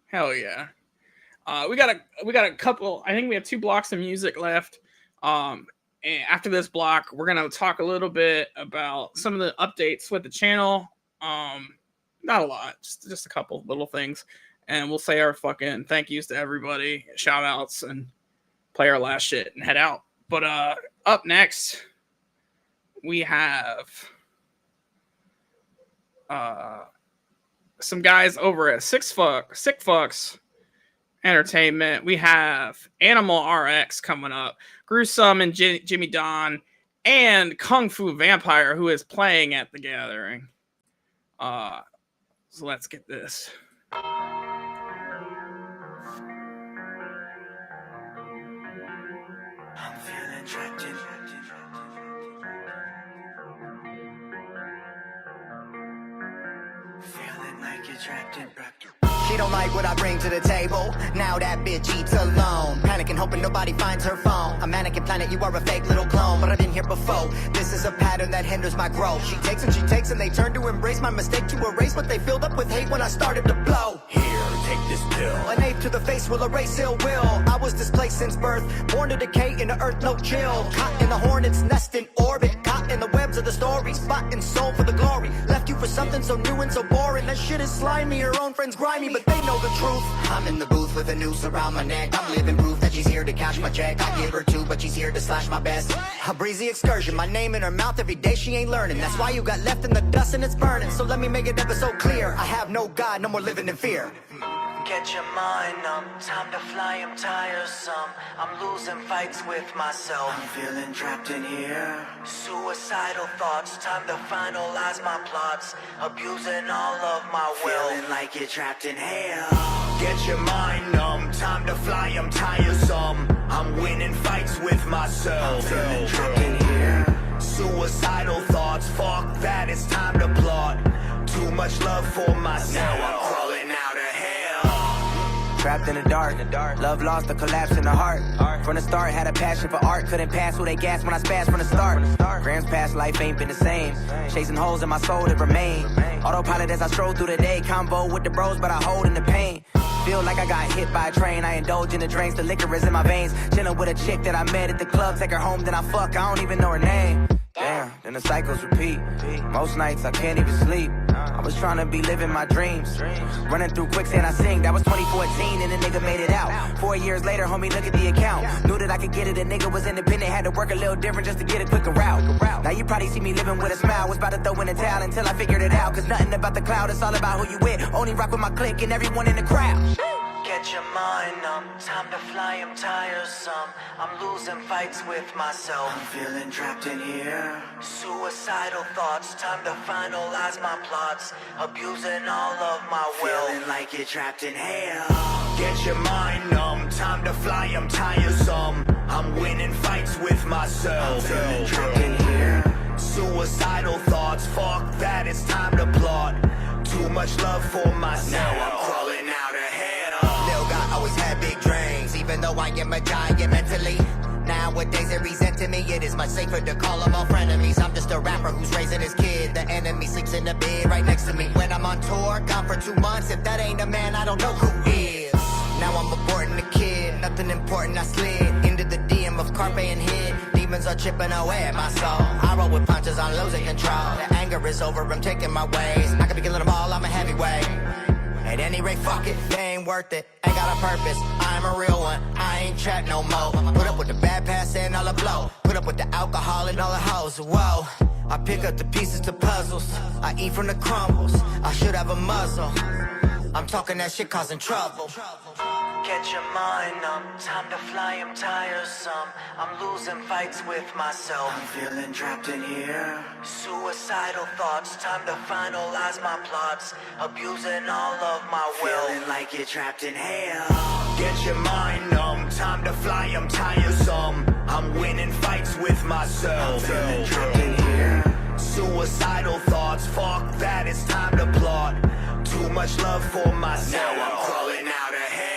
[SPEAKER 2] Hell yeah. We got a couple. I think we have 2 blocks of music left. And after this block, we're gonna talk a little bit about some of the updates with the channel. Not a lot, just a couple little things, and we'll say our fucking thank yous to everybody, shout outs, and play our last shit and head out. But up next, we have some guys over at Sick Fucks entertainment, we have Animal RX coming up, Gruesome and Jimmy Don, and Kung Fu Vampire, who is playing at the gathering. So let's get this.
[SPEAKER 4] I'm feeling trapped in. Feeling like you're trapped in.
[SPEAKER 6] She don't like what I bring to the table. Now that bitch eats alone. Panicking, hoping nobody finds her phone. A mannequin planet, you are a fake little clone. But I've been here before. This is a pattern that hinders my growth. She takes and they turn to embrace my mistake to erase. But they filled up with hate when I started to blow.
[SPEAKER 4] Here, take this pill.
[SPEAKER 6] An ape to the face will erase ill will. I was displaced since birth. Born to decay in the earth, no chill. Caught in the hornet's nest in orbit. Caught in the webs of the story. Spot and soul for the glory. Left you for something so new and so boring. That shit is slimy, your own friends grimy, but they know the truth. I'm in the booth with a noose around my neck. I'm living proof that she's here to cash my check. I give her two, but she's here to slash my best. A breezy excursion, my name in her mouth every day, she ain't learning. That's why you got left in the dust and it's burning. So let me make it ever so clear. I have no God, no more living in fear.
[SPEAKER 4] Get your mind numb, time to fly, I'm tiresome. I'm losing fights with myself. I'm feeling trapped in here. Suicidal thoughts, time to finalize my plots. Abusing all of my will. Feeling like you're trapped in hell. Get your mind numb, time to fly, I'm tiresome. I'm winning fights with myself. I'm feeling trapped in here. Suicidal thoughts, fuck that, it's time to plot. Too much love for myself. Now I'm crawling out of hell.
[SPEAKER 22] Trapped in the dark, love lost, a collapse in the heart. From the start, had a passion for art. Couldn't pass who they gas when I spazzed from the start. Grams past life ain't been the same. Chasing holes in my soul that remain. Autopilot as I stroll through the day. Combo with the bros, but I hold in the pain. Feel like I got hit by a train. I indulge in the drinks, the liquor is in my veins. Chillin' with a chick that I met at the club. Take her home, then I fuck, I don't even know her name. Damn, then the cycles repeat. Most nights I can't even sleep. I was trying to be living my dreams. Running through quicksand, I sing. That was 2014 and the nigga made it out. 4 years later, homie, look at the account. Knew that I could get it, a nigga was independent. Had to work a little different just to get a quicker route. Now you probably see me living with a smile. Was about to throw in the towel until I figured it out. Cause nothing about the cloud, it's all about who you with. Only rock with my clique and everyone in the crowd.
[SPEAKER 4] Get your mind numb, time to fly, I'm tiresome. I'm losing fights with myself. I'm feeling trapped in here. Suicidal thoughts, time to finalize my plots. Abusing all of my will. Feeling like you're trapped in hell. Get your mind numb, time to fly, I'm tiresome. I'm winning fights with myself. I'm feeling trapped in here. Suicidal thoughts, fuck that, it's time to plot. Too much love for myself. Now I'm crawling out of hell.
[SPEAKER 6] Always had big dreams, even though I am a giant mentally. Nowadays they're resenting me, it is much safer to call them all frenemies. I'm just a rapper who's raising his kid. The enemy sleeps in the bed right next to me. When I'm on tour, gone for 2 months. If that ain't a man, I don't know who is. Now I'm aborting the kid, nothing important, I slid into the DM of Carpe and hid. Demons are chipping away at my soul. I roll with punches, I'm losing control. The anger is over, I'm taking my ways. I could be killing them all, I'm a heavyweight. At any rate, fuck it, they ain't worth it. Ain't got a purpose, I'm a real one. I ain't trapped no more. Put up with the bad past and all the blow. Put up with the alcohol and all the hoes. Whoa, I pick up the pieces to puzzles. I eat from the crumbles. I should have a muzzle. I'm talking that shit causing trouble.
[SPEAKER 4] Get your mind numb, time to fly, I'm tiresome. I'm losing fights with myself. I'm feeling trapped in here. Suicidal thoughts, time to finalize my plots. Abusing all of my will. Feeling like you're trapped in hell. Get your mind numb, time to fly, I'm tiresome. I'm winning fights with myself. I'm feeling trapped in here. Suicidal thoughts, fuck that, it's time to plot. Too much love for myself. Now I'm crawling out of hell.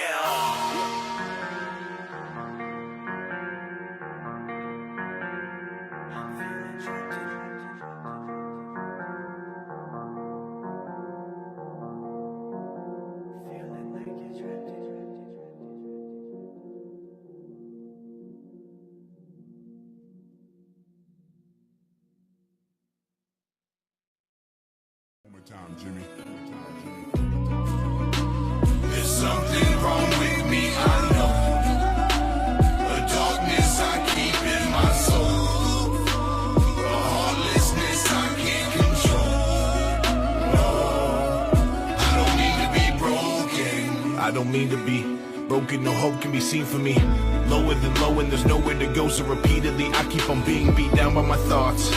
[SPEAKER 20] Time, Jimmy. There's something wrong with me, I know. A darkness I keep in my soul. A heartlessness I can't control. No, I don't mean to be broken.
[SPEAKER 9] I don't mean to be Broken, no hope can be seen for me. Lower than low and there's nowhere to go, so repeatedly I keep on being beat down by my thoughts.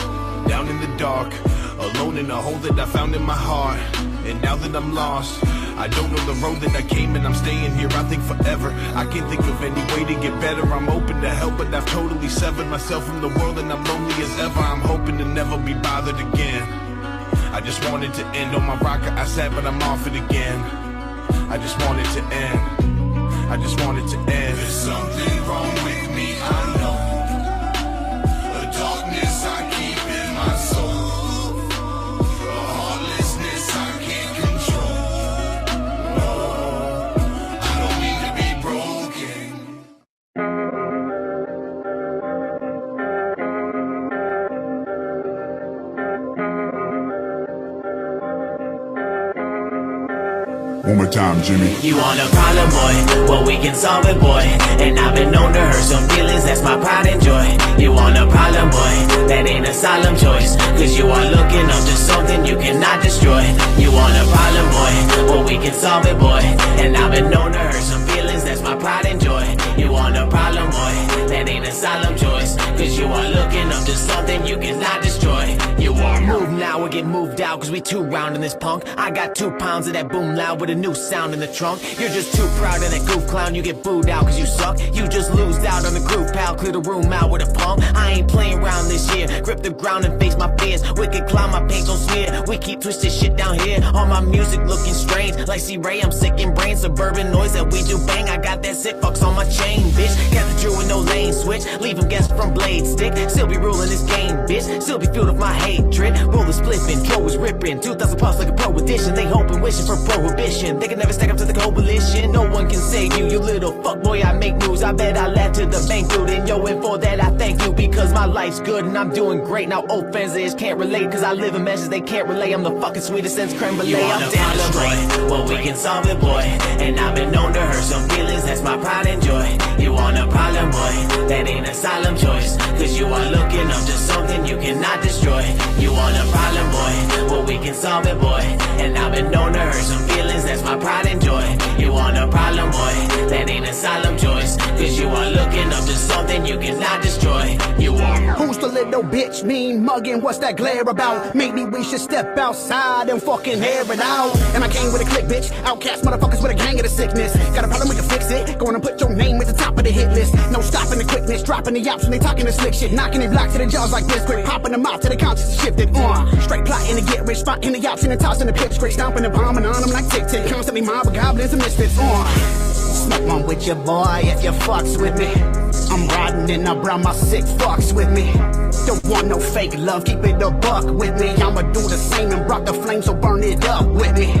[SPEAKER 9] Down in the dark, alone in a hole that I found in my heart. And now that I'm lost, I don't know the road that I came and I'm staying here, I think forever. I can't think of any way to get better. I'm open to help, but I've totally severed myself from the world and I'm lonely as ever. I'm hoping to never be bothered again. I just wanted to end on my rocker I sat, but I'm off it again. I just want it to end. I just want it to end.
[SPEAKER 20] There's something wrong with me, I know. A darkness I keep in my soul. A heartlessness I can't control. No, I don't mean to be broken.
[SPEAKER 8] One more time, Jimmy.
[SPEAKER 15] You want a problem, boy? Well, we can solve it, boy. And I've been known to hurt some feelings, that's my pride and joy. You want a problem, boy? That ain't a solemn choice. Cause you are looking up to something you cannot destroy. You want a problem, boy? Well, we can solve it, boy. And I've been known to hurt some feelings, that's my pride and joy. You want a problem, boy? That ain't a solemn choice. Cause you are looking up to something you cannot destroy. You are move now or get moved out, cause we too round in this punk. I got 2 pounds of that boom loud with a new sound in the trunk. You're just too proud of that goof clown, you get booed out cause you suck. You just lose out on the group, pal, clear the room out with a pump. I ain't playing around this year, grip the ground and face my fears. Wicked clown, my paint don't smear, we keep twisted shit down here. All my music looking strange, like C-Ray, I'm sick in brain. Suburban noise that we do bang, I got that sick fucks on my chain, bitch. Got the Drew with no lane switch, leave him guessing from blade stick. Still be ruling this game, bitch, still be filled with my hatred. Roll the spliffing, Joe was ripping, 2,000 plus like a prohibition. They hoping, wishing for prohibition, they can never stack up to the coalition. No one can save you, you little fuckboy. I make news, I bet I laugh to the bank, dude. And yo, and for that I thank you, because my life's good and I'm doing great. Now old fans they just can't relate, cause I live in measures they can't relay. I'm the fucking sweetest since creme brulee. I'm down the boy, well we can solve it, boy. And I've been known to hurt some feelings, that's my pride and joy. You want a problem, boy? That ain't a solemn choice, cause you are looking up to something you cannot destroy. You want a problem, boy? Well we can solve it, boy. And I've been known to hurt some feelings, that's my pride and joy. You want a problem, boy? That ain't a solemn choice, cause you are looking up to something you cannot destroy. You are.
[SPEAKER 10] Who's the little bitch mean mugging? What's that glare about? Maybe we should step outside and fucking air it out. And I came with a click, bitch. Outcast motherfuckers with a gang of the sickness. Got a problem, we can fix it. Go on and put your name at the top of the hit list. No stopping the quickness, dropping the yaps when they talking the slick shit. Knocking their blocks to the jaws like this. Quick popping them out to the conscience shifted. Straight plotting to get rich, spotting the option and tossing the pitch. Straight stomping the bomb and on them like tick-tick. Constantly mob with goblins and misfits. Smoke one with your boy if you fucks with me. I'm riding and I brought my sick fucks with me. Don't want no fake love, keep it a buck with me. I'ma do the same and rock the flame, so burn it up with me.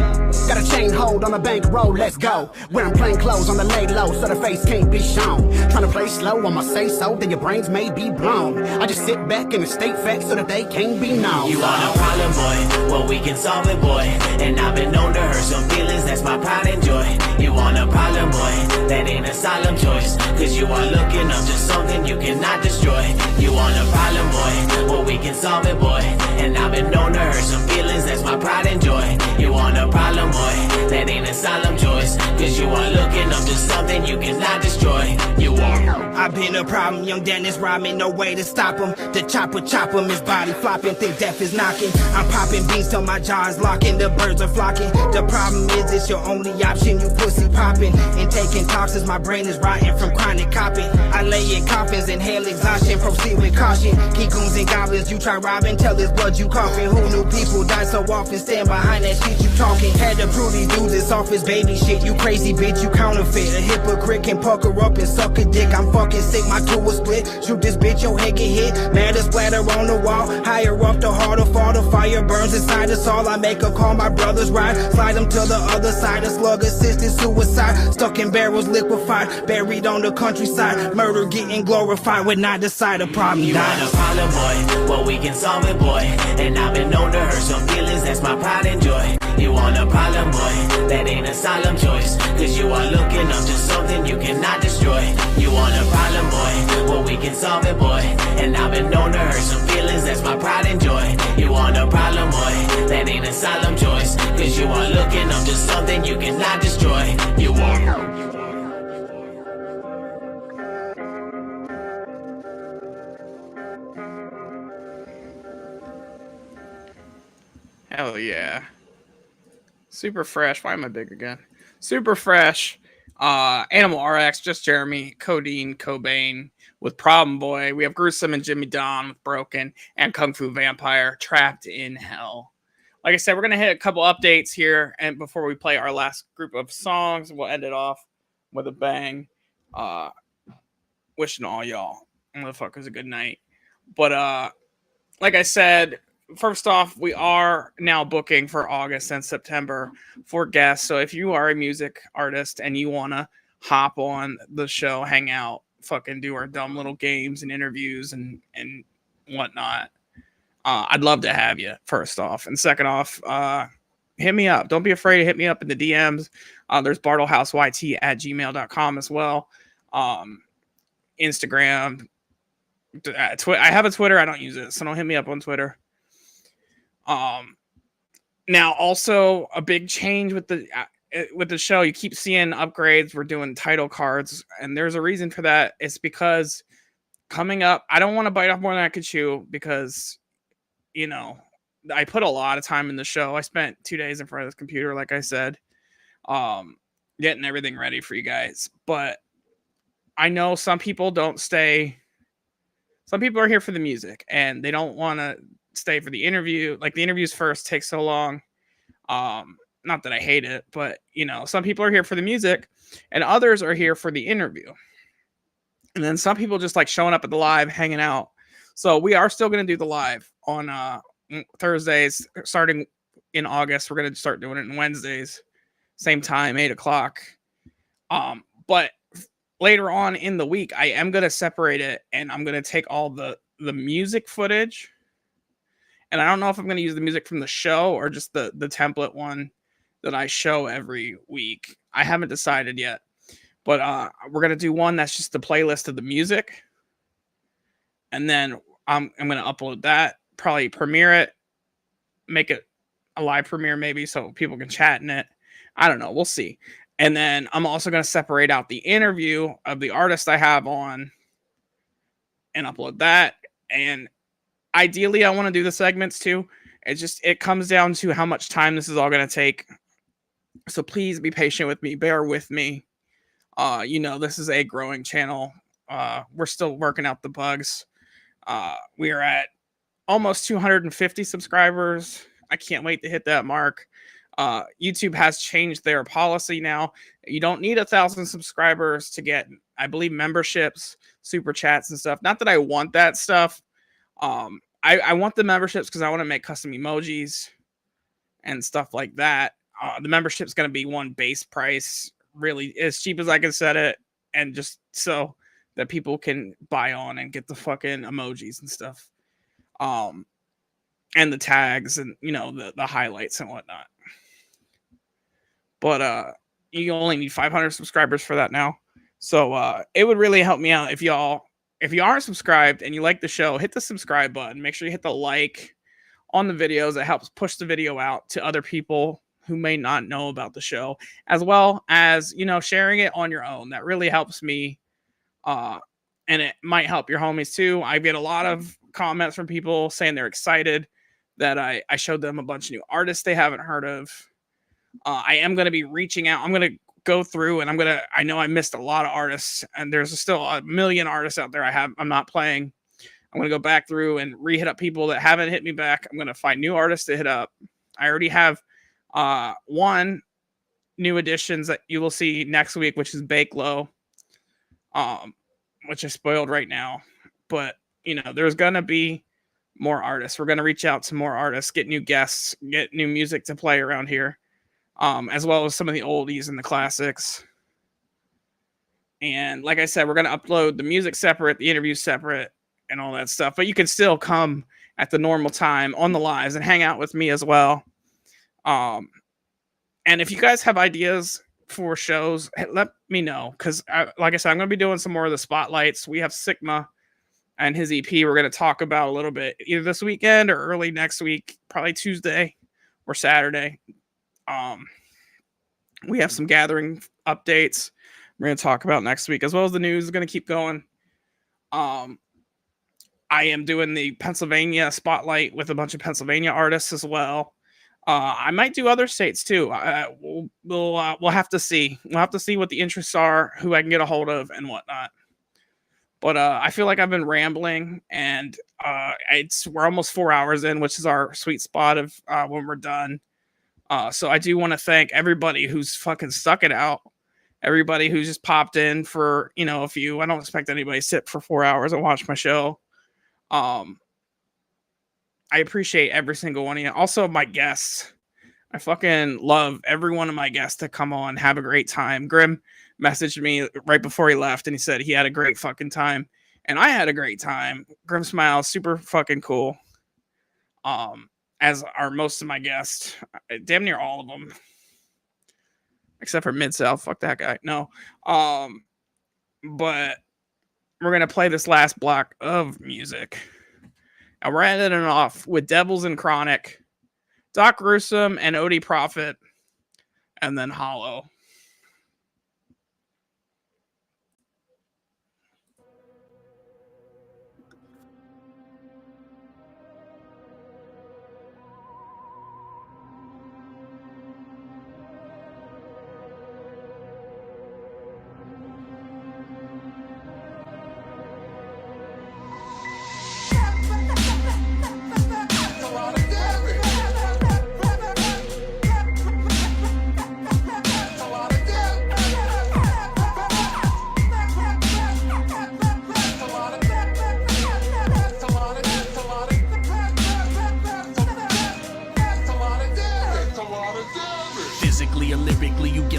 [SPEAKER 10] Got a chain hold on the bankroll, let's go. Wearing plain clothes on the lay low, so the face can't be shown. Trying to play slow, I'ma say so, then your brains may be blown. I just sit back in the state facts so that they can't be known.
[SPEAKER 15] You want a problem, boy? Well, we can solve it, boy. And I've been known to hurt some feelings, that's my pride and joy. You want a problem, boy? That ain't a solemn choice, cause you are looking up to something you cannot destroy. You want a problem, boy? Well, we can solve it, boy. And I've been known to hurt some feelings, that's my pride and joy. You want a problem, boy? That ain't a solemn choice, cause you are looking up to something you cannot destroy. You are.
[SPEAKER 23] I've been a problem, young Dennis rhyming, no way to stop him. The chopper chop him, his body flopping, think death is knocking. I'm popping beats till my jaw's locking, the birds are flocking. The problem is it's your only option, you pussy popping. And taking toxins, my brain is rotting from chronic copping. I lay in coffins, inhale exhaustion, proceed with caution. Keep goons and goblins, you try robbing, tell his blood you coughing. Who knew people die so often, stand behind that shit you talking. Had to prove these dudes it's off his baby shit, you crazy bitch, you counterfeit. A hypocrite can pucker up and suck a dick, I'm fucking sick, my tool was split. Shoot this bitch, your head get hit, matter splatter on the wall. Higher up, the harder fall, the fire burns inside us all. I make a call, my brothers ride, slide them to the other side. A slug assisted suicide, stuck in barrels liquefied, buried on the countryside. Murder getting glorified when I decide a problem
[SPEAKER 15] you
[SPEAKER 13] dies.
[SPEAKER 15] You want a problem, boy? Well, we can solve it, boy. And I've been known to hurt some feelings, that's my pride and joy. You want a problem, boy? That ain't a solemn choice, cause you are looking up to something you cannot destroy. You want a problem, boy? Well, we can solve it, boy. And I've been known to hurt some feelings, that's my pride and joy. You want a problem, boy? That ain't a solemn choice, cause you are looking up to something you cannot destroy. You are.
[SPEAKER 2] Hell yeah. Super fresh. Why am I big again? Super fresh. Animal RX, just Jeremy, Codeine, Cobain with Problem Boy. We have Gruesome and Jimmy Don with Broken, and Kung Fu Vampire, Trapped in Hell. Like I said, we're gonna hit a couple updates here, and before we play our last group of songs, we'll end it off with a bang. Wishing all y'all motherfuckers a good night. But like I said, first off, we are now booking for August and September for guests. So if you are a music artist and you want to hop on the show, hang out, fucking do our dumb little games and interviews and whatnot, I'd love to have you, first off. And second off, hit me up. Don't be afraid to hit me up in the DMs. There's bartlehouseyt@gmail.com as well. Instagram. I have a Twitter. I don't use it, so don't hit me up on Twitter. Now also a big change with the show. You keep seeing upgrades. We're doing title cards, and there's a reason for that. It's because coming up, I don't want to bite off more than I could chew, because I put a lot of time in the show. I spent 2 days in front of this computer, like I said, getting everything ready for you guys. But I know some people don't stay. Some people are here for the music and they don't want to stay for the interview. Like, the interviews first take so long. Not that I hate it, but some people are here for the music and others are here for the interview. And then some people just like showing up at the live, hanging out. So we are still going to do the live on Thursdays starting in August. We're going to start doing it on Wednesdays, same time, 8:00. But later on in the week, I am going to separate it, and I'm going to take all the music footage. And I don't know if I'm going to use the music from the show or just the template one that I show every week. I haven't decided yet. But we're going to do one that's just the playlist of the music. And then I'm going to upload that, probably premiere it, make it a live premiere maybe so people can chat in it. I don't know. We'll see. And then I'm also going to separate out the interview of the artist I have on and upload that. And ideally, I want to do the segments too. It comes down to how much time this is all going to take. So please be patient with me. Bear with me. This is a growing channel. We're still working out the bugs. We are at almost 250 subscribers. I can't wait to hit that mark. YouTube has changed their policy now. You don't need 1,000 subscribers to get, I believe, memberships, super chats and stuff. Not that I want that stuff. I want the memberships because I want to make custom emojis and stuff like that. The membership's going to be one base price, really as cheap as I can set it, and just so that people can buy on and get the fucking emojis and stuff. And the tags and, the highlights and whatnot. But you only need 500 subscribers for that now. So it would really help me out if you aren't subscribed and you like the show, hit the subscribe button. Make sure you hit the like on the videos. It helps push the video out to other people who may not know about the show, as well as, sharing it on your own. That really helps me. And it might help your homies too. I get a lot of comments from people saying they're excited that I showed them a bunch of new artists they haven't heard of. I am going to be reaching out. I'm going to go through and I know I missed a lot of artists, and there's still a million artists out there I'm not playing. I'm going to go back through and re-hit up people that haven't hit me back. I'm going to find new artists to hit up. I already have one new additions that you will see next week, which is Bake Low, which is spoiled right now. But, there's going to be more artists. We're going to reach out to more artists, get new guests, get new music to play around here. As well as some of the oldies and the classics. And like I said, we're going to upload the music separate, the interviews separate, and all that stuff. But you can still come at the normal time on the lives and hang out with me as well. And if you guys have ideas for shows, let me know. Because, like I said, I'm going to be doing some more of the spotlights. We have Sigma and his EP we're going to talk about a little bit, either this weekend or early next week, probably Tuesday or Saturday. We have some gathering updates we're going to talk about next week, as well as the news is going to keep going. I am doing the Pennsylvania spotlight with a bunch of Pennsylvania artists as well. I might do other states too. We'll have to see. We'll have to see what the interests are, who I can get a hold of, and whatnot. But I feel like I've been rambling, and we're almost 4 hours in, which is our sweet spot of when we're done. So I do want to thank everybody who's fucking stuck it out. Everybody who's just popped in for, a few. I don't expect anybody to sit for 4 hours and watch my show. I appreciate every single one of you. Also, my guests. I fucking love every one of my guests to come on, have a great time. Grim messaged me right before he left, and he said he had a great fucking time. And I had a great time. Grim Smilezz, super fucking cool. As are most of my guests. Damn near all of them. Except for Mid-South. Fuck that guy. No. But we're going to play this last block of music. And we're ending it off with Devils and Chronic, Doc Gruesome and Odie Prophet, and then Hollow.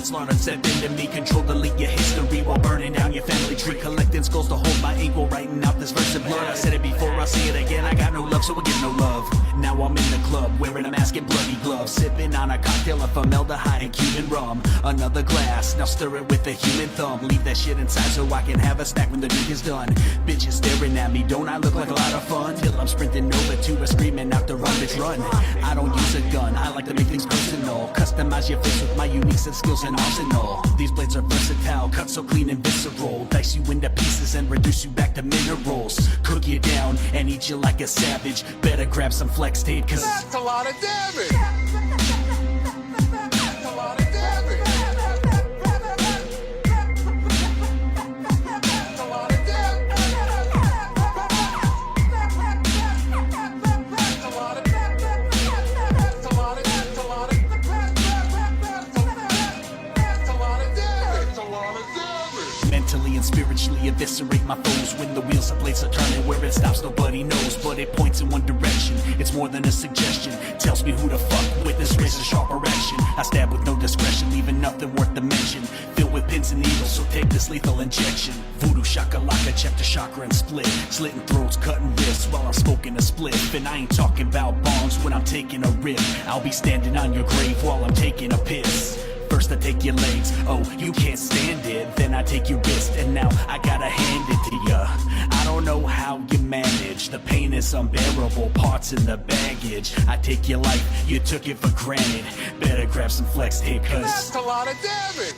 [SPEAKER 1] Slaughtered, set into me, control, delete your history while burning down your family tree, collecting skulls to hold my ego, writing out this verse in blood. I said it before, I'll say it again, I got no love, so I get no love. Now I'm in the club, wearing a mask and bloody gloves, sipping on a cocktail of formaldehyde and Cuban rum. Another glass, now stir it with a human thumb, leave that shit inside so I can have a snack when the drink is done. Bitches staring at me, don't I look like a lot of fun? Till I'm sprinting over to a screaming out the run, bitch run. I don't use a gun, I like to make things personal, customize your face with my unique set skills and arsenal. These blades are versatile, cut so clean and visceral, dice you into pieces and reduce you back to minerals. Cook you down and eat you like a savage. Better grab some flex tape, cause
[SPEAKER 20] that's a lot of damage. That's a lot of damage. That's a lot of damage. That's a lot of
[SPEAKER 1] mentally and spiritually eviscerate my foes. When the wheels of blades are turning, where it stops nobody knows, but it points in one direction. It's more than a suggestion, tells me who to fuck with this razor sharp erection. I stab with no discretion, leaving nothing worth the mention. Filled with pins and needles, so take this lethal injection. Voodoo shakalaka, check the chakra and split, slitting throats, cutting wrists while I'm smoking a spliff. And I ain't talking about bombs when I'm taking a rip. I'll be standing on your grave while I'm taking a piss. First I take your legs, oh, you can't stand it. Then I take your wrist, and now I gotta hand it to ya. I don't know how you manage, the pain is unbearable, parts in the baggage. I take your life, you took it for granted. Better grab some flex tape, cause
[SPEAKER 20] that's a lot of damage.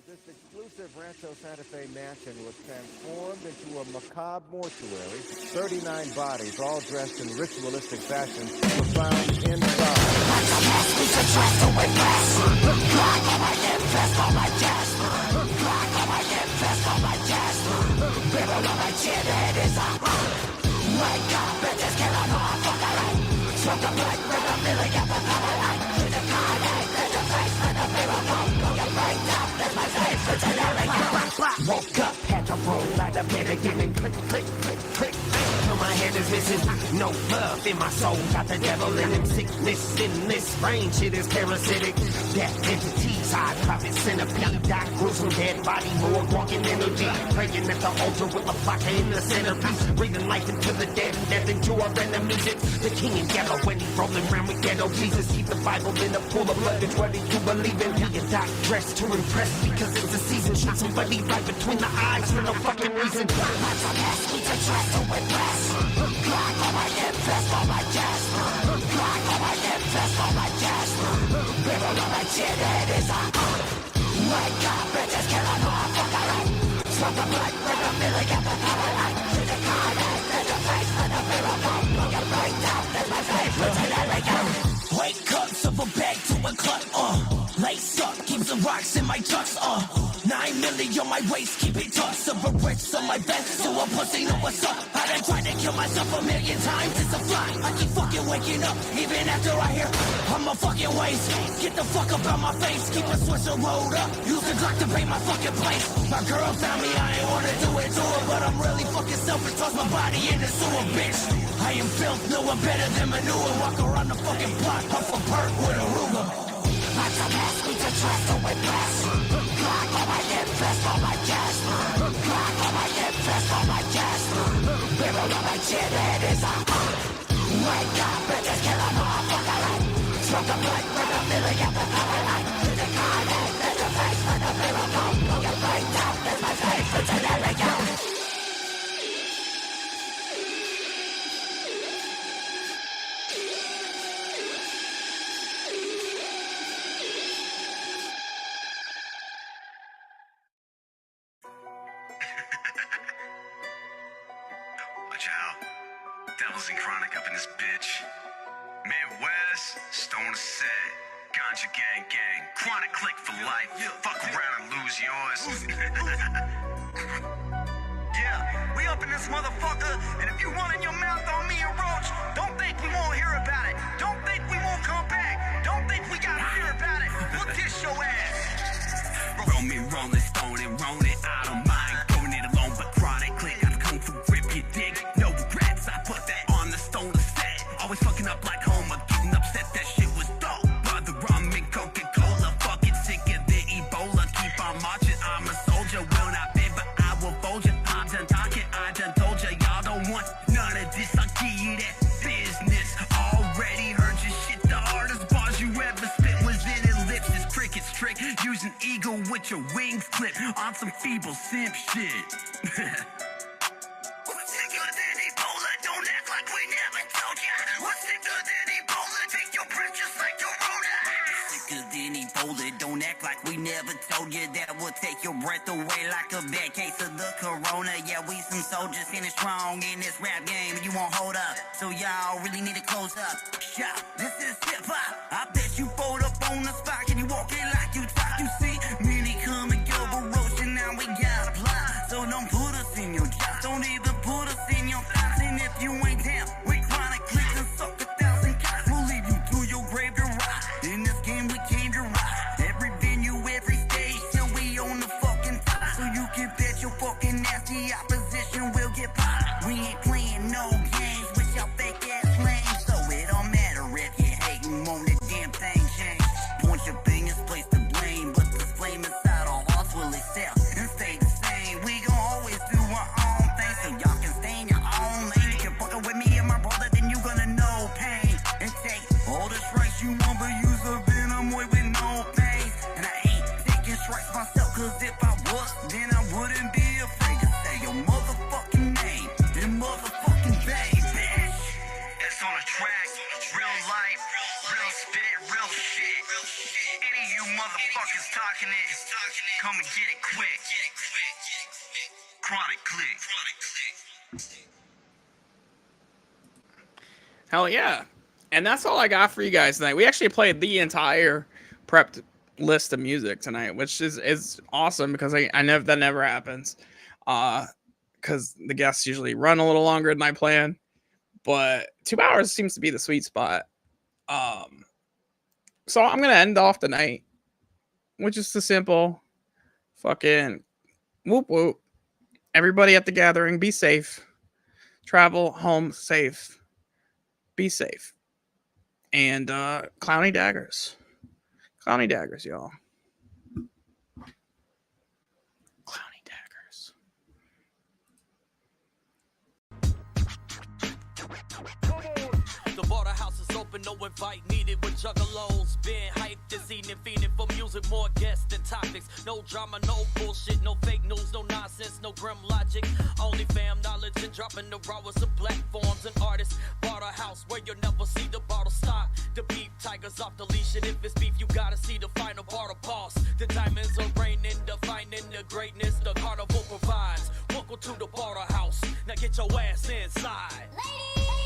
[SPEAKER 5] This exclusive Rancho Santa Fe mansion was transformed into a macabre mortuary. 39 bodies, all dressed in ritualistic fashion, were found inside.
[SPEAKER 4] Woke up, had to roll out of bed again and click, click, click, click. Till my head is missing, no love in my soul. Got the devil in him, sickness in this brain. Shit is parasitic. Death entities, high prophet, centipede. Doc gruesome, dead body, more walking energy. Praying at the altar with a vodka in the centerpiece. Breathing life into the dead and death into our enemies. It's the king in yellow when he rolling around with ghetto Jesus. Keep the Bible in a pool of blood. It's ready to believe in. He a doc dressed to impress because it's the season. Shoot somebody right between the eyes for no fucking reason. Lots of ass, we to trust to witness. Clock on my head, vest on my chest. Clock on my head, vest on my chest. Barrel on my chin, head is a
[SPEAKER 6] Wake up, bitches, kill a motherfucker. Smoke the blood, we're the millie, get the power line. Shoot the card in the face with a barrel bomb. Look at right down, that's my favorite, and there we go. Wake up, silver bag to a club, lace up, keep the rocks in my tux, 9 million on my waist, keep it tucked. Silver bricks on my back, so a pussy know what's up. I done tried to kill myself a million times, it's a fly. I keep fucking waking up, even after I hear I'm a fucking waste. Get the fuck up out my face, keep a switcher rolled up. Use the Glock to pay my fucking place. My girl found me, I ain't wanna do it to her, but I'm really fucking selfish, toss my body in the sewer, bitch. I am filth, no one better than manure. Walk around the fucking block, puff a perk with a Ruger. Like a mask, we can trust to win blast. Glock on my hip, fist on my chest. Glock on my hip, fist on my chest. Barrel on my chin, head is a wake up, bitches, kill a motherfucker. Smoke the blood, we're the millie, get the power line. Shoot the card in the face with a barrel bomb. Look at right down, that's my favorite, and there we go.
[SPEAKER 3] Watch out. Devils and Chronic up in this bitch. Midwest, Stone Set, Ganja Gang Gang, Chronic Click for life. Fuck around and lose yours.
[SPEAKER 11] Yeah, we up in this motherfucker, and if you running your mouth on me and Roach, don't think we won't hear about it. Don't think we won't come back. Don't think we gotta hear about it. We'll dish your ass.
[SPEAKER 3] Roll me, Rolling Stone and roll it. I don't mind going it alone, but Chronic Click, I've come for grip, you dig? No regrets, I put that on the Stone set. Always fucking up like Homer, getting upset, that shit was dope. Brother rum and Coca-Cola, fucking sick of the Ebola. Keep on marching, I'm a soldier, will not bend, but I will fold you. I'm done talking, I done told ya, y'all don't want none of this. I'll give you that business. Already heard your shit, the hardest bars you ever spit was in his lips. His cricket's trick, using ego with your wings clipped on some feeble simp shit.
[SPEAKER 11] What's sicker than Ebola? Don't act like we never told ya. What's sicker than Ebola? Take your breath just like Corona.
[SPEAKER 3] Sicker than Ebola, don't act like we never told you. That will take your breath away like a bad case of the corona. Yeah, we some soldiers in it strong in this rap game, and you won't hold up. So y'all really need to close up shop. This is hip-hop. I bet you fold up on the spot. Can you walk it like you talk? You see, many come and go, but roasting now we gotta apply. So don't put us in your job. Don't even put us in your thoughts. And if you ain't down, we Chronic Click and suck 1,000 cops. We'll leave you to your grave to rot. In this game we came to rock. Every venue, every stage, till we on the fucking top. So you can bet your fucking nasty opposition will get popped. We ain't playing no games with y'all fake ass lanes. So it don't matter if you hating on the damn thing change. Point your fingers, place the blame, but the flame inside our hearts will excel and stay the same. We gon' always do our own thing, so y'all can stay in your own lane. If you're fucking with me and my brother, then you gonna know pain and take all the strikes you want, but use the venom way with no pain. And I ain't taking strikes myself, cause if I was, then I wouldn't be afraid to say your motherfucking name and motherfucking bang, bitch. It's on a track, real life, real spit, real shit. Any of you motherfuckers talking it, come and get it quick. Chronic Click.
[SPEAKER 2] Hell yeah. And that's all I got for you guys tonight. We actually played the entire prepped list of music tonight, which is awesome because I never, that never happens. Because the guests usually run a little longer than I plan. But 2 hours seems to be the sweet spot. So I'm gonna end off the night with just a simple fucking whoop whoop. Everybody at the gathering, be safe. Travel home safe. Be safe. And clowny daggers. Clowny daggers, y'all. Clowny daggers.
[SPEAKER 12] The Bartlehouse is open open, no invite needed with juggalos. Been hyped this evening, feeding for music, more guests than topics. No drama, no bullshit, no fake news, no nonsense, no grim logic. Only fam knowledge and dropping the rawest of platforms and artists. Bartlehouse where you'll never see the bottle stop. The beef tigers off the leash, and if it's beef, you gotta see the final bartle boss. The diamonds are raining, defining the greatness the carnival provides. Welcome to the Bartlehouse. Now get your ass inside.
[SPEAKER 14] Ladies!